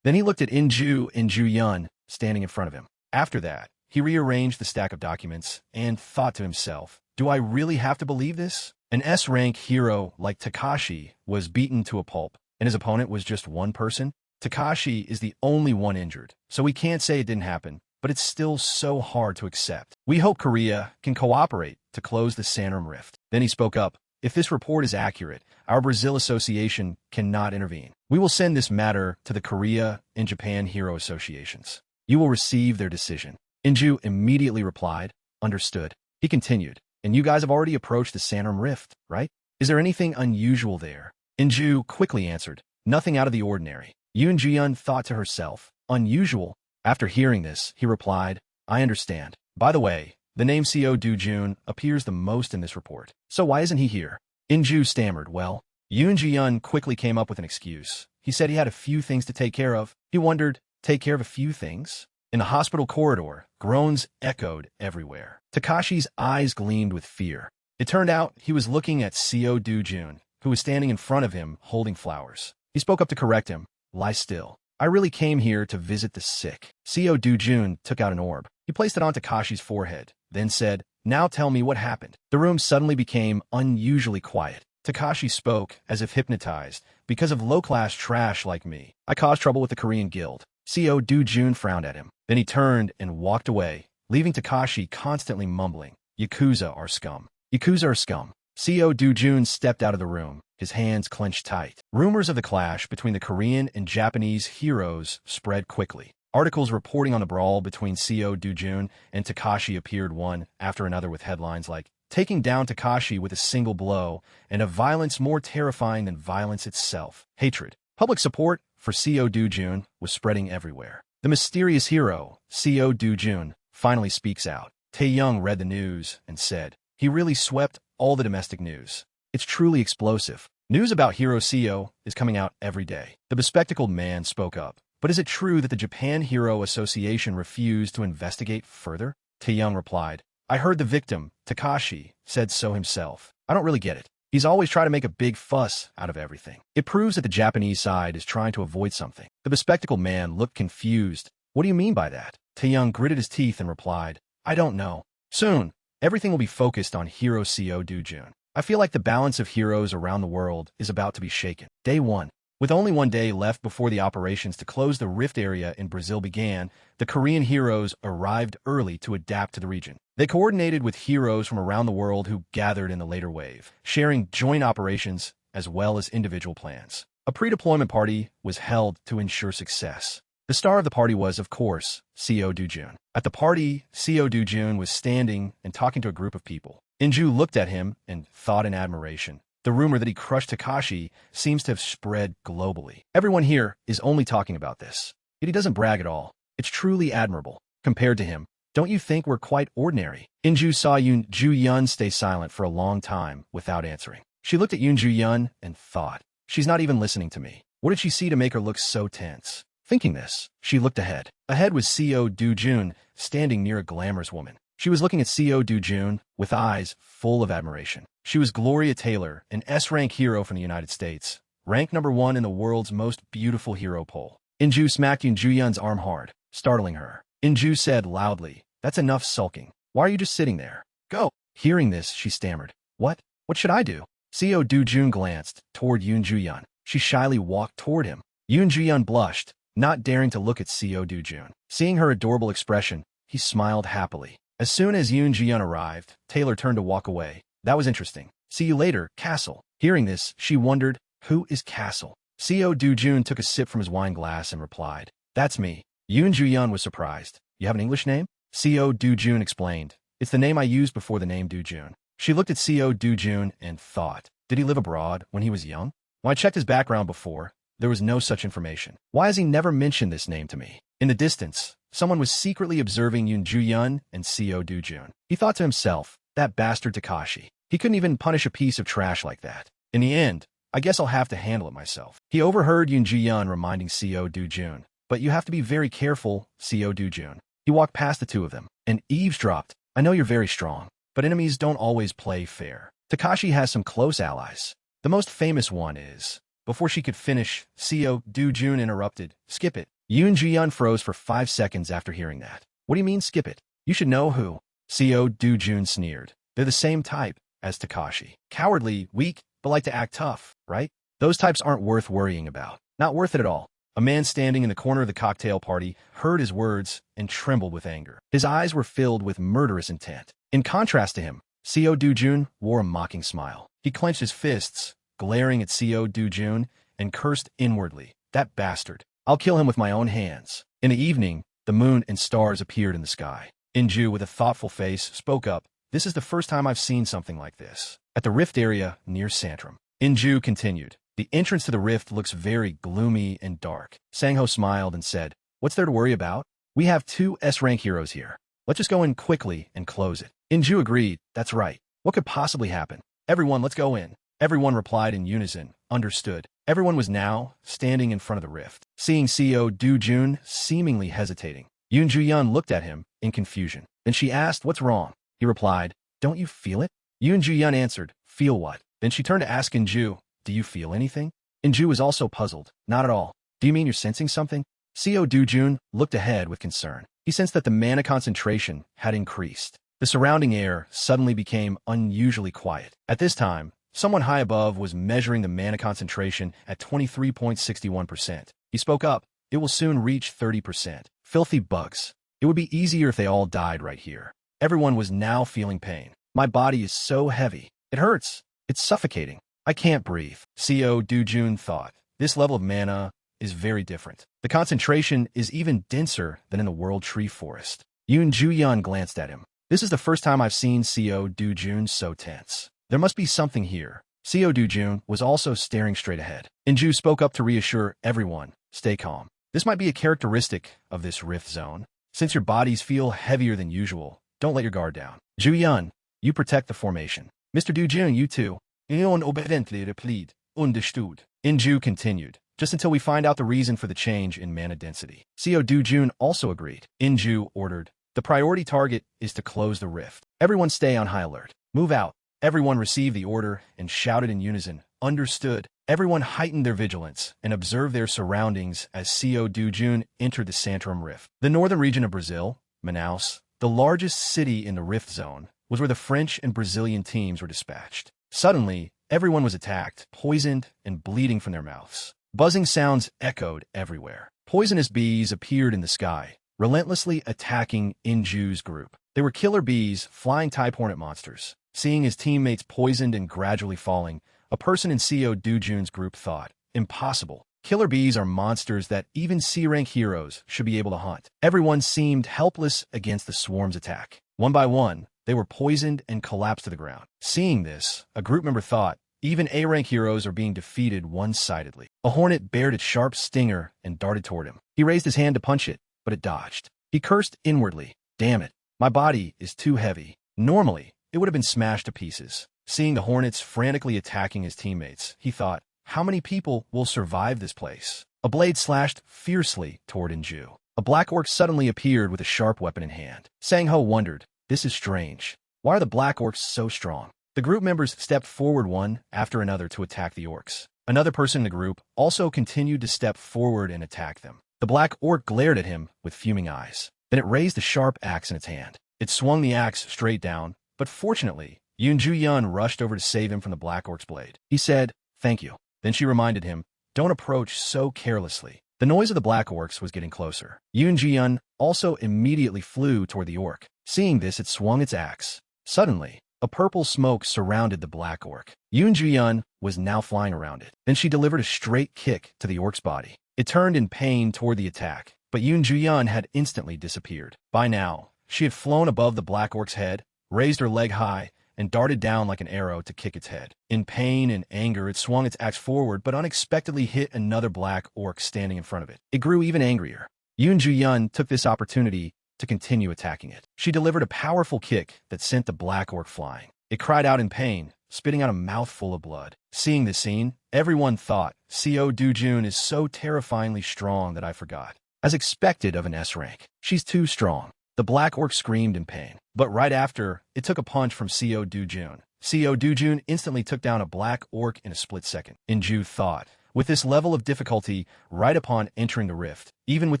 Then he looked at In-ju and Ju-yun standing in front of him. After that, he rearranged the stack of documents and thought to himself, do I really have to believe this? An S-rank hero like Takashi was beaten to a pulp, and his opponent was just one person? Takashi is the only one injured, so we can't say it didn't happen, but it's still so hard to accept. We hope Korea can cooperate to close the Sanrum Rift. Then he spoke up. If this report is accurate, our Brazil Association cannot intervene. We will send this matter to the Korea and Japan Hero Associations. You will receive their decision. In-ju immediately replied, understood. He continued, and you guys have already approached the Sanrum Rift, right? Is there anything unusual there? In-ju quickly answered, nothing out of the ordinary. Yoon Ji-yun thought to herself, unusual? After hearing this, he replied, I understand. By the way, the name Co. Do-jun appears the most in this report. So why isn't he here? In-ju stammered, well. Yoon Ji-yun quickly came up with an excuse. He said he had a few things to take care of. He wondered, take care of a few things? In the hospital corridor, groans echoed everywhere. Takashi's eyes gleamed with fear. It turned out he was looking at Seo Do-jun, who was standing in front of him holding flowers. He spoke up to correct him. Lie still. I really came here to visit the sick. Seo Do-jun took out an orb. He placed it on Takashi's forehead, then said, now tell me what happened. The room suddenly became unusually quiet. Takashi spoke as if hypnotized. Because of low-class trash like me, I caused trouble with the Korean guild. Seo Do-jun frowned at him. Then he turned and walked away, leaving Takashi constantly mumbling, Yakuza are scum. Yakuza are scum. Seo Do-jun stepped out of the room, his hands clenched tight. Rumors of the clash between the Korean and Japanese heroes spread quickly. Articles reporting on the brawl between Seo Do-jun and Takashi appeared one after another with headlines like, taking down Takashi with a single blow, and a violence more terrifying than violence itself. Hatred. Public support for Seo Do-jun was spreading everywhere. The mysterious hero, Seo Do-jun, finally speaks out. Tae-young read the news and said, he really swept all the domestic news. It's truly explosive. News about Hero Seo is coming out every day. The bespectacled man spoke up. But is it true that the Japan Hero Association refused to investigate further? Tae-young replied, I heard the victim, Takashi, said so himself. I don't really get it. He's always trying to make a big fuss out of everything. It proves that the Japanese side is trying to avoid something. The bespectacled man looked confused. What do you mean by that? Tae-young gritted his teeth and replied, I don't know. Soon, everything will be focused on Hero Seo Do-jun. I feel like the balance of heroes around the world is about to be shaken. Day 1. With only one day left before the operations to close the rift area in Brazil began, the Korean heroes arrived early to adapt to the region. They coordinated with heroes from around the world who gathered in the later wave, sharing joint operations as well as individual plans. A pre-deployment party was held to ensure success. The star of the party was, of course, Seo Do-jun. At the party, Seo Do-jun was standing and talking to a group of people. Inju looked at him and thought in admiration. The rumor that he crushed Takashi seems to have spread globally. Everyone here is only talking about this. Yet he doesn't brag at all. It's truly admirable. Compared to him, don't you think we're quite ordinary? Inju saw Yoon Ju-yeon stay silent for a long time without answering. She looked at Yoon Ju-yeon and thought, she's not even listening to me. What did she see to make her look so tense? Thinking this, she looked ahead. Ahead was Seo Do-jun standing near a glamorous woman. She was looking at Seo Do-jun with eyes full of admiration. She was Gloria Taylor, an S-rank hero from the United States, ranked number 1 in the world's most beautiful hero poll. Inju smacked Yoon Ju-yeon's arm hard, startling her. Inju said loudly, that's enough sulking. Why are you just sitting there? Go. Hearing this, she stammered. What? What should I do? Seo Do-jun glanced toward Yoon Ju-yeon. She shyly walked toward him. Yoon Ju-yeon blushed, not daring to look at Seo Do-jun. Seeing her adorable expression, he smiled happily. As soon as Yoon Ju-yeon arrived, Taylor turned to walk away. That was interesting. See you later, Castle. Hearing this, she wondered, who is Castle? Seo Do-jun took a sip from his wine glass and replied, that's me. Yoon Ju-yeon was surprised. You have an English name? Seo Do-jun explained. It's the name I used before the name Do-jun. She looked at Seo Do-jun and thought, did he live abroad when he was young? When I checked his background before, there was no such information. Why has he never mentioned this name to me? In the distance, someone was secretly observing Yoon Ju-yeon and Seo Do-jun. He thought to himself, that bastard Takashi. He couldn't even punish a piece of trash like that. In the end, I guess I'll have to handle it myself. He overheard Yoon Ju-yeon reminding Seo Do-jun, but you have to be very careful, Seo Do-jun. He walked past the two of them and eavesdropped. I know you're very strong, but enemies don't always play fair. Takashi has some close allies. The most famous one is... Before she could finish, Seo Do-jun interrupted. Skip it. Yoon Ju-yeon froze for 5 seconds after hearing that. What do you mean skip it? You should know who. Seo Do-jun sneered. They're the same type as Takashi. Cowardly, weak, but like to act tough, right? Those types aren't worth worrying about. Not worth it at all. A man standing in the corner of the cocktail party heard his words and trembled with anger. His eyes were filled with murderous intent. In contrast to him, Seo Do-jun wore a mocking smile. He clenched his fists, glaring at Seo Do-jun, and cursed inwardly. That bastard. I'll kill him with my own hands. In the evening, the moon and stars appeared in the sky. Inju, with a thoughtful face, spoke up. This is the first time I've seen something like this. At the rift area near Santrum. Inju continued. The entrance to the rift looks very gloomy and dark. Sangho smiled and said, what's there to worry about? We have 2 S-rank heroes here. Let's just go in quickly and close it. Inju agreed. That's right. What could possibly happen? Everyone, let's go in. Everyone replied in unison. Understood. Everyone was now standing in front of the rift. Seeing Seo Do-jun seemingly hesitating, Yoon Ju-yeon looked at him in confusion. Then she asked, "What's wrong?" He replied, "Don't you feel it?" Yoon Ju-yeon answered, "Feel what?" Then she turned to ask In-ju, "Do you feel anything?" In-ju was also puzzled. "Not at all." "Do you mean you're sensing something?" Seo Do-jun looked ahead with concern. He sensed that the mana concentration had increased. The surrounding air suddenly became unusually quiet. At this time, someone high above was measuring the mana concentration at 23.61%. He spoke up. "It will soon reach 30%. Filthy bugs. It would be easier if they all died right here." Everyone was now feeling pain. "My body is so heavy. It hurts. It's suffocating. I can't breathe." Seo Do-jun thought, "This level of mana is very different. The concentration is even denser than in the World Tree Forest." Yoon Ju-yeon glanced at him. "This is the first time I've seen Seo Do-jun so tense. There must be something here." Seo Do-jun was also staring straight ahead. In-ju spoke up to reassure everyone, "Stay calm. This might be a characteristic of this rift zone. Since your bodies feel heavier than usual, don't let your guard down. Ju-yeon, you protect the formation. Mr. Do-jun, you too." Eon obediently replied, "Understood." In-ju continued, "Just until we find out the reason for the change in mana density." Seo Do-jun also agreed. In-ju ordered, "The priority target is to close the rift. Everyone stay on high alert. Move out." Everyone received the order and shouted in unison, "Understood." Everyone heightened their vigilance and observed their surroundings as Seo Do-jun entered the Santorum Rift. The northern region of Brazil, Manaus, the largest city in the Rift Zone, was where the French and Brazilian teams were dispatched. Suddenly, everyone was attacked, poisoned, and bleeding from their mouths. Buzzing sounds echoed everywhere. Poisonous bees appeared in the sky, relentlessly attacking In-ju's group. They were killer bees, flying type hornet monsters. Seeing his teammates poisoned and gradually falling, a person in Seo Do-jun's group thought, "Impossible. Killer bees are monsters that even C-rank heroes should be able to hunt." Everyone seemed helpless against the swarm's attack. One by one, they were poisoned and collapsed to the ground. Seeing this, a group member thought, "Even A-rank heroes are being defeated one-sidedly." A hornet bared its sharp stinger and darted toward him. He raised his hand to punch it, but it dodged. He cursed inwardly, "Damn it. My body is too heavy. Normally, it would have been smashed to pieces." Seeing the hornets frantically attacking his teammates, he thought, "How many people will survive this place?" A blade slashed fiercely toward In-ju. A black orc suddenly appeared with a sharp weapon in hand. Sang-ho wondered, "This is strange. Why are the black orcs so strong?" The group members stepped forward one after another to attack the orcs. Another person in the group also continued to step forward and attack them. The black orc glared at him with fuming eyes. Then it raised a sharp axe in its hand. It swung the axe straight down, but fortunately, Yoon Ju-yeon rushed over to save him from the black orc's blade. He said, "Thank you." Then she reminded him, "Don't approach so carelessly." The noise of the black orcs was getting closer. Yoon Ju-yeon also immediately flew toward the orc. Seeing this, it swung its axe. Suddenly, a purple smoke surrounded the black orc. Yoon Ju-yeon was now flying around it. Then she delivered a straight kick to the orc's body. It turned in pain toward the attack, but Yoon Ju-yeon had instantly disappeared. By now, she had flown above the black orc's head, raised her leg high, and darted down like an arrow to kick its head. In pain and anger, it swung its axe forward, but unexpectedly hit another black orc standing in front of it. It grew even angrier. Yoon Ju-yeon took this opportunity to continue attacking it. She delivered a powerful kick that sent the black orc flying. It cried out in pain, spitting out a mouthful of blood. Seeing this scene, everyone thought, Seo Do-jun is so terrifyingly strong that I forgot. As expected of an S rank, she's too strong. The black orc screamed in pain. But right after, it took a punch from Seo Do-jun. Seo Do-jun instantly took down a black orc in a split second. In-ju thought, with this level of difficulty right upon entering the rift, even with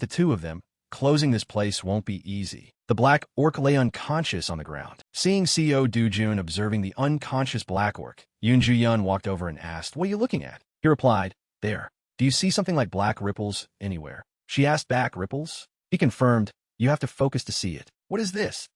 the two of them, closing this place won't be easy. The black orc lay unconscious on the ground. Seeing Seo Do-jun observing the unconscious black orc, Yoon Ju-yeon walked over and asked, "What are you looking at?" He replied, "There. Do you see something like black ripples anywhere?" She asked back, "Ripples?" He confirmed, "You have to focus to see it." "What is this?"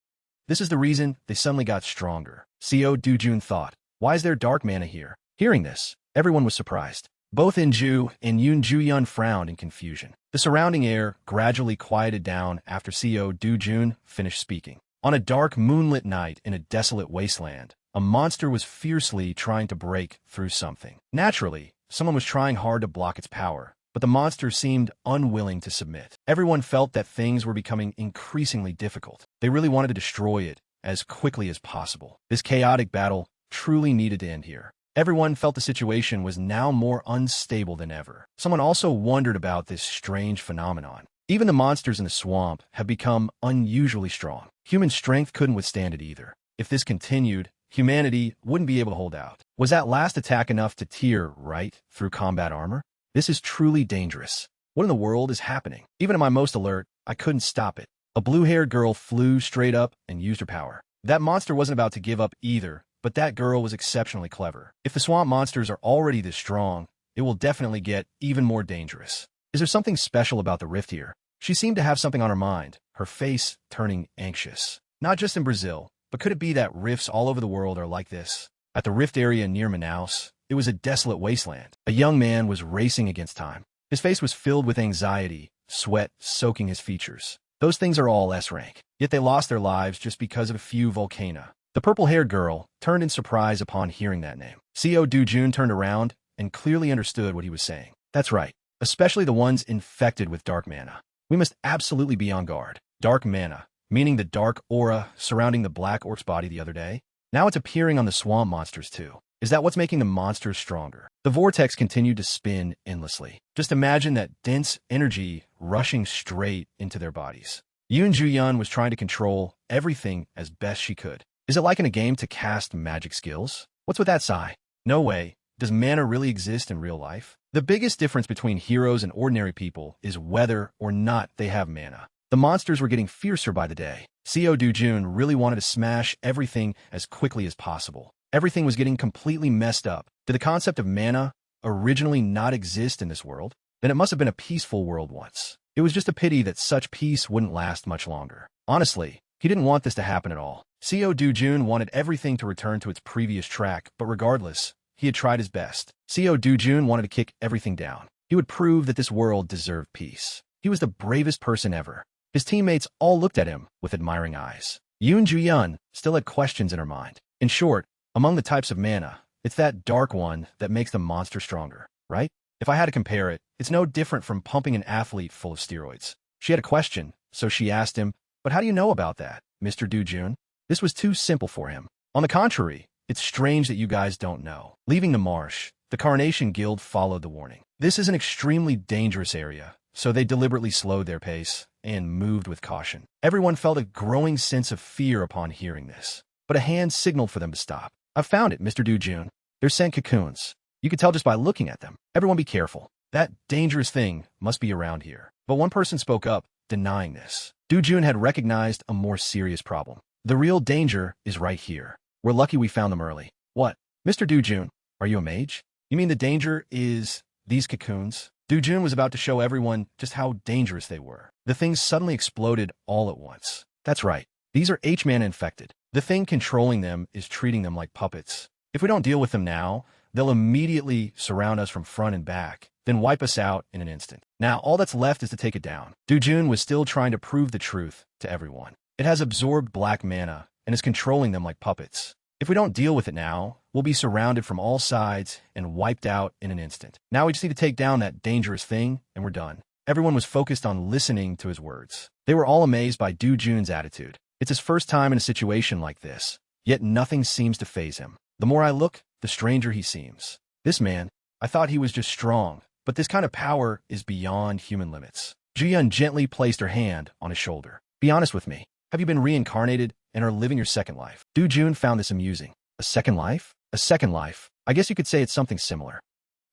This is the reason they suddenly got stronger. Seo Do-jun thought, "Why is there dark mana here?" Hearing this, everyone was surprised. Both In-ju and Yoon Ju-yeon frowned in confusion. The surrounding air gradually quieted down after Seo Do-jun finished speaking. On a dark moonlit night in a desolate wasteland, a monster was fiercely trying to break through something. Naturally, someone was trying hard to block its power, but the monster seemed unwilling to submit. Everyone felt that things were becoming increasingly difficult. They really wanted to destroy it as quickly as possible. This chaotic battle truly needed to end here. Everyone felt the situation was now more unstable than ever. Someone also wondered about this strange phenomenon. Even the monsters in the swamp have become unusually strong. Human strength couldn't withstand it either. If this continued, humanity wouldn't be able to hold out. Was that last attack enough to tear right through combat armor? This is truly dangerous. What in the world is happening? Even at my most alert, I couldn't stop it. A blue-haired girl flew straight up and used her power. That monster wasn't about to give up either, but that girl was exceptionally clever. If the swamp monsters are already this strong, it will definitely get even more dangerous. Is there something special about the rift here? She seemed to have something on her mind, her face turning anxious. Not just in Brazil, but could it be that rifts all over the world are like this? At the rift area near Manaus, it was a desolate wasteland. A young man was racing against time. His face was filled with anxiety, sweat soaking his features. Those things are all S rank, yet they lost their lives just because of a few volcana. The purple-haired girl turned in surprise upon hearing that name. Co. Dujun turned around and clearly understood what he was saying. That's right, especially the ones infected with dark mana. We must absolutely be on guard. Dark mana, meaning the dark aura surrounding the black orc's body the other day. Now it's appearing on the swamp monsters too. Is that what's making the monsters stronger? The vortex continued to spin endlessly. Just imagine that dense energy rushing straight into their bodies. Yoon Ju-yeon was trying to control everything as best she could. Is it like in a game to cast magic skills? What's with that sigh? No way. Does mana really exist in real life? The biggest difference between heroes and ordinary people is whether or not they have mana. The monsters were getting fiercer by the day. Co. Dujun really wanted to smash everything as quickly as possible. Everything was getting completely messed up. Did the concept of mana originally not exist in this world? Then it must have been a peaceful world once. It was just a pity that such peace wouldn't last much longer. Honestly, he didn't want this to happen at all. Co. Dujun wanted everything to return to its previous track, but regardless, he had tried his best. Co. Dujun wanted to kick everything down. He would prove that this world deserved peace. He was the bravest person ever. His teammates all looked at him with admiring eyes. Yoon Ju-yeon still had questions in her mind. In short, among the types of mana, it's that dark one that makes the monster stronger, right? If I had to compare it, it's no different from pumping an athlete full of steroids. She had a question, so she asked him, "But how do you know about that, Mr. Dujun?" This was too simple for him. On the contrary, it's strange that you guys don't know. Leaving the marsh, the Carnation Guild followed the warning. This is an extremely dangerous area, so they deliberately slowed their pace and moved with caution. Everyone felt a growing sense of fear upon hearing this, but a hand signaled for them to stop. "I've found it, Mr. Dujun. They're scent cocoons. You could tell just by looking at them. Everyone be careful. That dangerous thing must be around here." But one person spoke up, denying this. Dujun had recognized a more serious problem. "The real danger is right here. We're lucky we found them early." "What? Mr. Dujun, are you a mage? You mean the danger is these cocoons?" Dujun was about to show everyone just how dangerous they were. The things suddenly exploded all at once. That's right. These are H-mana infected. The thing controlling them is treating them like puppets. If we don't deal with them now, they'll immediately surround us from front and back, then wipe us out in an instant. Now, all that's left is to take it down. Dujun was still trying to prove the truth to everyone. It has absorbed black mana and is controlling them like puppets. If we don't deal with it now, we'll be surrounded from all sides and wiped out in an instant. Now we just need to take down that dangerous thing, and we're done. Everyone was focused on listening to his words. They were all amazed by Dujun's attitude. It's his first time in a situation like this, yet nothing seems to faze him. The more I look, the stranger he seems. This man, I thought he was just strong, but this kind of power is beyond human limits. Ji-yeon gently placed her hand on his shoulder. "Be honest with me. Have you been reincarnated and are living your second life?" Dujun found this amusing. A second life? A second life. I guess you could say it's something similar.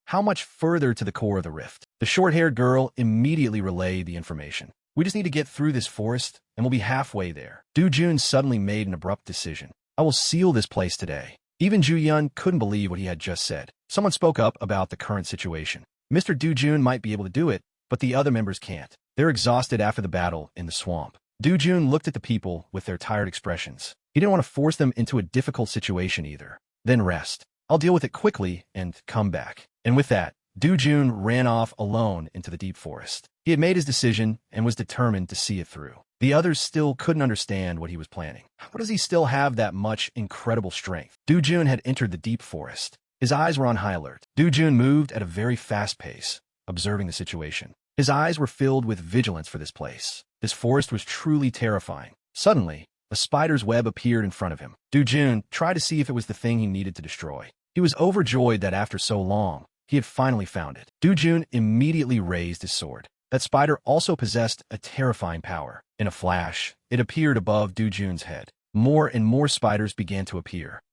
How much further to the core of the rift? The short-haired girl immediately relayed the information. "We just need to get through this forest, and we'll be halfway there." Dujun suddenly made an abrupt decision. "I will seal this place today." Even Ju-yeon couldn't believe what he had just said. Someone spoke up about the current situation. Mr. Dujun might be able to do it, but the other members can't. They're exhausted after the battle in the swamp. Dujun looked at the people with their tired expressions. He didn't want to force them into a difficult situation either. "Then rest. I'll deal with it quickly and come back." And with that, Dujun ran off alone into the deep forest. He had made his decision and was determined to see it through. The others still couldn't understand what he was planning. How does he still have that much incredible strength? Dujun had entered the deep forest. His eyes were on high alert. Dujun moved at a very fast pace, observing the situation. His eyes were filled with vigilance for this place. This forest was truly terrifying. Suddenly, a spider's web appeared in front of him. Dujun tried to see if it was the thing he needed to destroy. He was overjoyed that after so long, he had finally found it. Dujun immediately raised his sword. That spider also possessed a terrifying power. In a flash, it appeared above Dujun's head. More and more spiders began to appear.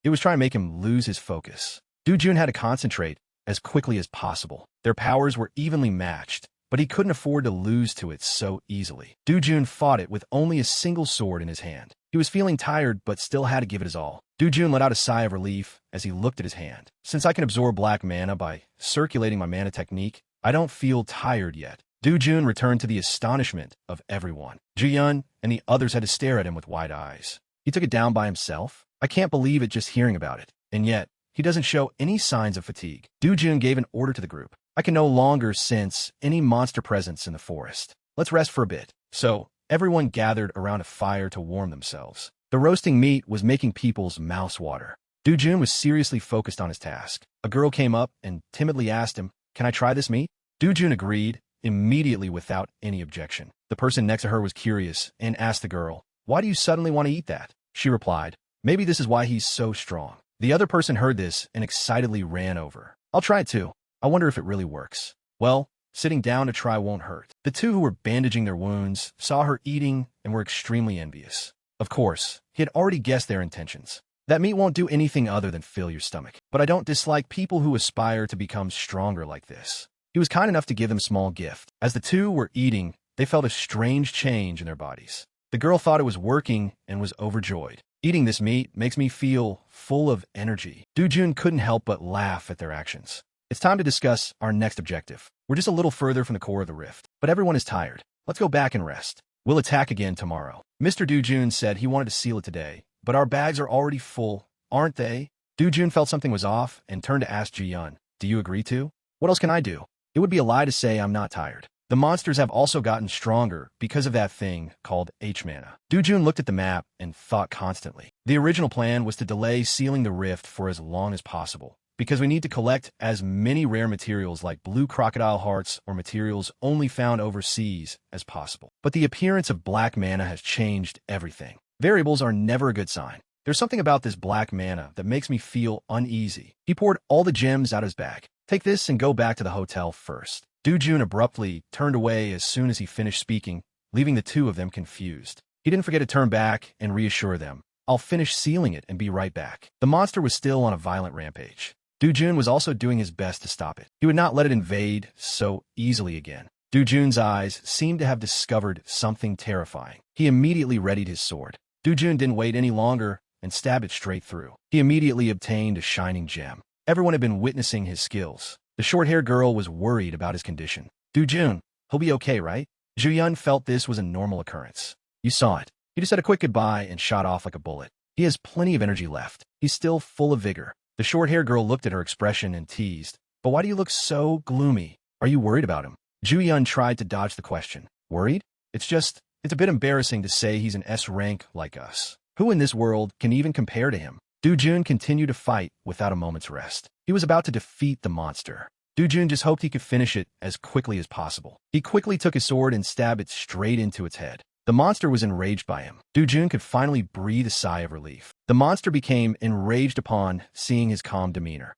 It was trying to make him lose his focus. Dujun had to concentrate as quickly as possible. Their powers were evenly matched, but he couldn't afford to lose to it so easily. Dujun fought it with only a single sword in his hand. He was feeling tired, but still had to give it his all. Dujun let out a sigh of relief as he looked at his hand. Since I can absorb black mana by circulating my mana technique, I don't feel tired yet. Dujun returned to the astonishment of everyone. Ji-yun and the others had to stare at him with wide eyes. He took it down by himself? I can't believe it just hearing about it. And yet, he doesn't show any signs of fatigue. Dujun gave an order to the group. I can no longer sense any monster presence in the forest. Let's rest for a bit. So, everyone gathered around a fire to warm themselves. The roasting meat was making people's mouths water. Dujun was seriously focused on his task. A girl came up and timidly asked him, "Can I try this meat?" Dujun agreed, immediately without any objection. The person next to her was curious and asked the girl, "Why do you suddenly want to eat that?" She replied, "Maybe this is why he's so strong." The other person heard this and excitedly ran over. "I'll try it too. I wonder if it really works." Well, sitting down to try won't hurt. The two who were bandaging their wounds saw her eating and were extremely envious. Of course, he had already guessed their intentions. That meat won't do anything other than fill your stomach. But I don't dislike people who aspire to become stronger like this. He was kind enough to give them a small gift. As the two were eating, they felt a strange change in their bodies. The girl thought it was working and was overjoyed. "Eating this meat makes me feel full of energy." Dujun couldn't help but laugh at their actions. It's time to discuss our next objective. We're just a little further from the core of the rift, but everyone is tired. Let's go back and rest. We'll attack again tomorrow. Mr. Dujun said he wanted to seal it today, but our bags are already full, aren't they? Dujun felt something was off and turned to ask Ji-yun, "Do you agree to? What else can I do?" It would be a lie to say I'm not tired. The monsters have also gotten stronger because of that thing called H-mana. Dujun looked at the map and thought constantly. The original plan was to delay sealing the rift for as long as possible, because we need to collect as many rare materials like blue crocodile hearts or materials only found overseas as possible. But the appearance of black mana has changed everything. Variables are never a good sign. There's something about this black mana that makes me feel uneasy. He poured all the gems out of his bag. "Take this and go back to the hotel first." Dujun abruptly turned away as soon as he finished speaking, leaving the two of them confused. He didn't forget to turn back and reassure them, "I'll finish sealing it and be right back." The monster was still on a violent rampage. Dujun was also doing his best to stop it. He would not let it invade so easily again. Dujun's eyes seemed to have discovered something terrifying. He immediately readied his sword. Dujun didn't wait any longer and stabbed it straight through. He immediately obtained a shining gem. Everyone had been witnessing his skills. The short-haired girl was worried about his condition. "Dujun, he'll be okay, right?" Ji-yun felt this was a normal occurrence. You saw it. He just said a quick goodbye and shot off like a bullet. He has plenty of energy left. He's still full of vigor. The short-haired girl looked at her expression and teased, "But why do you look so gloomy? Are you worried about him?" Ji-yun tried to dodge the question. "Worried? It's a bit embarrassing to say he's an S rank like us. Who in this world can even compare to him?" Dujun continued to fight without a moment's rest. He was about to defeat the monster. Dujun just hoped he could finish it as quickly as possible. He quickly took his sword and stabbed it straight into its head. The monster was enraged by him. Dujun could finally breathe a sigh of relief. The monster became enraged upon seeing his calm demeanor.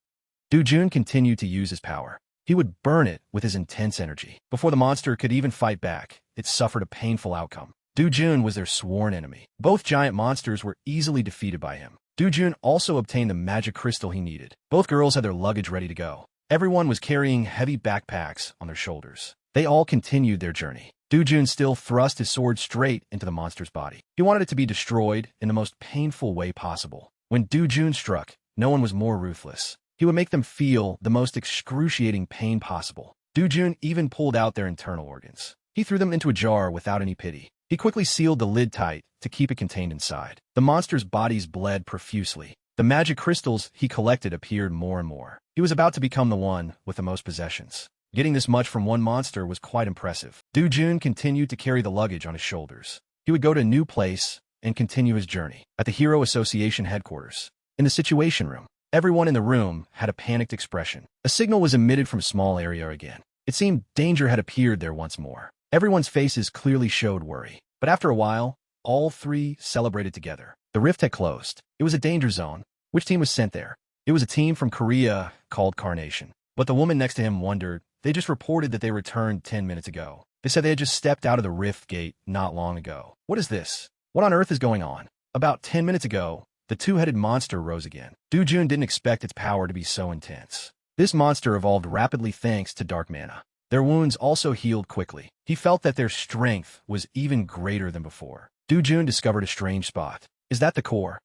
Dujun continued to use his power. He would burn it with his intense energy. Before the monster could even fight back, it suffered a painful outcome. Dujun was their sworn enemy. Both giant monsters were easily defeated by him. Dujun also obtained the magic crystal he needed. Both girls had their luggage ready to go. Everyone was carrying heavy backpacks on their shoulders. They all continued their journey. Dujun still thrust his sword straight into the monster's body. He wanted it to be destroyed in the most painful way possible. When Dujun struck, no one was more ruthless. He would make them feel the most excruciating pain possible. Dujun even pulled out their internal organs. He threw them into a jar without any pity. He quickly sealed the lid tight to keep it contained inside. The monster's bodies bled profusely. The magic crystals he collected appeared more and more. He was about to become the one with the most possessions. Getting this much from one monster was quite impressive. Dujun continued to carry the luggage on his shoulders. He would go to a new place and continue his journey. At the Hero Association headquarters, in the Situation Room, everyone in the room had a panicked expression. A signal was emitted from a small area again. It seemed danger had appeared there once more. Everyone's faces clearly showed worry. But after a while, all three celebrated together. The rift had closed. It was a danger zone. Which team was sent there? It was a team from Korea called Carnation. But the woman next to him wondered, They just reported that they returned 10 minutes ago. They said they had just stepped out of the rift gate not long ago. What is this? What on earth is going on? About 10 minutes ago, the two-headed monster rose again. Dujun didn't expect its power to be so intense. This monster evolved rapidly thanks to dark mana. Their wounds also healed quickly. He felt that their strength was even greater than before. Dujun discovered a strange spot. Is that the core?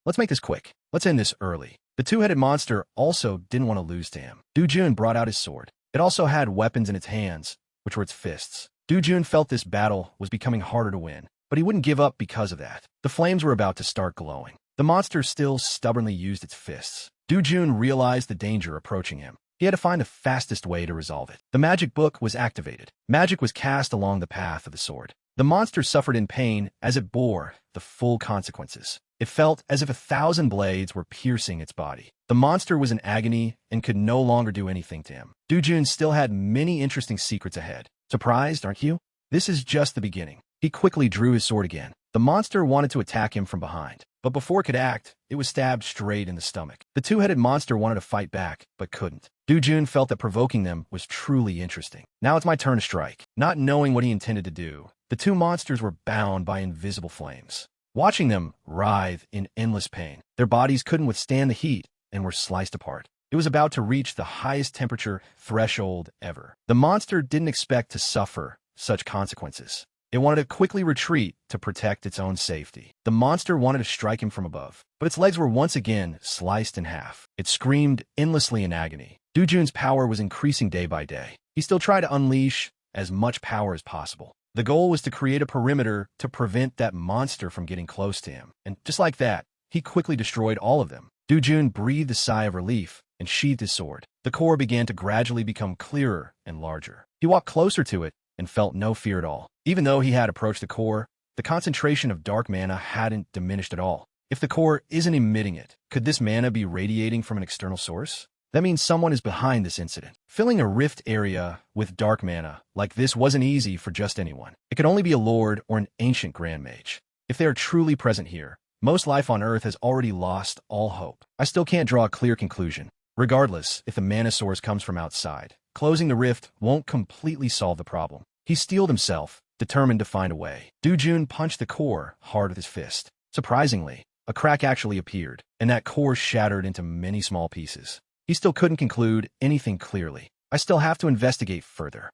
Let's make this quick. Let's end this early. The two-headed monster also didn't want to lose to him. Dujun brought out his sword. It also had weapons in its hands, which were its fists. Dujun felt this battle was becoming harder to win, but he wouldn't give up because of that. The flames were about to start glowing. The monster still stubbornly used its fists. Dujun realized the danger approaching him. He had to find the fastest way to resolve it. The magic book was activated. Magic was cast along the path of the sword. The monster suffered in pain as it bore the full consequences. It felt as if 1,000 blades were piercing its body. The monster was in agony and could no longer do anything to him. Dujun still had many interesting secrets ahead. Surprised, aren't you? This is just the beginning. He quickly drew his sword again. The monster wanted to attack him from behind, but before it could act, it was stabbed straight in the stomach. The two-headed monster wanted to fight back, but couldn't. Dujun felt that provoking them was truly interesting. Now it's my turn to strike. Not knowing what he intended to do, the two monsters were bound by invisible flames. Watching them writhe in endless pain, their bodies couldn't withstand the heat and were sliced apart. It was about to reach the highest temperature threshold ever. The monster didn't expect to suffer such consequences. It wanted to quickly retreat to protect its own safety. The monster wanted to strike him from above, but its legs were once again sliced in half. It screamed endlessly in agony. Dujun's power was increasing day by day. He still tried to unleash as much power as possible. The goal was to create a perimeter to prevent that monster from getting close to him. And just like that, he quickly destroyed all of them. Dujun breathed a sigh of relief and sheathed his sword. The core began to gradually become clearer and larger. He walked closer to it and felt no fear at all. Even though he had approached the core, the concentration of dark mana hadn't diminished at all. If the core isn't emitting it, could this mana be radiating from an external source? That means someone is behind this incident. Filling a rift area with dark mana like this wasn't easy for just anyone. It could only be a lord or an ancient grand mage. If they are truly present here, most life on Earth has already lost all hope. I still can't draw a clear conclusion. Regardless if the mana source comes from outside, closing the rift won't completely solve the problem. He steeled himself, determined to find a way. Dujun punched the core hard with his fist. Surprisingly, a crack actually appeared, and that core shattered into many small pieces. He still couldn't conclude anything clearly. I still have to investigate further.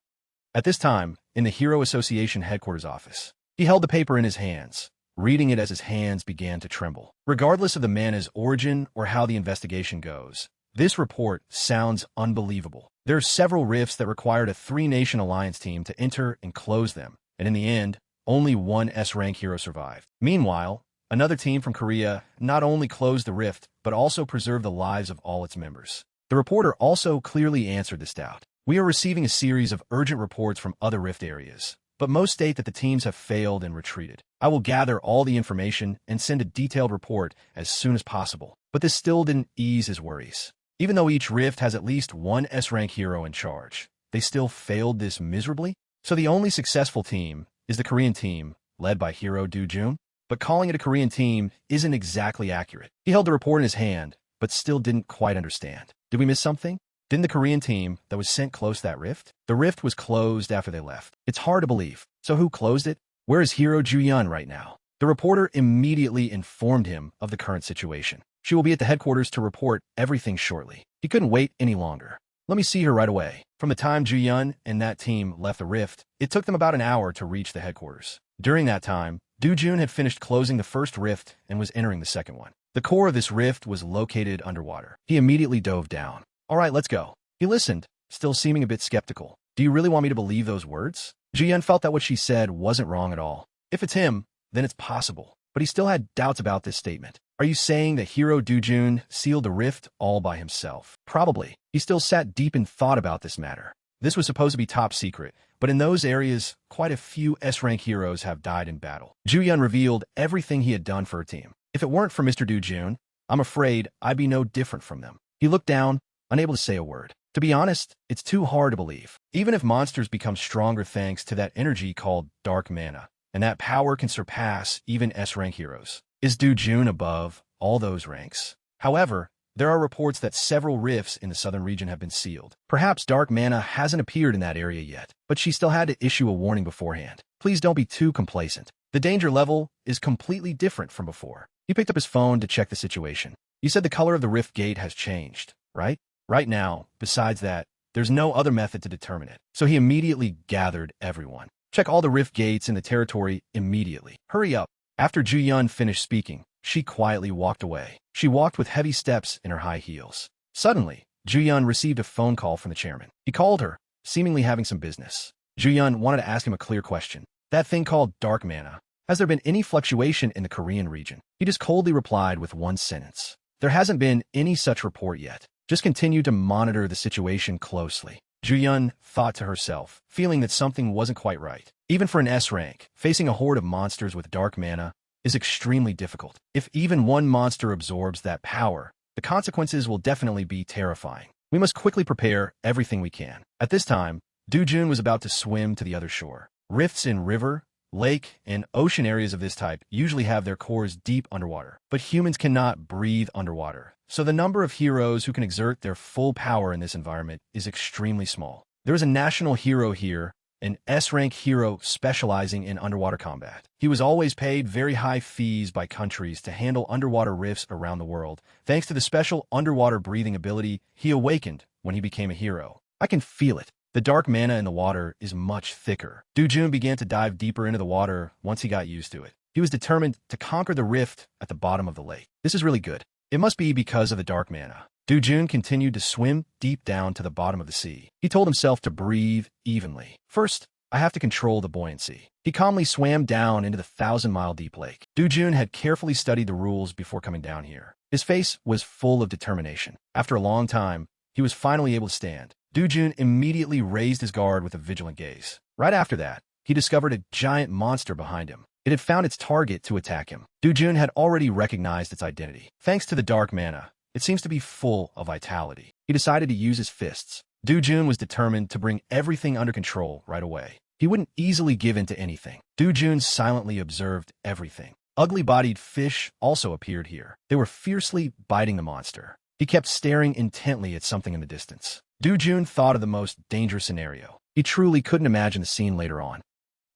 At this time, in the Hero Association headquarters office, he held the paper in his hands, reading it as his hands began to tremble. Regardless of the mana's origin or how the investigation goes, this report sounds unbelievable. There are several rifts that required a 3-nation alliance team to enter and close them, and in the end, only one S-rank hero survived. Meanwhile, another team from Korea not only closed the rift, but also preserved the lives of all its members. The reporter also clearly answered this doubt. We are receiving a series of urgent reports from other rift areas, but most state that the teams have failed and retreated. I will gather all the information and send a detailed report as soon as possible. But this still didn't ease his worries. Even though each rift has at least one S-rank hero in charge, they still failed this miserably? So the only successful team is the Korean team, led by Hero Dujun? But calling it a Korean team isn't exactly accurate. He held the report in his hand, but still didn't quite understand. Did we miss something? Didn't the Korean team that was sent close that rift? The rift was closed after they left. It's hard to believe. So who closed it? Where is Hero Ju-yeon right now? The reporter immediately informed him of the current situation. She will be at the headquarters to report everything shortly. He couldn't wait any longer. Let me see her right away. From the time Ju-yeon and that team left the rift, it took them about an hour to reach the headquarters. During that time, Dujun had finished closing the first rift and was entering the second one. The core of this rift was located underwater. He immediately dove down. All right, let's go. He listened, still seeming a bit skeptical. Do you really want me to believe those words? Ju-yeon felt that what she said wasn't wrong at all. If it's him, then it's possible. But he still had doubts about this statement. Are you saying that Hero Dujun sealed the rift all by himself? Probably. He still sat deep in thought about this matter. This was supposed to be top secret, but in those areas, quite a few S-rank heroes have died in battle. Ju-yeon revealed everything he had done for her team. If it weren't for Mr. Dujun, I'm afraid I'd be no different from them. He looked down, unable to say a word. To be honest, it's too hard to believe. Even if monsters become stronger thanks to that energy called dark mana, and that power can surpass even S-rank heroes. Is Dujun above all those ranks? However, There are reports that several rifts in the southern region have been sealed. Perhaps dark mana hasn't appeared in that area yet, but she still had to issue a warning beforehand. Please don't be too complacent. The danger level is completely different from before. He picked up his phone to check the situation. You said the color of the rift gate has changed, right? Right now, besides that, there's no other method to determine it. So he immediately gathered everyone. Check all the rift gates in the territory immediately. Hurry up. After Ju Yun finished speaking, she quietly walked away. She walked with heavy steps in her high heels. Suddenly, Ju Yun received a phone call from the chairman. He called her, seemingly having some business. Ju Yun wanted to ask him a clear question. That thing called dark mana. Has there been any fluctuation in the Korean region? He just coldly replied with one sentence. There hasn't been any such report yet. Just continue to monitor the situation closely. Ju Yun thought to herself, feeling that something wasn't quite right. Even for an S rank, facing a horde of monsters with dark mana is extremely difficult. If even one monster absorbs that power, the consequences will definitely be terrifying. We must quickly prepare everything we can. At this time, Do-jun was about to swim to the other shore. Rifts in river, lake, and ocean areas of this type usually have their cores deep underwater, but humans cannot breathe underwater. So the number of heroes who can exert their full power in this environment is extremely small. There is a national hero here, an S-rank hero specializing in underwater combat. He was always paid very high fees by countries to handle underwater rifts around the world. Thanks to the special underwater breathing ability he awakened when he became a hero. I can feel it. The dark mana in the water is much thicker. Do-jun began to dive deeper into the water once he got used to it. He was determined to conquer the rift at the bottom of the lake. This is really good. It must be because of the dark mana. Do-jun continued to swim deep down to the bottom of the sea. He told himself to breathe evenly. First, I have to control the buoyancy. He calmly swam down into the 1,000-mile deep lake. Do-jun had carefully studied the rules before coming down here. His face was full of determination. After a long time, he was finally able to stand. Do-jun immediately raised his guard with a vigilant gaze. Right after that, he discovered a giant monster behind him. It had found its target to attack him. Do-jun had already recognized its identity. Thanks to the dark mana, it seems to be full of vitality. He decided to use his fists. Do-jun was determined to bring everything under control right away. He wouldn't easily give in to anything. Do-jun silently observed everything. Ugly-bodied fish also appeared here. They were fiercely biting the monster. He kept staring intently at something in the distance. Do-jun thought of the most dangerous scenario. He truly couldn't imagine the scene later on.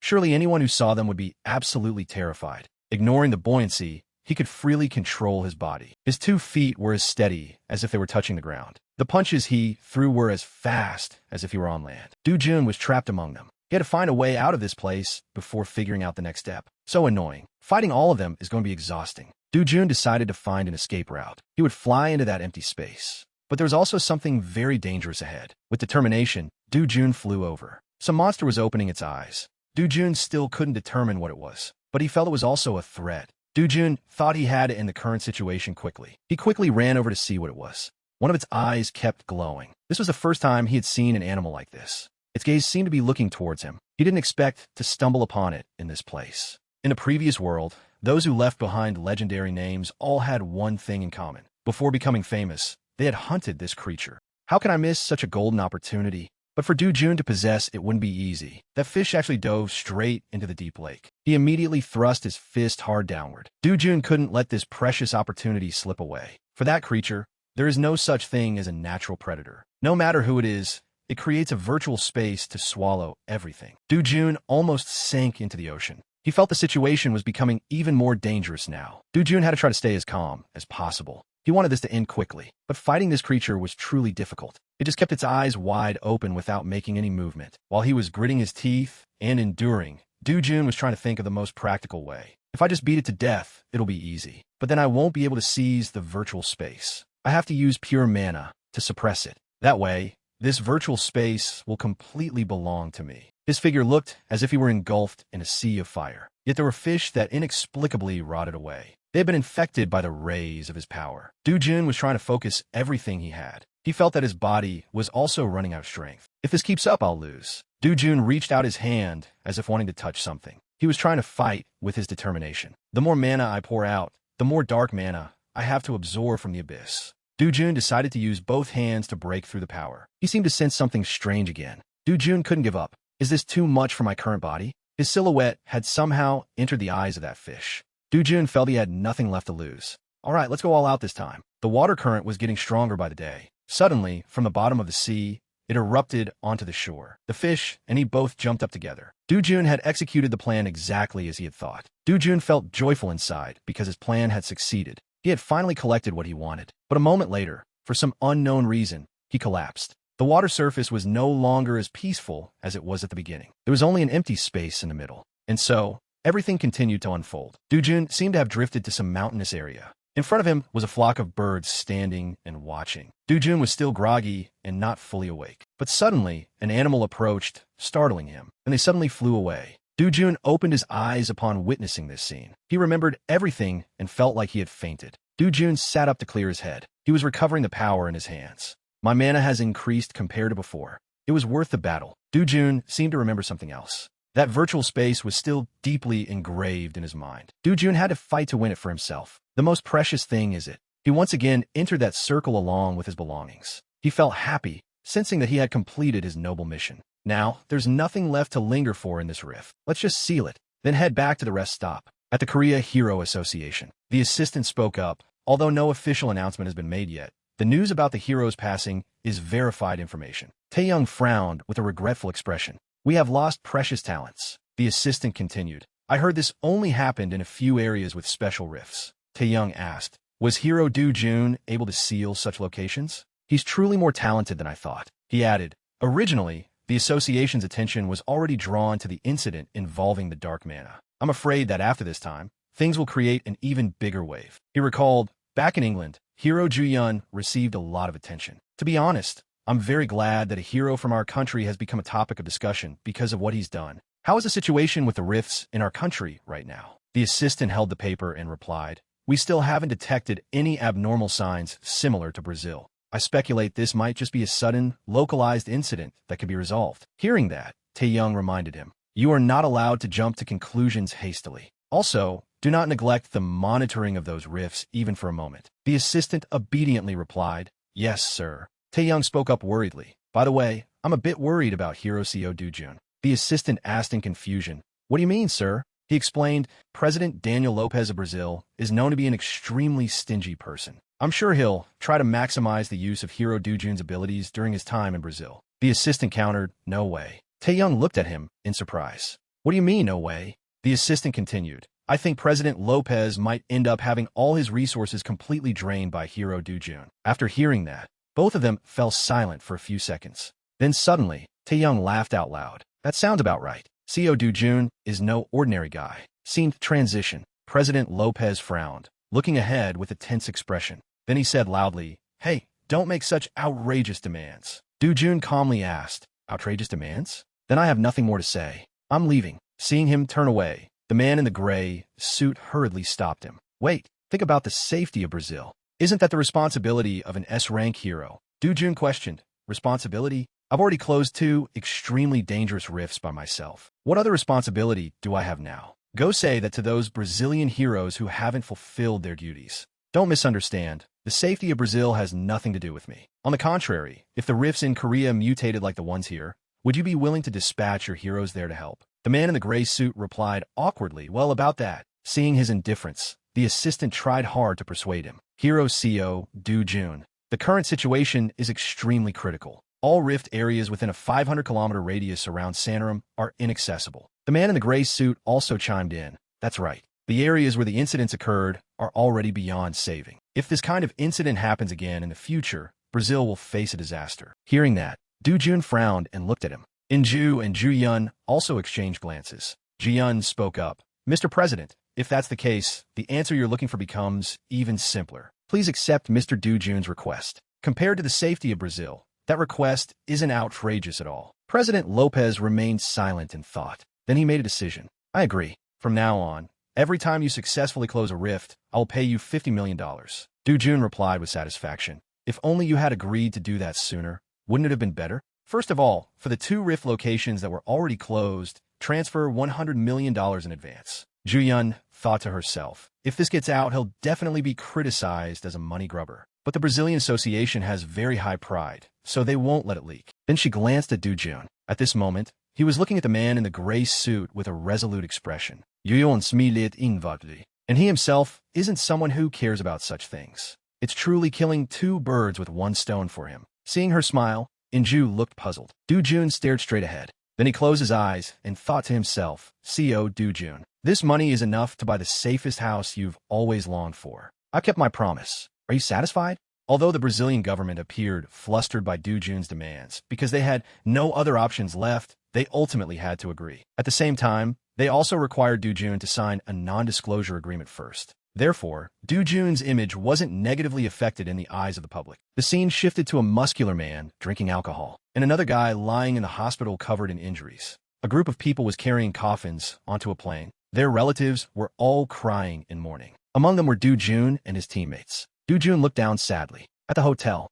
Surely anyone who saw them would be absolutely terrified. Ignoring the buoyancy, he could freely control his body. His 2 feet were as steady as if they were touching the ground. The punches he threw were as fast as if he were on land. Do-jun was trapped among them. He had to find a way out of this place before figuring out the next step. So annoying. Fighting all of them is going to be exhausting. Do-jun decided to find an escape route. He would fly into that empty space. But there was also something very dangerous ahead. With determination, Do-jun flew over. Some monster was opening its eyes. Do-jun still couldn't determine what it was, but he felt it was also a threat. Do-jun thought he had to end the current situation quickly. He quickly ran over to see what it was. One of its eyes kept glowing. This was the first time he had seen an animal like this. Its gaze seemed to be looking towards him. He didn't expect to stumble upon it in this place. In a previous world, those who left behind legendary names all had one thing in common. Before becoming famous, they had hunted this creature. How can I miss such a golden opportunity? But for Do-jun to possess, it wouldn't be easy. That fish actually dove straight into the deep lake. He immediately thrust his fist hard downward. Do-jun couldn't let this precious opportunity slip away. For that creature, there is no such thing as a natural predator. No matter who it is, it creates a virtual space to swallow everything. Do-jun almost sank into the ocean. He felt the situation was becoming even more dangerous now. Do-jun had to try to stay as calm as possible. He wanted this to end quickly, but fighting this creature was truly difficult. It just kept its eyes wide open without making any movement. While he was gritting his teeth and enduring, Do-jun was trying to think of the most practical way. If I just beat it to death, it'll be easy. But then I won't be able to seize the virtual space. I have to use pure mana to suppress it. That way, this virtual space will completely belong to me. His figure looked as if he were engulfed in a sea of fire. Yet there were fish that inexplicably rotted away. They had been infected by the rays of his power. Do-jun was trying to focus everything he had. He felt that his body was also running out of strength. If this keeps up, I'll lose. Do-jun reached out his hand as if wanting to touch something. He was trying to fight with his determination. The more mana I pour out, the more dark mana I have to absorb from the abyss. Do-jun decided to use both hands to break through the power. He seemed to sense something strange again. Do-jun couldn't give up. Is this too much for my current body? His silhouette had somehow entered the eyes of that fish. Do-jun felt he had nothing left to lose. All right, let's go all out this time. The water current was getting stronger by the day. Suddenly, from the bottom of the sea, it erupted onto the shore. The fish and he both jumped up together. Dujun had executed the plan exactly as he had thought. Dujun felt joyful inside because his plan had succeeded. He had finally collected what he wanted. But a moment later, for some unknown reason, he collapsed. The water surface was no longer as peaceful as it was at the beginning. There was only an empty space in the middle. And so, everything continued to unfold. Dujun seemed to have drifted to some mountainous area. In front of him was a flock of birds standing and watching. Dujun was still groggy and not fully awake. But suddenly, an animal approached, startling him, and they suddenly flew away. Dujun opened his eyes upon witnessing this scene. He remembered everything and felt like he had fainted. Dujun sat up to clear his head. He was recovering the power in his hands. My mana has increased compared to before. It was worth the battle. Dujun seemed to remember something else. That virtual space was still deeply engraved in his mind. Dujun had to fight to win it for himself. The most precious thing is it. He once again entered that circle along with his belongings. He felt happy, sensing that he had completed his noble mission. Now, there's nothing left to linger for in this rift. Let's just seal it, then head back to the rest stop. At the Korea Hero Association, the assistant spoke up. Although no official announcement has been made yet, the news about the hero's passing is verified information. Taeyong frowned with a regretful expression. We have lost precious talents. The assistant continued. I heard this only happened in a few areas with special rifts. Taeyong asked, was Hero Dujun able to seal such locations? He's truly more talented than I thought. He added, originally, the association's attention was already drawn to the incident involving the dark mana. I'm afraid that after this time, things will create an even bigger wave. He recalled, back in England, Hero Juyun received a lot of attention. To be honest, I'm very glad that a hero from our country has become a topic of discussion because of what he's done. How is the situation with the rifts in our country right now? The assistant held the paper and replied, we still haven't detected any abnormal signs similar to Brazil. I speculate this might just be a sudden, localized incident that could be resolved. Hearing that, Taeyong reminded him, you are not allowed to jump to conclusions hastily. Also, do not neglect the monitoring of those rifts even for a moment. The assistant obediently replied, yes, sir. Taeyong spoke up worriedly. By the way, I'm a bit worried about Hero Co. Dujun. The assistant asked in confusion, what do you mean, sir? He explained, President Daniel Lopez of Brazil is known to be an extremely stingy person. I'm sure he'll try to maximize the use of Hero Dujun's abilities during his time in Brazil. The assistant countered, no way. Taeyong looked at him in surprise. What do you mean, no way? The assistant continued, I think President Lopez might end up having all his resources completely drained by Hero Dujun. After hearing that, both of them fell silent for a few seconds. Then suddenly, Taeyong laughed out loud. That sounds about right. Co. Dujun is no ordinary guy. Scene transition. President Lopez frowned, looking ahead with a tense expression. Then he said loudly, hey, don't make such outrageous demands. Dujun calmly asked, outrageous demands? Then I have nothing more to say. I'm leaving. Seeing him turn away, the man in the gray suit hurriedly stopped him. Wait, think about the safety of Brazil. Isn't that the responsibility of an S-rank hero? Dujun questioned. Responsibility? I've already closed 2 extremely dangerous rifts by myself. What other responsibility do I have now? Go say that to those Brazilian heroes who haven't fulfilled their duties. Don't misunderstand. The safety of Brazil has nothing to do with me. On the contrary, if the rifts in Korea mutated like the ones here, would you be willing to dispatch your heroes there to help? The man in the gray suit replied awkwardly, well, about that. Seeing his indifference, the assistant tried hard to persuade him. Hero Co. Dujun. The current situation is extremely critical. All rift areas within a 500-kilometer radius around Santorum are inaccessible. The man in the gray suit also chimed in. That's right. The areas where the incidents occurred are already beyond saving. If this kind of incident happens again in the future, Brazil will face a disaster. Hearing that, Dujun frowned and looked at him. Inju and Juyun also exchanged glances. Juyun spoke up. Mr. President, if that's the case, the answer you're looking for becomes even simpler. Please accept Mr. Dujun's request. Compared to the safety of Brazil, that request isn't outrageous at all. President Lopez remained silent in thought. Then he made a decision. I agree. From now on, every time you successfully close a rift, I will pay you $50 million. Dujun replied with satisfaction. If only you had agreed to do that sooner, wouldn't it have been better? First of all, for the 2 rift locations that were already closed, transfer $100 million in advance. Juyun thought to herself, if this gets out, he'll definitely be criticized as a money grubber. But the Brazilian Association has very high pride, so they won't let it leak. Then she glanced at Dujun. At this moment, he was looking at the man in the gray suit with a resolute expression. And And he himself isn't someone who cares about such things. It's truly killing two birds with one stone for him. Seeing her smile, Inju looked puzzled. Do-jun stared straight ahead. Then he closed his eyes and thought to himself, CO Do-jun, this money is enough to buy the safest house you've always longed for. I've kept my promise. Are you satisfied? Although the Brazilian government appeared flustered by Do-jun's demands because they had no other options left, they ultimately had to agree. At the same time, they also required Do-jun to sign a non-disclosure agreement first. Therefore, Do-jun's image wasn't negatively affected in the eyes of the public. The scene shifted to a muscular man drinking alcohol, and another guy lying in the hospital covered in injuries. A group of people was carrying coffins onto a plane. Their relatives were all crying in mourning. Among them were Do-jun and his teammates. Do-jun looked down sadly. At the hotel,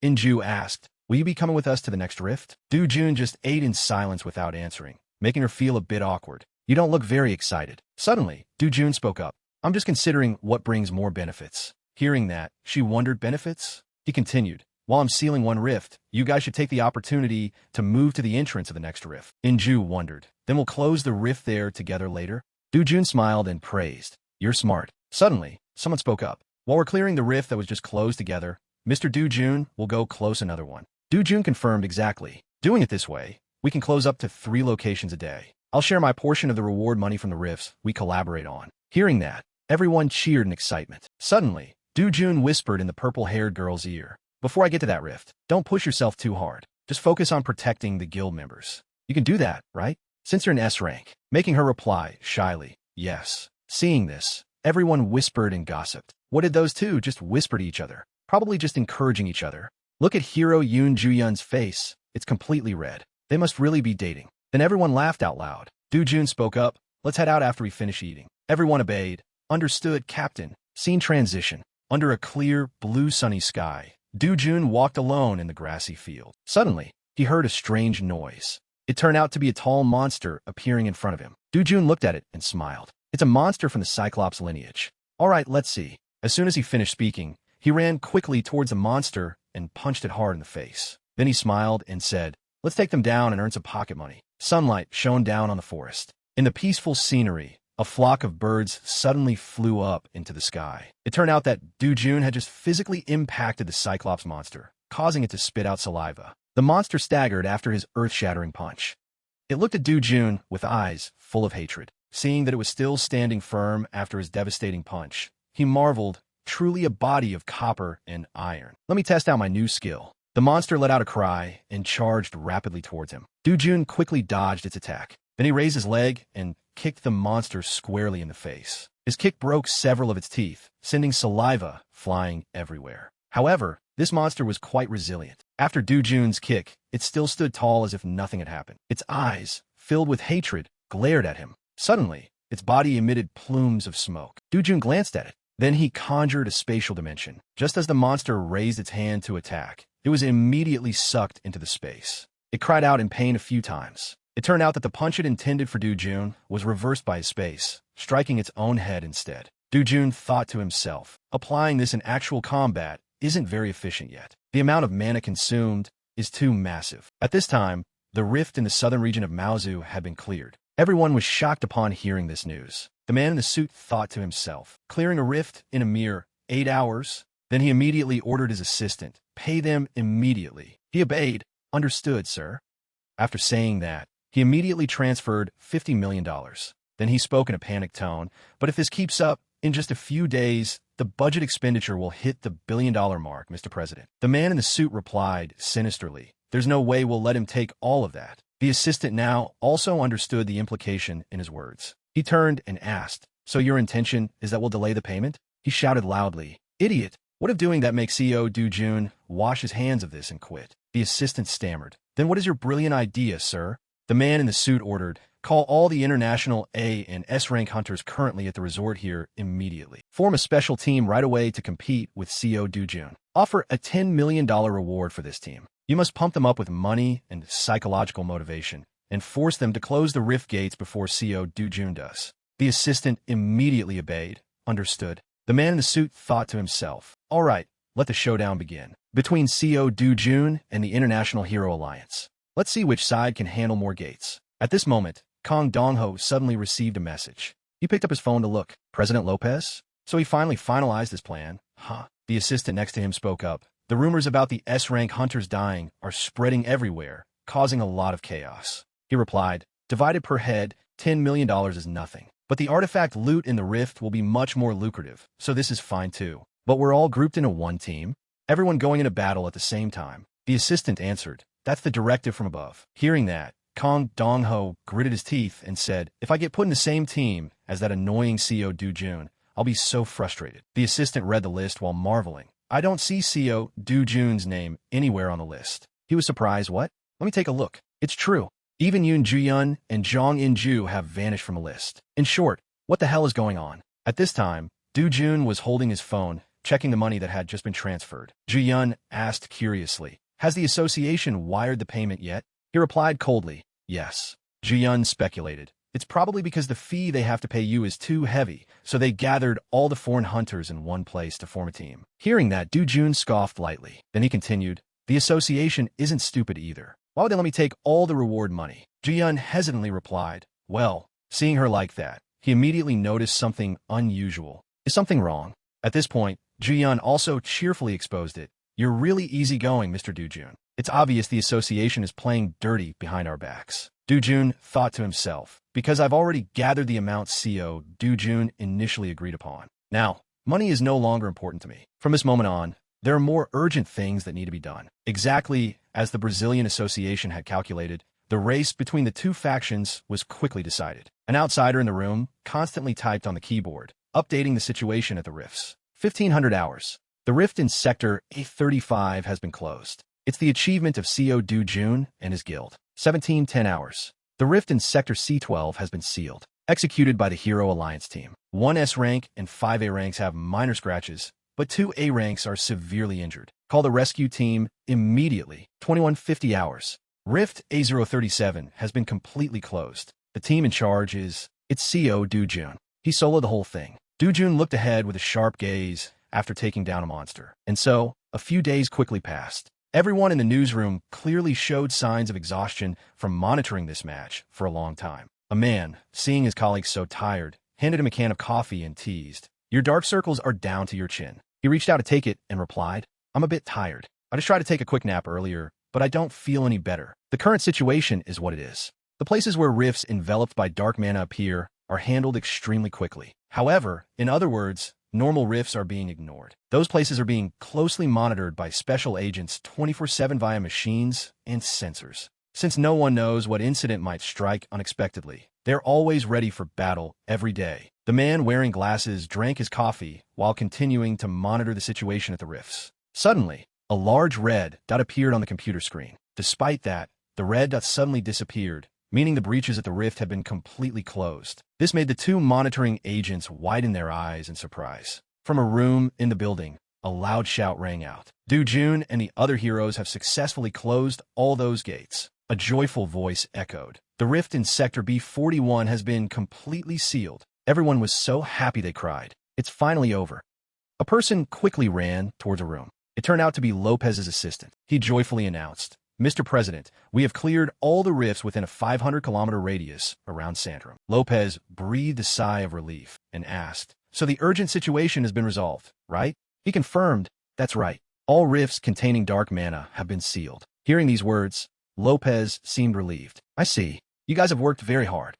Inju asked, will you be coming with us to the next rift? Do-jun just ate in silence without answering, making her feel a bit awkward. You don't look very excited. Suddenly, Do-jun spoke up. I'm just considering what brings more benefits. Hearing that, she wondered benefits? He continued, while I'm sealing one rift, you guys should take the opportunity to move to the entrance of the next rift. Inju wondered, then we'll close the rift there together later? Do-jun smiled and praised, you're smart. Suddenly, someone spoke up. While we're clearing the rift that was just closed together, Mr. Do-jun will go close another one. Do-jun confirmed exactly. Doing it this way, we can close up to 3 locations a day. I'll share my portion of the reward money from the rifts we collaborate on. Hearing that, everyone cheered in excitement. Suddenly, Do-jun whispered in the purple-haired girl's ear, before I get to that rift, don't push yourself too hard. Just focus on protecting the guild members. You can do that, right? Since you're in S rank. Making her reply, shyly, yes. Seeing this, everyone whispered and gossiped. What did those two just whisper to each other? Probably just encouraging each other. Look at Hero Yoon Ju-yun's face. It's completely red. They must really be dating. Then everyone laughed out loud. Do-jun spoke up. Let's head out after we finish eating. Everyone obeyed. Understood, Captain. Scene transition. Under a clear, blue sunny sky, Do-jun walked alone in the grassy field. Suddenly, he heard a strange noise. It turned out to be a tall monster appearing in front of him. Do-jun looked at it and smiled. It's a monster from the Cyclops lineage. All right, let's see. As soon as he finished speaking, he ran quickly towards the monster and punched it hard in the face. Then he smiled and said, let's take them down and earn some pocket money. Sunlight shone down on the forest. In the peaceful scenery, a flock of birds suddenly flew up into the sky. It turned out that Do-jun had just physically impacted the Cyclops monster, causing it to spit out saliva. The monster staggered after his earth-shattering punch. It looked at Do-jun with eyes full of hatred. Seeing that it was still standing firm after his devastating punch, he marveled, truly a body of copper and iron. Let me test out my new skill. The monster let out a cry and charged rapidly towards him. Do-jun quickly dodged its attack. Then he raised his leg and kicked the monster squarely in the face. His kick broke several of its teeth, sending saliva flying everywhere. However, this monster was quite resilient. After Do-jun's kick, it still stood tall as if nothing had happened. Its eyes, filled with hatred, glared at him. Suddenly, its body emitted plumes of smoke. Do-jun glanced at it. Then he conjured a spatial dimension. Just as the monster raised its hand to attack, it was immediately sucked into the space. It cried out in pain a few times. It turned out that the punch it intended for Do-jun was reversed by his space, striking its own head instead. Do-jun thought to himself, applying this in actual combat isn't very efficient yet. The amount of mana consumed is too massive. At this time, the rift in the southern region of Maozu had been cleared. Everyone was shocked upon hearing this news. The man in the suit thought to himself, clearing a rift in a mere 8 hours? Then he immediately ordered his assistant, pay them immediately. He obeyed. Understood, sir. After saying that, he immediately transferred $50 million. Then he spoke in a panicked tone, but if this keeps up, in just a few days, the budget expenditure will hit the billion-dollar mark, Mr. President. The man in the suit replied sinisterly, there's no way we'll let him take all of that. The assistant now also understood the implication in his words. He turned and asked, so your intention is that we'll delay the payment? He shouted loudly, idiot, what if doing that makes CEO Do-jun wash his hands of this and quit? The assistant stammered, then what is your brilliant idea, sir? The man in the suit ordered, call all the international A and S rank hunters currently at the resort here immediately. Form a special team right away to compete with CEO Do-jun. Offer a $10 million reward for this team. You must pump them up with money and psychological motivation, and force them to close the rift gates before CEO Do-jun does. The assistant immediately obeyed. Understood. The man in the suit thought to himself, all right, let the showdown begin. Between CEO Do-jun and the International Hero Alliance. Let's see which side can handle more gates. At this moment, Kong Dongho suddenly received a message. He picked up his phone to look. President Lopez? So he finally finalized his plan. Huh. The assistant next to him spoke up. The rumors about the S-rank hunters dying are spreading everywhere, causing a lot of chaos. He replied, divided per head, $10 million is nothing. But the artifact loot in the rift will be much more lucrative, so this is fine too. But we're all grouped into one team, everyone going into battle at the same time. The assistant answered, that's the directive from above. Hearing that, Kong Dong-ho gritted his teeth and said, if I get put in the same team as that annoying CO Do-jun, I'll be so frustrated. The assistant read the list while marveling. I don't see CO Do-jun's name anywhere on the list. He was surprised. What? Let me take a look. It's true. Even Yoon Ju-yun and Jong In-ju have vanished from the list. In short, what the hell is going on? At this time, Do-jun was holding his phone, checking the money that had just been transferred. Ju-yun asked curiously, has the association wired the payment yet? He replied coldly, yes. Ju-yun speculated. It's probably because the fee they have to pay you is too heavy, so they gathered all the foreign hunters in one place to form a team. Hearing that, Do-jun scoffed lightly. Then he continued, the association isn't stupid either. Why would they let me take all the reward money? Ju-yun hesitantly replied, well, seeing her like that, he immediately noticed something unusual. Is something wrong? At this point, Ju-yun also cheerfully exposed it. You're really easygoing, Mr. Do-jun. It's obvious the association is playing dirty behind our backs. Do-jun thought to himself, because I've already gathered the amount CO Do-jun initially agreed upon. Now, money is no longer important to me. From this moment on, there are more urgent things that need to be done. Exactly as the Brazilian Association had calculated, the race between the two factions was quickly decided. An outsider in the room constantly typed on the keyboard, updating the situation at the rifts. 1500 hours. The rift in Sector A35 has been closed. It's the achievement of CO Do-jun and his guild. 1710 hours. The rift in Sector C12 has been sealed. Executed by the Hero Alliance team. 1 S rank and 5 A ranks have minor scratches, but 2 A ranks are severely injured. Call the rescue team immediately. 2150 hours. Rift A037 has been completely closed. The team in charge it's CO Do-jun. He soloed the whole thing. Do-jun looked ahead with a sharp gaze after taking down a monster. And so, a few days quickly passed. Everyone in the newsroom clearly showed signs of exhaustion from monitoring this match for a long time. A man, seeing his colleagues so tired, handed him a can of coffee and teased, your dark circles are down to your chin. He reached out to take it and replied, I'm a bit tired. I just tried to take a quick nap earlier, but I don't feel any better. The current situation is what it is. The places where rifts enveloped by dark mana appear are handled extremely quickly. However, in other words, normal rifts are being ignored. Those places are being closely monitored by special agents 24/7 via machines and sensors. Since no one knows what incident might strike unexpectedly, they're always ready for battle every day. The man wearing glasses drank his coffee while continuing to monitor the situation at the rifts. Suddenly, a large red dot appeared on the computer screen. Despite that, the red dot suddenly disappeared, meaning the breaches at the rift had been completely closed. This made the two monitoring agents widen their eyes in surprise. From a room in the building, a loud shout rang out. Do-jun and the other heroes have successfully closed all those gates. A joyful voice echoed. The rift in Sector B41 has been completely sealed. Everyone was so happy they cried. It's finally over. A person quickly ran towards a room. It turned out to be Lopez's assistant. He joyfully announced, Mr. President, we have cleared all the rifts within a 500-kilometer radius around Sandrum. Lopez breathed a sigh of relief and asked, so the urgent situation has been resolved, right? He confirmed, that's right. All rifts containing dark mana have been sealed. Hearing these words, Lopez seemed relieved. I see. You guys have worked very hard.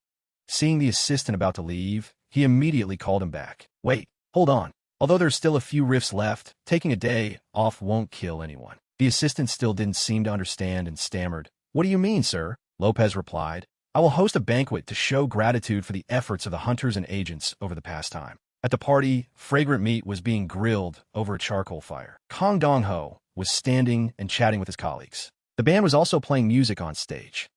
Seeing the assistant about to leave, he immediately called him back. Wait, hold on. Although there's still a few rifts left, taking a day off won't kill anyone. The assistant still didn't seem to understand and stammered. What do you mean, sir? Lopez replied. I will host a banquet to show gratitude for the efforts of the hunters and agents over the past time. At the party, fragrant meat was being grilled over a charcoal fire. Kong Dong-ho was standing and chatting with his colleagues. The band was also playing music on stage.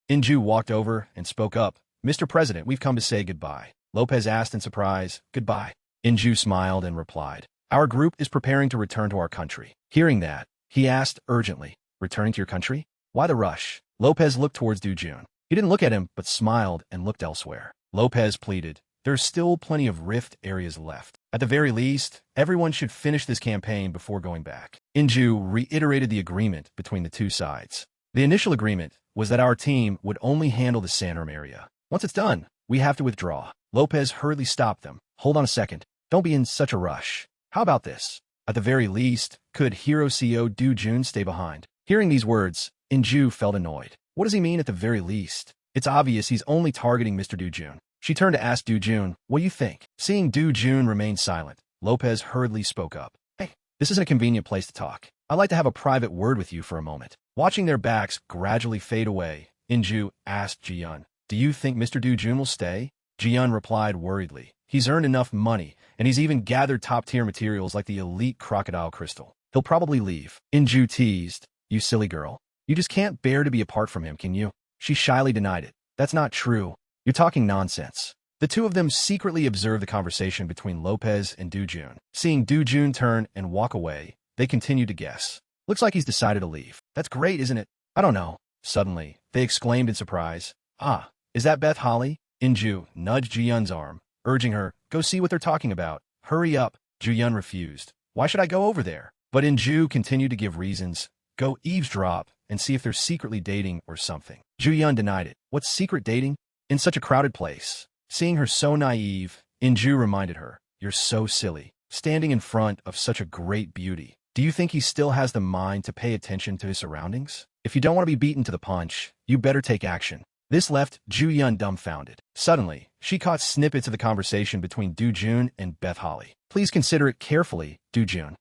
In-ju walked over and spoke up. Mr. President, we've come to say goodbye. Lopez asked in surprise, goodbye. In-ju smiled and replied, our group is preparing to return to our country. Hearing that, he asked urgently, returning to your country? Why the rush? Lopez looked towards Do-jun. He didn't look at him, but smiled and looked elsewhere. Lopez pleaded, there's still plenty of rift areas left. At the very least, everyone should finish this campaign before going back. In-ju reiterated the agreement between the two sides. The initial agreement was that our team would only handle the Sandrum area. Once it's done, we have to withdraw. Lopez hurriedly stopped them. Hold on a second. Don't be in such a rush. How about this? At the very least, could Hero CO Do-jun stay behind? Hearing these words, Inju felt annoyed. What does he mean at the very least? It's obvious he's only targeting Mr. Do-jun. She turned to ask Do-jun, what do you think? Seeing Do-jun remain silent, Lopez hurriedly spoke up. Hey, this isn't a convenient place to talk. I'd like to have a private word with you for a moment. Watching their backs gradually fade away, Inju asked Ji-yun, do you think Mr. Do-jun will stay? Ji-yun replied worriedly. He's earned enough money, and he's even gathered top-tier materials like the elite crocodile crystal. He'll probably leave. Inju teased. You silly girl. You just can't bear to be apart from him, can you? She shyly denied it. That's not true. You're talking nonsense. The two of them secretly observed the conversation between Lopez and Do-jun. Seeing Do-jun turn and walk away, they continued to guess. Looks like he's decided to leave. That's great, isn't it? I don't know. Suddenly, they exclaimed in surprise. Ah, is that Beth Holly? Inju nudged Ji-yun's arm, urging her, go see what they're talking about. Hurry up. Ji-yun refused. Why should I go over there? But Inju continued to give reasons. Go eavesdrop and see if they're secretly dating or something. Ji-yun denied it. What's secret dating? In such a crowded place. Seeing her so naive, Inju reminded her, you're so silly, standing in front of such a great beauty. Do you think he still has the mind to pay attention to his surroundings? If you don't want to be beaten to the punch, you better take action. This left Ji-yun dumbfounded. Suddenly, she caught snippets of the conversation between Do-jun and Beth Holly. Please consider it carefully, Do-jun,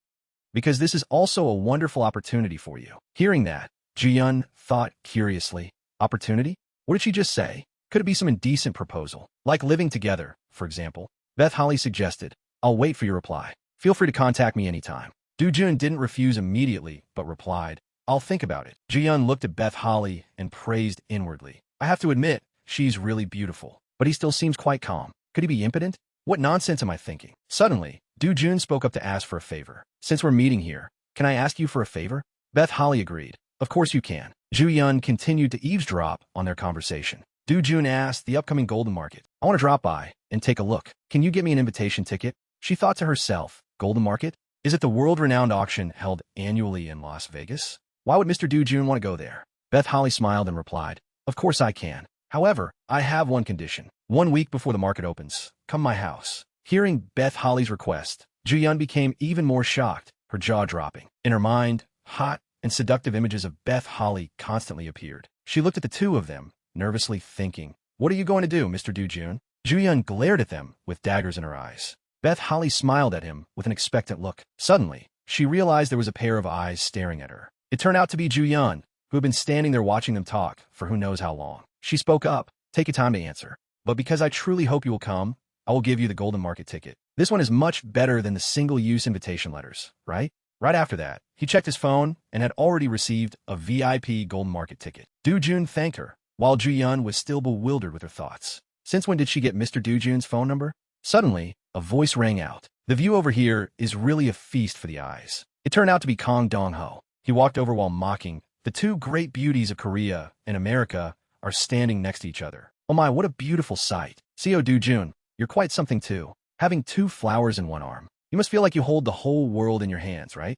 because this is also a wonderful opportunity for you. Hearing that, Ji-yun thought curiously. Opportunity? What did she just say? Could it be some indecent proposal? Like living together, for example? Beth Holly suggested. I'll wait for your reply. Feel free to contact me anytime. Do-jun didn't refuse immediately, but replied, I'll think about it. Ji-yun looked at Beth Holly and praised inwardly. I have to admit, she's really beautiful, but he still seems quite calm. Could he be impotent? What nonsense am I thinking? Suddenly, Do-jun spoke up to ask for a favor. Since we're meeting here, can I ask you for a favor? Beth Holly agreed. Of course you can. Ji-yun continued to eavesdrop on their conversation. Do-jun asked the upcoming Golden Market. I want to drop by and take a look. Can you get me an invitation ticket? She thought to herself, Golden Market? Is it the world-renowned auction held annually in Las Vegas? Why would Mr. Do-jun want to go there? Beth Holly smiled and replied, of course I can. However, I have one condition. 1 week before the market opens, come my house. Hearing Beth Holly's request, Ji-yun became even more shocked, her jaw dropping. In her mind, hot and seductive images of Beth Holly constantly appeared. She looked at the two of them, nervously thinking, what are you going to do, Mr. Do-jun? Ji-yun glared at them with daggers in her eyes. Beth Holly smiled at him with an expectant look. Suddenly, she realized there was a pair of eyes staring at her. It turned out to be Ji-yun, who had been standing there watching them talk for who knows how long. She spoke up, take your time to answer. But because I truly hope you will come, I will give you the Golden Market ticket. This one is much better than the single-use invitation letters, right? Right after that, he checked his phone and had already received a VIP Golden Market ticket. Do-jun thanked her, while Ji-yun was still bewildered with her thoughts. Since when did she get Mr. Do-jun's phone number? Suddenly, a voice rang out. The view over here is really a feast for the eyes. It turned out to be Kang Dong-ho. He walked over while mocking. The two great beauties of Korea and America are standing next to each other. Oh my, what a beautiful sight. Co Do-jun, you're quite something too. Having 2 flowers in one arm. You must feel like you hold the whole world in your hands, right?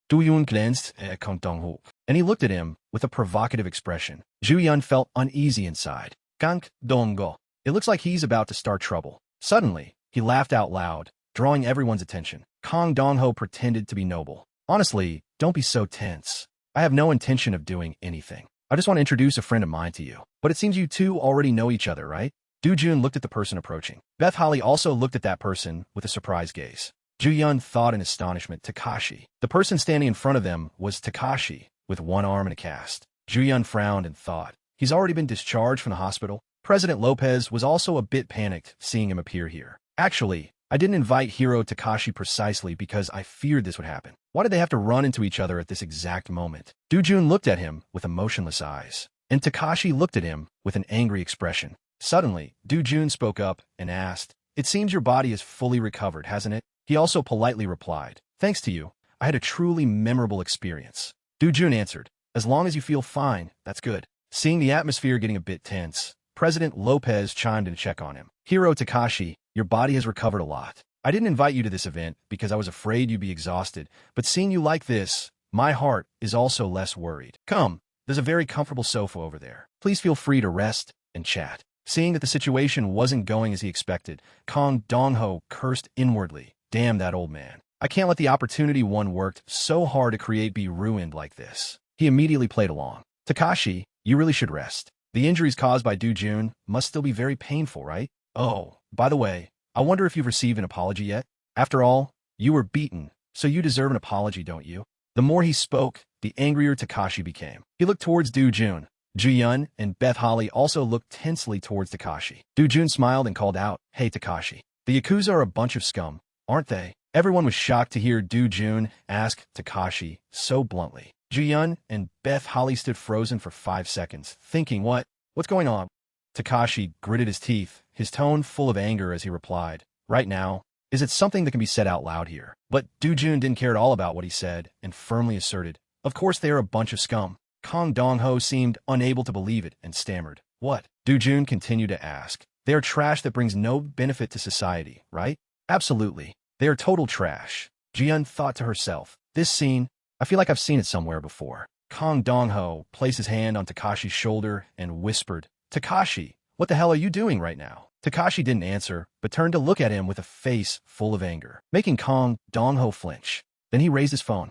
Do-yun glanced at Kang Dong-ho, and he looked at him with a provocative expression. Ju-yun felt uneasy inside. Kang Dong-go. It looks like he's about to start trouble. Suddenly, he laughed out loud, drawing everyone's attention. Kang Dong-ho pretended to be noble. Honestly, don't be so tense. I have no intention of doing anything. I just want to introduce a friend of mine to you. But it seems you two already know each other, right? Do-jun looked at the person approaching. Beth Holly also looked at that person with a surprised gaze. Ju-yun thought in astonishment, Takashi. The person standing in front of them was Takashi, with one arm in a cast. Ju-yun frowned and thought, he's already been discharged from the hospital. President Lopez was also a bit panicked seeing him appear here. Actually, I didn't invite Hiro Takashi precisely because I feared this would happen. Why did they have to run into each other at this exact moment? Do-jun looked at him with emotionless eyes, and Takashi looked at him with an angry expression. Suddenly, Do-jun spoke up and asked, it seems your body is fully recovered, hasn't it? He also politely replied, thanks to you, I had a truly memorable experience. Do-jun answered, as long as you feel fine, that's good. Seeing the atmosphere getting a bit tense, President Lopez chimed in to check on him. Hiro Takashi, your body has recovered a lot. I didn't invite you to this event because I was afraid you'd be exhausted, but seeing you like this, my heart is also less worried. Come, there's a very comfortable sofa over there. Please feel free to rest and chat. Seeing that the situation wasn't going as he expected, Kong Dong-ho cursed inwardly. Damn that old man. I can't let the opportunity one worked so hard to create be ruined like this. He immediately played along. Takashi, you really should rest. The injuries caused by Do-jun must still be very painful, right? Oh, by the way, I wonder if you've received an apology yet? After all, you were beaten, so you deserve an apology, don't you? The more he spoke, the angrier Takashi became. He looked towards Do-jun. Ju-yun and Beth Holly also looked tensely towards Takashi. Do-jun smiled and called out, "Hey Takashi, the Yakuza are a bunch of scum, aren't they?" Everyone was shocked to hear Do-jun ask Takashi so bluntly. Ju-yun and Beth Holly stood frozen for 5 seconds, thinking, what's going on? Takashi gritted his teeth, his tone full of anger as he replied, "Right now, is it something that can be said out loud here?" But Do-jun didn't care at all about what he said and firmly asserted, "Of course they are a bunch of scum." Kong Dong-ho seemed unable to believe it and stammered, "What?" Do-jun continued to ask, "They are trash that brings no benefit to society, right?" "Absolutely. They are total trash." Ji-yun thought to herself, "This scene, I feel like I've seen it somewhere before." Kong Dong-ho placed his hand on Takashi's shoulder and whispered, "Takashi, what the hell are you doing right now?" Takashi didn't answer, but turned to look at him with a face full of anger, making Kong Dong-ho flinch. Then he raised his phone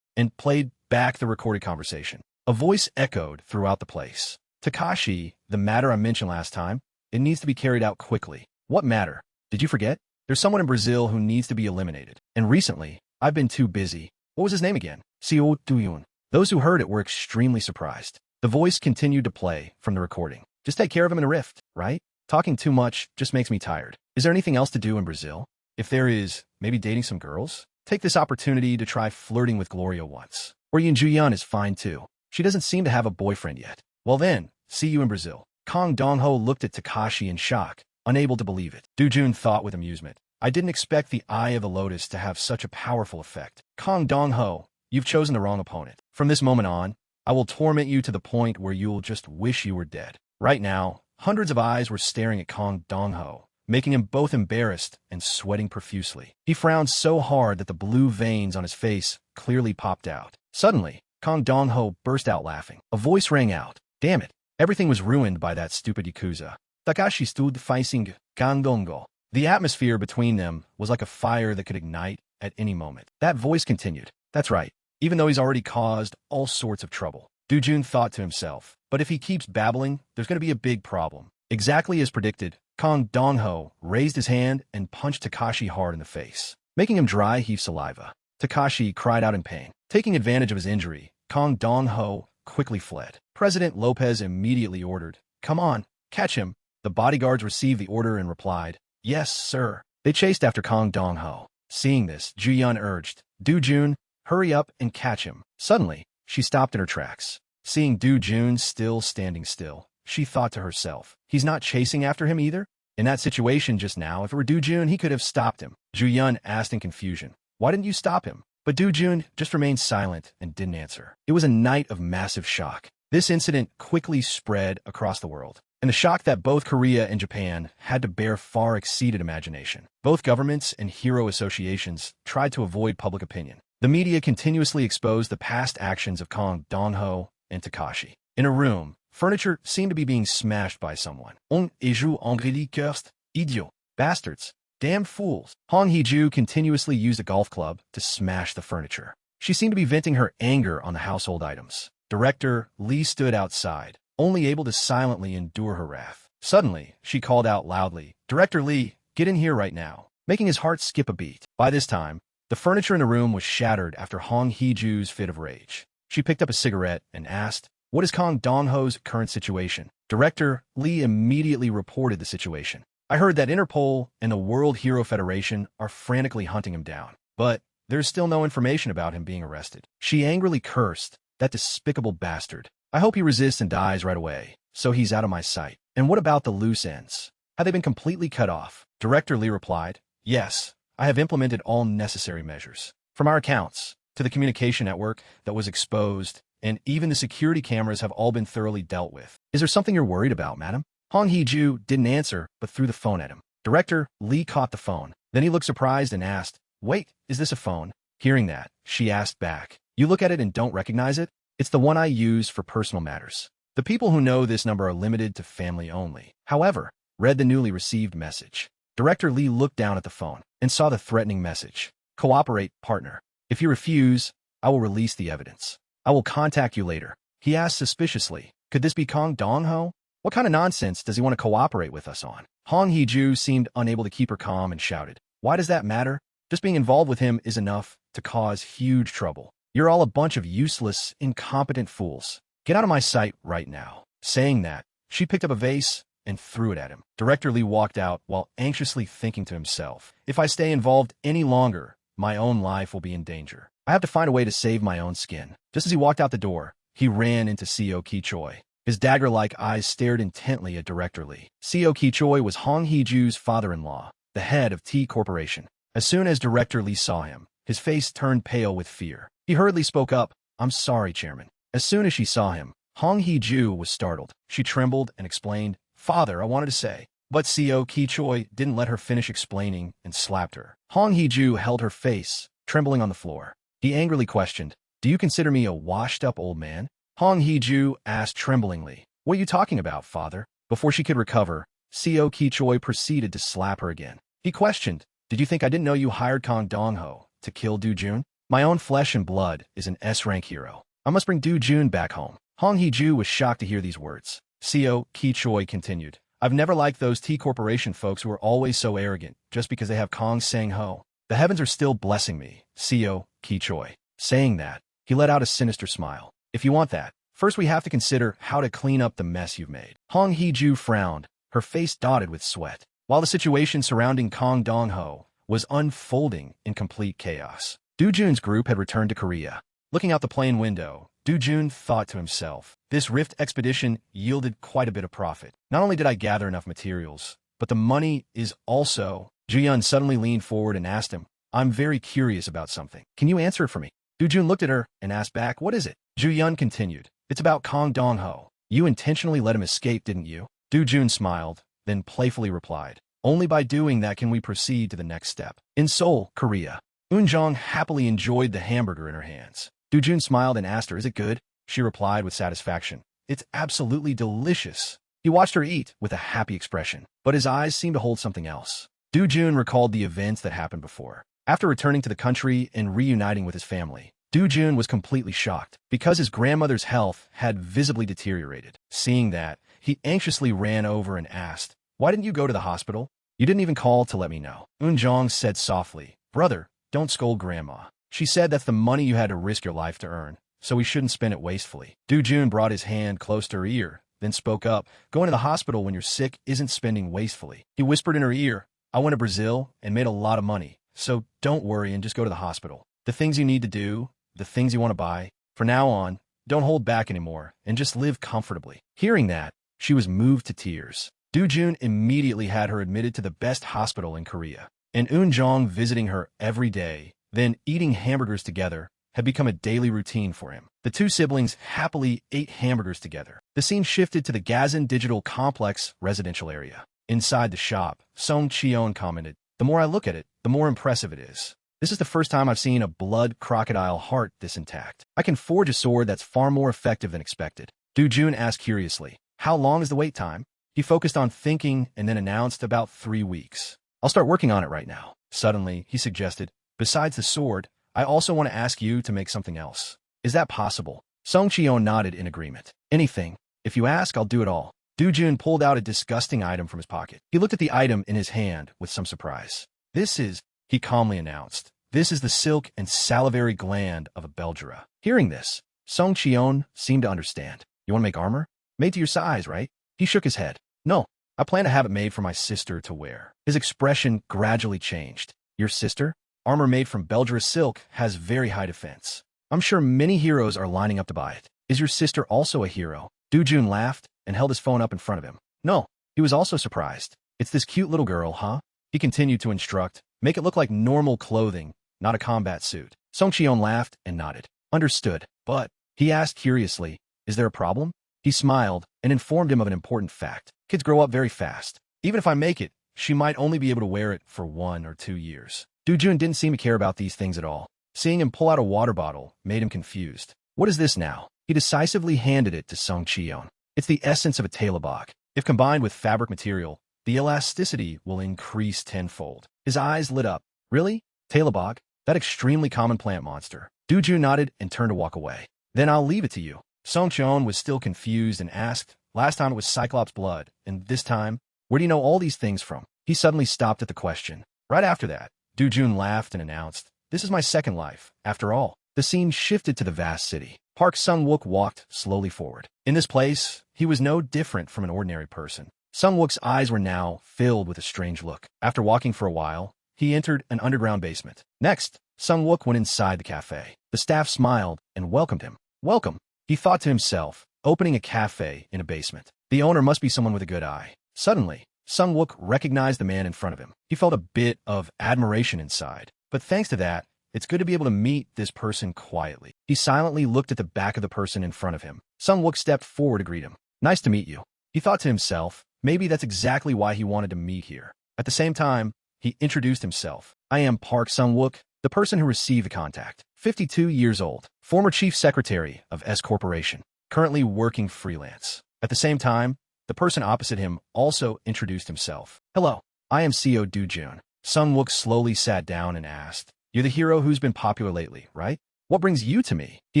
and played back the recorded conversation. A voice echoed throughout the place. "Takashi, the matter I mentioned last time, it needs to be carried out quickly." "What matter? Did you forget? There's someone in Brazil who needs to be eliminated. And recently, I've been too busy." "What was his name again?" "Seo Do-yun." Those who heard it were extremely surprised. The voice continued to play from the recording. "Just take care of him in a rift, right? Talking too much just makes me tired. Is there anything else to do in Brazil? If there is, maybe dating some girls? Take this opportunity to try flirting with Gloria once. Or Yin Ju-yun is fine too. She doesn't seem to have a boyfriend yet. Well then, see you in Brazil." Kong Dong-ho looked at Takashi in shock, unable to believe it. Do-jun thought with amusement, "I didn't expect the Eye of the Lotus to have such a powerful effect. Kong Dong-ho, you've chosen the wrong opponent. From this moment on, I will torment you to the point where you'll just wish you were dead." Right now, hundreds of eyes were staring at Kong Dong-ho, making him both embarrassed and sweating profusely. He frowned so hard that the blue veins on his face clearly popped out. Suddenly, Kong Dong-ho burst out laughing. A voice rang out. Damn it, everything was ruined by that stupid Yakuza. Takashi stood facing Gandongo. The atmosphere between them was like a fire that could ignite at any moment. That voice continued. "That's right, even though he's already caused all sorts of trouble." Do-jun thought to himself, but if he keeps babbling, there's going to be a big problem. Exactly as predicted, Kong Dong-ho raised his hand and punched Takashi hard in the face, making him dry heave saliva. Takashi cried out in pain. Taking advantage of his injury, Kong Dong-ho quickly fled. President Lopez immediately ordered, "Come on, catch him." The bodyguards received the order and replied, "Yes, sir." They chased after Kong Dong-ho. Seeing this, Ju-yun urged, "Do-jun, hurry up and catch him." Suddenly, she stopped in her tracks. Seeing Do-jun still standing still, she thought to herself, he's not chasing after him either? In that situation just now, if it were Do-jun, he could have stopped him. Ju-yun asked in confusion, "Why didn't you stop him?" But Do-jun just remained silent and didn't answer. It was a night of massive shock. This incident quickly spread across the world, and the shock that both Korea and Japan had to bear far exceeded imagination. Both governments and hero associations tried to avoid public opinion. The media continuously exposed the past actions of Kong Dong-ho and Takashi. In a room, furniture seemed to be being smashed by someone. On joue en cursed, idiot, bastards. Damn fools. Hong Hee-ju continuously used a golf club to smash the furniture. She seemed to be venting her anger on the household items. Director Lee stood outside, only able to silently endure her wrath. Suddenly, she called out loudly, "Director Lee, get in here right now," making his heart skip a beat. By this time, the furniture in the room was shattered after Hong Hee-ju's fit of rage. She picked up a cigarette and asked, "What is Kong Dong-ho's current situation?" Director Lee immediately reported the situation. "I heard that Interpol and the World Hero Federation are frantically hunting him down, but there's still no information about him being arrested." She angrily cursed, "That despicable bastard. I hope he resists and dies right away, so he's out of my sight." "And what about the loose ends? Have they been completely cut off?" Director Lee replied, "Yes, I have implemented all necessary measures. From our accounts, to the communication network that was exposed, and even the security cameras have all been thoroughly dealt with." "Is there something you're worried about, madam?" Hong Hee-ju didn't answer, but threw the phone at him. Director Lee caught the phone. Then he looked surprised and asked, "Wait, is this a phone?" Hearing that, she asked back, "You look at it and don't recognize it? It's the one I use for personal matters." The people who know this number are limited to family only. However, read the newly received message. Director Lee looked down at the phone and saw the threatening message. Cooperate, partner. If you refuse, I will release the evidence. I will contact you later. He asked suspiciously, could this be Kong Dong-ho? What kind of nonsense does he want to cooperate with us on? Hong Hee-ju seemed unable to keep her calm and shouted, why does that matter? Just being involved with him is enough to cause huge trouble. You're all a bunch of useless, incompetent fools. Get out of my sight right now. Saying that, she picked up a vase and threw it at him. Director Lee walked out while anxiously thinking to himself, if I stay involved any longer, my own life will be in danger. I have to find a way to save my own skin. Just as he walked out the door, he ran into Seo Ki-choi. His dagger-like eyes stared intently at Director Lee. Seo Ki-choi was Hong Hee-ju's father-in-law, the head of T Corporation. As soon as Director Lee saw him, his face turned pale with fear. He hurriedly spoke up, I'm sorry, Chairman. As soon as she saw him, Hong Hee-ju was startled. She trembled and explained, Father, I wanted to say. But Seo Ki-choi didn't let her finish explaining and slapped her. Hong Hee-ju held her face, trembling on the floor. He angrily questioned, do you consider me a washed-up old man? Hong Hee-ju asked tremblingly, what are you talking about, Father? Before she could recover, Seo Ki-choi proceeded to slap her again. He questioned, did you think I didn't know you hired Kong Dong-ho to kill Do-jun? My own flesh and blood is an S-rank hero. I must bring Do-jun back home. Hong Hee-ju was shocked to hear these words. Seo Ki-choi continued, I've never liked those T Corporation folks who are always so arrogant just because they have Kong Sang-ho. The heavens are still blessing me, Seo Ki-choi. Saying that, he let out a sinister smile. If you want that, first we have to consider how to clean up the mess you've made. Hong Hee-ju frowned, her face dotted with sweat. While the situation surrounding Kong Dong-ho was unfolding in complete chaos, Do-jun's group had returned to Korea. Looking out the plane window, Do-jun thought to himself, this Rift expedition yielded quite a bit of profit. Not only did I gather enough materials, but the money is also... Ji-yun suddenly leaned forward and asked him, I'm very curious about something. Can you answer it for me? Do-jun looked at her and asked back, what is it? Ji-yun continued, it's about Kong Dong-ho. You intentionally let him escape, didn't you? Do-jun smiled, then playfully replied, only by doing that can we proceed to the next step. In Seoul, Korea, Eun-jong happily enjoyed the hamburger in her hands. Do-jun smiled and asked her, is it good? She replied with satisfaction, it's absolutely delicious. He watched her eat with a happy expression, but his eyes seemed to hold something else. Do-jun recalled the events that happened before. After returning to the country and reuniting with his family, Do-jun was completely shocked because his grandmother's health had visibly deteriorated. Seeing that, he anxiously ran over and asked, why didn't you go to the hospital? You didn't even call to let me know. Eun-jong said softly, brother, don't scold grandma. She said that's the money you had to risk your life to earn, so we shouldn't spend it wastefully. Do-jun brought his hand close to her ear, then spoke up, going to the hospital when you're sick isn't spending wastefully. He whispered in her ear, I went to Brazil and made a lot of money, so don't worry and just go to the hospital. The things you need to do, the things you want to buy, from now on, don't hold back anymore and just live comfortably. Hearing that, she was moved to tears. Do-jun immediately had her admitted to the best hospital in Korea, and Eun-jong visiting her every day, then eating hamburgers together, had become a daily routine for him. The two siblings happily ate hamburgers together. The scene shifted to the Gazan Digital Complex residential area. Inside the shop, Song Cheon commented, the more I look at it, the more impressive it is. This is the first time I've seen a blood crocodile heart this intact. I can forge a sword that's far more effective than expected. Do-jun asked curiously, how long is the wait time? He focused on thinking and then announced about 3 weeks. I'll start working on it right now. Suddenly, he suggested, besides the sword, I also want to ask you to make something else. Is that possible? Song Cheon nodded in agreement. Anything. If you ask, I'll do it all. Do-jun pulled out a disgusting item from his pocket. He looked at the item in his hand with some surprise. He calmly announced, this is the silk and salivary gland of a Belgera. Hearing this, Song Cheon seemed to understand. You want to make armor? Made to your size, right? He shook his head. No, I plan to have it made for my sister to wear. His expression gradually changed. Your sister? Armor made from Belgera silk has very high defense. I'm sure many heroes are lining up to buy it. Is your sister also a hero? Do-jun laughed and held his phone up in front of him. No, he was also surprised. It's this cute little girl, huh? He continued to instruct, make it look like normal clothing, not a combat suit. Song Cheon laughed and nodded. Understood, but, he asked curiously, is there a problem? He smiled and informed him of an important fact. Kids grow up very fast. Even if I make it, she might only be able to wear it for 1 or 2 years. Do-jun didn't seem to care about these things at all. Seeing him pull out a water bottle made him confused. What is this now? He decisively handed it to Song Cheon. It's the essence of a talabog. If combined with fabric material, the elasticity will increase tenfold. His eyes lit up. Really? Talabog? That extremely common plant monster. Dujun nodded and turned to walk away. Then I'll leave it to you. Song Cheon was still confused and asked, last time it was Cyclops' blood, and this time, where do you know all these things from? He suddenly stopped at the question. Right after that, Dujun laughed and announced, this is my second life, after all. The scene shifted to the vast city. Park Sung-wook walked slowly forward. In this place, he was no different from an ordinary person. Sung-wook's eyes were now filled with a strange look. After walking for a while, he entered an underground basement. Next, Sung-wook went inside the cafe. The staff smiled and welcomed him. Welcome, he thought to himself, opening a cafe in a basement. The owner must be someone with a good eye. Suddenly, Sung-wook recognized the man in front of him. He felt a bit of admiration inside. But thanks to that, it's good to be able to meet this person quietly. He silently looked at the back of the person in front of him. Sung-wook stepped forward to greet him. Nice to meet you. He thought to himself, maybe that's exactly why he wanted to meet here. At the same time, he introduced himself. I am Park Sung-wook, the person who received the contact. 52 years old, former chief secretary of S Corporation, currently working freelance. At the same time, the person opposite him also introduced himself. Hello, I am CEO Dujun. Sung-wook slowly sat down and asked, you're the hero who's been popular lately, right? What brings you to me? He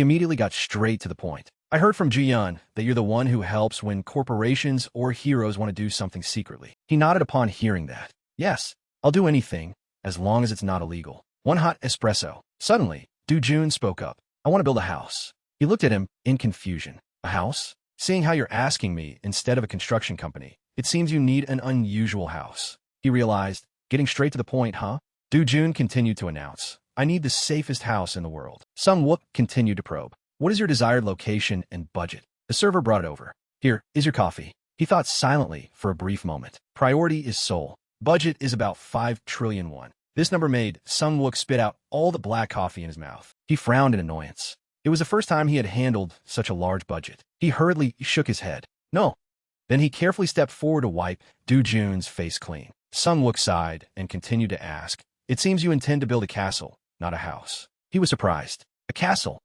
immediately got straight to the point. I heard from Ji-yeon that you're the one who helps when corporations or heroes want to do something secretly. He nodded upon hearing that. Yes, I'll do anything, as long as it's not illegal. One hot espresso. Suddenly, Dujun spoke up. I want to build a house. He looked at him in confusion. A house? Seeing how you're asking me instead of a construction company, it seems you need an unusual house. He realized, getting straight to the point, huh? Dujun continued to announce, I need the safest house in the world. Sung-wook continued to probe. What is your desired location and budget? The server brought it over. Here is your coffee. He thought silently for a brief moment. Priority is Seoul. Budget is about 5 trillion won. This number made Sung-wook spit out all the black coffee in his mouth. He frowned in annoyance. It was the first time he had handled such a large budget. He hurriedly shook his head. No. Then he carefully stepped forward to wipe Dujun's face clean. Sung-wook sighed and continued to ask, it seems you intend to build a castle, not a house. He was surprised. A castle?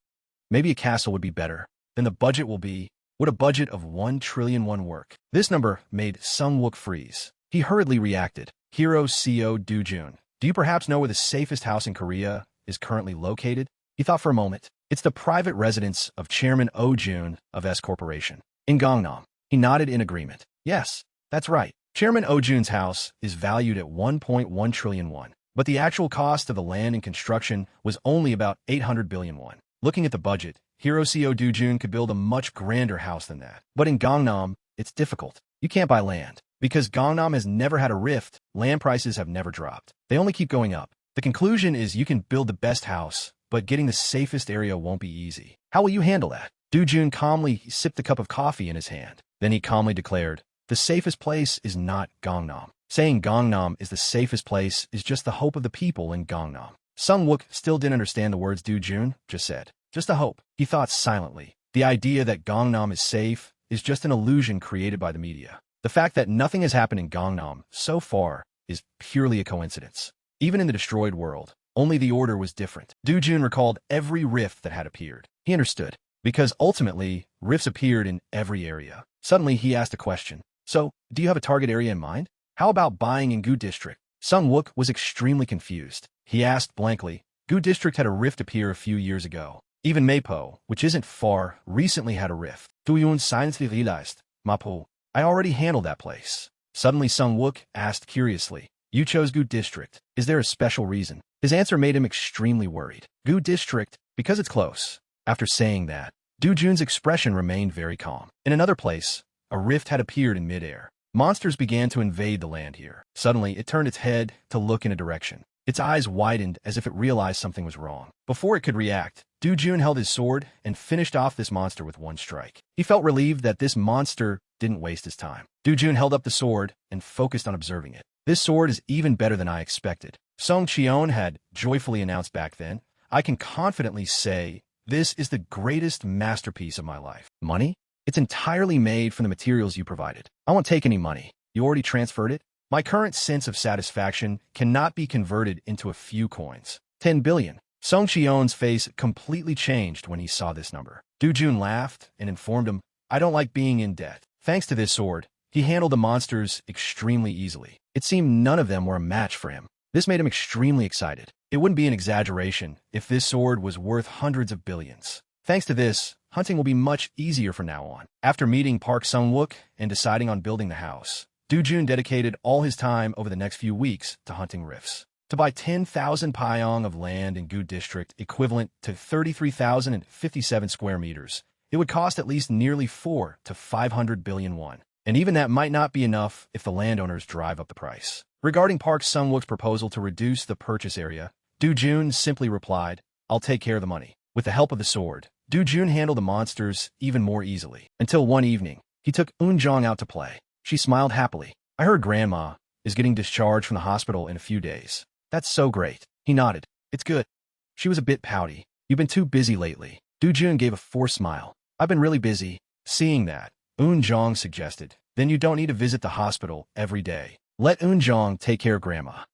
Maybe a castle would be better. Then the budget will be, would a budget of 1 trillion won work? This number made Sung-wook freeze. He hurriedly reacted. Hero CEO Dujun, do you perhaps know where the safest house in Korea is currently located? He thought for a moment. It's the private residence of Chairman Oh Jun of S Corporation. In Gangnam. He nodded in agreement. Yes, that's right. Chairman Oh Jun's house is valued at 1.1 trillion won. But the actual cost of the land and construction was only about 800 billion won. Looking at the budget, Hero CEO Dujun could build a much grander house than that. But in Gangnam, it's difficult. You can't buy land. Because Gangnam has never had a rift, land prices have never dropped. They only keep going up. The conclusion is you can build the best house, but getting the safest area won't be easy. How will you handle that? Dujun calmly sipped a cup of coffee in his hand. Then he calmly declared, the safest place is not Gangnam. Saying Gangnam is the safest place is just the hope of the people in Gangnam. Sung-wook still didn't understand the words Dujun just said. Just a hope. He thought silently. The idea that Gangnam is safe is just an illusion created by the media. The fact that nothing has happened in Gangnam so far is purely a coincidence. Even in the destroyed world, only the order was different. Dujun recalled every rift that had appeared. He understood, because ultimately, rifts appeared in every area. Suddenly, he asked a question. So, do you have a target area in mind? How about buying in Gu District? Sung-wook was extremely confused. He asked blankly. Gu District had a rift appear a few years ago. Even Mapo, which isn't far, recently had a rift. Duyun silently realized. Mapo, I already handled that place. Suddenly Sung-wook asked curiously. You chose Gu District. Is there a special reason? His answer made him extremely worried. Gu District, because it's close. After saying that, Dujun's expression remained very calm. In another place, a rift had appeared in midair. Monsters began to invade the land here. Suddenly, it turned its head to look in a direction. Its eyes widened as if it realized something was wrong. Before it could react, Dujun held his sword and finished off this monster with one strike. He felt relieved that this monster didn't waste his time. Dujun held up the sword and focused on observing it. This sword is even better than I expected. Song Cheon had joyfully announced back then, I can confidently say, this is the greatest masterpiece of my life. Money? It's entirely made from the materials you provided. I won't take any money. You already transferred it? My current sense of satisfaction cannot be converted into a few coins. 10 billion. Song Cheon's face completely changed when he saw this number. Dujun laughed and informed him, I don't like being in debt. Thanks to this sword, he handled the monsters extremely easily. It seemed none of them were a match for him. This made him extremely excited. It wouldn't be an exaggeration if this sword was worth hundreds of billions. Thanks to this, hunting will be much easier from now on. After meeting Park Sung-wook and deciding on building the house, Do-jun dedicated all his time over the next few weeks to hunting rifts. To buy 10,000 payong of land in Gu District, equivalent to 33,057 square meters, it would cost at least nearly 4 to 500 billion won. And even that might not be enough if the landowners drive up the price. Regarding Park Sung-wook's proposal to reduce the purchase area, Do-jun simply replied, "I'll take care of the money." With the help of the sword, Do-jun handled the monsters even more easily. Until one evening, he took Eun-jong out to play. She smiled happily. "I heard Grandma is getting discharged from the hospital in a few days." "That's so great." He nodded. "It's good." She was a bit pouty. "You've been too busy lately." Do-jun gave a forced smile. "I've been really busy." Seeing that, Eun-jong suggested, "Then you don't need to visit the hospital every day. Let Eun-jong take care of Grandma."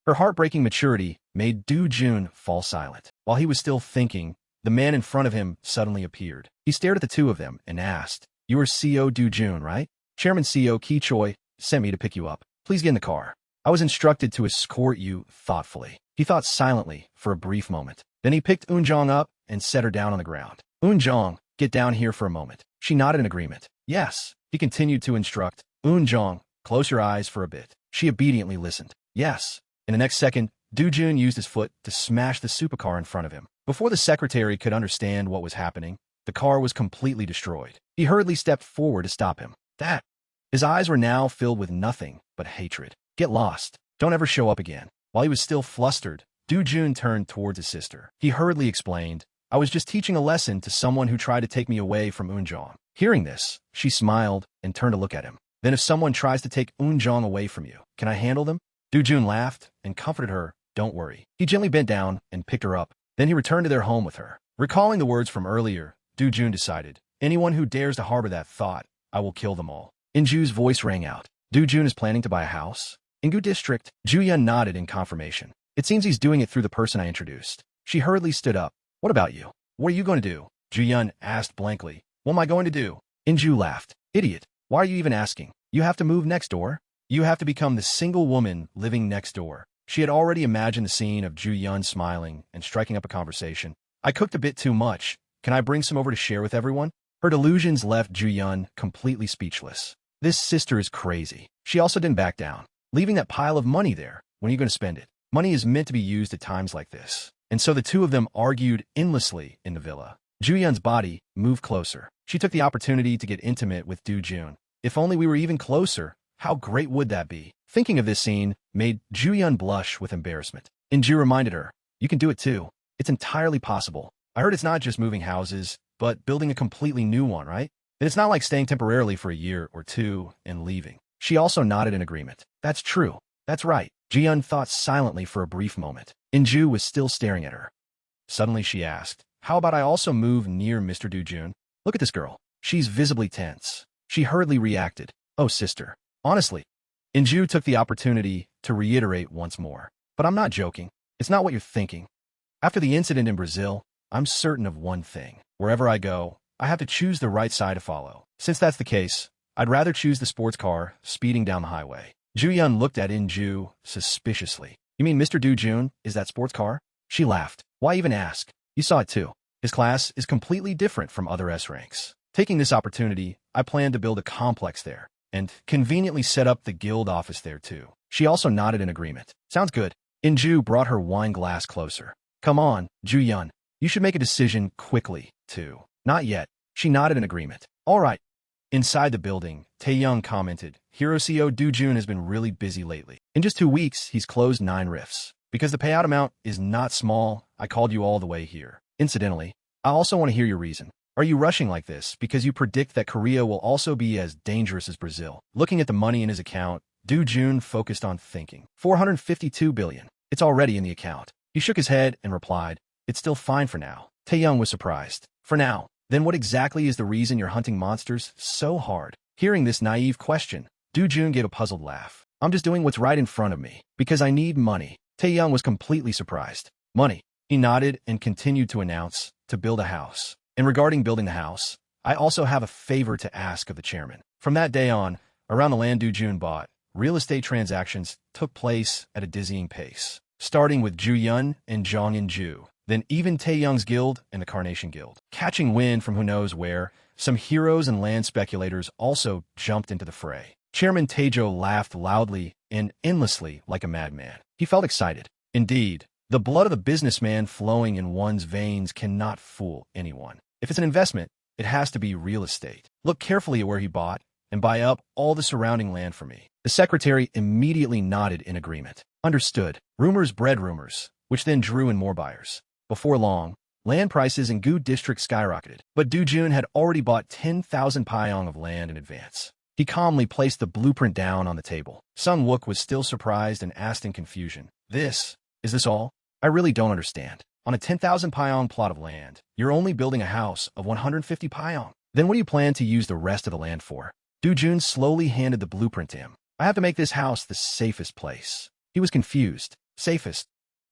Her heartbreaking maturity made Do-jun fall silent. While he was still thinking, the man in front of him suddenly appeared. He stared at the two of them and asked, "You are CO Do-jun, right? Chairman CO Ki-choi sent me to pick you up. Please get in the car. I was instructed to escort you thoughtfully." He thought silently for a brief moment. Then he picked Eun-jong up and set her down on the ground. "Eun-jong, get down here for a moment." She nodded in agreement. "Yes." He continued to instruct. "Eun-jong, close your eyes for a bit." She obediently listened. "Yes." In the next second, Do-jun used his foot to smash the supercar in front of him. Before the secretary could understand what was happening, the car was completely destroyed. He hurriedly stepped forward to stop him. "That." His eyes were now filled with nothing but hatred. "Get lost. Don't ever show up again." While he was still flustered, Do-jun turned towards his sister. He hurriedly explained, "I was just teaching a lesson to someone who tried to take me away from Eun-jong." Hearing this, she smiled and turned to look at him. "Then if someone tries to take Eun-jong away from you, can I handle them?" Do-jun laughed and comforted her. "Don't worry." He gently bent down and picked her up. Then he returned to their home with her. Recalling the words from earlier, Do-jun decided, "Anyone who dares to harbor that thought, I will kill them all." In-ju's voice rang out. "Do-jun is planning to buy a house?" In Gu District, Ju-yun nodded in confirmation. "It seems he's doing it through the person I introduced." She hurriedly stood up. "What about you? What are you going to do?" Ju-yun asked blankly. "What am I going to do?" In-ju laughed. "Idiot. Why are you even asking? You have to move next door. You have to become the single woman living next door." She had already imagined the scene of Ju-yun smiling and striking up a conversation. "I cooked a bit too much. Can I bring some over to share with everyone?" Her delusions left Ju-yun completely speechless. This sister is crazy. She also didn't back down. "Leaving that pile of money there. When are you going to spend it?" Money is meant to be used at times like this. And so the two of them argued endlessly in the villa. Ju-yun's body moved closer. She took the opportunity to get intimate with Do-jun. "If only we were even closer. How great would that be?" Thinking of this scene made Ju-yun blush with embarrassment. In-ju reminded her, "You can do it too. It's entirely possible. I heard it's not just moving houses, but building a completely new one, right? Then it's not like staying temporarily for a year or two and leaving." She also nodded in agreement. "That's true. That's right." Ji-yun thought silently for a brief moment. In-ju was still staring at her. Suddenly she asked, "How about I also move near Mr. Do-jun? Look at this girl. She's visibly tense." She hurriedly reacted, "Oh, sister. Honestly." In-ju took the opportunity to reiterate once more. "But I'm not joking. It's not what you're thinking. After the incident in Brazil, I'm certain of one thing. Wherever I go, I have to choose the right side to follow. Since that's the case, I'd rather choose the sports car speeding down the highway." Ju-yun looked at In-ju suspiciously. "You mean Mr. Do-jun is that sports car?" She laughed. "Why even ask? You saw it too. His class is completely different from other S ranks. Taking this opportunity, I plan to build a complex there, and conveniently set up the guild office there too." She also nodded in agreement. "Sounds good." In-ju brought her wine glass closer. "Come on, Ju-yun. You should make a decision quickly, too." "Not yet." She nodded in agreement. "All right." Inside the building, Tae-young commented, "Hiroseo Do-jun has been really busy lately. In just 2 weeks, he's closed 9 rifts. Because the payout amount is not small, I called you all the way here. Incidentally, I also want to hear your reason. Are you rushing like this because you predict that Korea will also be as dangerous as Brazil?" Looking at the money in his account, Do-jun focused on thinking. 452 billion. It's already in the account. He shook his head and replied, "It's still fine for now." Tae-young was surprised. "For now? Then what exactly is the reason you're hunting monsters so hard?" Hearing this naive question, Do-jun gave a puzzled laugh. "I'm just doing what's right in front of me, because I need money." Tae-young was completely surprised. "Money?" He nodded and continued to announce, "To build a house. And regarding building the house, I also have a favor to ask of the chairman. From that day on, around the land Jun bought, real estate transactions took place at a dizzying pace, starting with Ju Yun and Zhongyin Ju, then even Taeyong's guild and the Carnation Guild. Catching wind from who knows where, some heroes and land speculators also jumped into the fray. Chairman Taejo laughed loudly and endlessly like a madman. He felt excited. Indeed, the blood of the businessman flowing in one's veins cannot fool anyone. If it's an investment, it has to be real estate. Look carefully at where he bought and buy up all the surrounding land for me. The secretary immediately nodded in agreement. Understood. Rumors bred rumors, which then drew in more buyers. Before long, land prices in Gu District skyrocketed, but Jun had already bought 10,000 payong of land in advance. He calmly placed the blueprint down on the table. Sung Wook was still surprised and asked in confusion, Is this all? I really don't understand. On a 10,000 payong plot of land, you're only building a house of 150 payong. Then what do you plan to use the rest of the land for? Jun slowly handed the blueprint to him. I have to make this house the safest place. He was confused. Safest?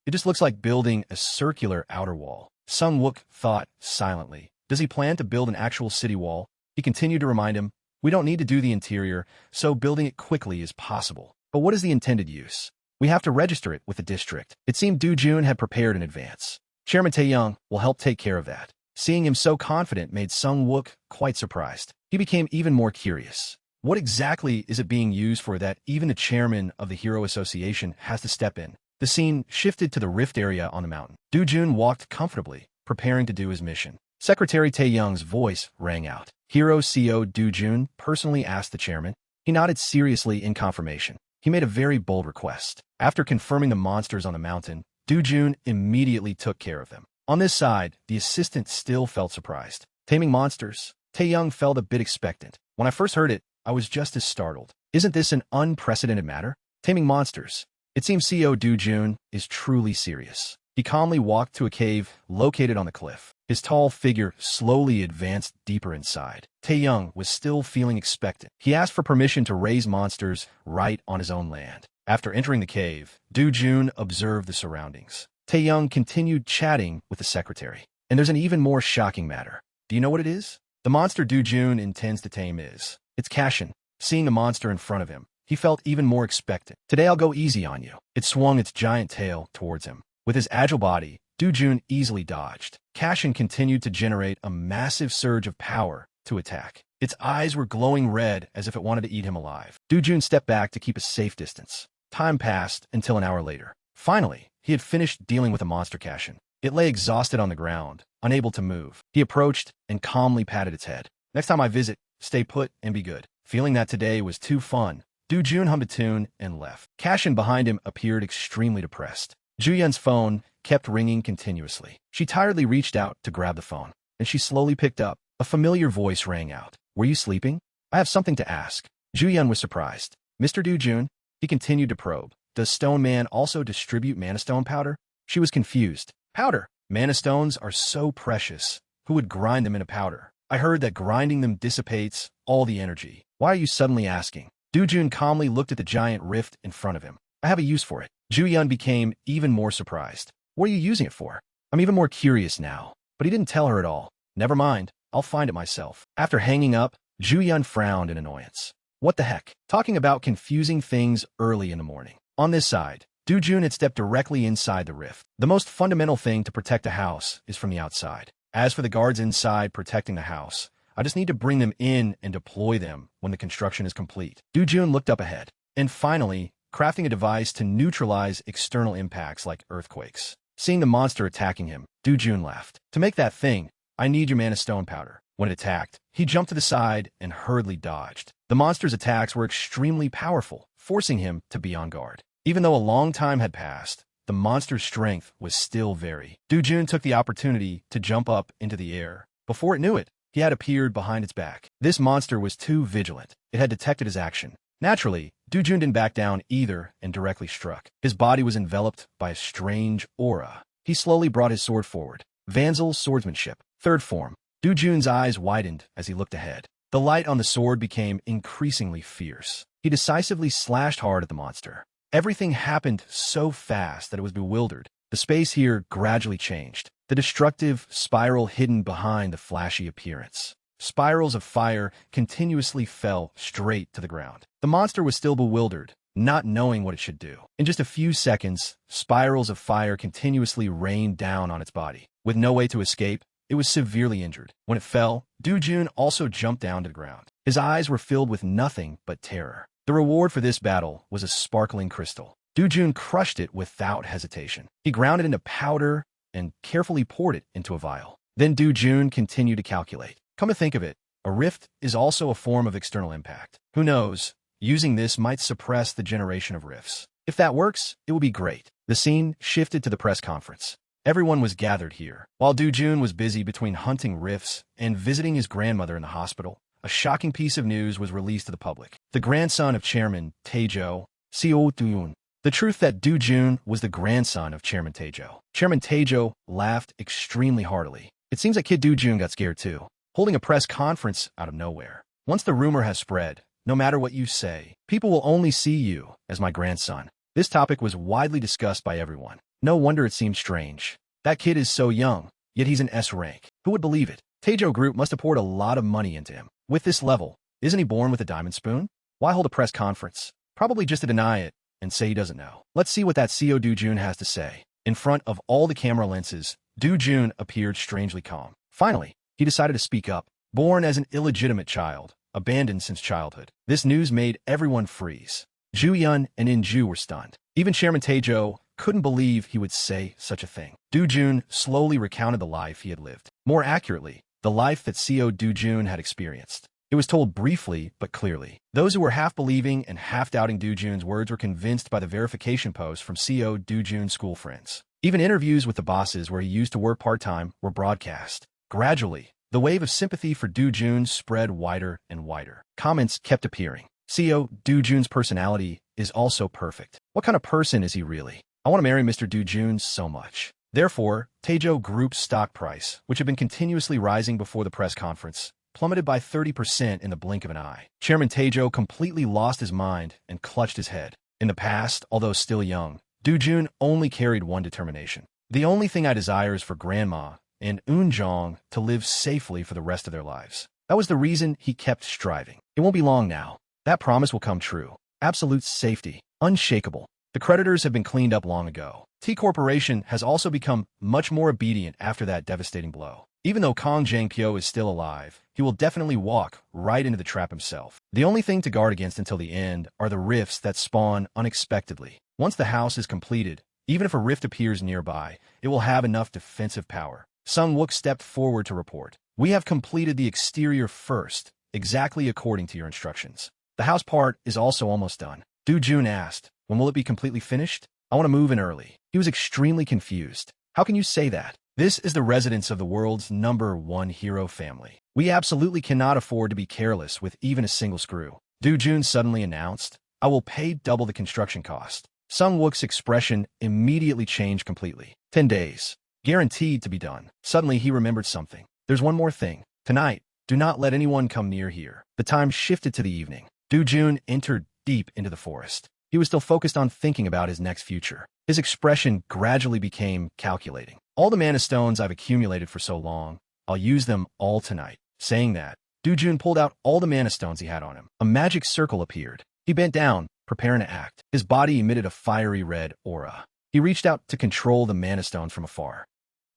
It just looks like building a circular outer wall. Sung Wook thought silently. Does he plan to build an actual city wall? He continued to remind him, we don't need to do the interior, so building it quickly is possible. But what is the intended use? We have to register it with the district. It seemed Jun had prepared in advance. Chairman Taeyong will help take care of that. Seeing him so confident made Sung Wook quite surprised. He became even more curious. What exactly is it being used for that even the chairman of the Hero Association has to step in? The scene shifted to the rift area on the mountain. Jun walked comfortably, preparing to do his mission. Secretary Taeyong's voice rang out. Hero CO Jun personally asked the chairman. He nodded seriously in confirmation. He made a very bold request. After confirming the monsters on the mountain, Jun immediately took care of them. On this side, the assistant still felt surprised. Taming monsters? Taeyong felt a bit expectant. When I first heard it, I was just as startled. Isn't this an unprecedented matter? Taming monsters. It seems CO Jun is truly serious. He calmly walked to a cave located on the cliff. His tall figure slowly advanced deeper inside. Taeyong was still feeling expectant. He asked for permission to raise monsters right on his own land. After entering the cave, Jun observed the surroundings. Taeyong continued chatting with the secretary. And there's an even more shocking matter. Do you know what it is? The monster Jun intends to tame is. It's Cashin. Seeing the monster in front of him, he felt even more expectant. Today I'll go easy on you. It swung its giant tail towards him. With his agile body, Jun easily dodged. Cashin continued to generate a massive surge of power to attack. Its eyes were glowing red as if it wanted to eat him alive. Jun stepped back to keep a safe distance. Time passed until an hour later. Finally, he had finished dealing with the monster Cashin. It lay exhausted on the ground, unable to move. He approached and calmly patted its head. Next time I visit, stay put and be good. Feeling that today was too fun, Jun hummed a tune and left. Cashin behind him appeared extremely depressed. Yun's phone kept ringing continuously. She tiredly reached out to grab the phone, and she slowly picked up. A familiar voice rang out. Were you sleeping? I have something to ask. Yun was surprised. Mr. Jun? He continued to probe. Does Stone Man also distribute mana stone powder? She was confused. Powder? Mana stones are so precious. Who would grind them into powder? I heard that grinding them dissipates all the energy. Why are you suddenly asking? Jun calmly looked at the giant rift in front of him. I have a use for it. Yun became even more surprised. What are you using it for? I'm even more curious now. But he didn't tell her at all. Never mind. I'll find it myself. After hanging up, Yun frowned in annoyance. What the heck? Talking about confusing things early in the morning. On this side, Jun had stepped directly inside the rift. The most fundamental thing to protect a house is from the outside. As for the guards inside protecting the house, I just need to bring them in and deploy them when the construction is complete. Jun looked up ahead. And finally, crafting a device to neutralize external impacts like earthquakes. Seeing the monster attacking him, Jun laughed. To make that thing, I need your mana stone powder. When it attacked, he jumped to the side and hurriedly dodged. The monster's attacks were extremely powerful, forcing him to be on guard. Even though a long time had passed, the monster's strength was still very. Jun took the opportunity to jump up into the air. Before it knew it, he had appeared behind its back. This monster was too vigilant. It had detected his action. Naturally, Jun didn't back down either and directly struck. His body was enveloped by a strange aura. He slowly brought his sword forward. Vanzal's swordsmanship. Third form. Jun's eyes widened as he looked ahead. The light on the sword became increasingly fierce. He decisively slashed hard at the monster. Everything happened so fast that it was bewildered. The space here gradually changed. The destructive spiral hidden behind the flashy appearance. spirals of fire continuously fell straight to the ground. The monster was still bewildered, not knowing what it should do. In just a few seconds, spirals of fire continuously rained down on its body. With no way to escape, it was severely injured. When it fell, Dujun also jumped down to the ground. His eyes were filled with nothing but terror. The reward for this battle was a sparkling crystal. Dujun crushed it without hesitation. He ground it into powder and carefully poured it into a vial. Then Dujun continued to calculate. Come to think of it, a rift is also a form of external impact. Who knows, using this might suppress the generation of rifts. If that works, it will be great. The scene shifted to the press conference. Everyone was gathered here. While Dujun was busy between hunting rifts and visiting his grandmother in the hospital, a shocking piece of news was released to the public. The grandson of Chairman Taejo, Seo Dun. The truth that Dujun was the grandson of Chairman Taejo. Chairman Taejo laughed extremely heartily. It seems that Kid Dujun got scared too, holding a press conference out of nowhere. Once the rumor has spread, no matter what you say, people will only see you as my grandson. This topic was widely discussed by everyone. No wonder it seemed strange. That kid is so young, yet he's an S rank. Who would believe it? Taejo Group must have poured a lot of money into him. With this level, isn't he born with a diamond spoon? Why hold a press conference? Probably just to deny it and say he doesn't know. Let's see what that Seo Dujun has to say. In front of all the camera lenses, Dujun appeared strangely calm. Finally, he decided to speak up. Born as an illegitimate child, abandoned since childhood. This news made everyone freeze. Ju Yun and Inju were stunned. Even Chairman Taejo couldn't believe he would say such a thing. Dujun slowly recounted the life he had lived. More accurately, the life that Seo Dujun had experienced. It was told briefly but clearly. Those who were half-believing and half-doubting Dujun's words were convinced by the verification posts from Seo Dujun's school friends. Even interviews with the bosses where he used to work part-time were broadcast. Gradually, the wave of sympathy for Dujun spread wider and wider. Comments kept appearing. Seo Dujun's personality is also perfect. What kind of person is he really? I want to marry Mr. Dujun so much. Therefore, Taejo Group's stock price, which had been continuously rising before the press conference, plummeted by 30% in the blink of an eye. Chairman Taejo completely lost his mind and clutched his head. In the past, although still young, Dujun only carried one determination. The only thing I desire is for Grandma and Eunjong to live safely for the rest of their lives. That was the reason he kept striving. It won't be long now. That promise will come true. Absolute safety. Unshakable. The creditors have been cleaned up long ago. T Corporation has also become much more obedient after that devastating blow. Even though Kong Jangpyo is still alive, he will definitely walk right into the trap himself. The only thing to guard against until the end are the rifts that spawn unexpectedly. Once the house is completed, even if a rift appears nearby, it will have enough defensive power. Sung Wook stepped forward to report. We have completed the exterior first, exactly according to your instructions. The house part is also almost done. Dujun asked, when will it be completely finished? I want to move in early. He was extremely confused. How can you say that? This is the residence of the world's #1 hero family. We absolutely cannot afford to be careless with even a single screw. Dujun suddenly announced, I will pay double the construction cost. Sung Wook's expression immediately changed completely. 10 days. Guaranteed to be done. Suddenly he remembered something. There's one more thing. Tonight, do not let anyone come near here. The time shifted to the evening. Dujun entered deep into the forest. He was still focused on thinking about his next future. His expression gradually became calculating. All the mana stones I've accumulated for so long, I'll use them all tonight. Saying that, Dujun pulled out all the mana stones he had on him. A magic circle appeared. He bent down, preparing to act. His body emitted a fiery red aura. He reached out to control the mana stones from afar.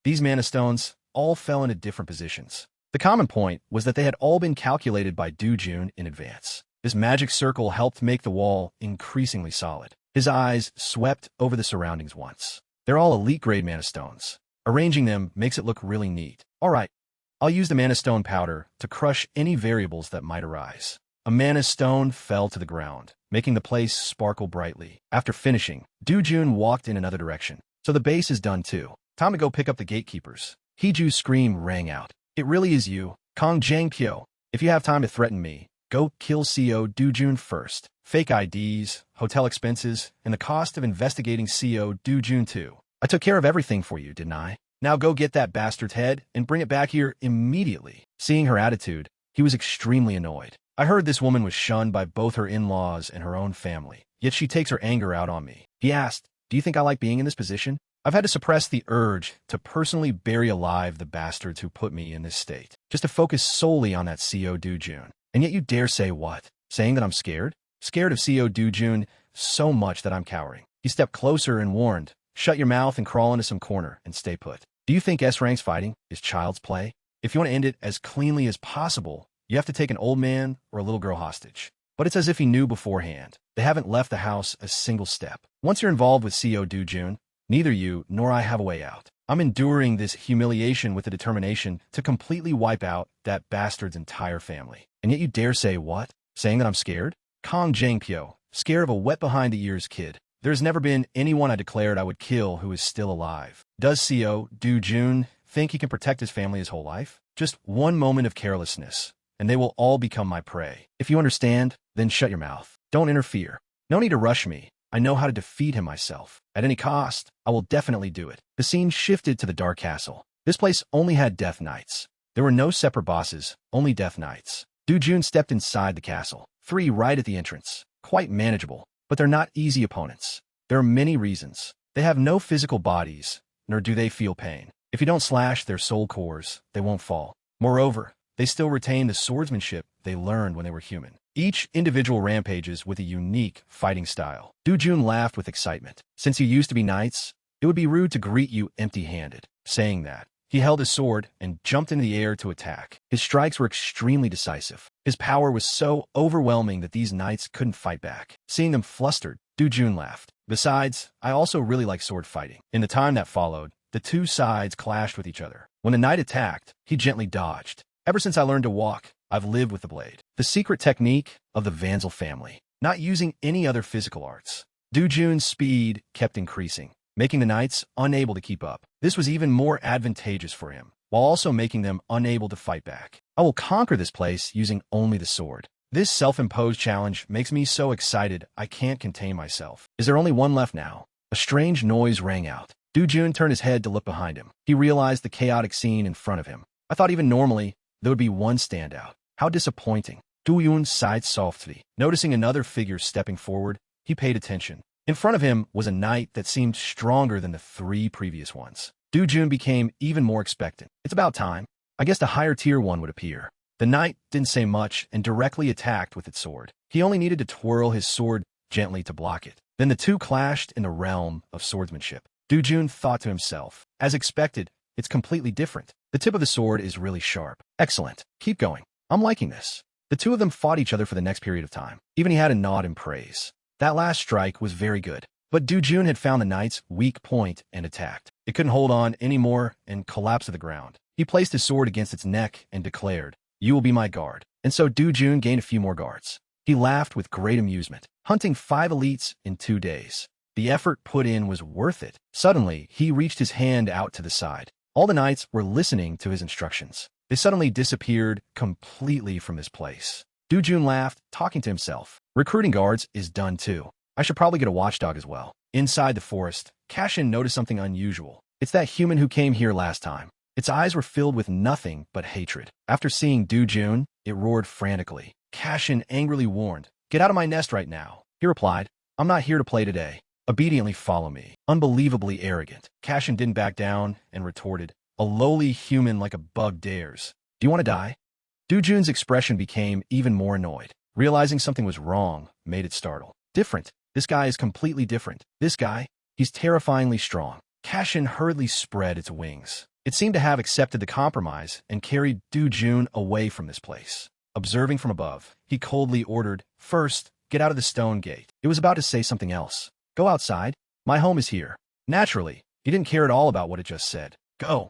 These mana stones all fell into different positions. The common point was that they had all been calculated by Dujun in advance. This magic circle helped make the wall increasingly solid. His eyes swept over the surroundings once. They're all elite-grade mana stones. Arranging them makes it look really neat. All right, I'll use the mana stone powder to crush any variables that might arise. A mana stone fell to the ground, making the place sparkle brightly. After finishing, Dujun walked in another direction. So the base is done too. Time to go pick up the gatekeepers. Hiju's scream rang out. It really is you, Kong Jangpyo. If you have time to threaten me, go kill Seo Dujun first. Fake IDs, hotel expenses, and the cost of investigating Seo Dujun too. I took care of everything for you, didn't I? Now go get that bastard's head and bring it back here immediately. Seeing her attitude, he was extremely annoyed. I heard this woman was shunned by both her in-laws and her own family, yet she takes her anger out on me. He asked, do you think I like being in this position? I've had to suppress the urge to personally bury alive the bastards who put me in this state, just to focus solely on that CO Doojun. And yet you dare say what? Saying that I'm scared? Scared of CO Doojun so much that I'm cowering. He stepped closer and warned, shut your mouth and crawl into some corner and stay put. Do you think S-Rank's fighting is child's play? If you want to end it as cleanly as possible, you have to take an old man or a little girl hostage. But it's as if he knew beforehand. They haven't left the house a single step. Once you're involved with CO Doojun, neither you nor I have a way out. I'm enduring this humiliation with the determination to completely wipe out that bastard's entire family. And yet you dare say what? Saying that I'm scared? Kong Jangpyo, scared of a wet-behind-the-ears kid. There's never been anyone I declared I would kill who is still alive. Does CO Doojun think he can protect his family his whole life? Just one moment of carelessness, and they will all become my prey. If you understand, then shut your mouth. Don't interfere. No need to rush me. I know how to defeat him myself. At any cost, I will definitely do it. The scene shifted to the Dark Castle. This place only had Death Knights. There were no separate bosses, only Death Knights. Doojun stepped inside the castle. 3 right at the entrance. Quite manageable, but they're not easy opponents. There are many reasons. They have no physical bodies, nor do they feel pain. If you don't slash their soul cores, they won't fall. Moreover, they still retain the swordsmanship they learned when they were human. Each individual rampages with a unique fighting style. Doojun laughed with excitement. Since you used to be knights, it would be rude to greet you empty-handed. Saying that, he held his sword and jumped into the air to attack. His strikes were extremely decisive. His power was so overwhelming that these knights couldn't fight back. Seeing them flustered, Doojun laughed. Besides, I also really like sword fighting. In the time that followed, the two sides clashed with each other. When a knight attacked, he gently dodged. Ever since I learned to walk, I've lived with the blade. The secret technique of the Vanzel family. Not using any other physical arts. Doojun's speed kept increasing, making the knights unable to keep up. This was even more advantageous for him, while also making them unable to fight back. I will conquer this place using only the sword. This self-imposed challenge makes me so excited I can't contain myself. Is there only one left now? A strange noise rang out. Doojun turned his head to look behind him. He realized the chaotic scene in front of him. I thought even normally, there would be one standout. How disappointing. Doojun sighed softly. Noticing another figure stepping forward, he paid attention. In front of him was a knight that seemed stronger than the 3 previous ones. Doojun became even more expectant. It's about time. I guess the higher tier one would appear. The knight didn't say much and directly attacked with its sword. He only needed to twirl his sword gently to block it. Then the two clashed in the realm of swordsmanship. Doojun thought to himself, as expected, it's completely different. The tip of the sword is really sharp. Excellent. Keep going. I'm liking this. The two of them fought each other for the next period of time. Even he had a nod in praise. That last strike was very good. But Doojun had found the knight's weak point and attacked. It couldn't hold on anymore and collapsed to the ground. He placed his sword against its neck and declared, "You will be my guard." And so Doojun gained a few more guards. He laughed with great amusement, hunting 5 elites in 2 days. The effort put in was worth it. Suddenly, he reached his hand out to the side. All the knights were listening to his instructions. They suddenly disappeared completely from this place. Doojun laughed, talking to himself. Recruiting guards is done too. I should probably get a watchdog as well. Inside the forest, Cashin noticed something unusual. It's that human who came here last time. Its eyes were filled with nothing but hatred. After seeing Doojun, it roared frantically. Cashin angrily warned, "Get out of my nest right now." He replied, "I'm not here to play today. Obediently follow me." Unbelievably arrogant, Cashin didn't back down and retorted, "A lowly human like a bug dares. Do you want to die?" Doojun's expression became even more annoyed. Realizing something was wrong made it startle. Different. This guy is completely different. This guy, he's terrifyingly strong. Cashin hurriedly spread its wings. It seemed to have accepted the compromise and carried Doojun away from this place. Observing from above, he coldly ordered, "First, get out of the stone gate." It was about to say something else. "Go outside. My home is here." Naturally, he didn't care at all about what it just said. Go.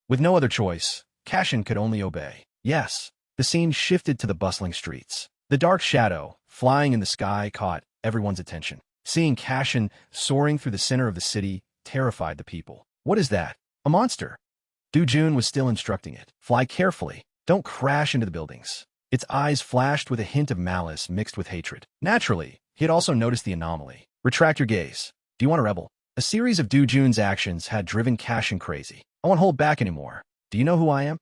With no other choice, Cashin could only obey. Yes. The scene shifted to the bustling streets. The dark shadow, flying in the sky, caught everyone's attention. Seeing Cashin soaring through the center of the city terrified the people. What is that? A monster. Doojun was still instructing it. Fly carefully. Don't crash into the buildings. Its eyes flashed with a hint of malice mixed with hatred. Naturally, he had also noticed the anomaly. Retract your gaze. Do you want to rebel? A series of Doojun's actions had driven Cashin crazy. I won't hold back anymore. Do you know who I am?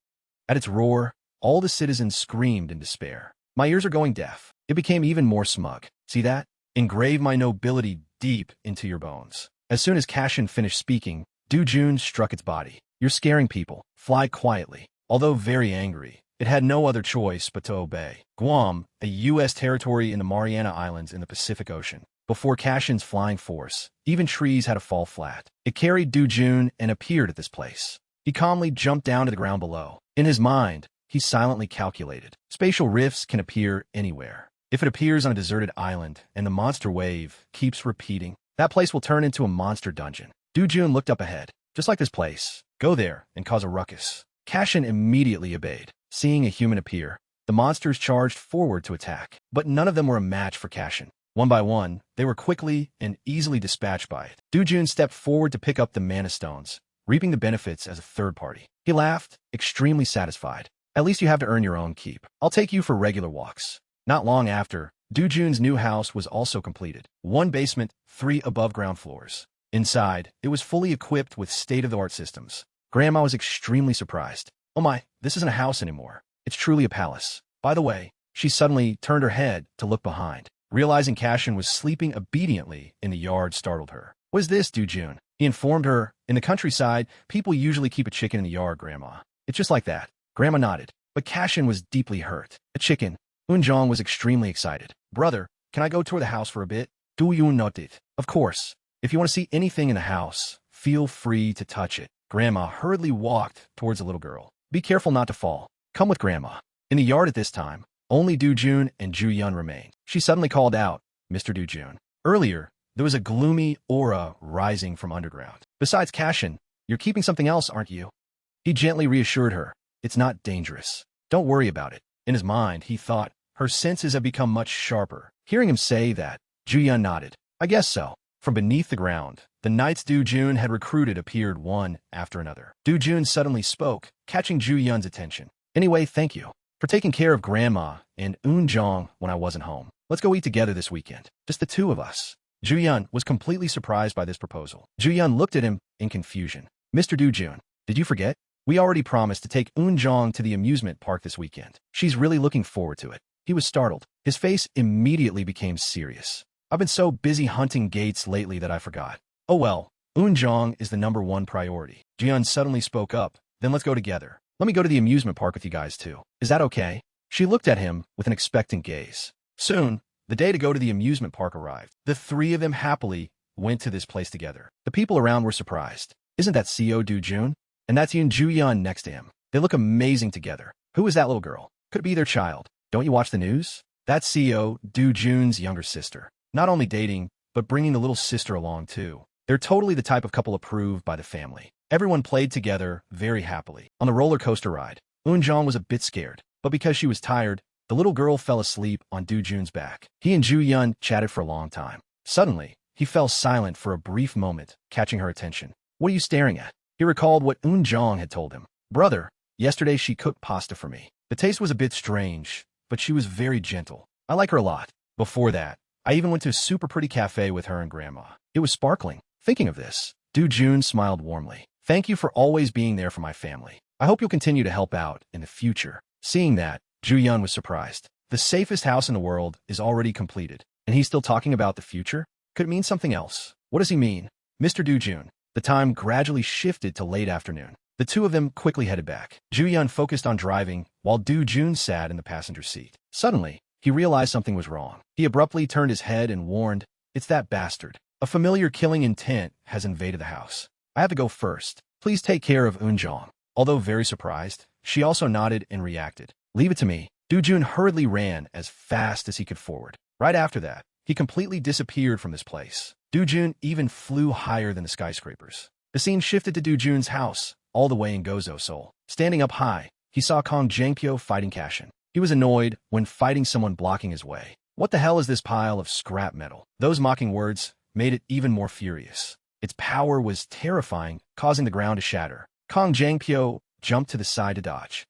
At its roar, all the citizens screamed in despair. My ears are going deaf. It became even more smug. See that? Engrave my nobility deep into your bones. As soon as Cashin finished speaking, Du-jun struck its body. You're scaring people. Fly quietly. Although very angry, it had no other choice but to obey. Guam, a U.S. territory in the Mariana Islands in the Pacific Ocean. Before Cashin's flying force, even trees had to fall flat. It carried Du-jun and appeared at this place. He calmly jumped down to the ground below. In his mind, he silently calculated. Spatial rifts can appear anywhere. If it appears on a deserted island and the monster wave keeps repeating, that place will turn into a monster dungeon. Du-jun looked up ahead. Just like this place. Go there and cause a ruckus. Cashin immediately obeyed. Seeing a human appear, the monsters charged forward to attack. But none of them were a match for Cashin. One by one, they were quickly and easily dispatched by it. Du-jun stepped forward to pick up the mana stones, reaping the benefits as a third party. He laughed, extremely satisfied. At least you have to earn your own keep. I'll take you for regular walks. Not long after, Du-jun's new house was also completed. 1 basement, 3 above-ground floors. Inside, it was fully equipped with state-of-the-art systems. Grandma was extremely surprised. Oh my, this isn't a house anymore. It's truly a palace. By the way, she suddenly turned her head to look behind. Realizing Cashin was sleeping obediently in the yard startled her. What is this, Du-jun? He informed her, in the countryside, people usually keep a chicken in the yard, Grandma. It's just like that. Grandma nodded, but Cashin was deeply hurt. A chicken. Eun-jong was extremely excited. Brother, can I go tour the house for a bit? Du-yun nodded. Of course. If you want to see anything in the house, feel free to touch it. Grandma hurriedly walked towards the little girl. Be careful not to fall. Come with Grandma. In the yard at this time, only Du-jun and Ju-yun remained. She suddenly called out, Mr. Du-jun. Earlier, there was a gloomy aura rising from underground. Besides Cashin, you're keeping something else, aren't you? He gently reassured her. It's not dangerous. Don't worry about it. In his mind, he thought, her senses have become much sharper. Hearing him say that, Ju-yun nodded. I guess so. From beneath the ground, the knights Du-jun had recruited appeared one after another. Du-jun suddenly spoke, catching Ju-yun's attention. Anyway, thank you for taking care of Grandma and Eun-jong when I wasn't home. Let's go eat together this weekend. Just the 2 of us. Ju-yun was completely surprised by this proposal. Ju-yun looked at him in confusion. Mr. Du-jun, did you forget? We already promised to take Eun-jong to the amusement park this weekend. She's really looking forward to it. He was startled. His face immediately became serious. I've been so busy hunting gates lately that I forgot. Oh well, Eun-jong is the #1 priority. Ji-yun suddenly spoke up. Then let's go together. Let me go to the amusement park with you guys too. Is that okay? She looked at him with an expectant gaze. Soon, the day to go to the amusement park arrived. The 3 of them happily went to this place together. The people around were surprised. Isn't that CEO Du-jun? And that's Yoon Ju-yeon next to him. They look amazing together. Who is that little girl? Could it be their child? Don't you watch the news? That's CEO Du-jun's younger sister. Not only dating, but bringing the little sister along too. They're totally the type of couple approved by the family. Everyone played together very happily. On the roller coaster ride, Eun-jong was a bit scared, but because she was tired, the little girl fell asleep on Du-jun's back. He and Ju-yeon chatted for a long time. Suddenly, he fell silent for a brief moment, catching her attention. What are you staring at? He recalled what Eun-jong had told him. Brother, yesterday she cooked pasta for me. The taste was a bit strange, but she was very gentle. I like her a lot. Before that, I even went to a super pretty cafe with her and Grandma. It was sparkling. Thinking of this, Du-jun smiled warmly. Thank you for always being there for my family. I hope you'll continue to help out in the future. Seeing that, Ju-yeon was surprised. The safest house in the world is already completed, and he's still talking about the future? Could it mean something else? What does he mean? Mr. Du-jun. The time gradually shifted to late afternoon. The 2 of them quickly headed back. Ju-yeon focused on driving, while Du-jun sat in the passenger seat. Suddenly, he realized something was wrong. He abruptly turned his head and warned, It's that bastard. A familiar killing intent has invaded the house. I have to go first. Please take care of Eun-jong. Although very surprised, she also nodded and reacted. Leave it to me. Du-jun hurriedly ran as fast as he could forward. Right after that, he completely disappeared from this place. Du-jun even flew higher than the skyscrapers. The scene shifted to Du-jun's house, all the way in Gozo, Seoul. Standing up high, he saw Kong Jang-pyo fighting Cashin. He was annoyed when fighting someone blocking his way. What the hell is this pile of scrap metal? Those mocking words made it even more furious. Its power was terrifying, causing the ground to shatter. Kong Jang-pyo jumped to the side to dodge.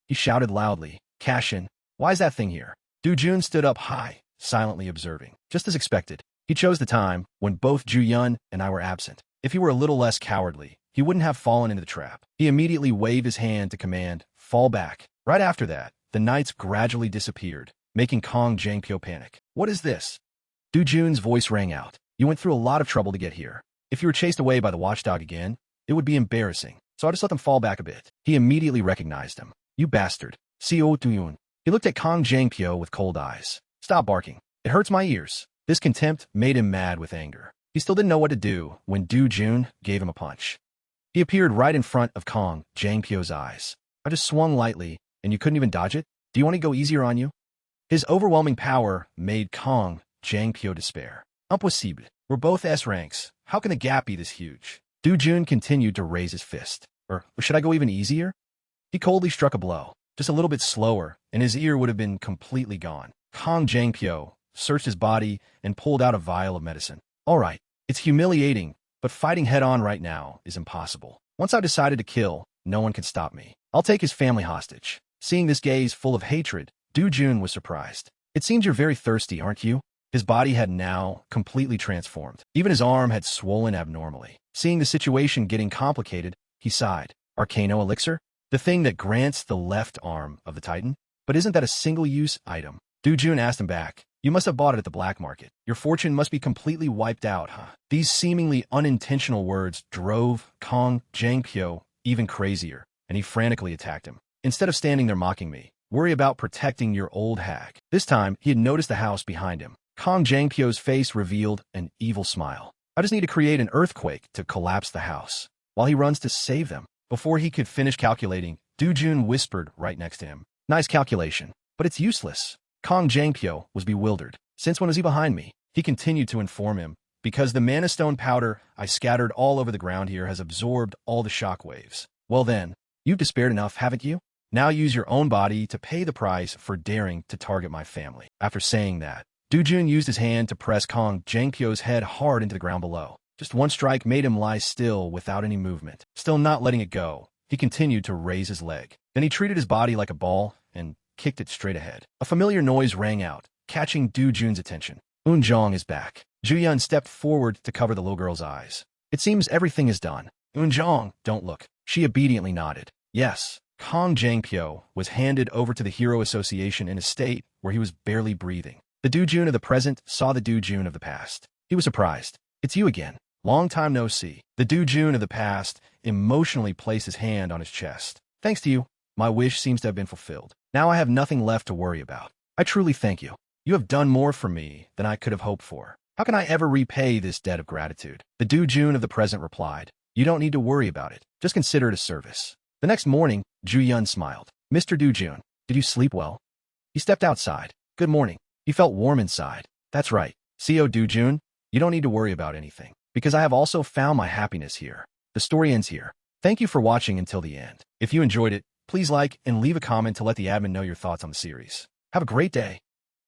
He shouted loudly, Cashin, why is that thing here? Du-jun stood up high, silently observing. Just as expected, he chose the time when both Ju-yeon and I were absent. If he were a little less cowardly, he wouldn't have fallen into the trap. He immediately waved his hand to command, fall back. Right after that, the knights gradually disappeared, making Kong Jang-pyo panic. What is this? Du-jun's voice rang out. You went through a lot of trouble to get here. If you were chased away by the watchdog again, It would be embarrassing, so I just let them fall back a bit. He immediately recognized him. You bastard. Co Tuyun. He looked at Kong Jangpyo with cold eyes. Stop barking. It hurts my ears. This contempt made him mad with anger. He still didn't know what to do when Du Jun gave him a punch. He appeared right in front of Kong Jangpyo's eyes. I just swung lightly, and you couldn't even dodge it? Do you want to go easier on you? His overwhelming power made Kong Jangpyo despair. Impossible. We're both S ranks. How can the gap be this huge? Du Jun continued to raise his fist. Or should I go even easier? He coldly struck a blow. Just a little bit slower, and his ear would have been completely gone. Kong Jangpyo searched his body and pulled out a vial of medicine. All right, it's humiliating, but fighting head-on right now is impossible. Once I decided to kill, no one can stop me. I'll take his family hostage. Seeing this gaze full of hatred, Du Jun was surprised. It seems you're very thirsty, aren't you? His body had now completely transformed. Even his arm had swollen abnormally. Seeing the situation getting complicated, he sighed. Arcano elixir? The thing that grants the left arm of the Titan? But isn't that a single-use item? Du Jun asked him back. You must have bought it at the black market. Your fortune must be completely wiped out, huh? These seemingly unintentional words drove Kong Jangpyo even crazier, and he frantically attacked him. Instead of standing there mocking me, worry about protecting your old hag. This time, he had noticed the house behind him. Kong Jangpyo's face revealed an evil smile. I just need to create an earthquake to collapse the house, while he runs to save them. Before he could finish calculating, Du Jun whispered right next to him. Nice calculation, but it's useless. Kong Jangpyo was bewildered. Since when was he behind me? He continued to inform him. Because the mana stone powder I scattered all over the ground here has absorbed all the shock waves. Well then, you've despaired enough, haven't you? Now use your own body to pay the price for daring to target my family. After saying that, Du Jun used his hand to press Kong Jangpyo's head hard into the ground below. Just one strike made him lie still without any movement. Still not letting it go, he continued to raise his leg. Then he treated his body like a ball and kicked it straight ahead. A familiar noise rang out, catching Du Jun's attention. Eunjong is back. Juyun stepped forward to cover the little girl's eyes. It seems everything is done. Eunjong, don't look. She obediently nodded. Yes. Kong Jangpyo was handed over to the Hero Association in a state where he was barely breathing. The Du Jun of the present saw the Du Jun of the past. He was surprised. It's you again. Long time no see. The Du Jun of the past emotionally placed his hand on his chest. Thanks to you, my wish seems to have been fulfilled. Now I have nothing left to worry about. I truly thank you. You have done more for me than I could have hoped for. How can I ever repay this debt of gratitude? The Du Jun of the present replied. You don't need to worry about it. Just consider it a service. The next morning, Juyun smiled. Mr. Du Jun, did you sleep well? He stepped outside. Good morning. He felt warm inside. That's right. Co Du Jun, you don't need to worry about anything, because I have also found my happiness here. The story ends here. Thank you for watching until the end. If you enjoyed it, please like and leave a comment to let the admin know your thoughts on the series. Have a great day.